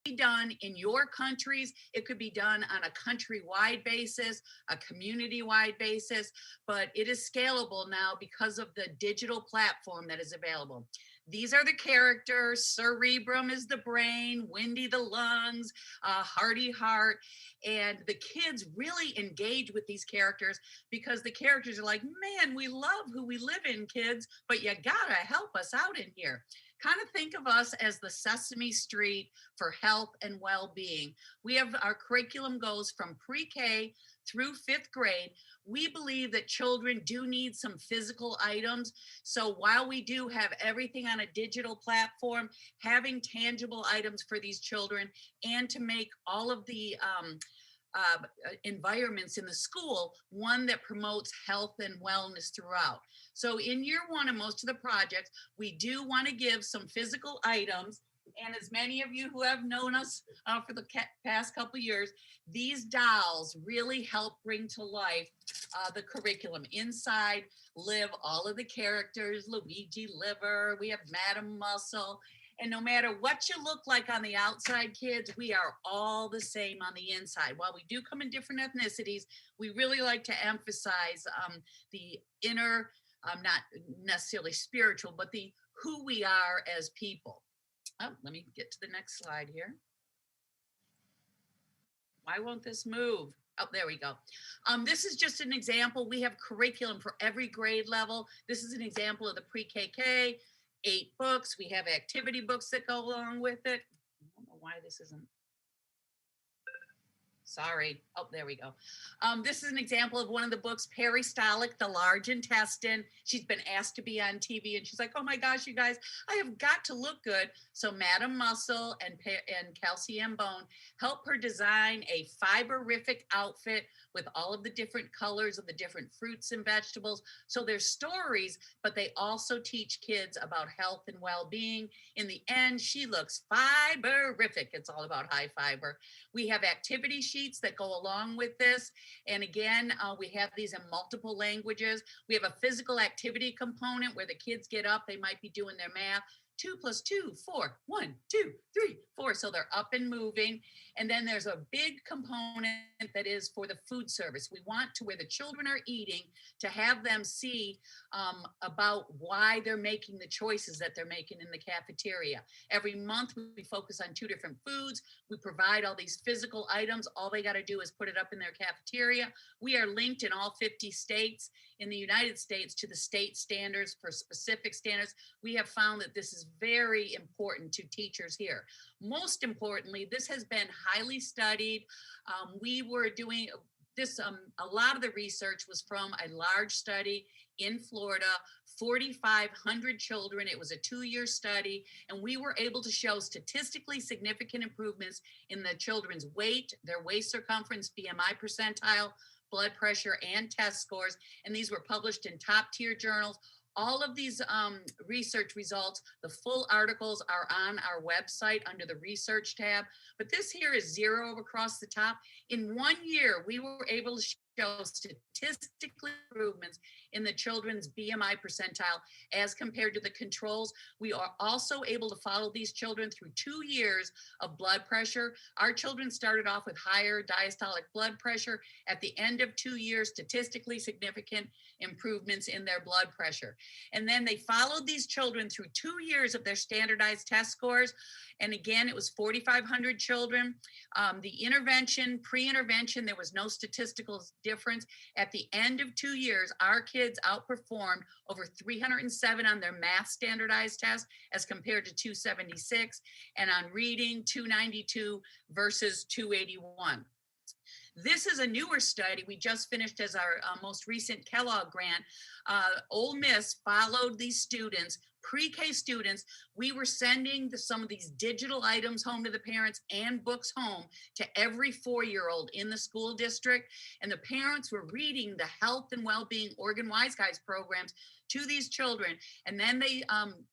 Speaker 9: be done in your countries. It could be done on a country-wide basis, a community-wide basis, but it is scalable now because of the digital platform that is available. These are the characters. Cerebrum is the brain, Windy the lungs, Hearty heart. And the kids really engage with these characters because the characters are like, man, we love who we live in, kids, but you gotta help us out in here. Kind of think of us as the Sesame Street for health and well-being. We have our curriculum goes from pre-K through 5th grade. We believe that children do need some physical items. So while we do have everything on a digital platform, having tangible items for these children and to make all of the environments in the school one that promotes health and wellness throughout. So in year one of most of the projects, we do want to give some physical items. And as many of you who have known us for the past couple of years, these dolls really help bring to life the curriculum. Inside live all of the characters, Luigi Liver, we have Madam Muscle. And no matter what you look like on the outside, kids, we are all the same on the inside. While we do come in different ethnicities, we really like to emphasize the inner, not necessarily spiritual, but the who we are as people. Oh, let me get to the next slide here. Why won't this move? Oh, there we go. This is just an example. We have curriculum for every grade level. This is an example of the pre-KK, 8 books. We have activity books that go along with it. I don't know why this isn't. Sorry. Oh, there we go. This is an example of one of the books, Peristaltic, the large intestine. She's been asked to be on TV and she's like, oh my gosh, you guys, I have got to look good. So Madam Muscle and Calcium Bone help her design a fiberific outfit with all of the different colors of the different fruits and vegetables. So there's stories, but they also teach kids about health and well-being. In the end, she looks fiberific. It's all about high fiber. We have activity sheets that go along with this. And again, we have these in multiple languages. We have a physical activity component where the kids get up, they might be doing their math. 2 + 2, 4, 1, 2, 3, 4. So they're up and moving. And then there's a big component that is for the food service. We want to where the children are eating to have them see about why they're making the choices that they're making in the cafeteria. Every month we focus on 2 different foods. We provide all these physical items. All they got to do is put it up in their cafeteria. We are linked in all 50 states in the United States to the state standards for specific standards. We have found that this is very important to teachers here. Most importantly, this has been highly studied. We were doing this, a lot of the research was from a large study in Florida, 4,500 children. It was a 2-year study, and we were able to show statistically significant improvements in the children's weight, their waist circumference, BMI percentile, blood pressure, and test scores. And these were published in top tier journals. All of these research results, the full articles are on our website under the research tab, but this here is 0 across the top. In 1 year, we were able to show statistical improvements in the children's BMI percentile as compared to the controls. We are also able to follow these children through 2 years of blood pressure. Our children started off with higher diastolic blood pressure. At the end of 2 years, statistically significant improvements in their blood pressure. And then they followed these children through 2 years of their standardized test scores. And again, it was 4,500 children. The intervention, pre-intervention, there was no statistical difference. At the end of 2 years, our kids outperformed over 307 on their math standardized test as compared to 276, and on reading 292 versus 281. This is a newer study we just finished as our most recent Kellogg grant. Ole Miss followed these students, pre-K students. We were sending some of these digital items home to the parents and books home to every 4-year-old in the school district. And the parents were reading the health and well-being Oregon Wise Guys programs to these children. And then they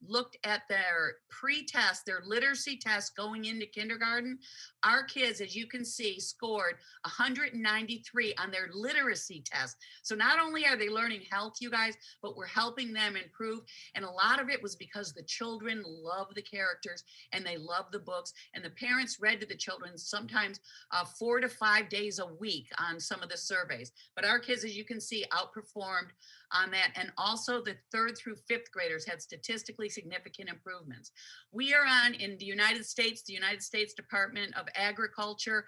Speaker 9: looked at their pre-test, their literacy test going into kindergarten. Our kids, as you can see, scored 193 on their literacy test. So not only are they learning health, you guys, but we're helping them improve. And a lot of it was because the children love the characters and they love the books. And the parents read to the children sometimes 4 to 5 days a week on some of the surveys. But our kids, as you can see, outperformed on that. And also the 3rd through 5th graders had statistically significant improvements. We are on, in the United States Department of Agriculture,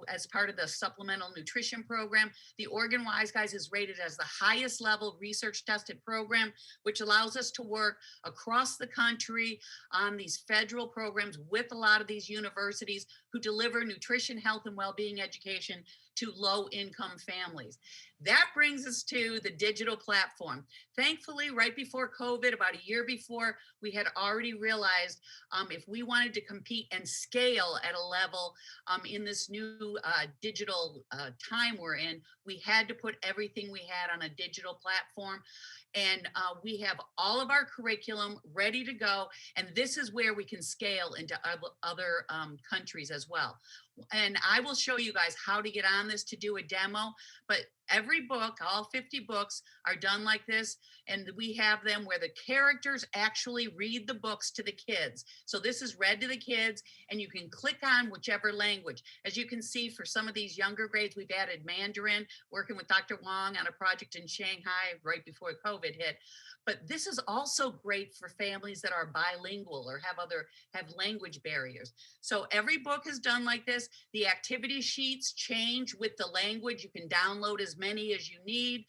Speaker 9: as part of the Supplemental Nutrition Program. The Oregon Wise Guys is rated as the highest level research tested program, which allows us to work across the country on these federal programs with a lot of these universities who deliver nutrition, health, and well-being education to low-income families. That brings us to the digital platform. Thankfully, right before COVID, about a year before, we had already realized if we wanted to compete and scale at a level in this new digital time we're in, we had to put everything we had on a digital platform. And we have all of our curriculum ready to go. And this is where we can scale into other countries as well. And I will show you guys how to get on this to do a demo, but every book, all 50 books are done like this. And we have them where the characters actually read the books to the kids. So this is read to the kids and you can click on whichever language. As you can see, for some of these younger grades, we've added Mandarin, working with Dr. Wong on a project in Shanghai right before COVID hit. But this is also great for families that are bilingual or have language barriers. So every book is done like this. The activity sheets change with the language. You can download as many as you need.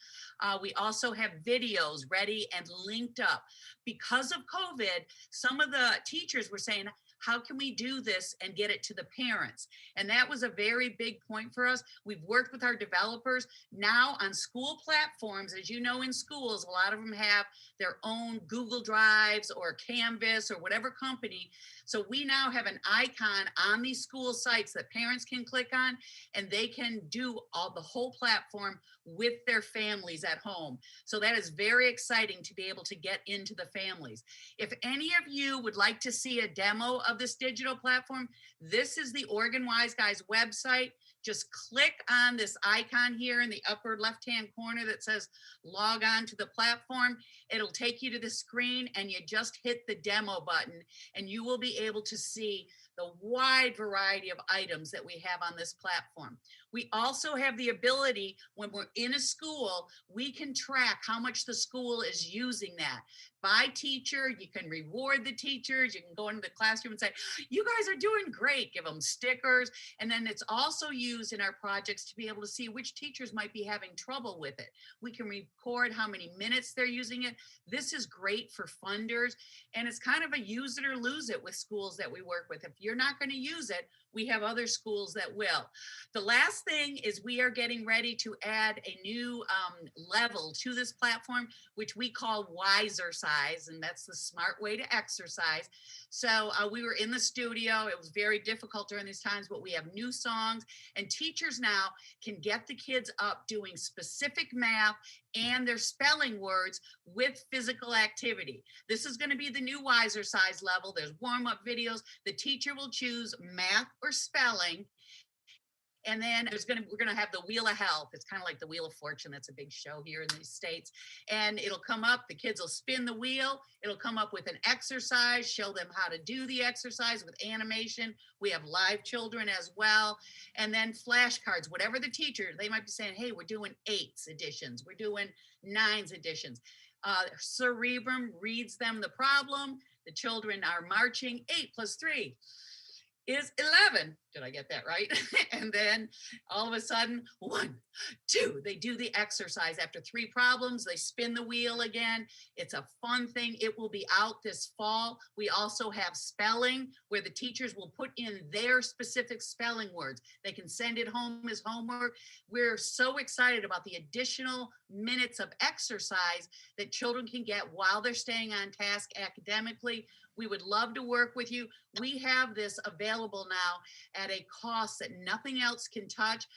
Speaker 9: We also have videos ready and linked up. Because of COVID, some of the teachers were saying, how can we do this and get it to the parents? And that was a very big point for us. We've worked with our developers. Now on school platforms, as you know, in schools, a lot of them have their own Google Drives or Canvas or whatever company. So we now have an icon on these school sites that parents can click on, and they can do the whole platform with their families at home. So that is very exciting to be able to get into the families. If any of you would like to see a demo of this digital platform, this is the Oregon Wise Guys website. Just click on this icon here in the upper left-hand corner that says log on to the platform. It'll take you to the screen and you just hit the demo button and you will be able to see the wide variety of items that we have on this platform. We also have the ability, when we're in a school, we can track how much the school is using that. By teacher, you can reward the teachers. You can go into the classroom and say, you guys are doing great. Give them stickers. And then it's also used in our projects to be able to see which teachers might be having trouble with it. We can record how many minutes they're using it. This is great for funders. And it's kind of a use it or lose it with schools that we work with. If you're not going to use it, we have other schools that will. The last thing is we are getting ready to add a new level to this platform, which we call Wiser Size, and that's the smart way to exercise. So we were in the studio. It was very difficult during these times, but we have new songs, And teachers now can get the kids up doing specific math and their spelling words with physical activity. This is going to be the new wiser size level. There's warm-up videos. The teacher will choose math or spelling. And then we're gonna have the Wheel of Health. It's kind of like the Wheel of Fortune. That's a big show here in the States. And it'll come up, the kids will spin the wheel. It'll come up with an exercise, show them how to do the exercise with animation. We have live children as well. And then flashcards, whatever the teacher, they might be saying, hey, we're doing 8s editions. We're doing 9s editions. Cerebrum reads them the problem. The children are marching. 8 plus 3 is 11. Did I get that right? And then all of a sudden, 1, 2, they do the exercise. After 3 problems, they spin the wheel again. It's a fun thing. It will be out this fall. We also have spelling where the teachers will put in their specific spelling words. They can send it home as homework. We're so excited about the additional minutes of exercise that children can get while they're staying on task academically. We would love to work with you. We have this available now at a cost that nothing else can touch.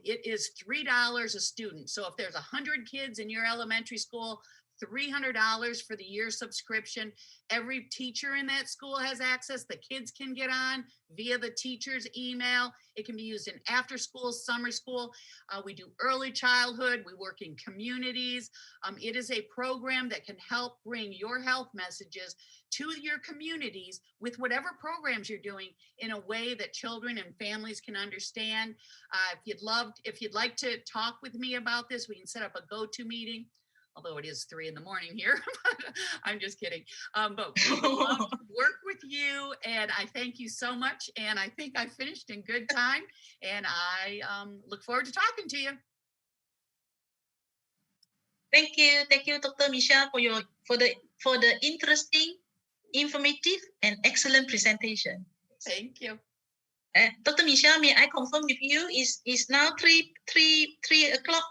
Speaker 9: It is $3 a student. So if there's 100 kids in your elementary school, $300 for the year subscription. Every teacher in that school has access. The kids can get on via the teacher's email. It can be used in after school, summer school. We do early childhood. We work in communities. It is a program that can help bring your health messages to your communities with whatever programs you're doing in a way that children and families can understand. If you'd like to talk with me about this, we can set up a go-to meeting. Although it is 3 a.m. here, I'm just kidding. But we would love to work with you, and I thank you so much. And I think I finished in good time, and I look forward to talking to you.
Speaker 10: Thank you, Dr. Michelle, for the interesting, informative, and excellent presentation.
Speaker 9: Thank you.
Speaker 10: Dr. Michelle, may I confirm with you? Is now 3 o'clock?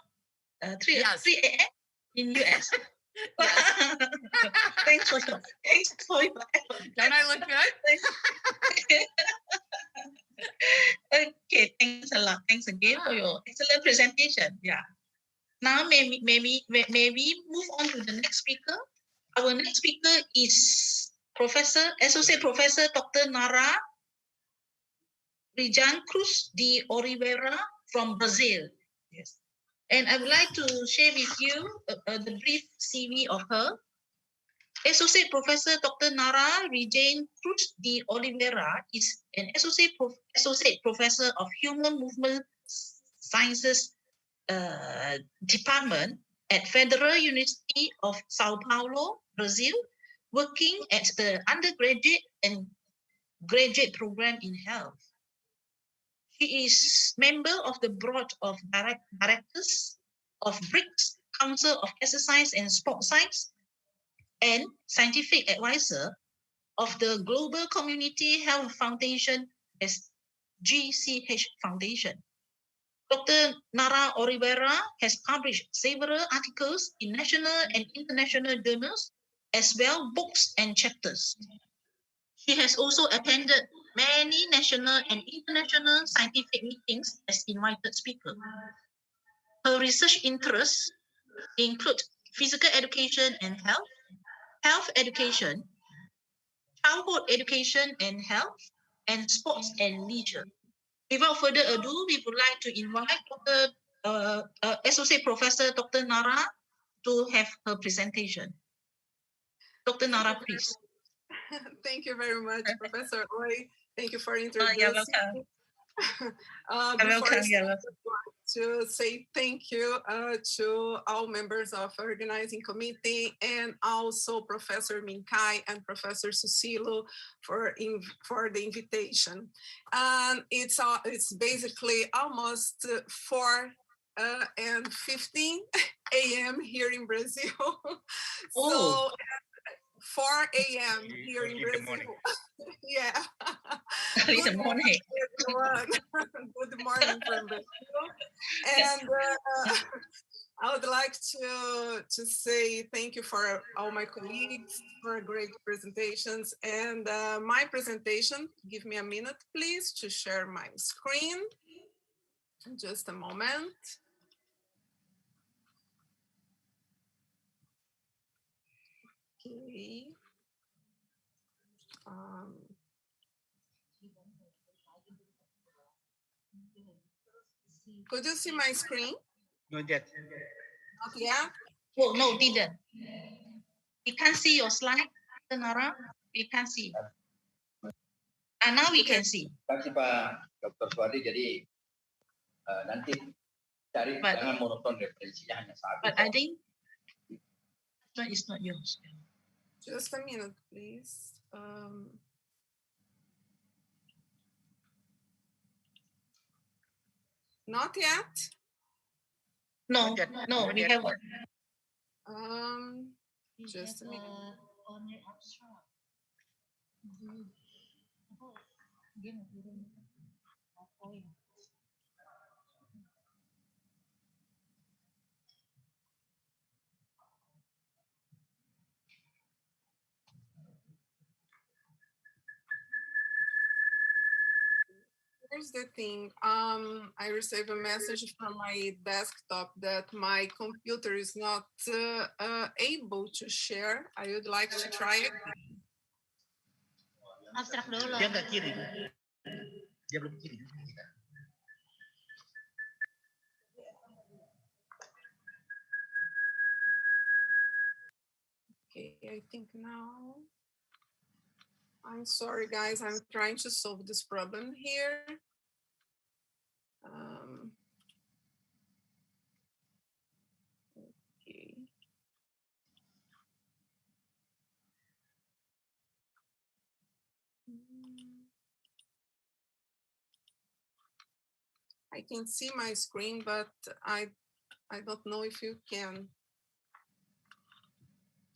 Speaker 10: 3 a.m. in US. Thanks for your effort.
Speaker 9: Don't I look good?
Speaker 10: Okay, thanks a lot. Thanks again for your excellent presentation. Yeah. Now may we move on to the next speaker. Our next speaker is Associate Professor Dr. Nara Rijan Cruz de Oliveira from Brazil. Yes. And I would like to share with you the brief CV of her. Associate Professor Dr. Nara Rijan Cruz de Oliveira is an Associate Professor of Human Movement Sciences Department at Federal University of Sao Paulo, Brazil, working at the undergraduate and graduate program in health. He is member of the board of directors of BRICS, Council of Exercise and Sport Science, and scientific advisor of the Global Community Health Foundation as GCH Foundation. Dr. Nara Oliveira has published several articles in national and international journals, as well books and chapters. He has also attended many national and international scientific meetings as invited speaker. Her research interests include physical education and health, health education, childhood education and health, and sports and leisure. Without further ado, we would like to invite Associate Professor Dr. Nara to have her presentation. Dr. Nara, please.
Speaker 16: Thank you very much, Professor Oi. Thank you for introducing.
Speaker 10: You're welcome. You're welcome.
Speaker 16: To say thank you to all members of the organizing committee and also Professor Minkai and Professor Susilo for the invitation. And it's basically almost 4:15 a.m. here in Brazil. So 4 a.m. here in Brazil. Yeah.
Speaker 10: Good morning.
Speaker 16: Good morning from Brazil. And I would like to say thank you for all my colleagues for great presentations. And my presentation, give me a minute, please, to share my screen. Just a moment. Okay. Could you see my screen?
Speaker 13: Not yet.
Speaker 16: Not yet?
Speaker 10: Oh, no, didn't. We can't see your slide, Nara. We can't see. And now we can see.
Speaker 17: Terima kasih Pak Dr. Suwadi. Jadi nanti cari jangan monoton referensinya hanya satu.
Speaker 10: But I think that is not yours.
Speaker 16: Just a minute, please. Not yet?
Speaker 10: No, no, we haven't.
Speaker 16: Just a minute.
Speaker 10: Only abstract.
Speaker 16: Here's the thing. I received a message from my desktop that my computer is not able to share. I would like to try it.
Speaker 10: Abstrak dulu.
Speaker 13: Dia nggak kirim. Dia belum kirim.
Speaker 16: Okay, I think now. I'm sorry, guys. I'm trying to solve this problem here. Okay. I can see my screen, but I don't know if you can.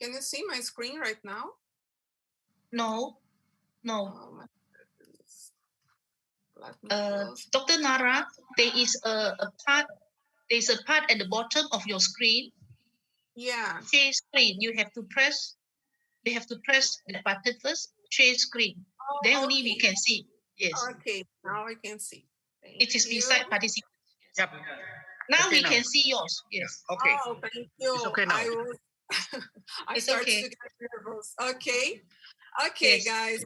Speaker 16: Can you see my screen right now?
Speaker 10: No, no.
Speaker 16: Oh,
Speaker 10: Dr. Nara, there is a part. There's a part at the bottom of your screen.
Speaker 16: Yeah.
Speaker 10: Share screen. You have to press. You have to press the button first. Share screen.
Speaker 16: Oh,
Speaker 10: then only we can see. Yes.
Speaker 16: Okay. Now I can see.
Speaker 10: It is beside participants.
Speaker 13: Yep.
Speaker 10: Now
Speaker 13: Okay,
Speaker 10: we can see yours. Yes.
Speaker 13: Okay.
Speaker 16: Oh, thank you.
Speaker 13: It's okay now.
Speaker 16: I
Speaker 10: It's
Speaker 16: started
Speaker 10: okay.
Speaker 16: to get nervous. Okay. Okay,
Speaker 10: Yes.
Speaker 16: guys.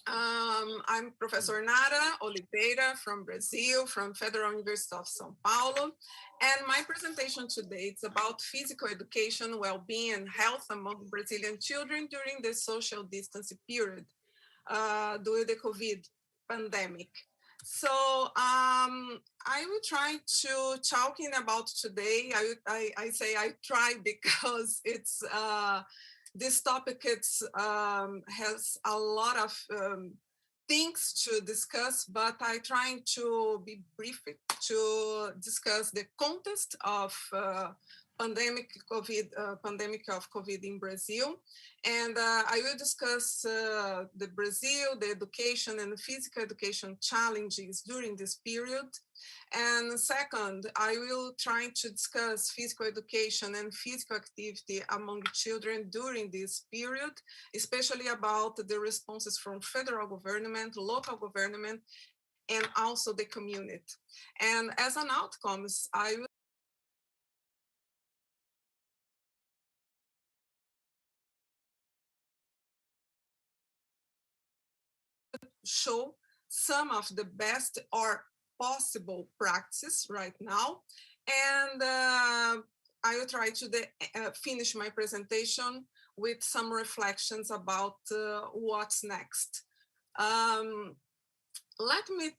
Speaker 16: I'm Professor Nara Oliveira from Brazil, from Federal University of São Paulo. And my presentation today is about physical education, well-being, and health among Brazilian children during the social distancing period during the COVID pandemic. So I will try to talking about today. I say I try because it's this topic has a lot of things to discuss, but I trying to be brief to discuss the context of pandemic of COVID in Brazil. And I will discuss the Brazil, the education and physical education challenges during this period. And second, I will try to discuss physical education and physical activity among children during this period, especially about the responses from federal government, local government, and also the community. And as an outcomes, I will show some of the best or possible practice right now. And I will try to finish my presentation with some reflections about what's next. Let me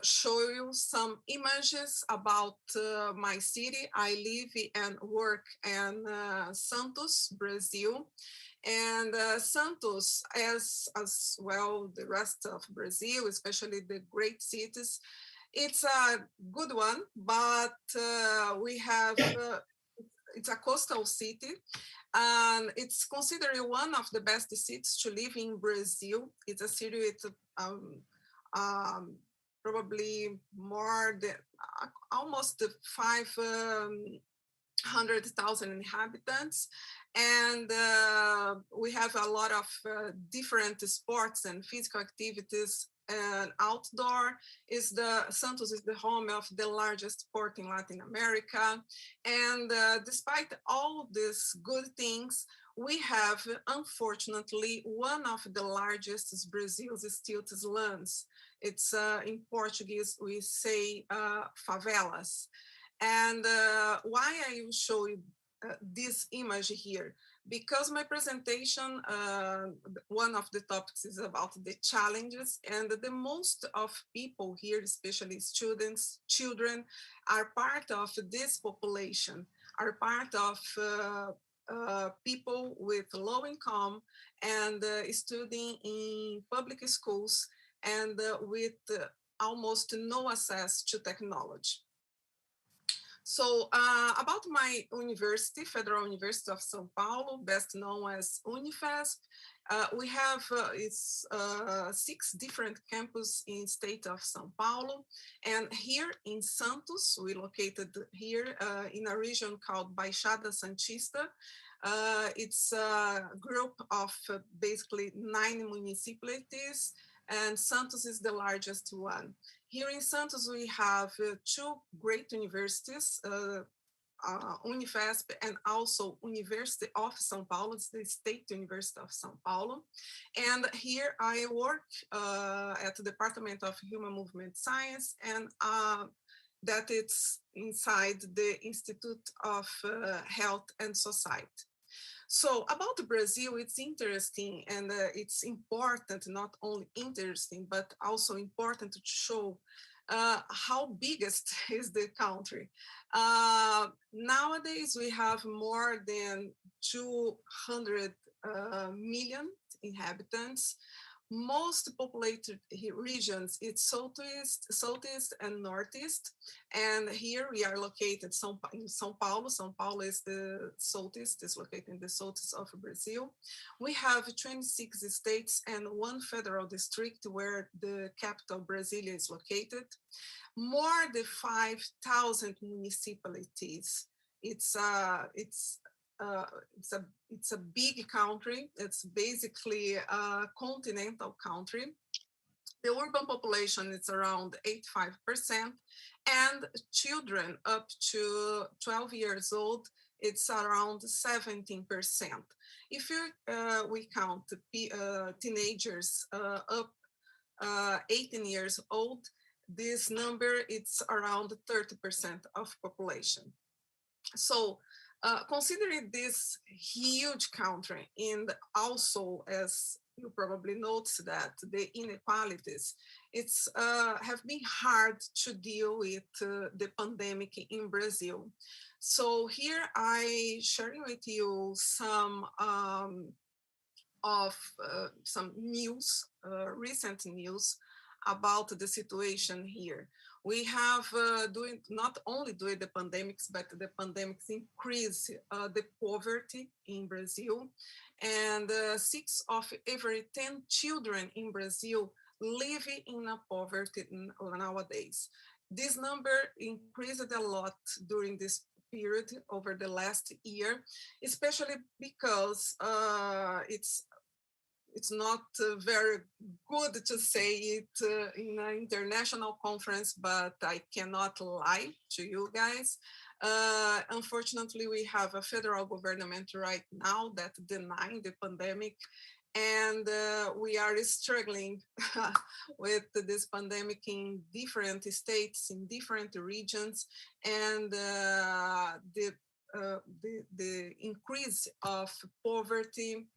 Speaker 16: show you some images about my city. I live and work in Santos, Brazil. And Santos, as well the rest of Brazil, especially the great cities, it's a good one, but we have, it's a coastal city, and it's considered one of the best cities to live in Brazil. It's a city with probably more than almost 500,000 inhabitants. And we have a lot of different sports and physical activities and outdoor. Santos is the home of the largest port in Latin America. And despite all these good things, we have, unfortunately, one of the largest Brazil's stilts lands. It's in Portuguese, we say favelas. And why I will show you this image here? Because my presentation, one of the topics is about the challenges, and the most of people here, especially students, children, are part of this population, are part of people with low income and studying in public schools and with almost no access to technology. So about my university, Federal University of São Paulo, best known as INDONESIA, we have 6 different campuses in state of São Paulo. And here in Santos, we located here in a region called Baixada Santista. It's a group of basically 9 municipalities, and Santos is the largest one. Here in Santos, we have 2 great universities, Unifesp and also University of São Paulo, it's the State University of São Paulo. And here I work at the Department of Human Movement Science, and that it's inside the Institute of Health and Society. So about Brazil, it's interesting and it's important, not only interesting, but also important to show how biggest is the country. Nowadays, we have more than 200 million inhabitants. Most populated regions, it's southeast and northeast. And here we are located in São Paulo. São Paulo is the southeast, is located in the southeast of Brazil. We have 26 states and 1 federal district where the capital Brasilia is located. More than 5,000 municipalities. It's a big country. It's basically a continental country. The urban population is around 85%, and children up to 12 years old, it's around 17%. If we count teenagers up 18 years old, this number it's around 30% of population. So considering this huge country, and also, as you probably notice, that the inequalities, it's have been hard to deal with the pandemic in Brazil. So here I sharing with you some some news, recent news about the situation here. We have not only during the pandemics, but the pandemics increase the poverty in Brazil, and 6 of every 10 children in Brazil live in a poverty nowadays. This number increased a lot during this period over the last year, especially because it's not very good to say it in an international conference, but I cannot lie to you guys. Unfortunately, we have a federal government right now that denying the pandemic, and we are struggling with this pandemic in different states, in different regions, and the increase of poverty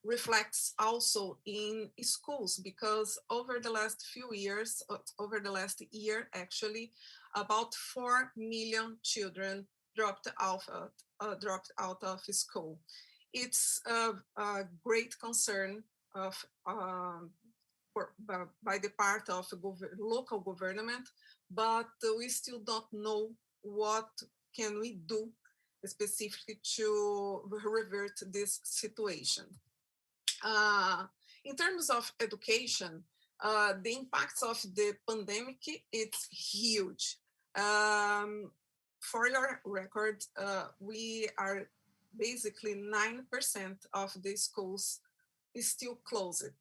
Speaker 16: reflects also in schools, because over the last few years, over the last year actually, about 4 million children dropped out of school. It's a great concern of by the part of local government, but we still don't know what can we do specifically to revert this situation. In terms of education, the impacts of the pandemic, it's huge. For your record, we are basically 9% of the schools is still closed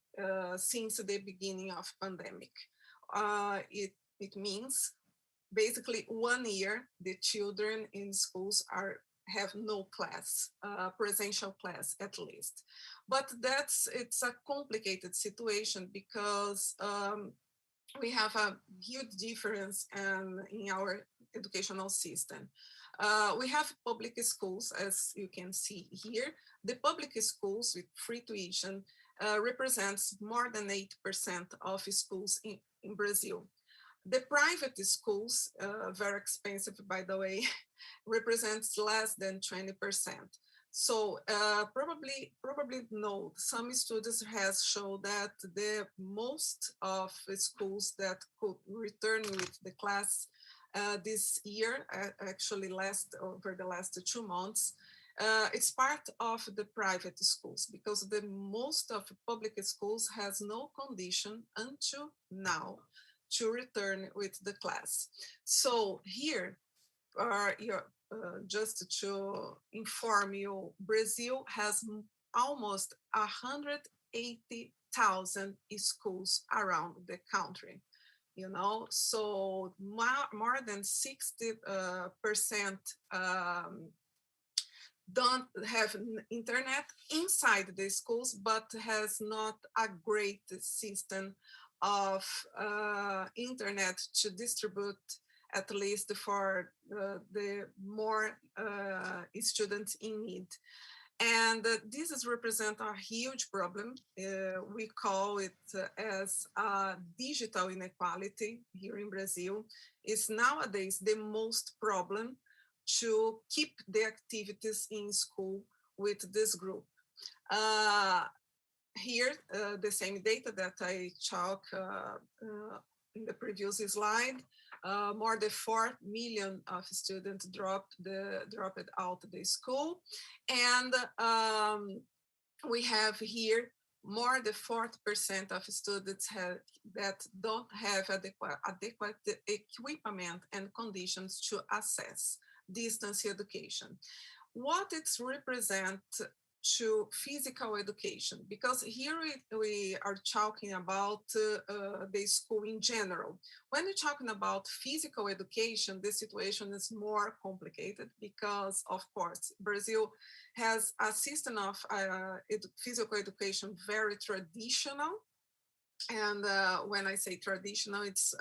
Speaker 16: since the beginning of pandemic. It means basically 1 year the children in schools have no class, presential class at least. But it's a complicated situation because we have a huge difference in our educational system. We have public schools, as you can see here. The public schools with free tuition represents more than 8% of schools in Brazil. The private schools, very expensive, by the way, represents less than 20%. So probably no. Some studies has shown that the most of schools that could return with the class this year, actually over the last 2 months, it's part of the private schools because the most of public schools has no condition until now to return with the class. So here are just to inform you, Brazil has almost 180,000 schools around the country. You know, so more than 60% don't have internet inside the schools, but has not a great system of internet to distribute, at least for the more students in need. And this is represent a huge problem. We call it as digital inequality here in Brazil. Is nowadays the most problem to keep the activities in school with this group. Here, the same data that I talked in the previous slide. More than 4 million of students dropped out of the school, and we have here more than 40% of students that don't have adequate equipment and conditions to access distance education. What it represents to physical education, because here we are talking about the school in general. When we're talking about physical education, the situation is more complicated because, of course, Brazil has a system of physical education very traditional. And when I say traditional, it's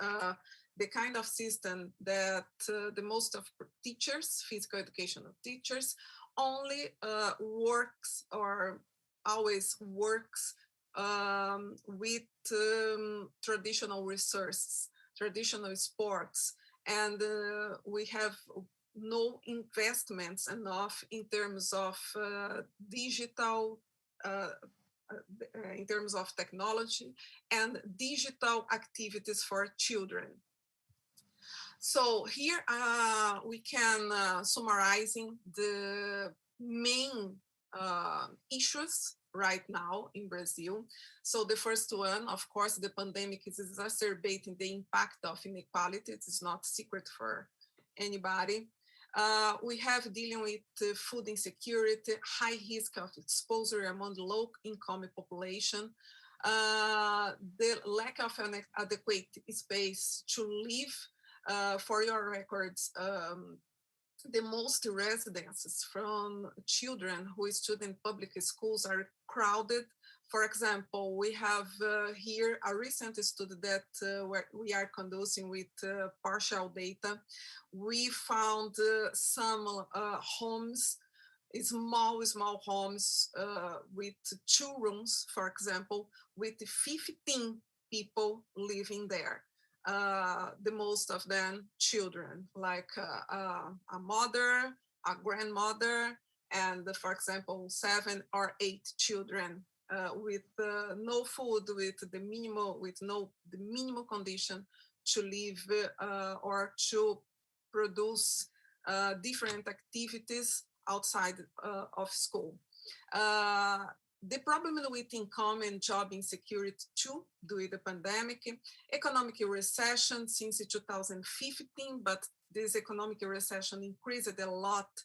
Speaker 16: the kind of system that the most of teachers, physical educational teachers, only works or always works with traditional resources, traditional sports, and we have no investments enough in terms of digital, in terms of technology and digital activities for children. So here we can summarizing the main issues right now in Brazil. So the first one, of course, the pandemic is exacerbating the impact of inequality. It is not secret for anybody. We have dealing with food insecurity, high risk of exposure among the low-income population, the lack of an adequate space to live. For your records, the most residences from children who student public schools are crowded. For example, we have here a recent study that we are conducting with partial data. We found some homes, small homes with 2 rooms, for example, with 15 people living there. The most of them children, like a mother, a grandmother, and for example, 7 or 8 children with no food, with the minimal condition to live or to produce different activities outside of school. The problem with income and job insecurity too, due to the pandemic, economic recession since 2015, but this economic recession increased a lot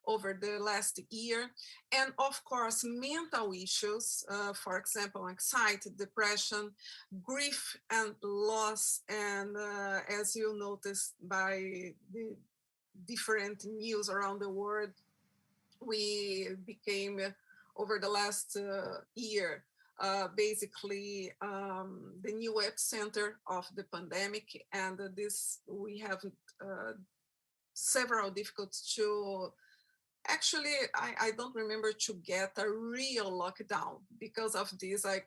Speaker 16: over the last year. And of course, mental issues, for example, anxiety, depression, grief and loss. And as you noticed by the different news around the world, we became over the last year basically the new epicenter of the pandemic, and this we have several difficulties to actually I don't remember to get a real lockdown. Because of this, I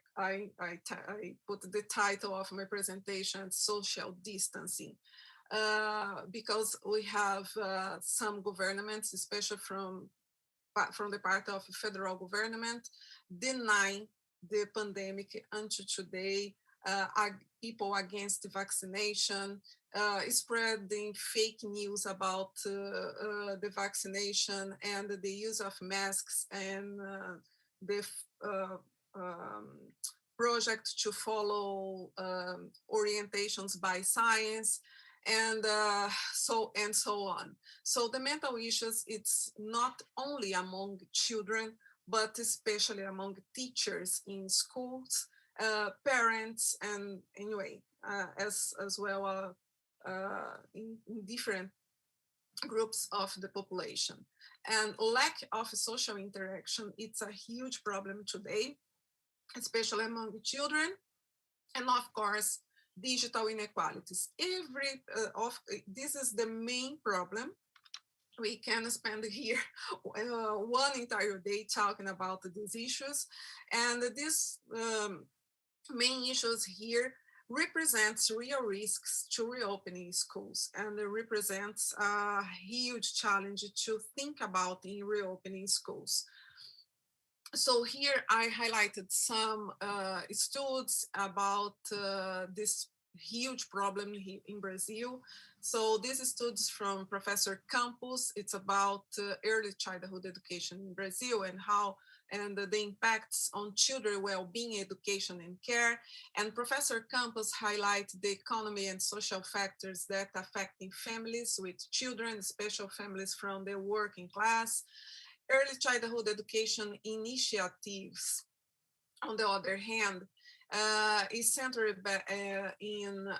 Speaker 16: put the title of my presentation social distancing, because we have some governments, especially from the part of the federal government, denying the pandemic until today, people against vaccination, spreading fake news about the vaccination and the use of masks, and the project to follow orientations by science, and so on. So the mental issues, it's not only among children, but especially among teachers in schools, parents, and anyway, as well in different groups of the population. And lack of social interaction, it's a huge problem today, especially among children, and of course, digital inequalities. This is the main problem. We can spend here one entire day talking about these issues, and these main issues here represents real risks to reopening schools, and it represents a huge challenge to think about in reopening schools. So here I highlighted some studies about this huge problem in Brazil. So this studies from Professor Campos, it's about early childhood education in Brazil and the impacts on children well-being, education, and care. And Professor Campos highlights the economy and social factors that affecting families with children, especially families from the working class. Early childhood education initiatives, on the other hand, is centered in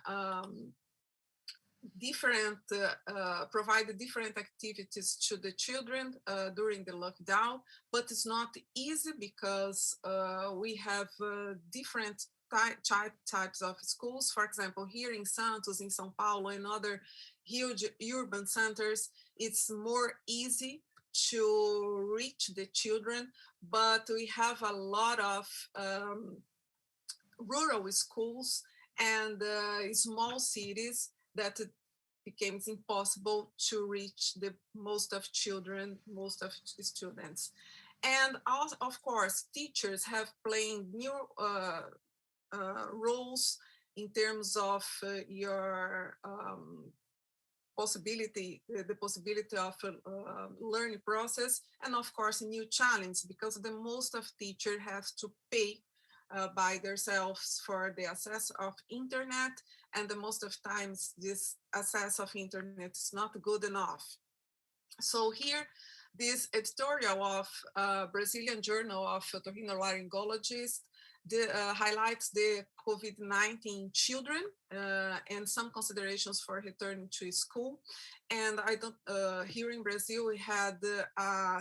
Speaker 16: provide different activities to the children during the lockdown, but it's not easy because we have different types of schools. For example, here in Santos, in São Paulo, and other huge urban centers, it's more easy to reach the children, but we have a lot of rural schools and small cities that it becomes impossible to reach the most of children, most of students. And also, of course, teachers have playing new roles in terms of your the possibility of learning process, and of course a new challenge, because the most of teachers have to pay by themselves for the access of internet, and the most of times this access of internet is not good enough. So here, this editorial of Brazilian Journal of Otorhinolaryngologists highlights the COVID-19 children and some considerations for returning to school. And here in Brazil, we had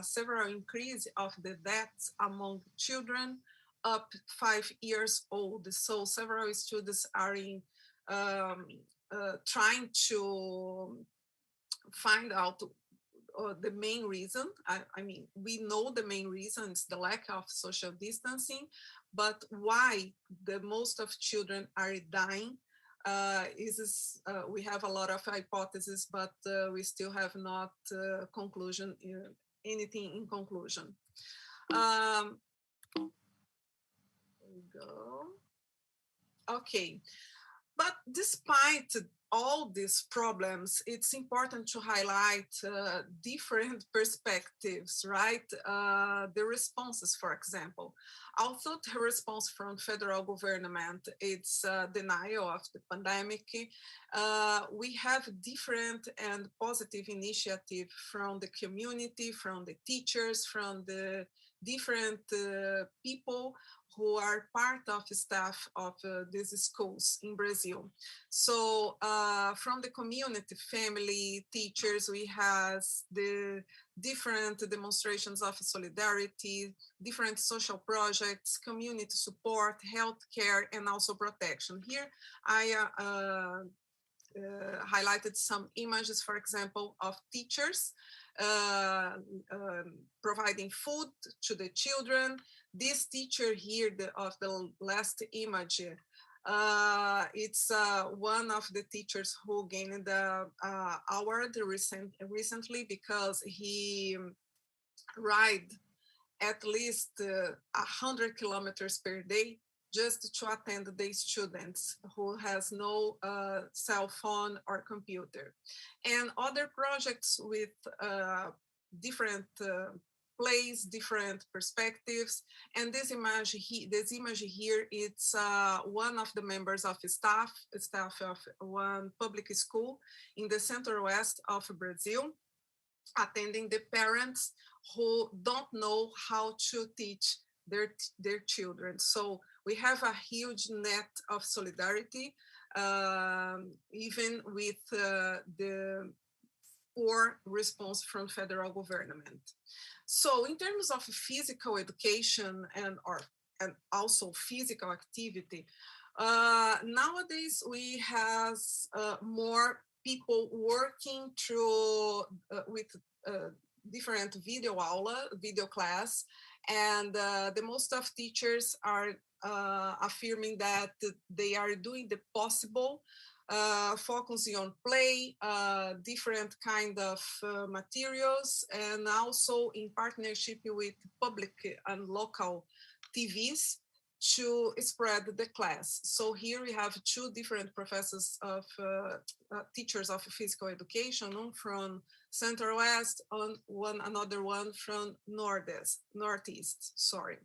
Speaker 16: several increase of the deaths among children up 5 years old. So several students are trying to find out the main reason. I mean, we know the main reason is the lack of social distancing, but why the most of children are dying we have a lot of hypotheses, but we still have not anything in conclusion. There we go. Okay. But despite all these problems, it's important to highlight different perspectives, right? The responses, for example. Although the response from federal government, it's denial of the pandemic, we have different and positive initiative from the community, from the teachers, from the different people who are part of the staff of these schools in Brazil. So from the community, family, teachers, we have the different demonstrations of solidarity, different social projects, community support, healthcare, and also protection. Here I highlighted some images, for example, of teachers providing food to the children. This teacher here of the last image, it's one of the teachers who gained the award recently because he ride at least 100 kilometers per day just to attend the students who has no cell phone or computer. And other projects with different plays, different perspectives. And this image here, it's one of the members of the staff of one public school in the center-west of Brazil, attending the parents who don't know how to teach their children. So we have a huge net of solidarity, even with the poor response from federal government. So in terms of physical education and also physical activity, nowadays we have more people working through with different video class, and the most of teachers are affirming that they are doing the possible, focusing on play, different kind of materials, and also in partnership with public and local TVs to spread the class. So here we have two different professors of teachers of physical education, one from Center West and another one from Northeast, sorry.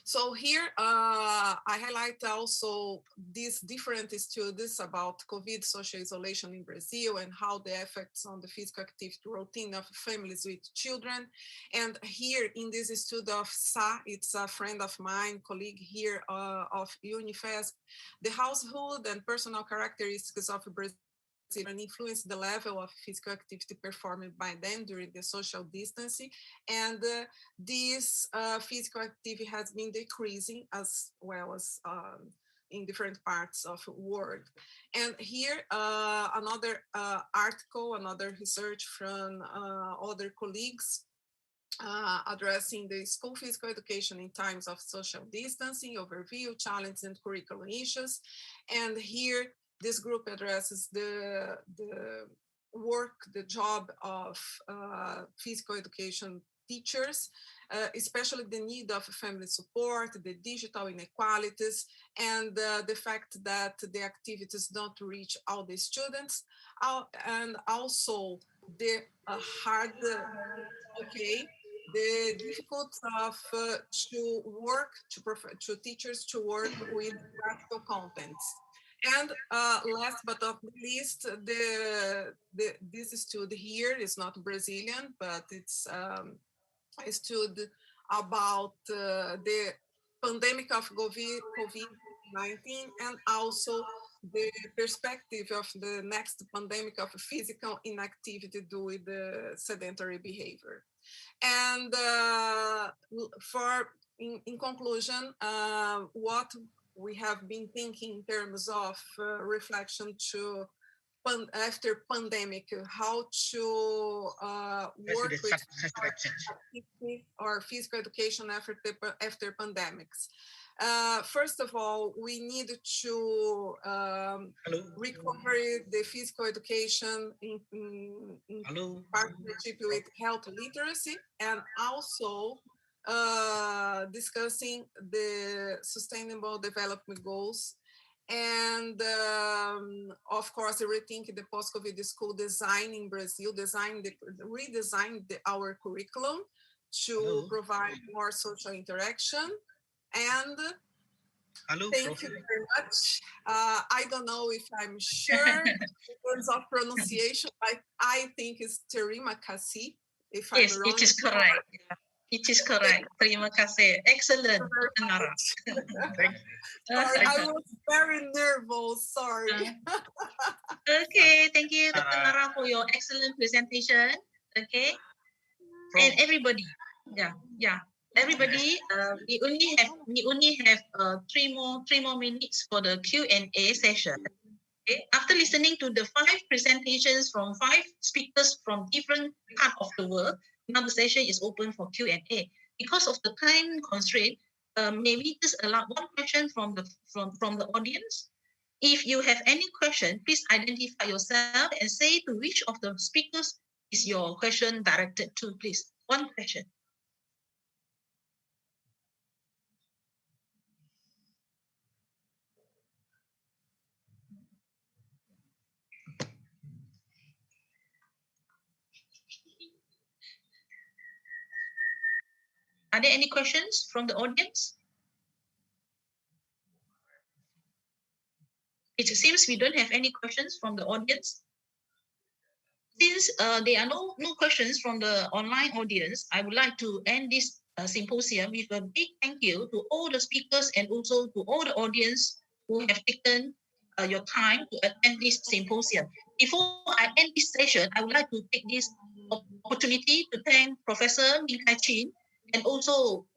Speaker 16: So here I highlight also these different studies about COVID social isolation in Brazil and how the effects on the physical activity routine of families with children. And here in this study of Sa, it's a friend of mine, colleague here of ICPESS, the household and personal characteristics of Brazil and influence the level of physical activity performed by them during the social distancing. And this physical activity has been decreasing as well as in different parts of the world. And here, another article, another research from other colleagues addressing the school physical education in times of social distancing, overview, challenges, and curriculum issues. And here, this group addresses the job of physical education teachers, especially the need of family support, the digital inequalities, and the fact that the activities don't reach all the students, and also the hard, the difficulty of to teachers to work with practical contents. And last but not least, this study here is not Brazilian, but it's a study about the pandemic of COVID-19 and also the perspective of the next pandemic of physical inactivity due with the sedentary behavior. And in conclusion, what we have been thinking in terms of reflection to after pandemic, how to work with or physical education after pandemics. First of all, we need to recover the physical education in partnership with health literacy, and also discussing the sustainable development goals And of course, rethink the post-COVID school design in Brazil, redesign our curriculum to provide more social interaction. And thank you very much. I don't know if I'm sure in terms of pronunciation, but I think it's terima kasih. If
Speaker 10: Yes,
Speaker 16: I'm wrong,
Speaker 10: it is correct. It is correct. Terima kasih. Excellent.
Speaker 16: Sorry, I was very nervous. Sorry.
Speaker 10: Okay, thank you, Dr. Nara, for your excellent presentation. Okay, and everybody, everybody. We only have 3 more minutes for the Q&A session. Okay, after listening to the 5 presentations from 5 speakers from different parts of the world, now the session is open for Q&A. Because of the time constraint, may we just allow 1 question from the audience? If you have any question, please identify yourself and say to which of the speakers is your question directed to, please. 1 question. Are there any questions from the audience? It seems we don't have any questions from the audience. Since there are no questions from the online audience, I would like to end this symposium with a big thank you to all the speakers and also to all the audience who have taken your time to attend this symposium. Before I end this session, I would like to take this opportunity to thank Professor Min Kai Chin and also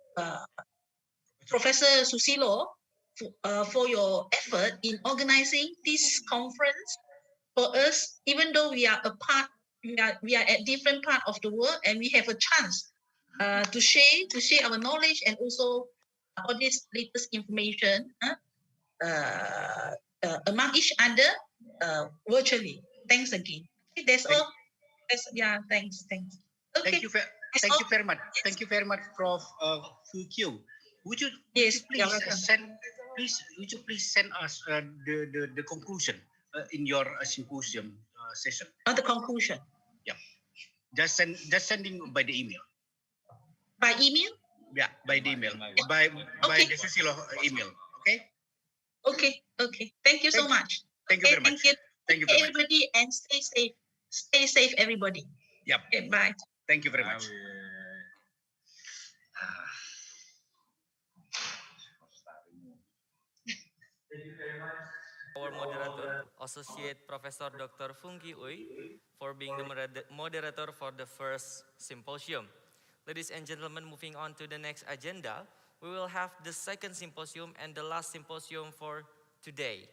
Speaker 10: Professor Susilo for your effort in organizing this conference for us, even though we are we are at different part of the world, and we have a chance to share our knowledge and also all this latest information among each other virtually. Thanks again. Okay, that's all. Thanks. Okay.
Speaker 13: Thank you very much. Thank you very much, Prof. Q. Would you please send us the conclusion in your symposium session?
Speaker 10: The conclusion.
Speaker 13: Yeah. Just sending by the email.
Speaker 10: By email?
Speaker 13: Yeah, by the email. By the Susilo email. Okay.
Speaker 10: Okay. Thank you so much.
Speaker 13: Thank you very much.
Speaker 10: Thank you everybody, and stay safe. Stay safe, everybody.
Speaker 13: Yep.
Speaker 10: Okay, bye.
Speaker 13: Thank you very much.
Speaker 1: Our moderator, Associate Professor Dr. Funki Uy, for being the moderator for the first symposium. Ladies and gentlemen, moving on to the next agenda, we will have the second symposium and the last symposium for today.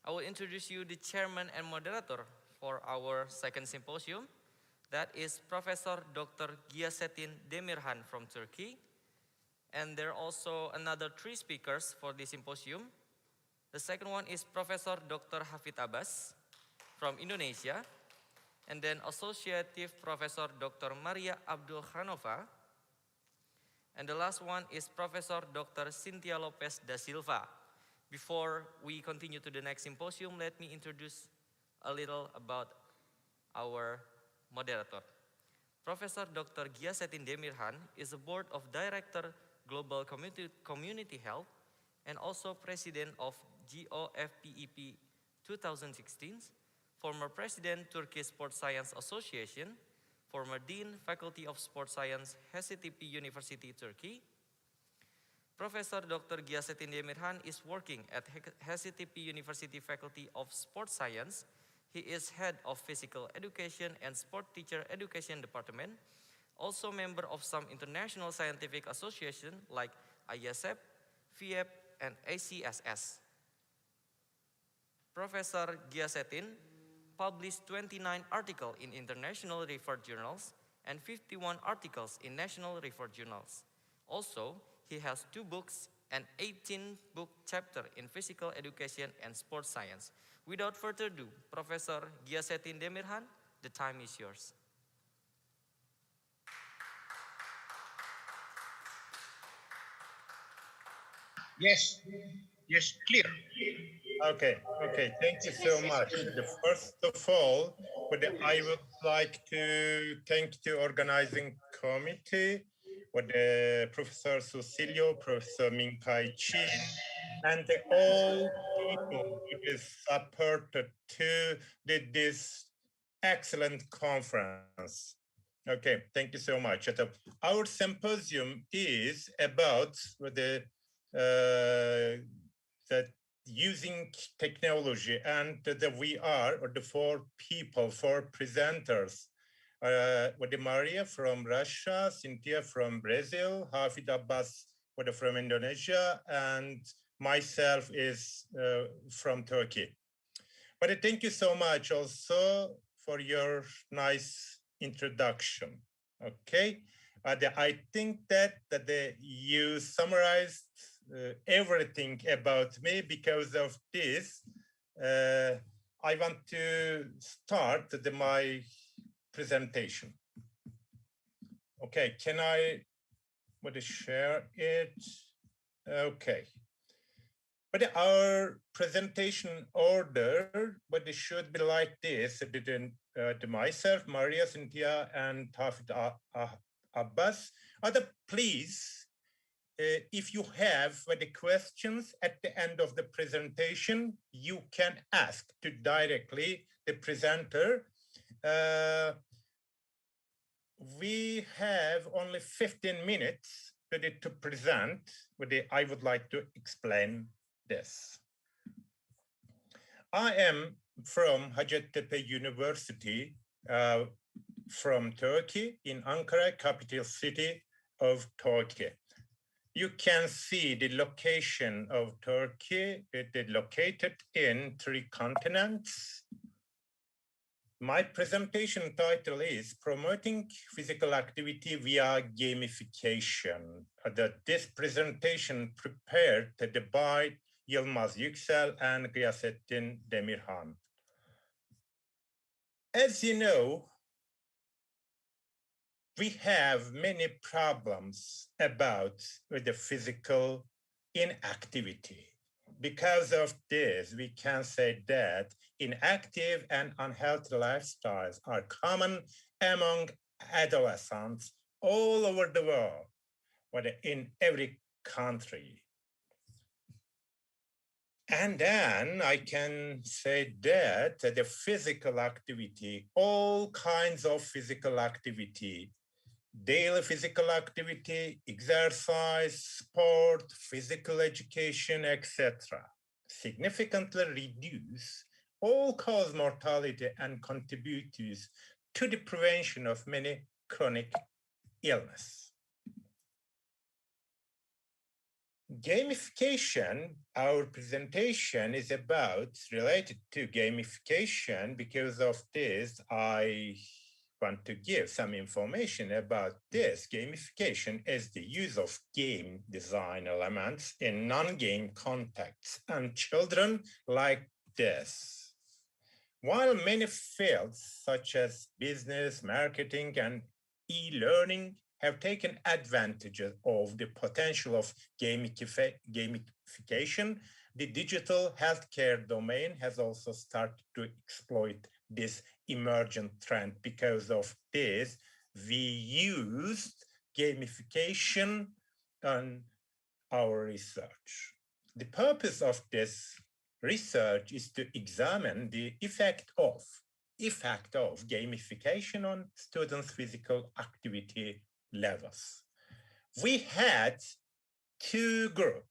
Speaker 1: I will introduce you the chairman and moderator for our second symposium. That is Professor Dr. Gyasettin Demirhan from Turkey. And there are also another 3 speakers for this symposium. The second one is Professor Dr. Hafid Abbas from Indonesia. And then Associative Professor Dr. Maria Abdul Khanova. And the last one is Professor Dr. Cynthia Lopez da Silva. Before we continue to the next symposium, let me introduce a little about our moderator. Professor Dr. Gyasettin Demirhan is the Board of Director Global Community Health and also President of GOFPEP 2016, former President Turkish Sports Science Association, former Dean Faculty of Sports Science, HESYTP University, Turkey. Professor Dr. Gyasettin Demirhan is working at HESYTP University Faculty of Sports Science. He is Head of Physical Education and Sport Teacher Education Department, also member of some international scientific associations like ICPESS, FIEP, and ICSS. Professor Gyasettin published 29 articles in international referred journals and 51 articles in national referred journals. Also, he has 2 books and 18-book chapter in physical education and sports science. Without further ado, Professor Gyasettin Demirhan, the time is yours.
Speaker 13: Yes, Yes, clear.
Speaker 23: Okay, thank you so much. First of all, I would like to thank the organizing committee, Professor Susilio, Professor Minkai Chin, and all people who supported to this excellent conference. Okay, thank you so much. Our symposium is about the using technology, and we are the four presenters. Maria from Russia, Cynthia from Brazil, Hafid Abbas from Indonesia, and myself is from Turkey. But thank you so much also for your nice introduction. Okay, I think that you summarized everything about me. Because of this, I want to start my presentation. Okay, can I share it? Okay. But our presentation order, it should be like this. Myself, Maria, Cynthia, and Hafid Abbas. Please, if you have the questions at the end of the presentation, you can ask to directly the presenter. We have only 15 minutes to present. I would like to explain this. I am from Hacettepe University from Turkey, in Ankara, capital city of Turkey. You can see the location of Turkey. It is located in 3 continents. My presentation title is Promoting Physical Activity via Gamification. This presentation prepared by Yılmaz Yüksel and Gıyasettin Demirhan. As you know, we have many problems about the physical inactivity. Because of this, we can say that inactive and unhealthy lifestyles are common among adolescents all over the world, but in every country. And then I can say that the physical activity, all kinds of physical activity, daily physical activity, exercise, sport, physical education, etc., significantly reduce all-cause mortality and contribute to the prevention of many chronic illness. Gamification, our presentation is related to gamification. Because of this, I want to give some information about this. Gamification is the use of game design elements in non-game contexts, and children like this. While many fields such as business, marketing, and e-learning have taken advantage of the potential of gamification, the digital healthcare domain has also started to exploit this emergent trend. Because of this, we used gamification on our research. The purpose of this research is to examine the effect of gamification on students' physical activity levels. We had 2 groups.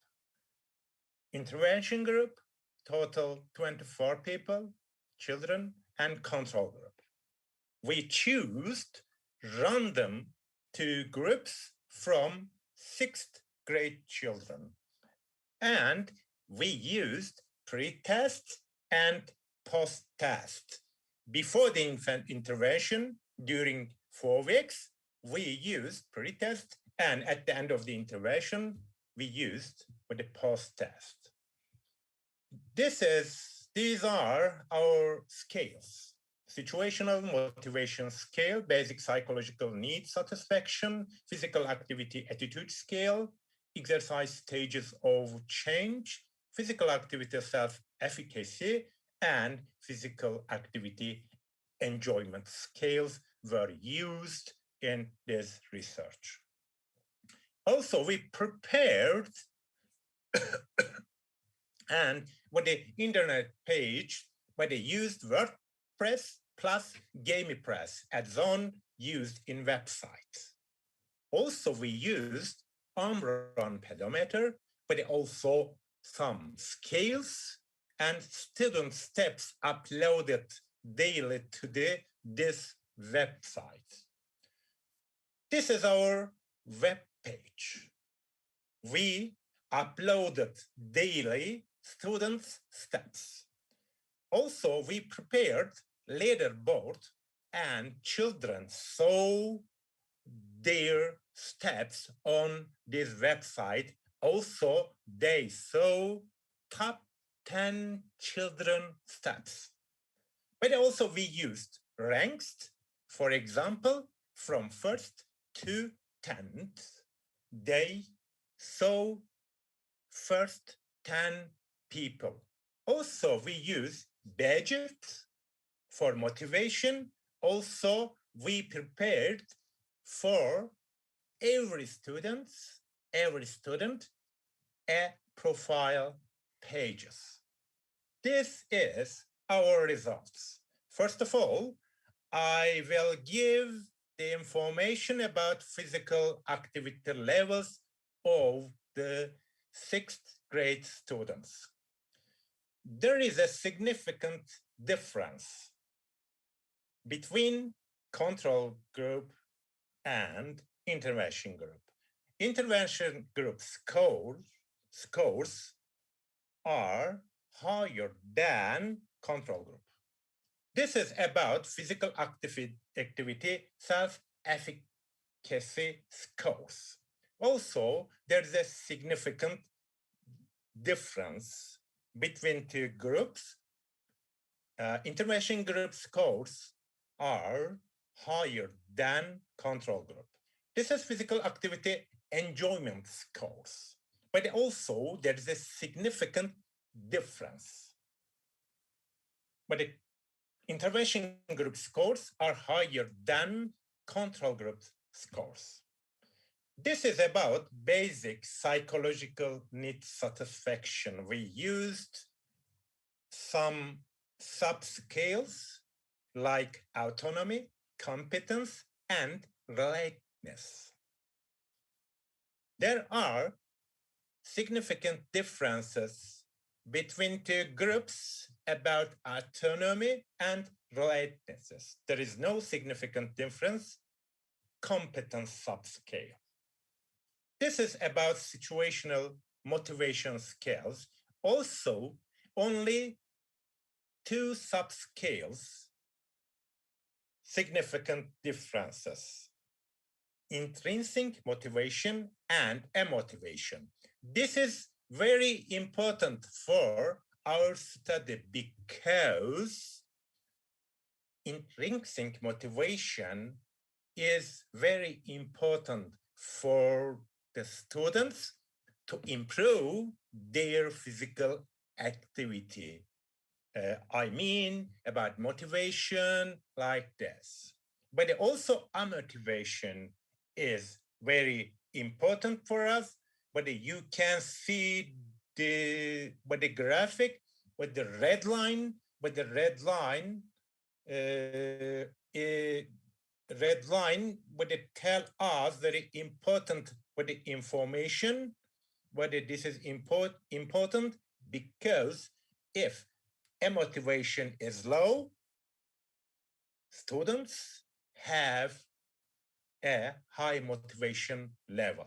Speaker 23: Intervention group, total 24 people, children, and control group. We chose random 2 groups from 6th grade children. And we used pre-test and post-test. Before the infant intervention, during 4 weeks, we used pre-test, and at the end of the intervention, we used the post-test. These are our scales. Situational motivation scale, basic psychological needs satisfaction, physical activity attitude scale, exercise stages of change, physical activity self-efficacy and physical activity enjoyment scales were used in this research. Also, we prepared and with the internet page where they used WordPress plus GamiPress add-on used in websites. Also, we used arm-run pedometer, but also some scales and student steps uploaded daily to this website. This is our web page. We uploaded daily students' steps. Also, we prepared leaderboard and children saw their steps on this website. Also, they saw top 10 children steps. But also we used ranks, for example, from 1st to 10th. They saw first 10 people. Also, we use badges for motivation. Also, we prepared for every student a profile pages. This is our results. First of all, I will give the information about physical activity levels of the 6th grade students. There is a significant difference between control group and intervention group. Intervention group scores are higher than control group. This is about physical activity self-efficacy scores. Also, there's a significant difference between two groups. Intervention group scores are higher than control group. This is physical activity enjoyment scores, but also there is a significant difference. But the intervention group scores are higher than control group scores. This is about basic psychological need satisfaction. We used some subscales like autonomy, competence, and relatedness. There are significant differences between two groups about autonomy and relatedness. There is no significant difference, competence subscale. This is about situational motivation scales. Also, only two subscales, significant differences, intrinsic motivation and amotivation. This is very important for our study because intrinsic motivation is very important for the students to improve their physical activity. I mean about motivation like this. But also amotivation is very important for us. But you can see the graphic with the red line, with the red line but it tell us very important with the information, whether this is important because if a motivation is low, students have a high motivation level.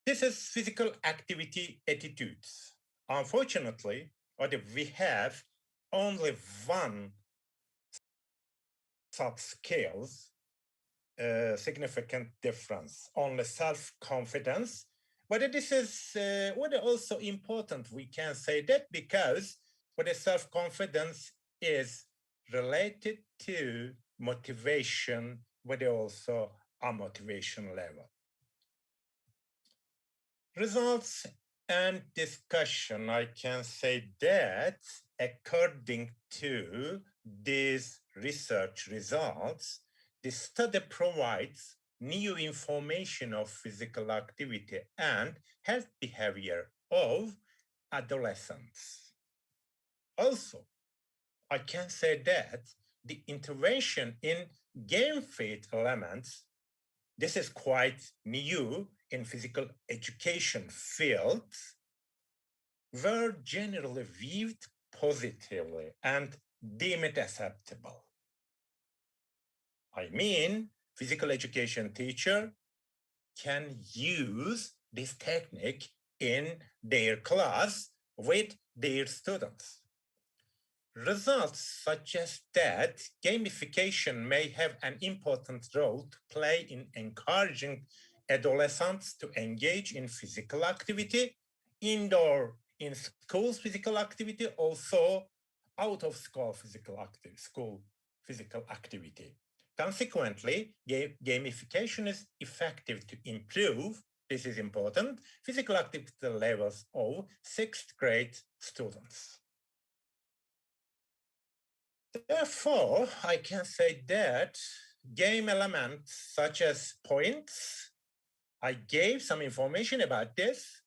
Speaker 23: This is physical activity attitudes. Unfortunately, we have only one subscales, significant difference, only self-confidence. But this is what also important, we can say that because what the self-confidence is related to motivation, but also a motivation level. Results and discussion, I can say that according to these research results, the study provides new information of physical activity and health behavior of adolescents. Also, I can say that the intervention in game fit elements, this is quite new in physical education fields, were generally viewed positively and deemed acceptable. I mean, physical education teacher can use this technique in their class with their students. Results suggest that gamification may have an important role to play in encouraging adolescents to engage in physical activity, indoor in school physical activity, also out of school physical activity. Consequently, gamification is effective to improve, this is important, physical activity levels of 6th grade students. Therefore, I can say that game elements such as points, I gave some information about this,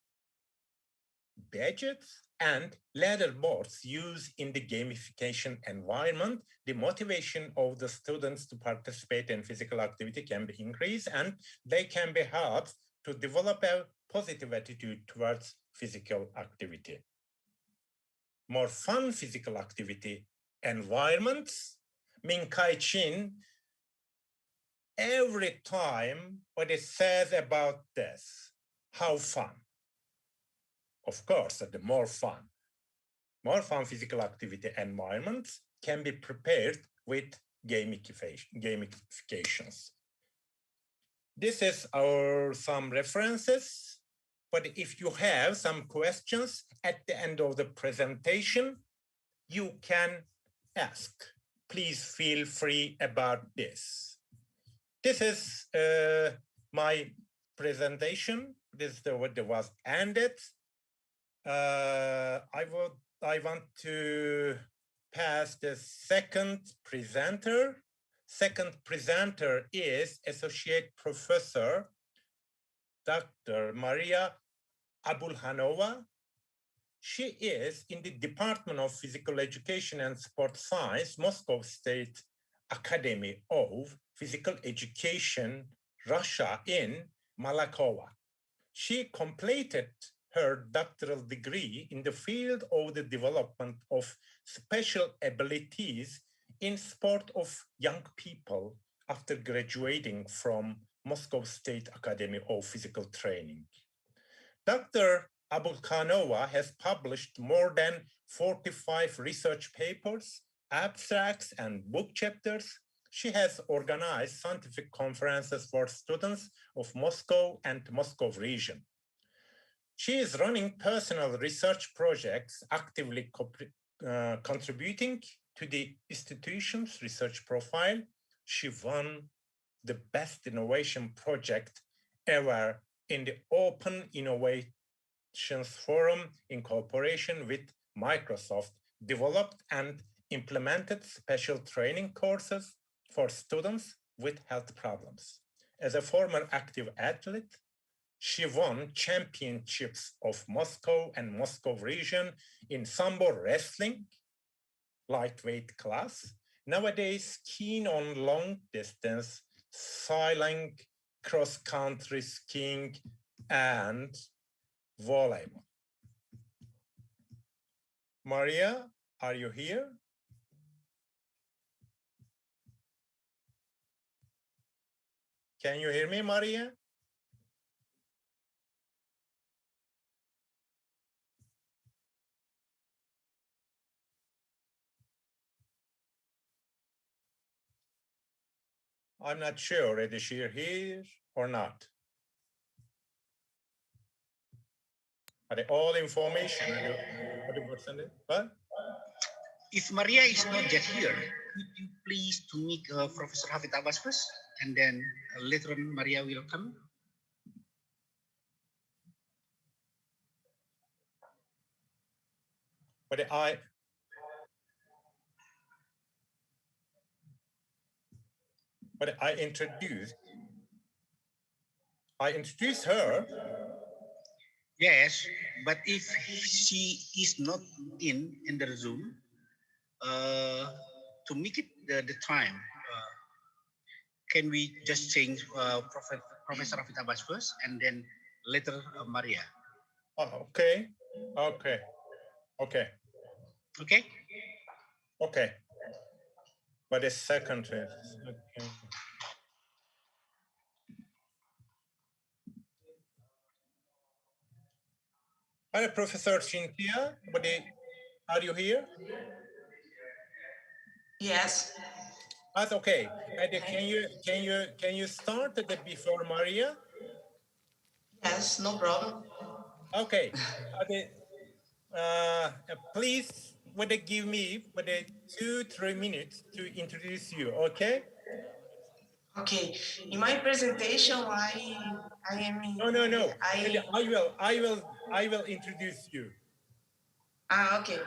Speaker 23: badges, and leaderboards used in the gamification environment. The motivation of the students to participate in physical activity can be increased, and they can be helped to develop a positive attitude towards physical activity. More fun physical activity environments, Min Kai Chin, every time what it says about this, how fun. Of course, the more fun physical activity environments can be prepared with gamifications. This is some references, but if you have some questions at the end of the presentation, you can ask. Please feel free about this. This is my presentation. This is what was ended. I want to pass the second presenter. Second presenter is Associate Professor Dr. Maria Abulhanova. She is in the Department of Physical Education and Sport Science, Moscow State Academy of Physical Education, Russia in Malakovo. She completed her doctoral degree in the field of the development of special abilities in sport of young people after graduating from Moscow State Academy of Physical Training. Dr. Abulhanova has published more than 45 research papers, abstracts, and book chapters. She has organized scientific conferences for students of Moscow and Moscow region. She is running personal research projects, actively contributing to the institution's research profile. She won the Best Innovation Project ever in the Open Innovations Forum in cooperation with Microsoft, developed and implemented special training courses for students with health problems. As a former active athlete, she won championships of Moscow and Moscow region in sambo wrestling, lightweight class. Nowadays, keen on long distance, sailing, cross-country skiing, and volleyball. Maria, are you here? Can you hear me, Maria? I'm not sure, is she here or not? Are they all information? What?
Speaker 13: If Maria is not yet here, could you please to meet Professor Hafid Abbas first, and then later on Maria will come.
Speaker 23: But I introduced her.
Speaker 13: Yes, but if she is not in the Zoom, to make it the time, can we just change Professor Rafit Abbas first and then later Maria?
Speaker 23: Oh, okay. Okay. Okay.
Speaker 13: Okay.
Speaker 23: Okay. But a second. Okay. Hello, Professor Cynthia. Are you here?
Speaker 4: Yes.
Speaker 23: That's okay. And can you start before Maria?
Speaker 4: Yes, no problem.
Speaker 23: Okay. Please, give me 2-3 minutes to introduce you. Okay.
Speaker 4: Okay. In my presentation, I am.
Speaker 23: No. I will introduce you.
Speaker 4: Okay.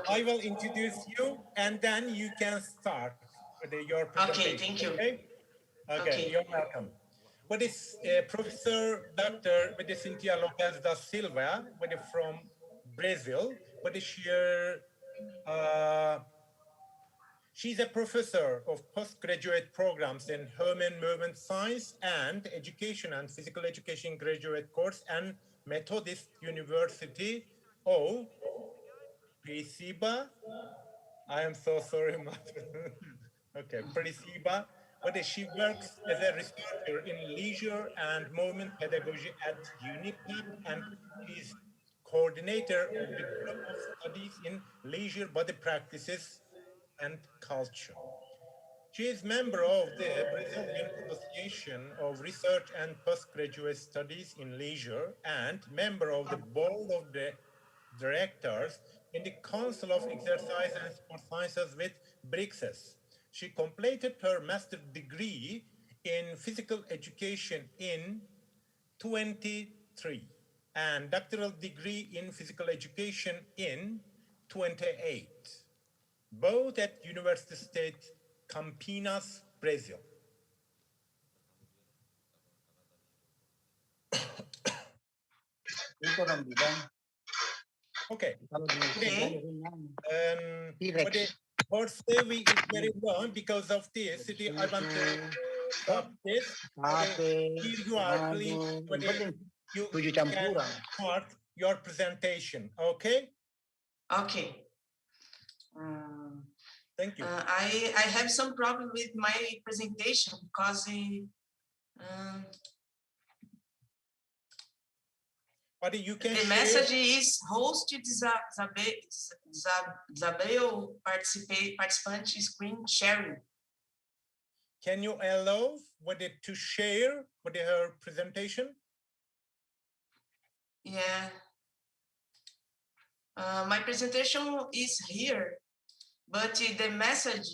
Speaker 23: I will introduce you, and then you can start your presentation.
Speaker 4: Okay. Thank you.
Speaker 23: Okay. You're welcome. What is Professor Dr. Cynthia Lopez da Silva, from Brazil? She's a professor of postgraduate programs in Human Movement Science and Education and Physical Education graduate course and Methodist University of Curitiba. I am so sorry, okay, Curitiba. But she works as a researcher in leisure and movement pedagogy at UNIPEP, and she's coordinator of the group of studies in leisure body practices and culture. She is member of the Brazilian Association of Research and Postgraduate Studies in Leisure and member of the board of the directors in the Council of Exercise and Sport Sciences with BRICSES. She completed her master's degree in physical education in 23 and doctoral degree in physical education in 28, both at University State Campinas, Brazil. Okay. Our survey is very long because of this. I want to stop this. Here you are, please. You can start your presentation. Okay?
Speaker 4: Okay.
Speaker 23: Thank you.
Speaker 4: I have some problem with my presentation because the message is host Isabel participant screen sharing.
Speaker 23: Can you allow to share her presentation?
Speaker 4: Yeah. My presentation is here, but the message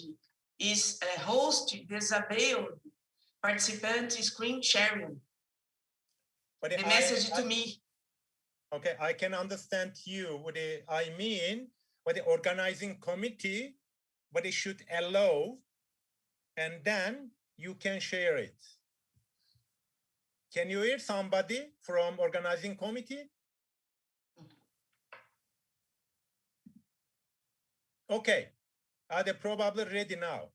Speaker 4: is host disabled participant screen sharing.
Speaker 23: But
Speaker 4: the message to me.
Speaker 23: Okay, I can understand you. I mean, the organizing committee, but it should allow, and then you can share it. Can you hear somebody from organizing committee? Okay, are they probably ready now?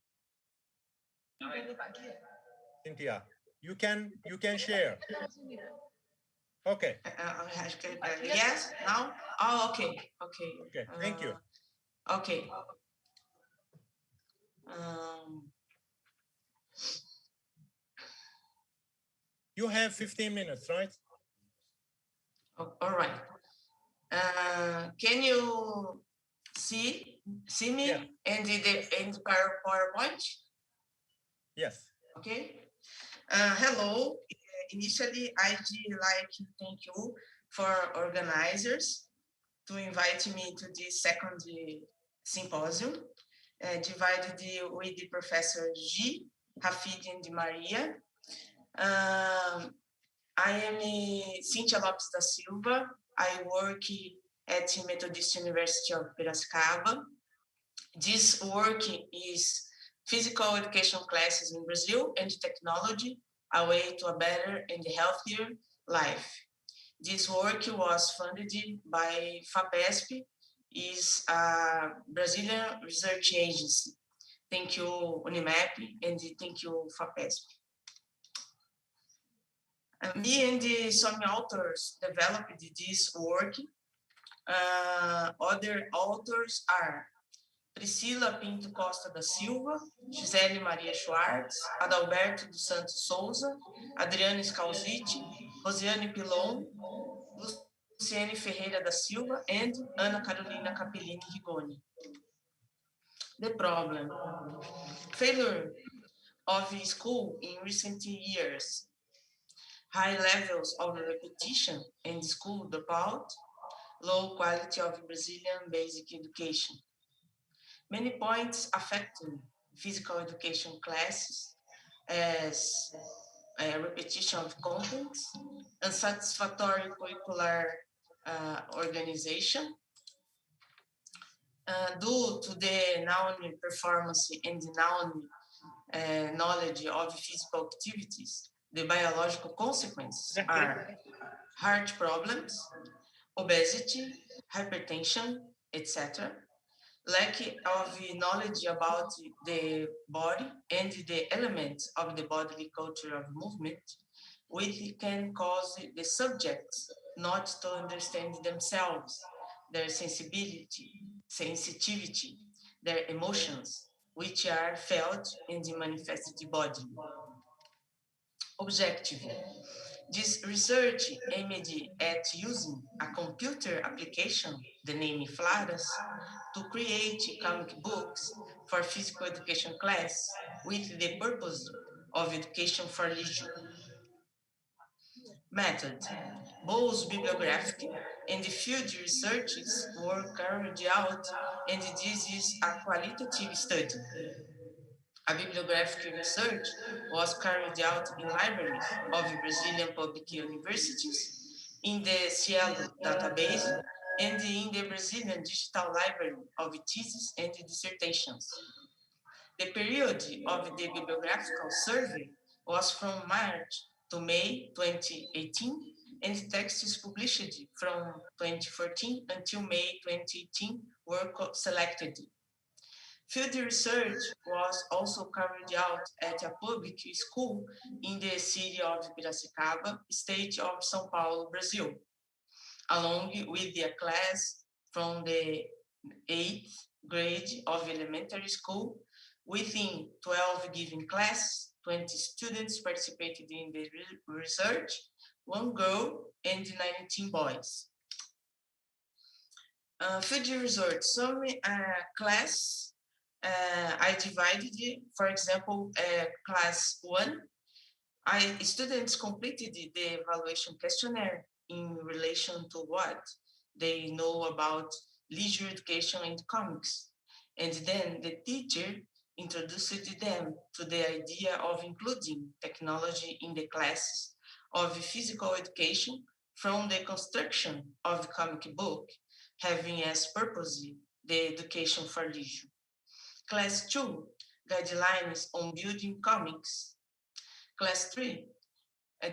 Speaker 23: Cynthia, you can share. Okay.
Speaker 4: Yes, now? Oh, okay.
Speaker 23: Okay, thank you.
Speaker 4: Okay.
Speaker 23: You have 15 minutes, right?
Speaker 4: All right. Can you see me in the PowerPoint?
Speaker 23: Yes.
Speaker 4: Okay. Hello. Initially, I'd like to thank you for organizers to invite me to this second symposium, divided with the Professor G, Rafid, and Maria. I am Cynthia Lopes da Silva. I work
Speaker 6: at Methodist University of Piracicaba. This work is physical education classes in Brazil and technology, a way to a better and healthier life. This work was funded by FAPESP, is a Brazilian research agency. Thank you, UNIMAP, and thank you, FAPESP. Me and some authors developed this work. Other authors are Priscila Pinto Costa da Silva, Gisele Maria Schwartz, Adalberto dos Santos Souza, Adriane Scalzitti, Rosiane Pilon, Luciene Ferreira da Silva, and Ana Carolina Capellini Rigoni. The problem: failure of school in recent years, high levels of repetition and school dropout, low quality of Brazilian basic education. Many points affecting physical education classes as repetition of contents, unsatisfactory curricular organization, due to the known performance and the known knowledge of physical activities. The biological consequences are heart problems, obesity, hypertension, etc. Lack of knowledge about the body and the elements of the bodily culture of movement, which can cause the subjects not to understand themselves, their sensitivity, their emotions, which are felt in the manifested body. Objective. This research aimed at using a computer application, the name Flaras, to create comic books for physical education class with the purpose of education for leisure. Method. Both bibliographic and field researches were carried out, and this is a qualitative study. A bibliographic research was carried out in libraries of Brazilian public universities, in the Cielo database, and in the Brazilian Digital Library of theses and dissertations. The period of the bibliographical survey was from March to May 2018, and texts published from 2014 until May 2018 were selected. Field research was also carried out at a public school in the city of Piracicaba, state of São Paulo, Brazil, along with a class from the 8th grade of elementary school. Within 12 given classes, 20 students participated in the research, 1 girl and 19 boys. Field research, some class, I divided, for example, class 1, students completed the evaluation questionnaire in relation to what they know about leisure education and comics. And then the teacher introduced them to the idea of including technology in the classes of physical education from the construction of the comic book, having as purpose the education for leisure. Class 2, guidelines on building comics. Class 3, a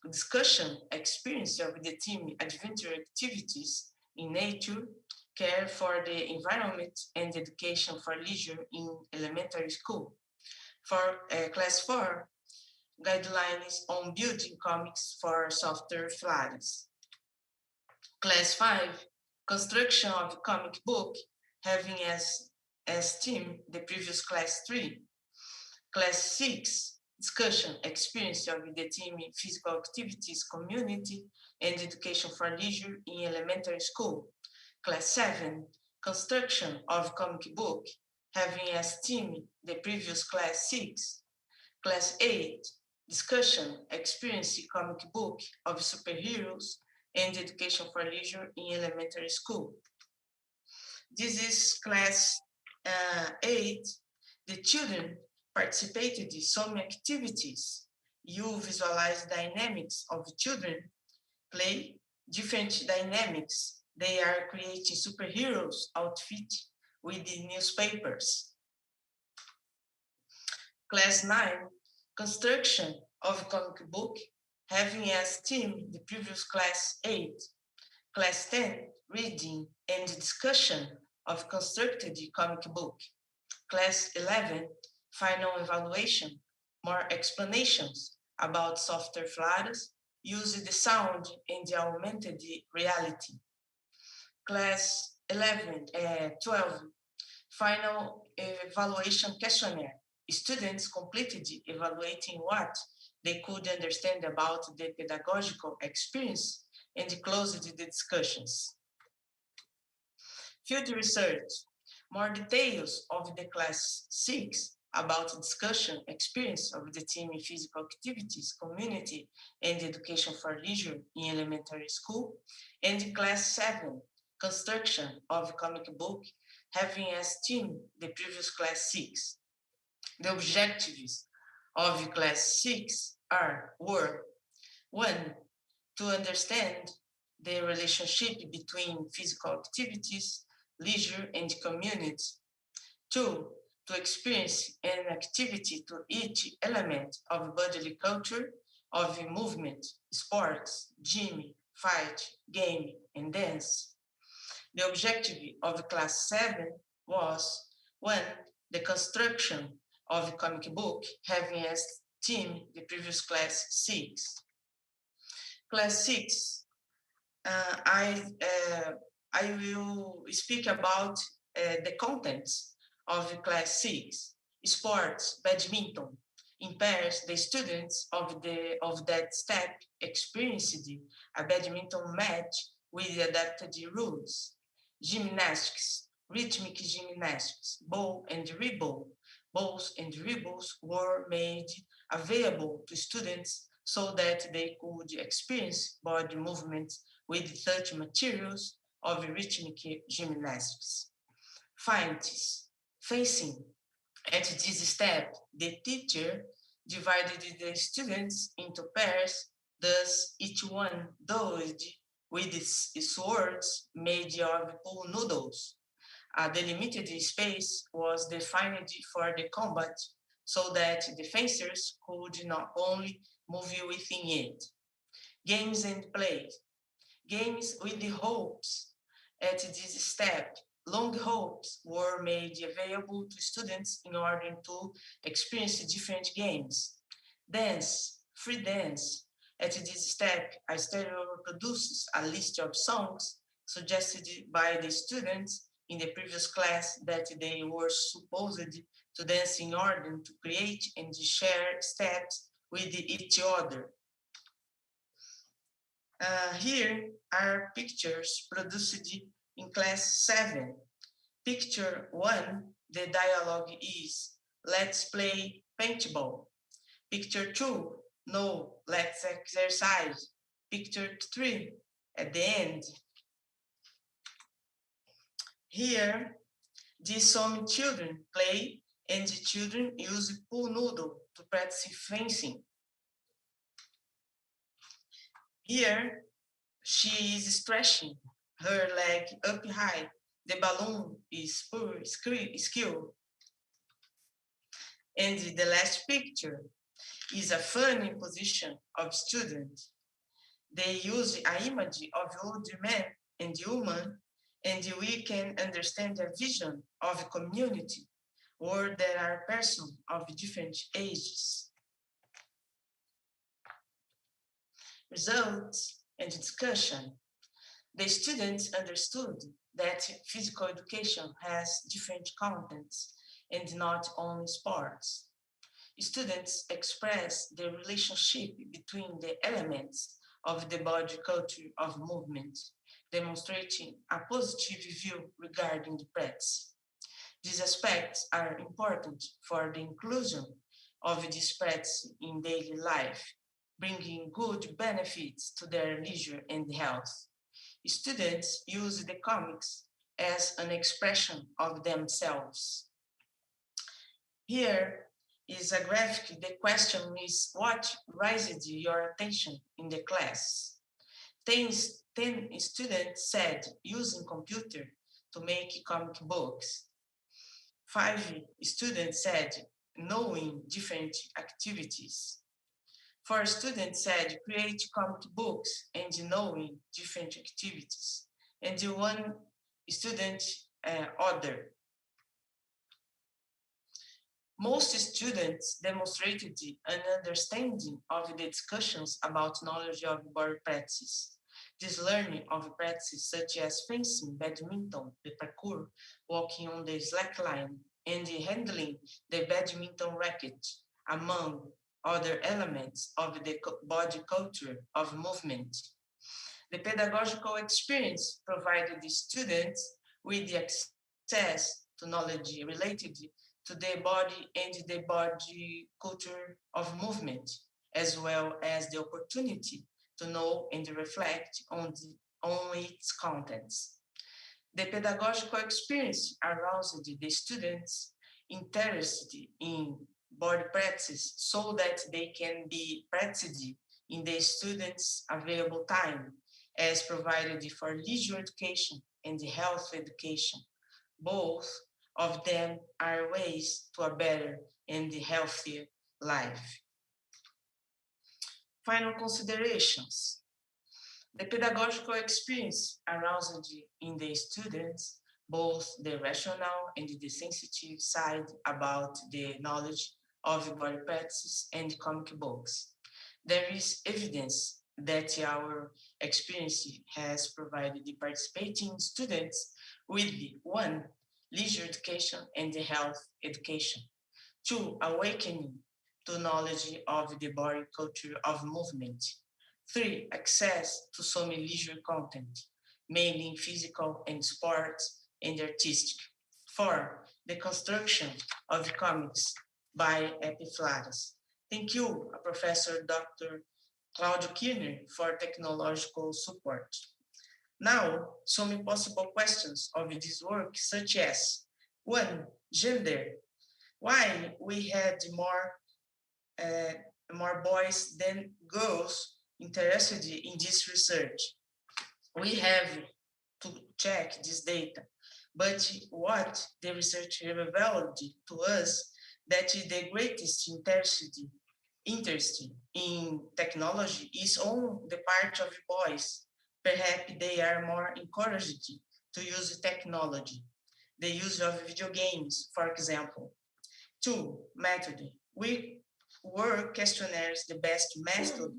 Speaker 6: discussion experience of the team adventure activities in nature, care for the environment, and education for leisure in elementary school. For class 4, guidelines on building comics for software Flaras. Class 5, construction of comic book, having as theme the previous class 3. Class 6, discussion, experience of the team in physical activities, community, and education for leisure in elementary school. Class 7, construction of comic book, having as theme the previous class 6. Class 8, discussion, experience comic book of superheroes and education for leisure in elementary school. This is class 8. The children participated in some activities. You visualize dynamics of children play, different dynamics They are creating superheroes outfit with the newspapers. Class 9, construction of comic book, having as theme the previous class 8. Class 10, reading and discussion of constructed comic book. Class 11, final evaluation, more explanations about software flares, using the sound in the augmented reality. Class 12, final evaluation questionnaire. Students completed evaluating what they could understand about the pedagogical experience and closed the discussions. Field research, more details of the class 6 about discussion experience of the team in physical activities, community, and education for leisure in elementary school, and class 7, construction of comic book, having as theme the previous class 6. The objectives of class 6 were 1, to understand the relationship between physical activities, leisure, and community. 2, to experience an activity to each element of bodily culture, of movement, sports, gym, fight, game, and dance. The objective of class 7 was 1, the construction of a comic book, having as theme the previous class 6. Class 6, I will speak about the contents of class 6. Sports, badminton. In pairs, the students of that step experienced a badminton match with adapted rules. Gymnastics, rhythmic gymnastics, bow and rebel. Bows and rebels were made available to students so that they could experience body movements with such materials of rhythmic gymnastics. Feints, facing. At this step, the teacher divided the students into pairs, thus each one dodged with swords made of pool noodles. A delimited space was defined for the combat so that the fencers could not only move within it. Games and play. Games with the hopes. At this step, long hopes were made available to students in order to experience different games. Dance, free dance. At this step, a stereo reproduces a list of songs suggested by the students in the previous class that they were supposed to dance in order to create and share steps with each other. Here are pictures produced in class 7. Picture 1, the dialogue is, let's play paintball. Picture 2, no, let's exercise. Picture 3, at the end. Here, some children play and the children use pool noodle to practice fencing. Here, she is stretching her leg up high. The balloon is poor skill. And the last picture is a funny position of students. They use an image of old man and woman, and we can understand the vision of a community where there are persons of different ages. Results and discussion. The students understood that physical education has different contents and not only sports. Students express the relationship between the elements of the body culture of movement, demonstrating a positive view regarding the practice. These aspects are important for the inclusion of this practice in daily life, bringing good benefits to their leisure and health. Students use the comics as an expression of themselves. Here is a graphic. The question is, what raised your attention in the class? 10 10 students said using computer to make comic books. 5 students said knowing different activities. 4 students said create comic books and knowing different activities. And 1 student other. Most students demonstrated an understanding of the discussions about knowledge of body practice. This learning of practices such as fencing, badminton, the parkour, walking on the slackline, and handling the badminton racket, among other elements of the body culture of movement. The pedagogical experience provided the students with the access to knowledge related to the body and the body culture of movement, as well as the opportunity to know and reflect on its contents. The pedagogical experience aroused the students' interest in body practice so that they can be practiced in the students' available time, as provided for leisure education and health education. Both of them are ways to a better and healthier life. Final considerations. The pedagogical experience aroused in the students, both the rational and the sensitive side about the knowledge of body practice and comic books. There is evidence that our experience has provided the participating students with 1, leisure education and health education. 2, awakening to knowledge of the body culture of movement. 3, access to some leisure content, mainly physical and sports and artistic. 4, the construction of comics by Epiflares. Thank you, Professor Dr. Claudio Kirner, for technological support. Now, some possible questions of this work, such as 1, gender. Why we had more boys than girls interested in this research? We have to check this data, but what the research revealed to us that the greatest interest in technology is on the part of boys. Perhaps they are more encouraged to use technology. The use of video games, for example. 2, method. We were questionnaires the best method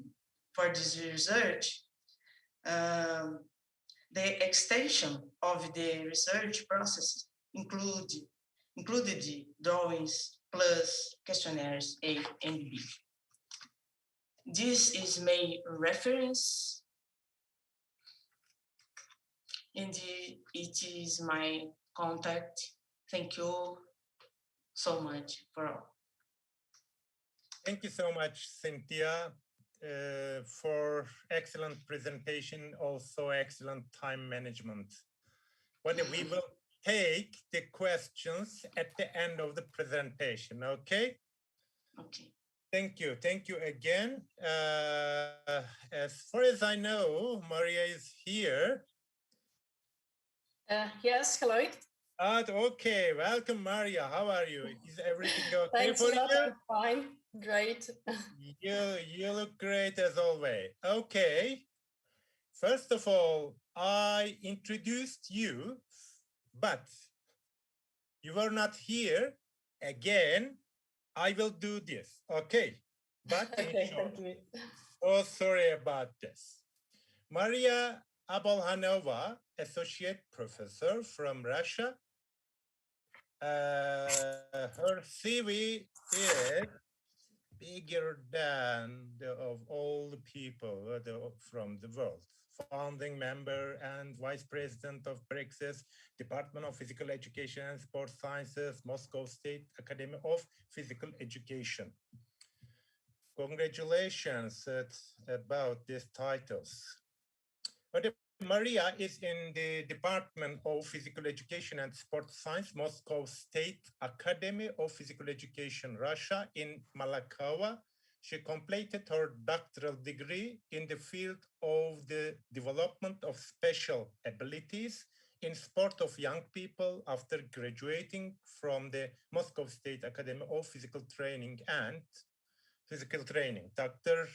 Speaker 6: for this research. The extension of the research process included drawings plus questionnaires A and B. This is my reference, and it is my contact. Thank you so much for all.
Speaker 23: Thank you so much, Cynthia, for excellent presentation, also excellent time management. But we will take the questions at the end of the presentation, okay?
Speaker 6: Okay.
Speaker 23: Thank you. Thank you again. As far as I know, Maria is here.
Speaker 18: Yes, hello.
Speaker 23: Okay, welcome, Maria. How are you? Is everything okay
Speaker 18: Thanks
Speaker 23: for
Speaker 18: a lot.
Speaker 23: you?
Speaker 18: I'm fine. Great.
Speaker 23: You look great as always. Okay. First of all, I introduced you, but you were not here. Again, I will do this. Okay. But
Speaker 18: Okay, thank you.
Speaker 23: oh, sorry about this. Maria Abolhanova, Associate Professor from Russia. Her CV is bigger than of all the people from the world. Founding member and Vice President of Praxis, Department of Physical Education and Sports Sciences, Moscow State Academy of Physical Education. Congratulations about these titles. But Maria is in the Department of Physical Education and Sports Science, Moscow State Academy of Physical Education, Russia, in Malakawa. she completed her doctoral degree in the field of the development of special abilities in sport of young people after graduating from the Moscow State Academy of Physical Training and Physical Training. Dr.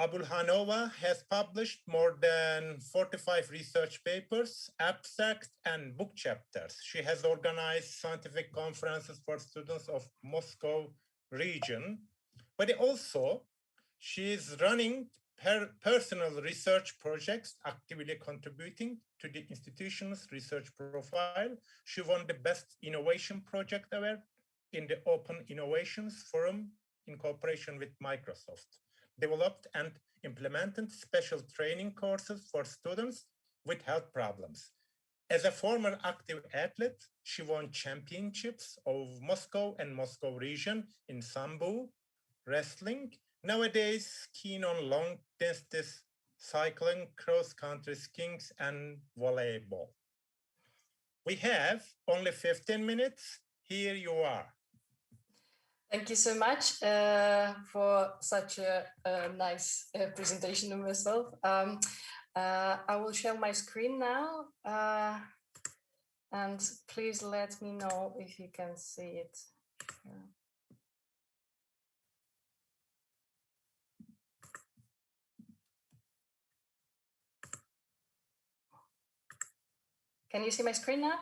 Speaker 23: Abulhanova has published more than 45 research papers, abstracts, and book chapters. She has organized scientific conferences for students of Moscow region, but also she is running her personal research projects, actively contributing to the institution's research profile. She won the Best Innovation Project Award in the Open Innovations Forum in cooperation with Microsoft, developed and implemented special training courses for students with health problems. As a former active athlete, she won championships of Moscow and Moscow region in Sambo, wrestling, nowadays keen on long distance cycling, cross-country skiing, and volleyball. We have only 15 minutes. Here you are.
Speaker 18: Thank you so much for such a nice presentation of myself. I will share my screen now, and please let me know if you can see it. Can you see my screen now?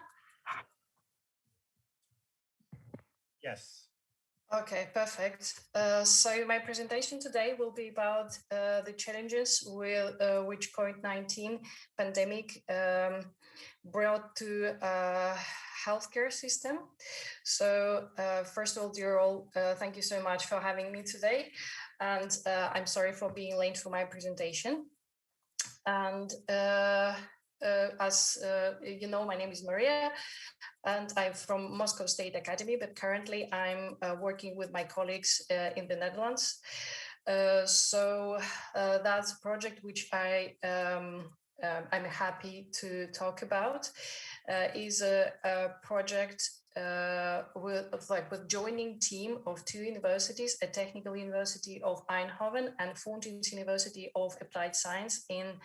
Speaker 23: Yes.
Speaker 18: Okay, perfect. So my presentation today will be about the challenges with which COVID-19 pandemic brought to healthcare system. So first of all, dear all, thank you so much for having me today. And I'm sorry for being late for my presentation. And as you know, my name is Maria, and I'm from Moscow State Academy, but currently I'm working with my colleagues in the Netherlands. So that's a project which I'm happy to talk about. Is a project with joining team of two universities, a technical university of Eindhoven and Fontijns University of Applied Science, in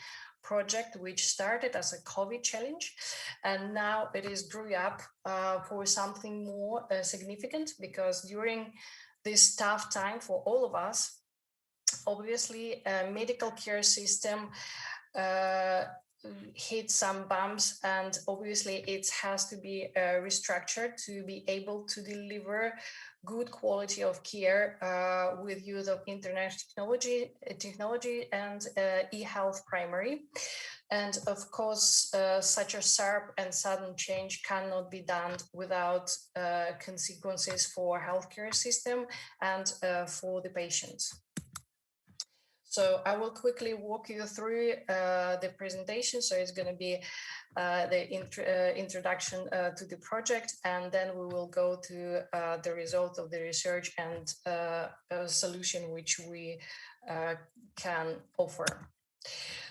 Speaker 18: project which started as a COVID challenge, and now it is grew up for something more significant, because during this tough time for all of us, obviously medical care system hit some bumps, and obviously it has to be restructured to be able to deliver good quality of care with use of internet technology and e-health primary. And of course, such a sharp and sudden change cannot be done without consequences for healthcare system and for the patients. So I will quickly walk you through the presentation. So it's going to be the introduction to the project, and then we will go to the result of the research and a solution which we can offer.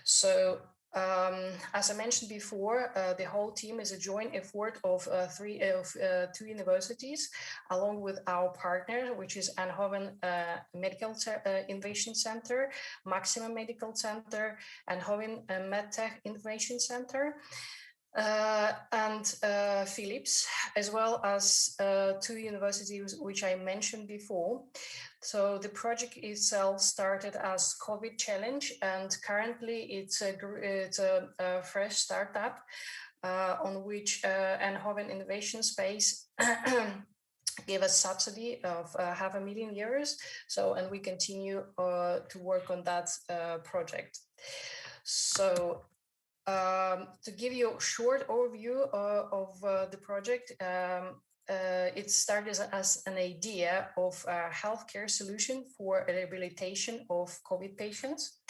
Speaker 18: So as I mentioned before, the whole team is a joint effort of two universities, along with our partner, which is Eindhoven Medical Innovation Center, Maximum Medical Center, Eindhoven MedTech Innovation Center, and Philips, as well as two universities which I mentioned before. So the project itself started as COVID challenge, and currently it's a fresh startup on which Eindhoven Innovation Space gave us subsidy of €500,000. So, and we continue to work on that project. So to give you a short overview of the project, it started as an idea of a healthcare solution for rehabilitation of COVID patients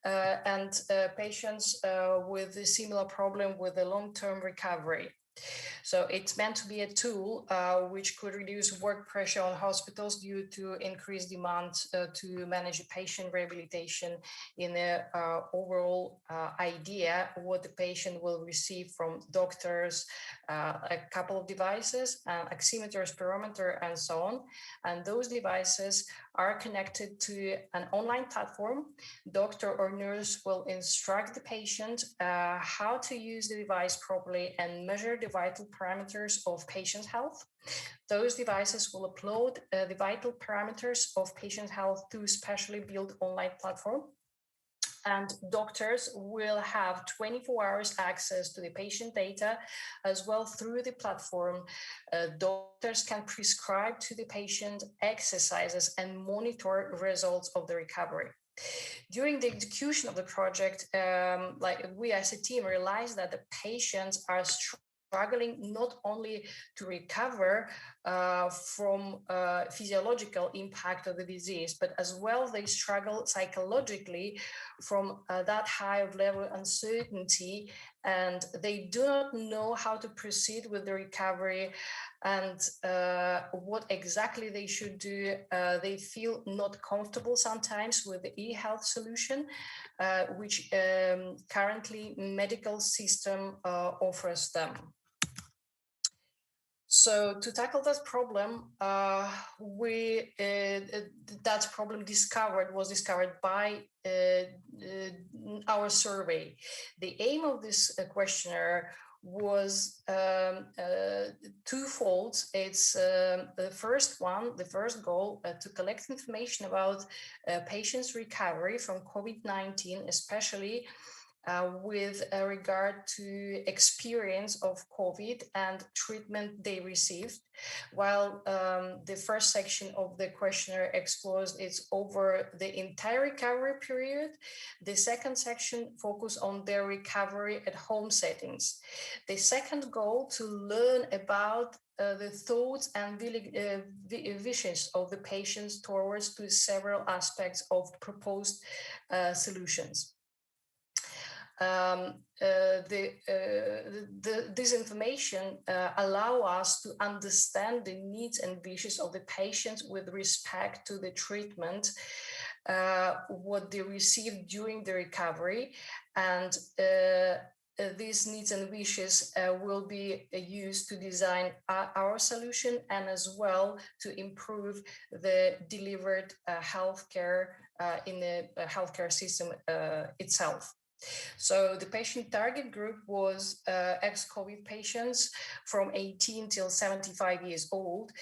Speaker 18: and patients with a similar problem with a long-term recovery. So it's meant to be a tool which could reduce work pressure on hospitals due to increased demand to manage patient rehabilitation in the overall idea what the patient will receive from doctors, a couple of devices, oximeter, spirometer, and so on. And those devices are connected to an online platform. Doctor or nurse will instruct the patient how to use the device properly and measure the vital parameters of patient's health. Those devices will upload the vital parameters of patient health to specially built online platform. And doctors will have 24 hours access to the patient data as well through the platform. Doctors can prescribe to the patient exercises and monitor results of the recovery. During the execution of the project, we as a team realized that the patients are struggling not only to recover from physiological impact of the disease, but as well they struggle psychologically from that high of level uncertainty, and they do not know how to proceed with the recovery and what exactly they should do. They feel not comfortable sometimes with the e-health solution, which currently medical system offers them. So to tackle that problem, that problem was discovered by our survey. The aim of this questionnaire was twofold. It's the first goal to collect information about patients' recovery from COVID-19, especially with regard to experience of COVID and treatment they received. While the first section of the questionnaire explores it's over the entire recovery period, the second section focuses on their recovery at home settings. The second goal to learn about the thoughts and visions of the patients towards to several aspects of proposed solutions. This information allow us to understand the needs and wishes of the patients with respect to the treatment, what they received during the recovery, and these needs and wishes will be used to design our solution and as well to improve the delivered healthcare in the healthcare system itself. So the patient target group was ex-COVID patients from 18 till 75 years old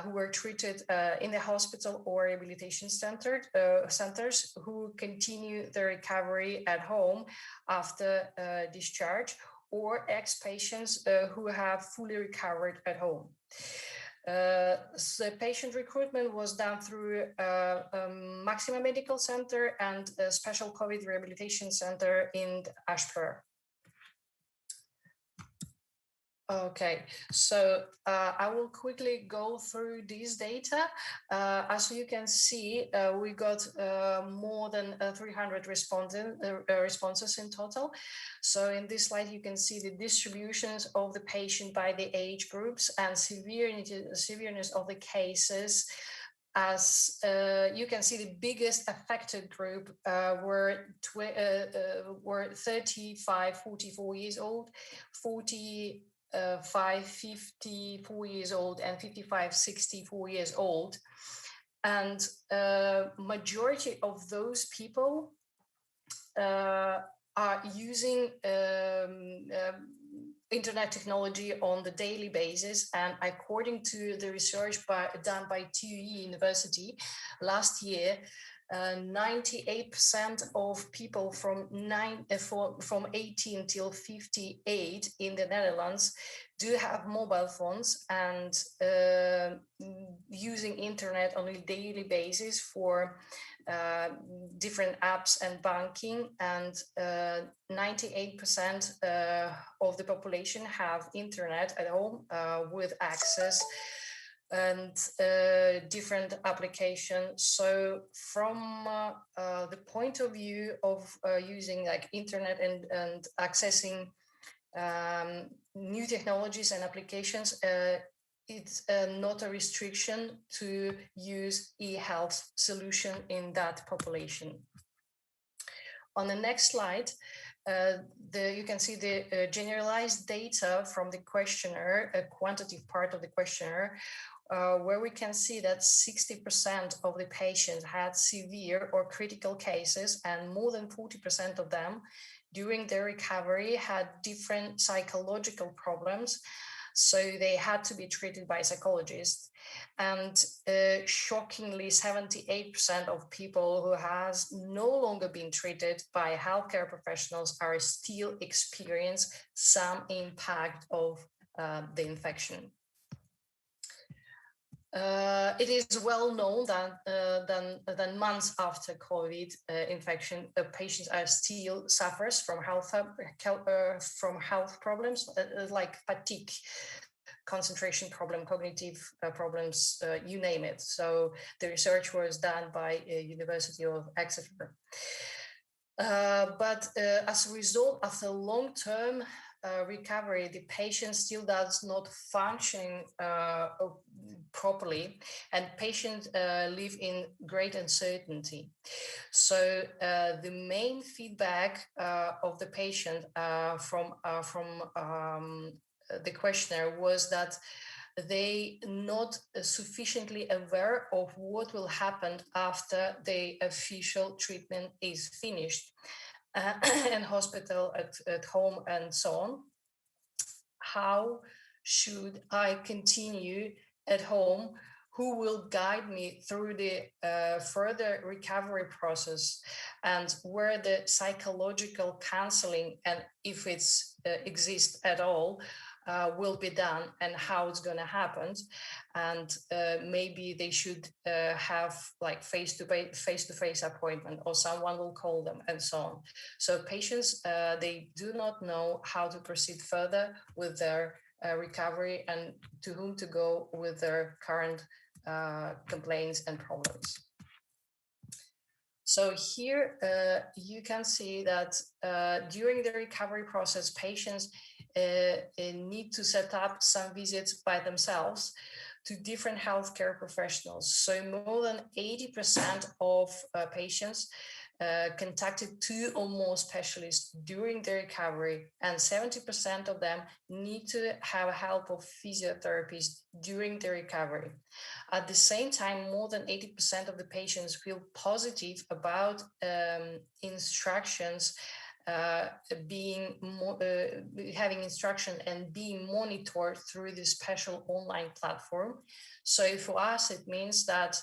Speaker 18: who were treated in the hospital or rehabilitation centers who continue their recovery at home after discharge, or ex-patients who have fully recovered at home. The patient recruitment was done through Maxima Medical Center and a special COVID rehabilitation center in Ashper. Okay, so I will quickly go through these data. As you can see, we got more than 300 responses in total. So in this slide, you can see the distributions of the patient by the age groups and severeness of the cases. As you can see, the biggest affected group were 35, 44 years old, 54 years old, and 55, 64 years old. And majority of those people are using internet technology on the daily basis. And according to the research done by TU University last year, 98% of people from 18 till 58 in the Netherlands do have mobile phones and using internet on a daily basis for different apps and banking, and 98% of the population have internet at home with access and different applications. So from the point of view of using like internet and accessing new technologies and applications, it's not a restriction to use e-health solution in that population. On the next slide, you can see the generalized data from the questionnaire, a quantitative part of the questionnaire, where we can see that 60% of the patients had severe or critical cases, and more than 40% of them during their recovery had different psychological problems. So they had to be treated by psychologists. And shockingly, 78% of people who has no longer been treated by healthcare professionals are still experience some impact of the infection. It is well known that months after COVID infection, patients are still suffers from health problems like fatigue, concentration problem, cognitive problems, you name it. So the research was done by University of Exeter. But as a result, after long-term recovery, the patient still does not function properly, and patients live in great uncertainty. So the main feedback of the patient from the questionnaire was that they not sufficiently aware of what will happen after the official treatment is finished in hospital, at home, and so on. How should I continue at home? Who will guide me through the further recovery process, and where the psychological counseling, and if it's exists at all, will be done, and how it's going to happen. And maybe they should have like face-to-face appointment, or someone will call them, and so on. So patients, they do not know how to proceed further with their recovery, and to whom to go with their current complaints and problems. So here you can see that during the recovery process, patients need to set up some visits by themselves to different healthcare professionals. So more than 80% of patients contacted 2 or more specialists during the recovery, and 70% of them need to have help of physiotherapists during the recovery. At the same time, more than 80% of the patients feel positive about instructions, having instruction and being monitored through this special online platform. So for us, it means that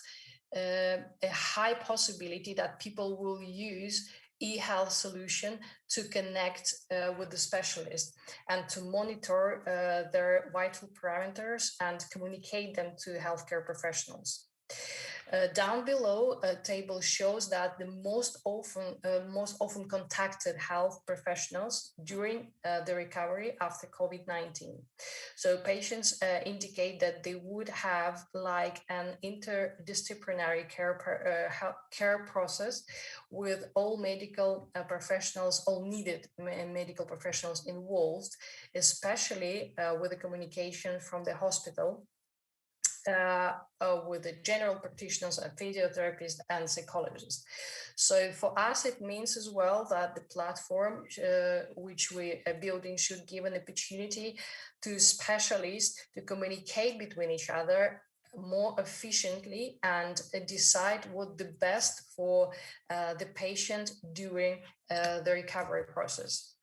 Speaker 18: a high possibility that people will use e-health solution to connect with the specialist and to monitor their vital parameters and communicate them to healthcare professionals. Down below, a table shows that the most often contacted health professionals during the recovery after COVID-19. So patients indicate that they would have like an interdisciplinary care process with all medical professionals, all needed medical professionals involved, especially with the communication from the hospital, with the general practitioners and physiotherapists and psychologists. So for us, it means as well that the platform which we are building should give an opportunity to specialists to communicate between each other more efficiently and decide what the best for the patient during the recovery process.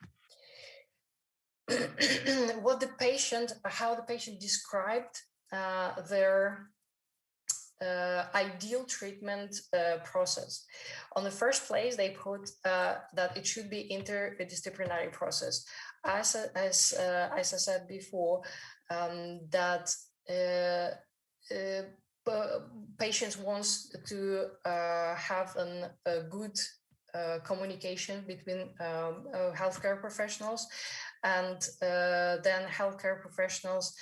Speaker 18: How the patient described their ideal treatment process. On the first place, they put that it should be interdisciplinary process. As I said before, that patients wants to have a good communication between healthcare professionals, and then healthcare professionals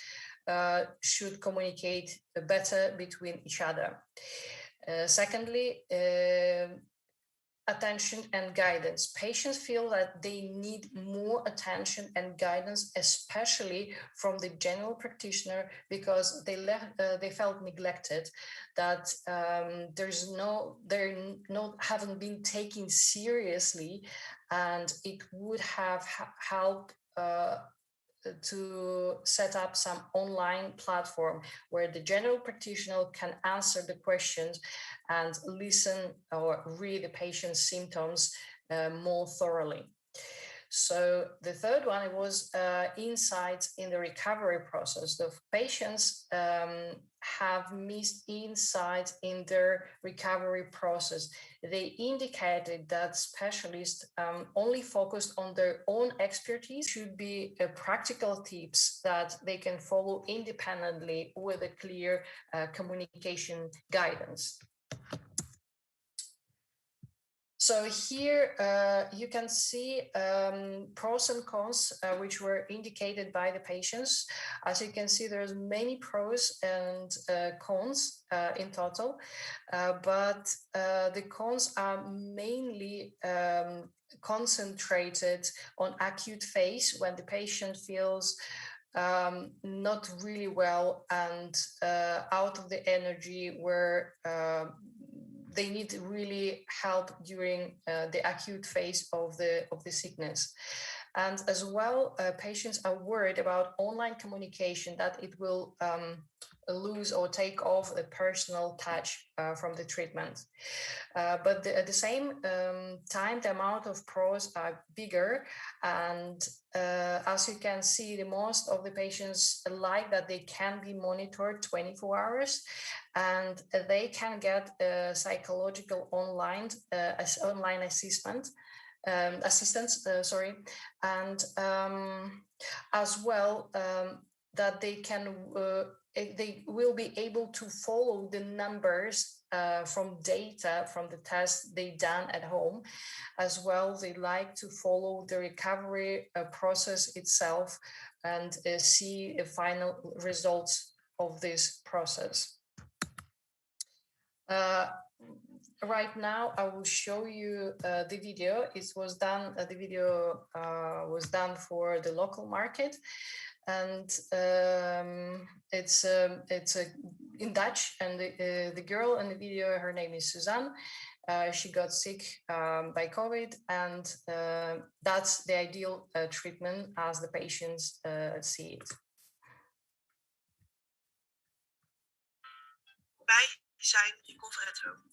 Speaker 18: should communicate better between each other. Secondly, attention and guidance. Patients feel that they need more attention and guidance, especially from the general practitioner, because they felt neglected, that haven't been taken seriously, and it would have helped to set up some online platform where the general practitioner can answer the questions and listen or read the patient's symptoms more thoroughly. So the third one was insights in the recovery process. The patients have missed insights in their recovery process. They indicated that specialists only focused on their own expertise. Should be practical tips that they can follow independently with a clear communication guidance. So here you can see pros and cons which were indicated by the patients. As you can see, there's many pros and cons in total, but the cons are mainly concentrated on acute phase, when the patient feels not really well and out of the energy, where they need really help during the acute phase of the sickness. And as well, patients are worried about online communication, that it will lose or take off a personal touch from the treatment. But at the same time, the amount of pros are bigger. And as you can see, the most of the patients like that they can be monitored 24 hours, and they can get psychological online assistance, and as well that they can they will be able to follow the numbers from data from the tests they done at home. As well, they like to follow the recovery process itself and see the final results of this process. Right now, I will show you the video. It was done. The video was done for the local market, and it's in Dutch. And the girl in the video, her name is Suzanne. She got sick by COVID, and that's the ideal treatment as the patients see it.
Speaker 19: Wij zijn Recover at Home.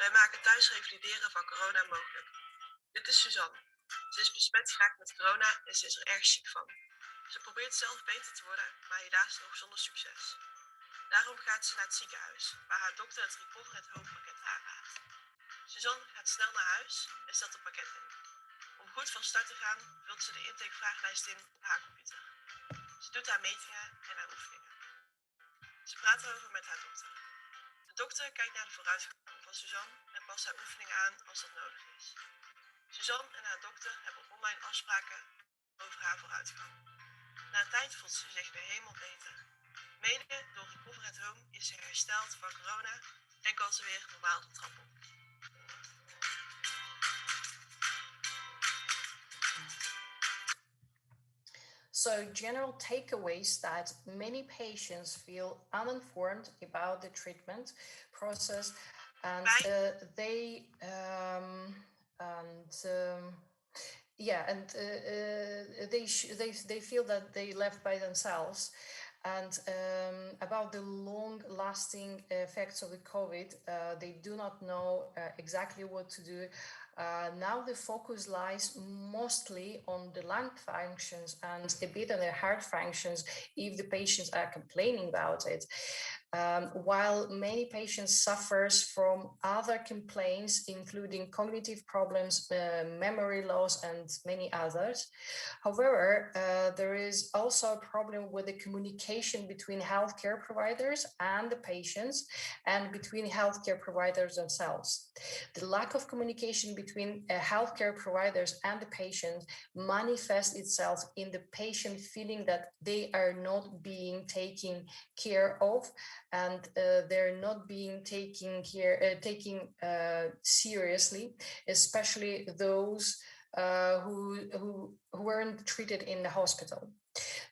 Speaker 19: Wij maken thuis revalideren van corona mogelijk. Dit is Suzanne. Ze is besmet geraakt met corona en ze is er erg ziek van. Ze probeert zelf beter te worden, maar helaas nog zonder succes. Daarom gaat ze naar het ziekenhuis, waar haar dokter het Recover at Home pakket aanraadt. Suzanne gaat snel naar huis en stelt het pakket in. Om goed van start te gaan, vult ze de intakevragenlijst in op haar computer. Ze doet haar metingen en haar oefeningen. Ze praat erover met haar dokter. De dokter kijkt naar de vooruitgang van Suzanne en past haar oefening aan als dat nodig is. Suzanne en haar dokter hebben online afspraken over haar vooruitgang. Na een tijd voelt ze zich weer helemaal beter. Mede door Recover at Home is ze hersteld van corona en kan ze weer normaal de trap op.
Speaker 18: So general takeaways that many patients feel uninformed about the treatment process, and they feel that they left by themselves. And about the long-lasting effects of the COVID, they do not know exactly what to do. Now the focus lies mostly on the lung functions and a bit on the heart functions if the patients are complaining about it. While many patients suffer from other complaints, including cognitive problems, memory loss, and many others. However, there is also a problem with the communication between healthcare providers and the patients, and between healthcare providers themselves. The lack of communication between healthcare providers and the patient manifests itself in the patient feeling that they are not being taken care of, and they're not being taken seriously, especially those who weren't treated in the hospital.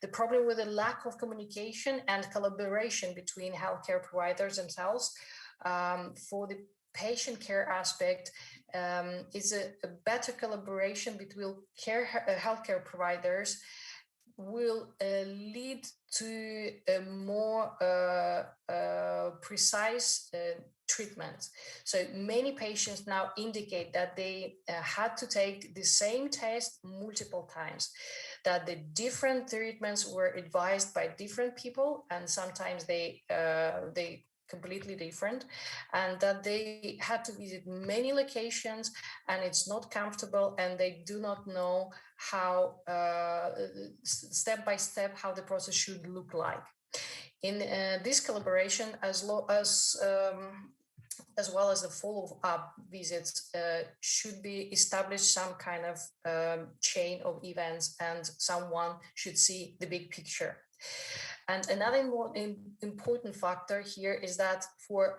Speaker 18: The problem with the lack of communication and collaboration between healthcare providers themselves for the patient care aspect is a better collaboration between healthcare providers will lead to a more precise treatment. So many patients now indicate that they had to take the same test multiple times, that the different treatments were advised by different people, and sometimes they completely different, and that they had to visit many locations, and it's not comfortable, and they do not know how step by step how the process should look like. In this collaboration, as well as the follow-up visits, should be established some kind of chain of events, and someone should see the big picture. And another important factor here is that for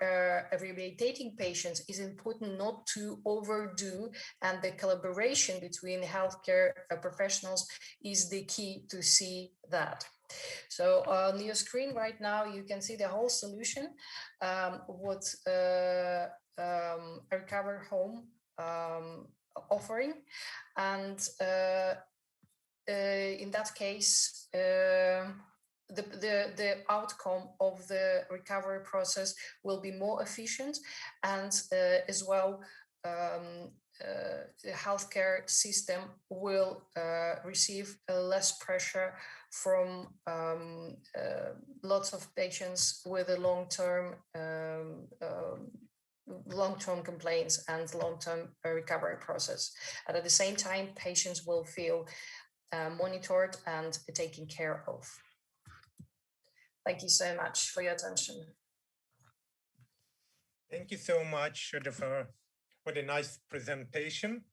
Speaker 18: rehabilitating patients, it's important not to overdo, and the collaboration between healthcare professionals is the key to see that. So on your screen right now, you can see the whole solution, what a recovery home offering. And in that case, the outcome of the recovery process will be more efficient, and as well the healthcare system will receive less pressure from lots of patients with a long-term complaints and long-term recovery process. And at the same time, patients will feel monitored and taken care of. Thank you so much for your attention.
Speaker 23: Thank you so much, Jennifer, for the nice presentation.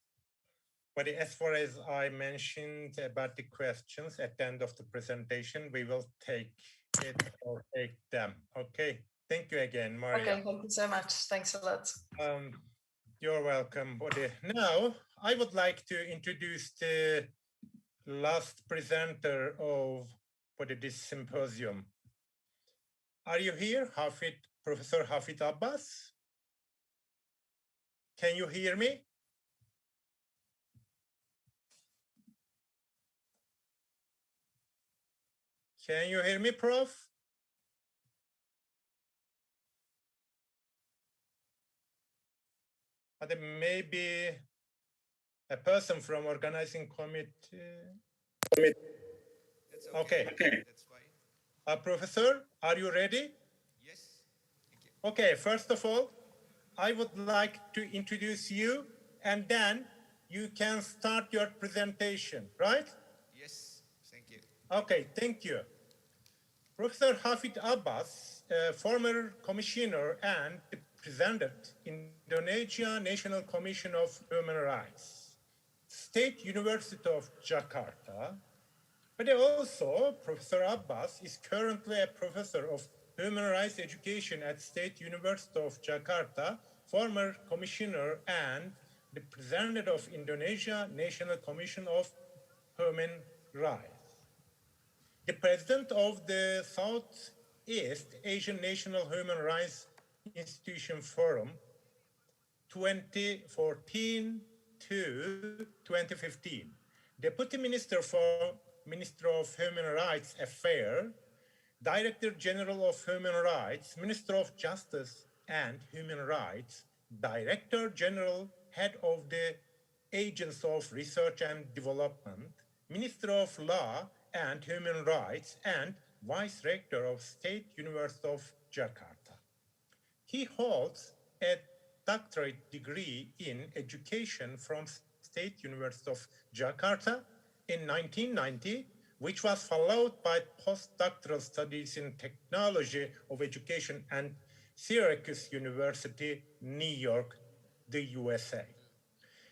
Speaker 23: But as far as I mentioned about the questions at the end of the presentation, we will take it or take them. Okay. Thank you again, Maria.
Speaker 18: Okay, thank you so much. Thanks a lot.
Speaker 23: You're welcome, Bodhi. Now, I would like to introduce the last presenter of this symposium. Are you here, Professor Hafid Abbas? Can you hear me? Can you hear me, Prof? But maybe a person from organizing committee. Okay. That's fine. Professor, are you ready? Yes. Okay, first of all, I would like to introduce you, and then you can start your presentation, right? Yes, thank you. Okay, thank you. Professor Hafid Abbas, former commissioner and president in Indonesia National Commission of Human Rights, State University of Jakarta, but also Professor Abbas is currently a professor of Human Rights Education at State University of Jakarta, former commissioner and the president of Indonesia National Commission of Human Rights. The president of the Southeast Asian National Human Rights Institution Forum 2014 to 2015. Deputy Minister of Human Rights Affairs, Director General of Human Rights, Minister of Justice and Human Rights, Director General, Head of the Agency of Research and Development, Minister of Law and Human Rights, and Vice Rector of State University of Jakarta. He holds a doctorate degree in education from State University of Jakarta in 1990, which was followed by postdoctoral studies in technology of education at Syracuse University, New York, the USA.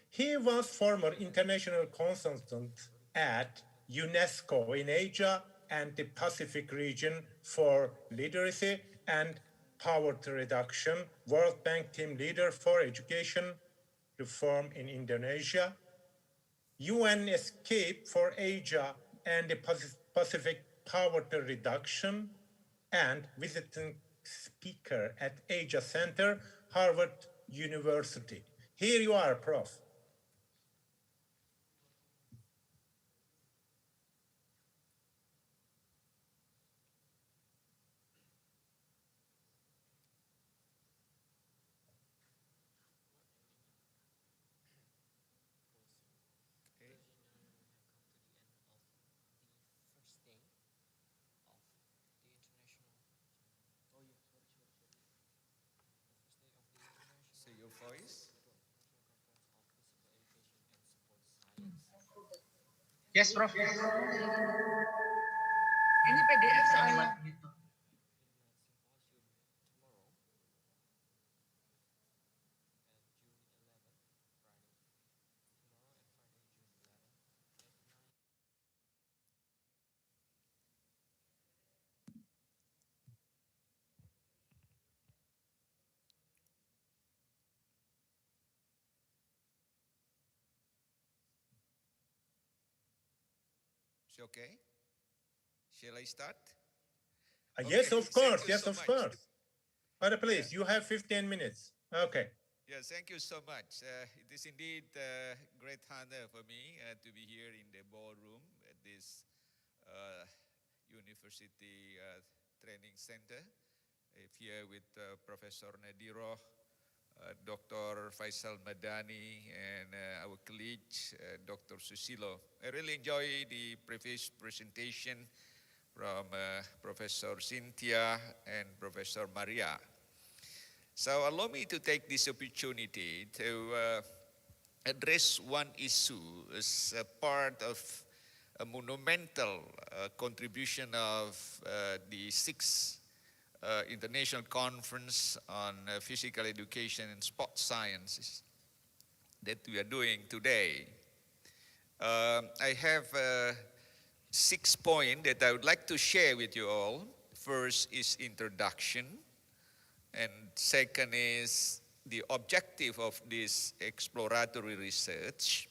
Speaker 23: He was former international consultant at UNESCO in Asia and the Pacific region for literacy and poverty reduction, World Bank team leader for education reform in Indonesia, UN Escape for Asia and the Pacific poverty reduction, and visiting speaker at Asia Center, Harvard University. Here you are, Prof.
Speaker 20: So your voice?
Speaker 13: Yes, Prof.
Speaker 9: Ini PDF soalnya.
Speaker 20: It's okay? Shall I start?
Speaker 23: Yes, of course. Yes,
Speaker 20: so
Speaker 23: of
Speaker 20: much.
Speaker 23: course. But please, you have 15 minutes. Okay.
Speaker 20: Yes, thank you so much. It is indeed a great honor for me to be here in the ballroom at this university training center. Here with Professor Nadiro, Dr. Faisal Madani, and our colleague, Dr. Susilo. I really enjoy the previous presentation from Professor Cynthia and Professor Maria. So allow me to take this opportunity to address one issue as a part of a monumental contribution of the sixth International Conference on Physical Education and Sports Sciences that we are doing today. I have 6 points that I would like to share with you all. First is introduction, and second is the objective of this exploratory research,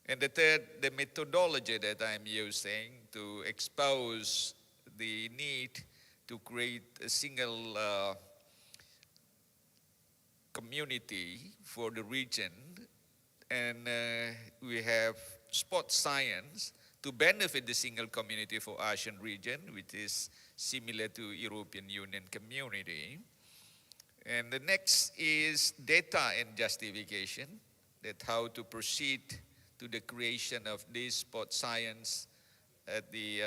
Speaker 20: and the third, the methodology that I'm using to expose the need to create a single community for the region, and we have sports science to benefit the single community for Asian region, which is similar to European Union community. And the next is data and justification, that how to proceed to the creation of this sports science at the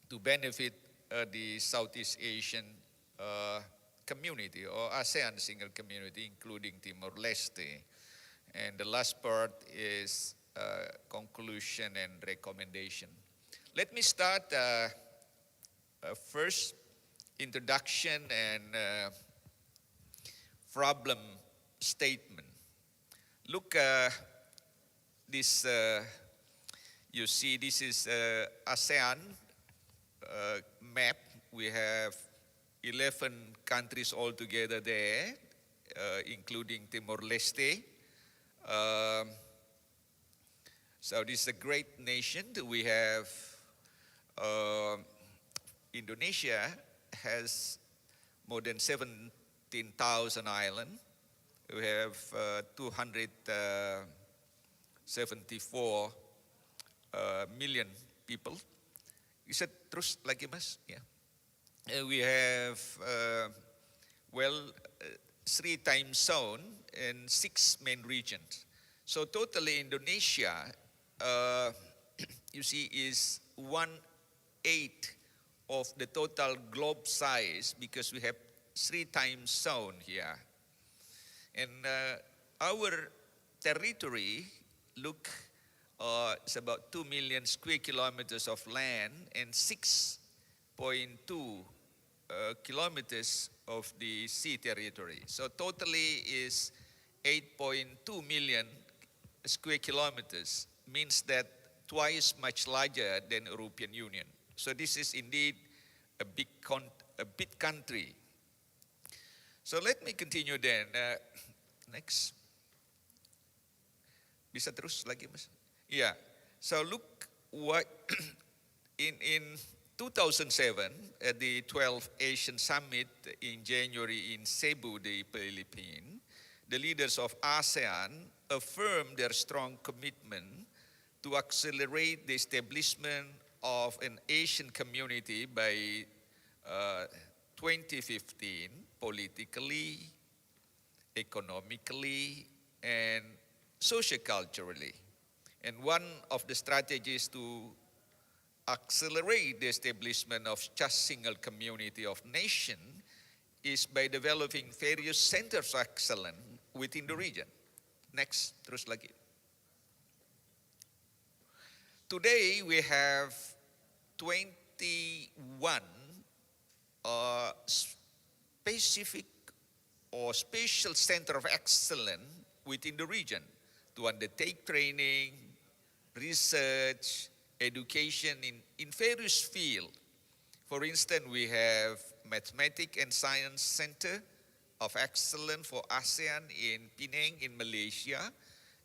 Speaker 20: to benefit the Southeast Asian community or ASEAN single community, including Timor-Leste. And the last part is conclusion and recommendation. Let me start first introduction and problem statement. Look, this you see this is ASEAN map. We have 11 countries altogether there, including Timor-Leste. So this is a great nation. We have Indonesia has more than 17,000 islands. We have 274 million people. Is it terus lagi mas? Yeah. We have 3 time zone and 6 main regions. So totally Indonesia, you see, is 1/8 of the total globe size because we have 3 time zone here. And our territory, look, it's about 2 million square kilometers of land and 6.2 kilometers of the sea territory. So totally is 8.2 million square kilometers, means that twice much larger than European Union. So this is indeed a big a big country. So let me continue then. Next. Bisa terus lagi, Mas? Yeah. So look what in 2007 at the 12th Asian Summit in January in Cebu, the Philippines, the leaders of ASEAN affirmed their strong commitment to accelerate the establishment of an Asian community by 2015, politically, economically, and socioculturally. And one of the strategies to accelerate the establishment of just single community of nation is by developing various centers of excellence within the region. Next, terus lagi. Today we have 21 specific or special center of excellence within the region to undertake training, research, education in various fields. For instance, we have Mathematics and Science Center of Excellence for ASEAN in Penang in Malaysia,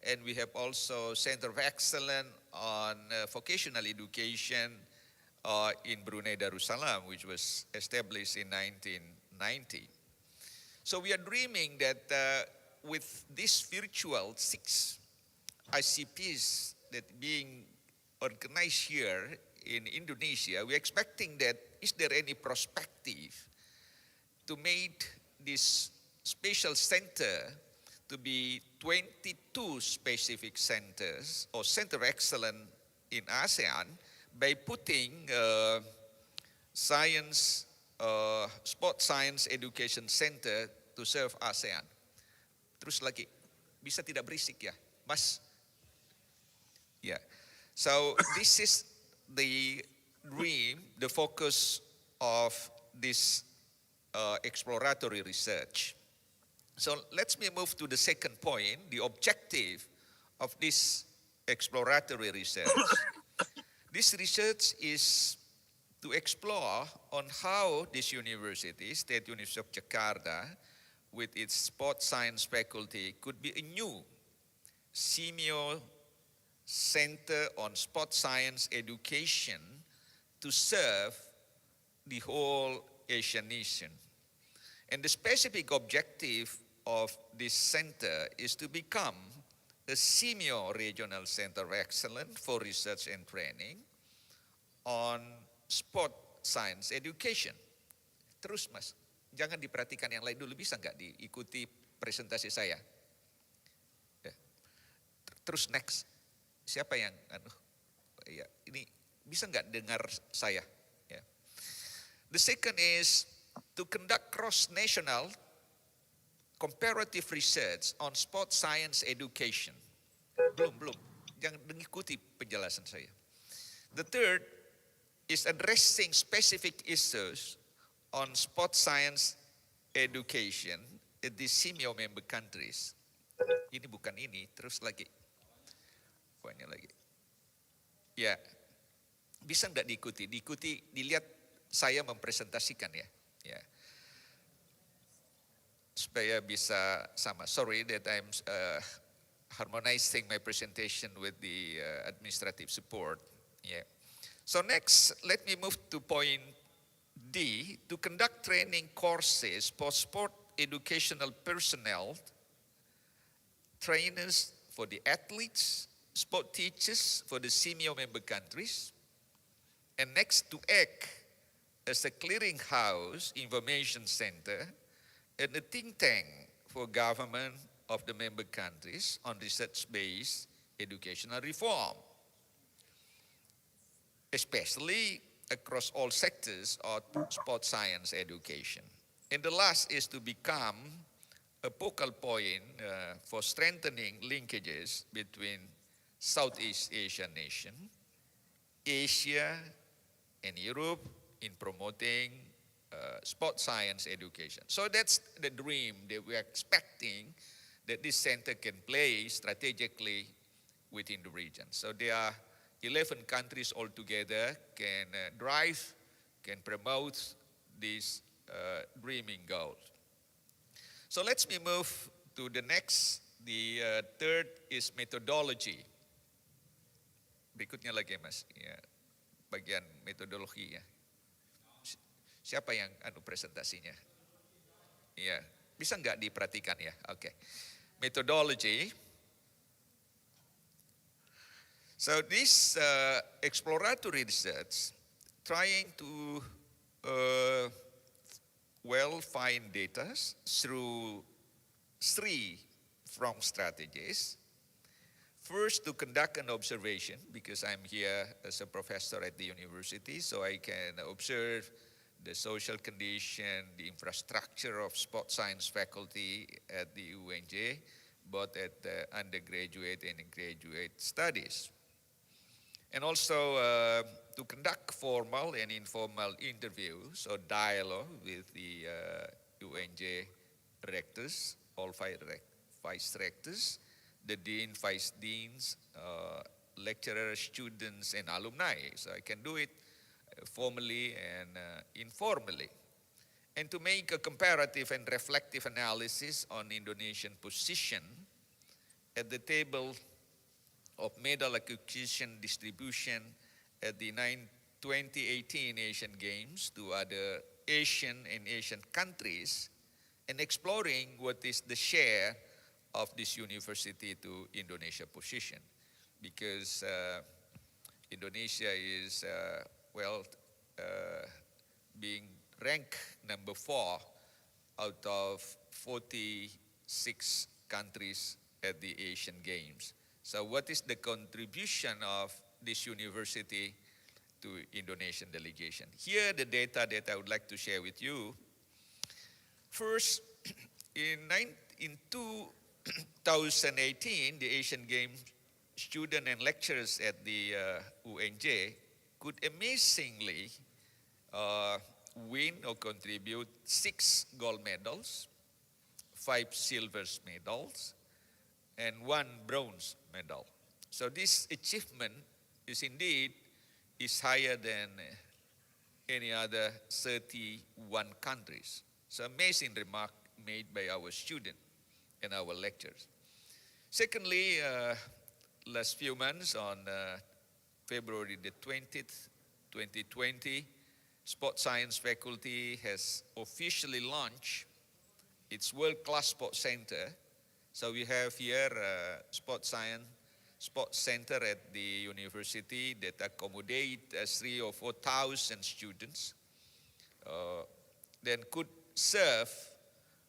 Speaker 20: and we have also Center of Excellence on Vocational Education in Brunei Darussalam, which was established in 1990. So we are dreaming that with this virtual 6 ICPESS that being organized here in Indonesia, we're expecting that is there any perspective to make this special center to be 22 specific centers or center of excellence in ASEAN by putting science, sport science education center to serve ASEAN. Terus lagi, bisa tidak berisik ya, Mas? Yeah. So this is the dream, the focus of this exploratory research. So let me move to the second point, the objective of this exploratory research. This research is to explore on how this university, State University of Jakarta, with its sports science faculty, could be a new semio center on sports science education to serve the whole Asian nation. And the specific objective of this center is to become a semio-regional center of excellence for research and training on sport science education. Terus Mas, jangan diperhatikan yang lain dulu, bisa nggak diikuti presentasi saya? Ya. Terus next, siapa yang, ya, ini bisa nggak dengar saya? Ya. The second is to conduct cross-national comparative research on sport science education. Belum, jangan mengikuti penjelasan saya. The third is addressing specific issues on sport science education in the semio member countries. Ini bukan ini, terus lagi. Poinnya lagi. Ya, bisa nggak diikuti? Diikuti, dilihat saya mempresentasikan ya. Ya. Supaya bisa sama. Sorry that I'm harmonizing my presentation with the administrative support. Yeah. So next, let me move to point D, to conduct training courses for sport educational personnel, trainers for the athletes, sport teachers for the semio member countries, and next to act as a clearinghouse information center and a think tank for government of the member countries on research-based educational reform, especially across all sectors of sport science education. And the last is to become a focal point for strengthening linkages between Southeast Asian nations, Asia, and Europe in promoting sport science education. So that's the dream that we are expecting that this center can play strategically within the region. So there are 11 countries altogether can drive, can promote this dreaming goal. So let's me move to the next. The third is methodology. Berikutnya lagi Mas, ya, bagian metodologi ya. Siapa yang presentasinya? Ya, bisa nggak diperhatikan ya? Oke. Methodology. So this exploratory research trying to find data through three from strategies. First, to conduct an observation, because I'm here as a professor at the university, so I can observe the social condition, the infrastructure of sport science faculty at the UNJ, both at the undergraduate and graduate studies. And also to conduct formal and informal interviews or dialogue with the UNJ rectors, all vice rectors, the dean, vice deans, lecturers, students, and alumni. So I can do it formally and informally. And to make a comparative and reflective analysis on Indonesian position at the table of medal acquisition distribution at the 2018 Asian Games to other Asian and Asian countries, and exploring what is the share of this university to Indonesia position. Because Indonesia is, being ranked number 4 out of 46 countries at the Asian Games. So what is the contribution of this university to Indonesian delegation? Here the data that I would like to share with you. First, in 2018, the Asian Games students and lecturers at the UNJ could amazingly win or contribute 6 gold medals, 5 silver medals, and 1 bronze medal. So this achievement is indeed higher than any other 31 countries. So amazing remark made by our students and our lecturers. Secondly, last few months on February the 20th, 2020, Sport Science faculty has officially launched its world-class sport center. So we have here Sport Science Sport Center at the university that accommodate 3,000 or 4,000 students, then could serve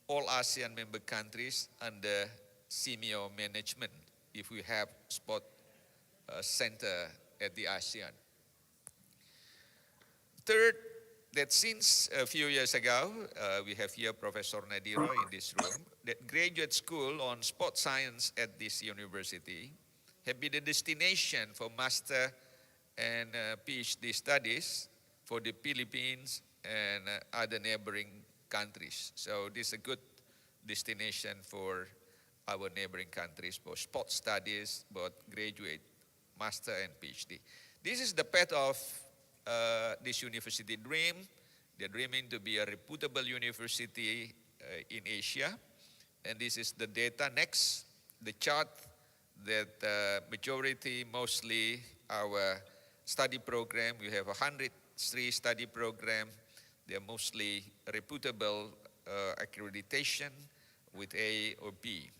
Speaker 20: all ASEAN member countries under senior management if we have sport center at the ASEAN. Third, that since a few years ago, we have here Professor Nadiro in this room, that graduate school on sport science at this university have been a destination for master and PhD studies for the Philippines and other neighboring countries. So this is a good destination for our neighboring countries for sports studies, both graduate, master, and PhD. This is the path of this university dream. They're dreaming to be a reputable university in Asia. And this is the data. Next, the chart that majority, mostly our study program. We have 103 study program. They're mostly reputable accreditation with A or B.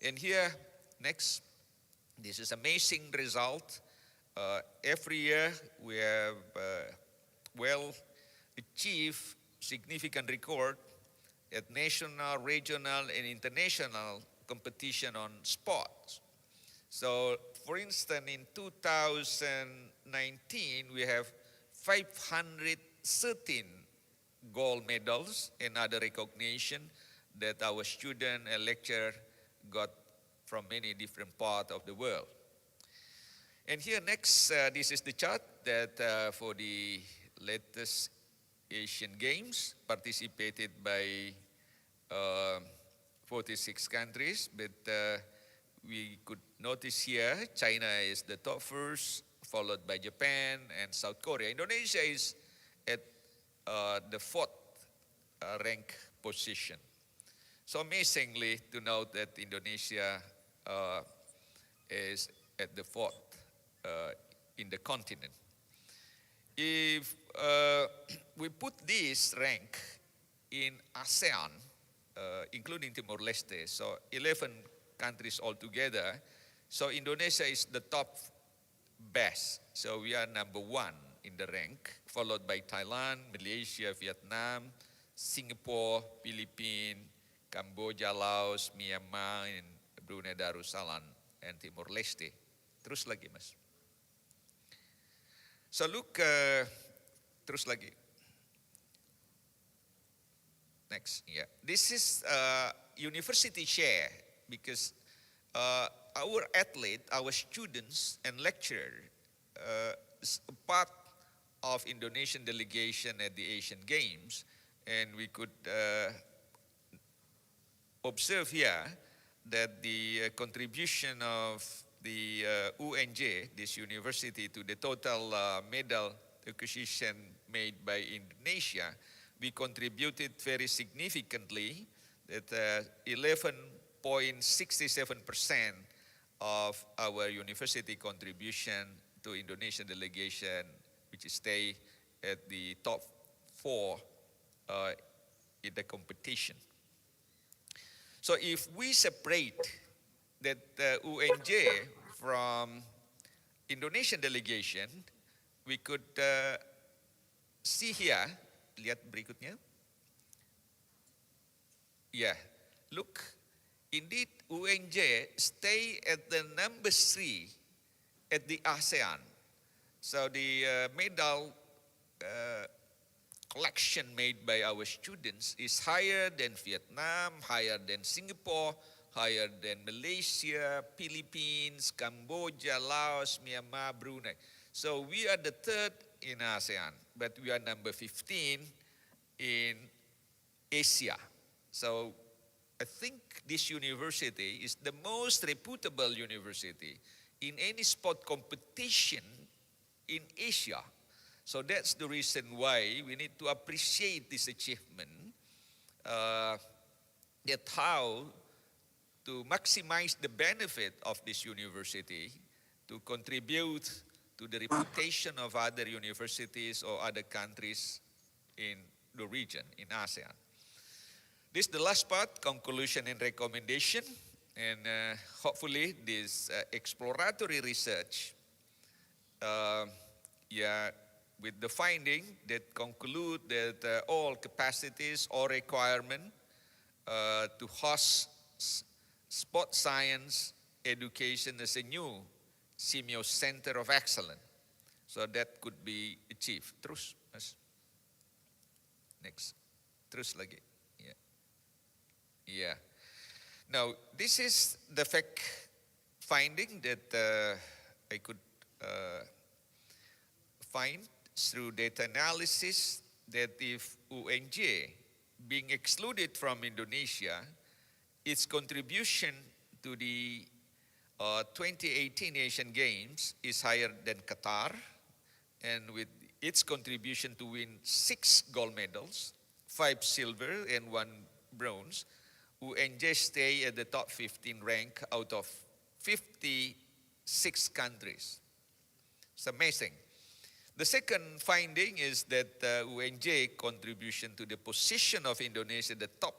Speaker 20: And here, next, this is amazing result. Every year we have achieved significant record at national, regional, and international competition on sports. So, for instance, in 2019, we have 513 gold medals and other recognition that our student and lecturer got from many different parts of the world. And here next, this is the chart that for the latest Asian Games participated by 46 countries, but we could notice here China is the top first, followed by Japan and South Korea. Indonesia is at the 4th rank position. So amazingly to note that Indonesia is at the fourth in the continent. If we put this rank in ASEAN, including Timor-Leste, so 11 countries altogether, so Indonesia is the top best. So we are number 1 in the rank, followed by Thailand, Malaysia, Vietnam, Singapore, Philippines, Cambodia, Laos, Myanmar, and Brunei Darussalam, and Timor-Leste. Terus lagi, Mas. So look, terus lagi. Next, yeah. This is university share because our athlete, our students and lecturer is a part of Indonesian delegation at the Asian Games, and we could observe here that the contribution of the UNJ, this university, to the total medal acquisition made by Indonesia, we contributed very significantly that 11.67% of our university contribution to Indonesian delegation, which stay at the top 4 in the competition. So if we separate that UNJ from Indonesian delegation, we could see here, lihat berikutnya. Yeah, look, indeed UNJ stay at the number 3 at the ASEAN. So the medal collection made by our students is higher than Vietnam, higher than Singapore, higher than Malaysia, Philippines, Cambodia, Laos, Myanmar, Brunei. So we are the 3rd in ASEAN, but we are number 15 in Asia. So I think this university is the most reputable university in any sport competition in Asia. So that's the reason why we need to appreciate this achievement, that how to maximize the benefit of this university to contribute to the reputation of other universities or other countries in the region, in ASEAN. This is the last part, conclusion and recommendation, and hopefully this exploratory research, with the finding that conclude that all capacities or requirement to host sport science education as a new Simeo Center of Excellence. So that could be achieved. Terus, Mas. Next. Terus lagi. Yeah. Yeah. Now, this is the fact finding that I could find through data analysis that if UNJ being excluded from Indonesia, its contribution to the 2018 Asian Games is higher than Qatar, and with its contribution to win 6 gold medals, 5 silver and 1 bronze, UNJ stay at the top 15 rank out of 56 countries. It's amazing. The second finding is that UNJ contribution to the position of Indonesia, the top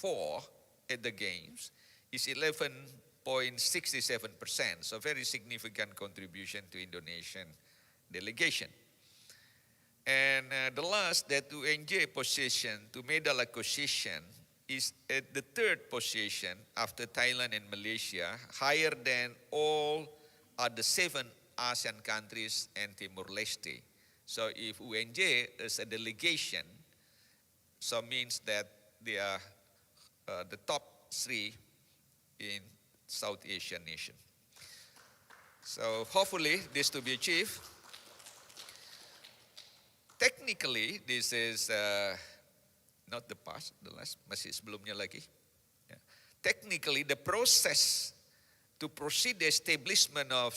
Speaker 20: 4 at the Games, is 11.67%. So very significant contribution to Indonesian delegation. And the last, that UNJ position to medal acquisition is at the 3rd position after Thailand and Malaysia, higher than all other 7 ASEAN countries and Timor-Leste. So if UNJ is a delegation, so means that they are the top 3 in South Asian nation. So hopefully this to be achieved. Technically, this is not the past, the last, masih sebelumnya lagi. Yeah. Technically, the process to proceed the establishment of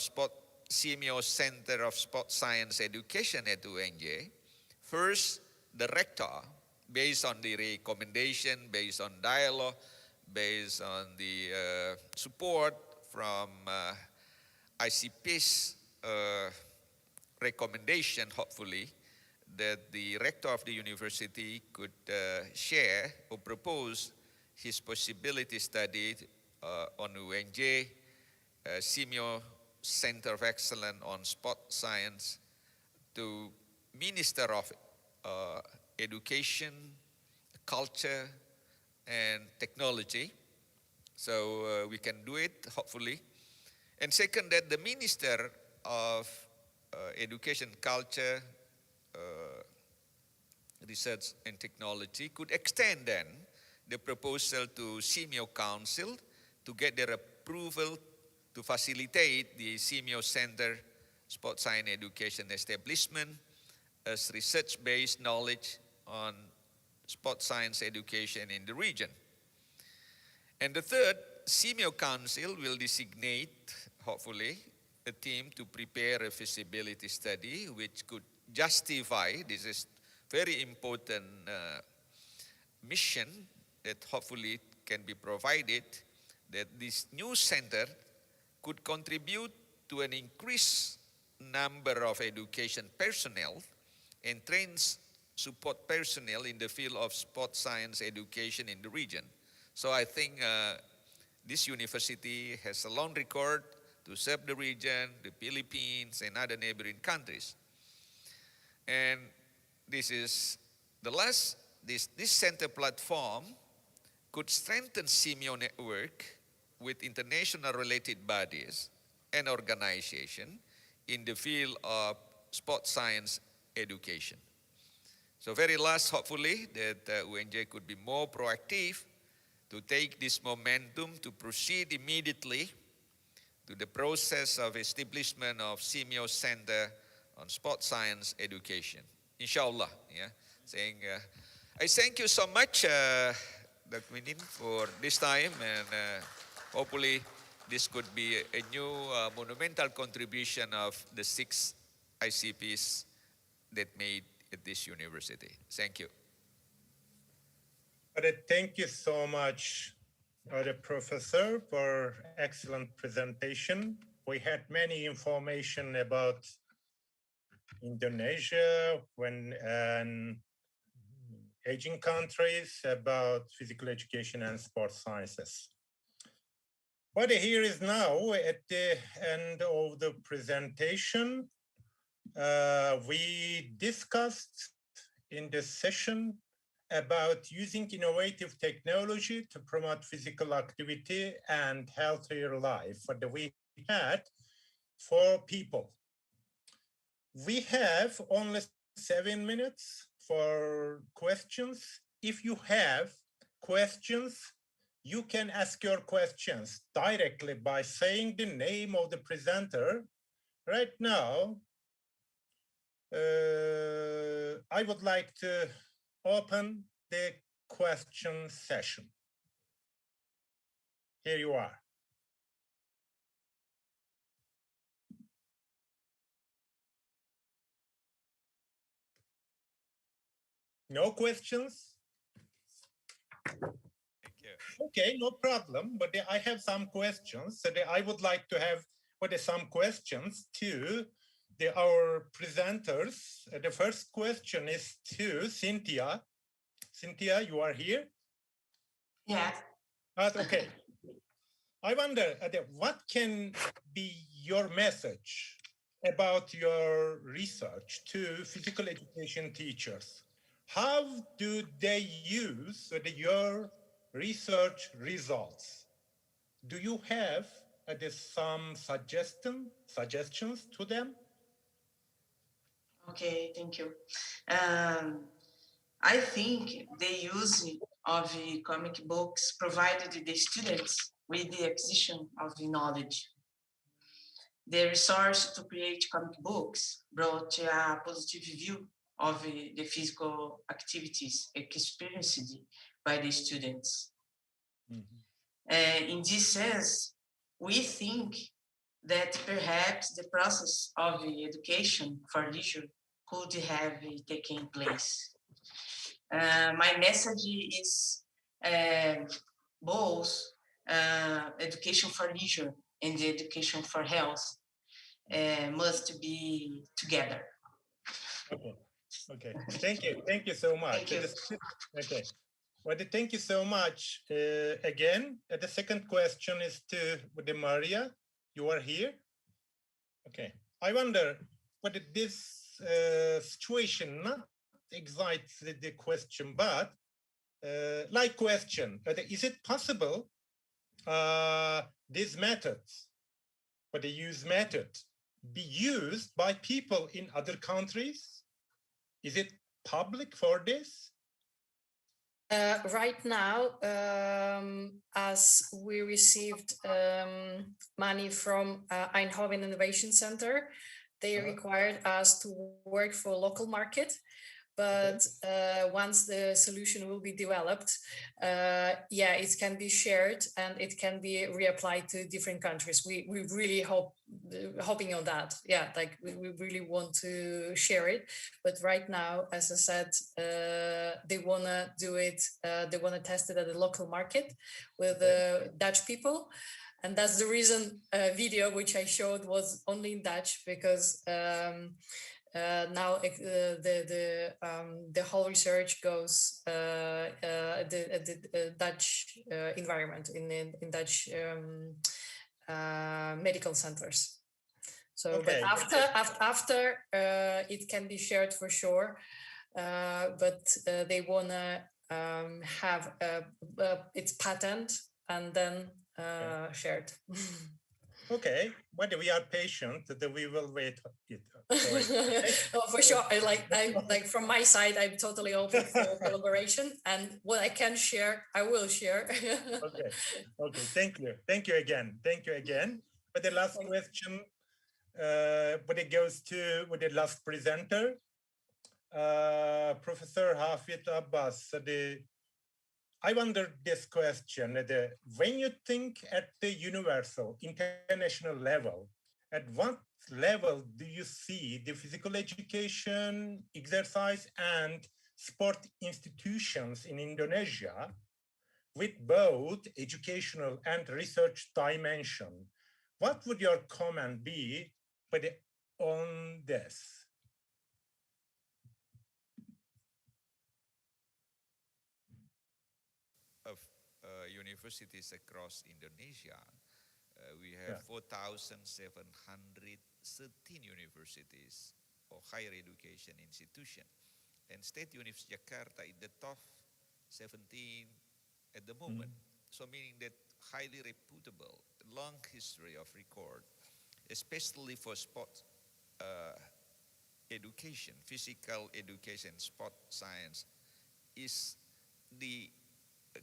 Speaker 20: Simeo Center of Sport Science Education at UNJ, first, the rector based on the recommendation, based on dialogue, based on the support from ICPESS recommendation, hopefully, that the rector of the university could share or propose his possibility study on UNJ, Simeo Center of Excellence on Sport Science, to Minister of Education, Culture, and Technology. So we can do it, hopefully. And second, that the Minister of Education, Culture, Research and Technology could extend then the proposal to Simeo Council to get their approval to facilitate the Simeo Center Sport Science Education establishment as research-based knowledge on sport science education in the region. And the third, Simeo Council will designate, hopefully, a team to prepare a feasibility study which could justify, this is very important mission that hopefully can be provided, that this new center could contribute to an increased number of education personnel and trains support personnel in the field of sport science education in the region. So I think this university has a long record to serve the region, the Philippines, and other neighboring countries. And this is the last, this center platform could strengthen Simeo network with international related bodies and organizations in the field of sport science education. So very last, hopefully, that UNJ could be more proactive to take this momentum to proceed immediately to the process of establishment of Simeo Center on Sport Science Education. Inshallah, yeah. Saying, I thank you so much, Dr. Minin, for this time, and hopefully this could be a new monumental contribution of the 6 ICPs that made at this university. Thank you.
Speaker 23: Thank you so much, Professor, for excellent presentation. We had many information about Indonesia and aging countries, about physical education and sports sciences. But here is now at the end of the presentation. We discussed in this session about using innovative technology to promote physical activity and healthier life. But we had 4 people. We have only 7 minutes for questions. If you have questions, you can ask your questions directly by saying the name of the presenter. Right now, I would like to open the question session. Here you are. No questions?
Speaker 20: Thank you.
Speaker 23: Okay, no problem. But I have some questions. So I would like to have some questions to our presenters. The first question is to Cynthia. Cynthia, you are here?
Speaker 6: Yes.
Speaker 23: Okay. I wonder, what can be your message about your research to physical education teachers? How do they use your research results? Do you have some suggestions to them?
Speaker 6: Okay, thank you. I think the use of comic books provided the students with the acquisition of the knowledge. The resource to create comic books brought a positive view of the physical activities experienced by the students. In this sense, we think that perhaps the process of education for leisure could have taken place. My message is both education for leisure and the education for health must be together.
Speaker 23: Okay. Okay. Thank you so much.
Speaker 6: Thank you.
Speaker 23: Okay. Well, thank you so much. Again, the second question is to Maria. You are here. Okay. I wonder whether this situation not exactly the question, but like question, is it possible these methods, or the use method, be used by people in other countries? Is it public for this?
Speaker 18: Right now, as we received money from Eindhoven Innovation Center, they required us to work for local market. But once the solution will be developed, yeah, it can be shared and it can be reapplied to different countries. We really hoping on that. Yeah, like we really want to share it. But right now, as I said, they wanna do it. They wanna test it at the local market with Dutch people. And that's the reason video which I showed was only in Dutch, because now the whole research goes the Dutch environment in Dutch medical centers. So,
Speaker 23: okay.
Speaker 18: But after it can be shared for sure, but they wanna have its patent and then shared.
Speaker 23: Okay, but we are patient that we will wait it.
Speaker 18: Oh, for sure. I like from my side, I'm totally open for collaboration, and what I can share, I will share.
Speaker 23: Okay. Okay. Thank you again. But the last question, but it goes to the last presenter, Professor Hafid Abbas. I wonder this question, when you think at the universal, international level, at what level do you see the physical education, exercise, and sport institutions in Indonesia with both educational and research dimension? What would your comment be on this?
Speaker 20: Of universities across Indonesia, we have 4,713 universities or higher education institution, and State University Jakarta is the top 17 at the moment. So meaning that highly reputable, long history of record, especially for sport education, physical education, sport science, is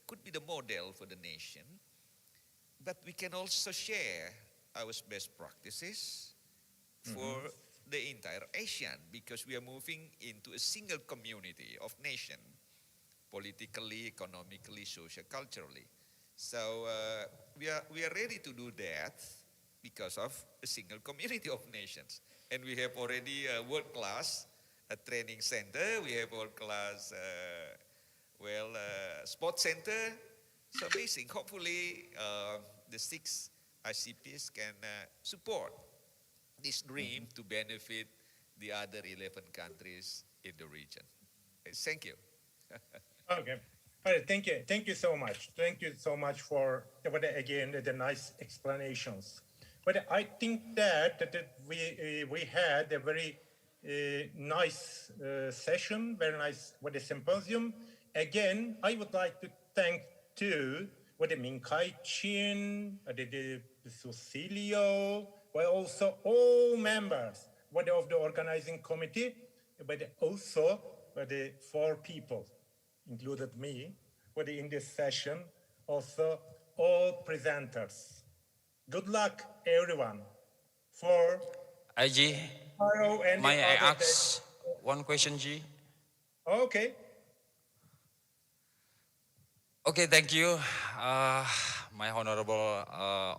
Speaker 20: could be the model for the nation, but we can also share our best practices for the entire ASEAN, because we are moving into a single community of nation, politically, economically, social, culturally. So we are ready to do that because of a single community of nations. And we have already a world-class training center, we have world-class sports center. So amazing. Hopefully the 6 ICPESS can support this dream to benefit the other 11 countries in the region. Thank you.
Speaker 23: Okay. All right, thank you. Thank you so much. Thank you so much for, again, the nice explanations. But I think that we had a very nice session, very nice with the symposium. Again, I would like to thank to Min Kai Chin, the Cecilio, but also all members of the organizing committee, but also the 4 people, included me, in this session, also all presenters. Good luck, everyone, for
Speaker 7: G,
Speaker 23: tomorrow and
Speaker 7: may I
Speaker 23: other
Speaker 7: ask one question, G?
Speaker 23: Okay.
Speaker 7: Okay, thank you. My honorable,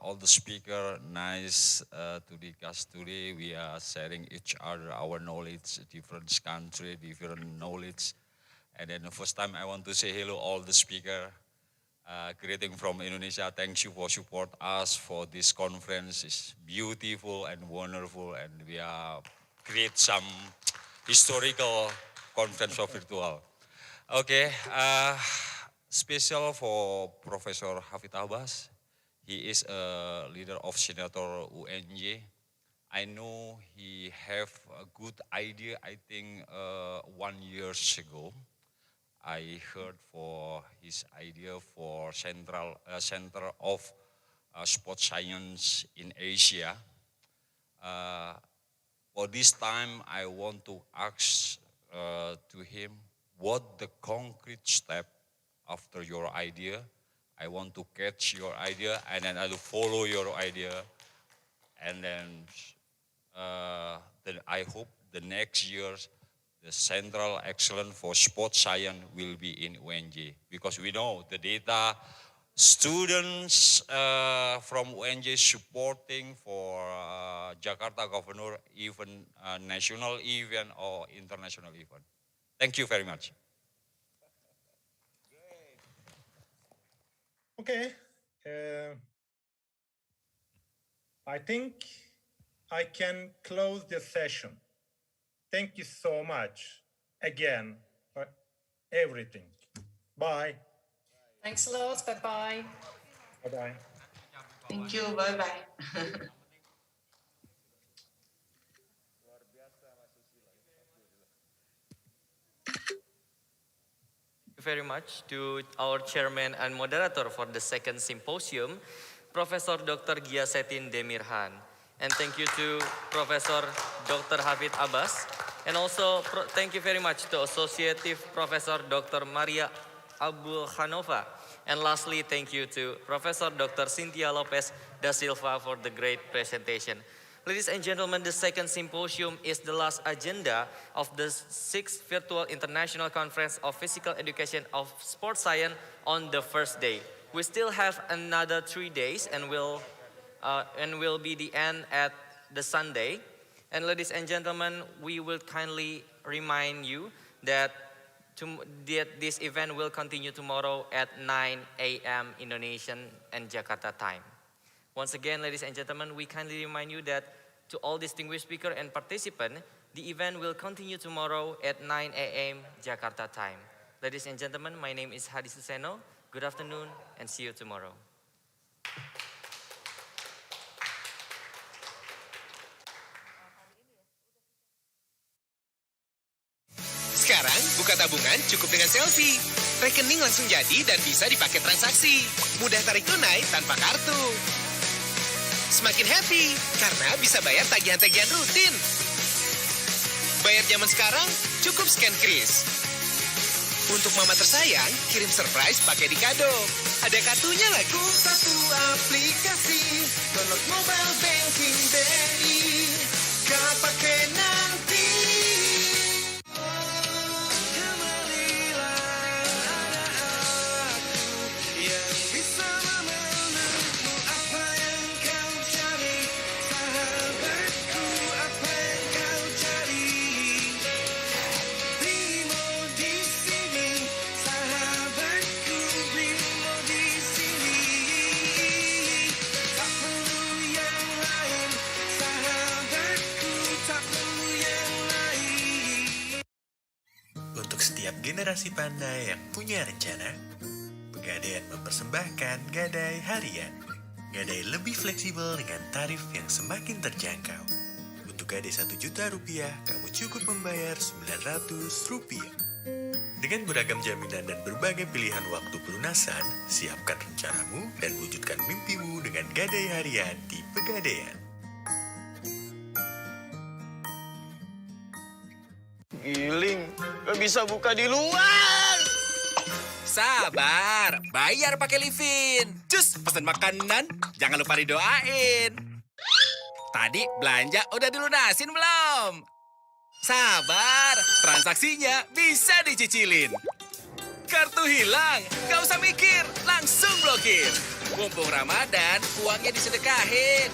Speaker 7: all the speaker, nice to discuss today. We are sharing each other our knowledge, different country, different knowledge. And then the first time I want to say hello all the speaker. Greeting from Indonesia. Thank you for support us for this conference. It's beautiful and wonderful, and we are create some historical conference of virtual. Okay, special for Professor Hafid Abbas. He is a leader of Senator UNJ. I know he have a good idea. I think 1 year ago. I heard for his idea for Center of Sports Science in Asia. For this time, I want to ask to him what the concrete step after your idea. I want to catch your idea and then I will follow your idea. And then I hope the next years the Central Excellence for Sports Science will be in UNJ, because we know the data students from UNJ supporting for Jakarta Governor, even national event or international event. Thank you very much.
Speaker 23: Okay. I think I can close the session. Thank you so much again for everything. Bye.
Speaker 18: Thanks a lot. Bye-bye.
Speaker 23: Bye-bye.
Speaker 6: Thank you. Bye-bye.
Speaker 1: Very much to our chairman and moderator for the second symposium, Professor Dr. Gyasetin Demirhan. And thank you to Professor Dr. Hafid Abbas. And also thank you very much to Associative Professor Dr. Maria Abul Hanova. And lastly, thank you to Professor Dr. Cynthia Lopez da Silva for the great presentation. Ladies and gentlemen, the second symposium is the last agenda of the 6th Virtual International Conference of Physical Education of Sports Science on the first day. We still have another 3 days and will be the end at the Sunday. And ladies and gentlemen, we will kindly remind you that this event will continue tomorrow at 9 a.m. Indonesian and Jakarta time. Once again, ladies and gentlemen, we kindly remind you that to all distinguished speakers and participants, the event will continue tomorrow at 9 a.m. Jakarta time. Ladies and gentlemen, my name is Hadi Suseno. Good afternoon and see you tomorrow.
Speaker 2: Sekarang, buka tabungan cukup dengan selfie. Rekening langsung jadi dan bisa dipakai transaksi. Mudah tarik tunai tanpa kartu. Semakin happy karena bisa bayar tagihan-tagihan rutin. Bayar zaman sekarang cukup scan kris. Untuk mama tersayang, kirim surprise pakai di kado. Ada kartunya lagu. Satu aplikasi, download mobile banking BNI. Kau pakai nanti.
Speaker 3: Generasi pandai yang punya rencana, Pegadaian mempersembahkan gadai harian. Gadai lebih fleksibel dengan tarif yang semakin terjangkau. Untuk gadai Rp1.000.000, kamu cukup membayar Rp900. Dengan beragam jaminan dan berbagai pilihan waktu pelunasan, siapkan rencanamu dan wujudkan mimpimu dengan gadai harian di Pegadaian.
Speaker 2: Giling, gak bisa buka di luar. Sabar, bayar pakai Livin. Cus, pesan makanan, jangan lupa didoain. Tadi belanja udah dilunasin belum? Sabar, transaksinya bisa dicicilin. Kartu hilang, gak usah mikir, langsung blokir. Mumpung Ramadan, uangnya disedekahin.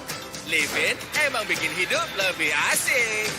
Speaker 2: Livin emang bikin hidup lebih asik.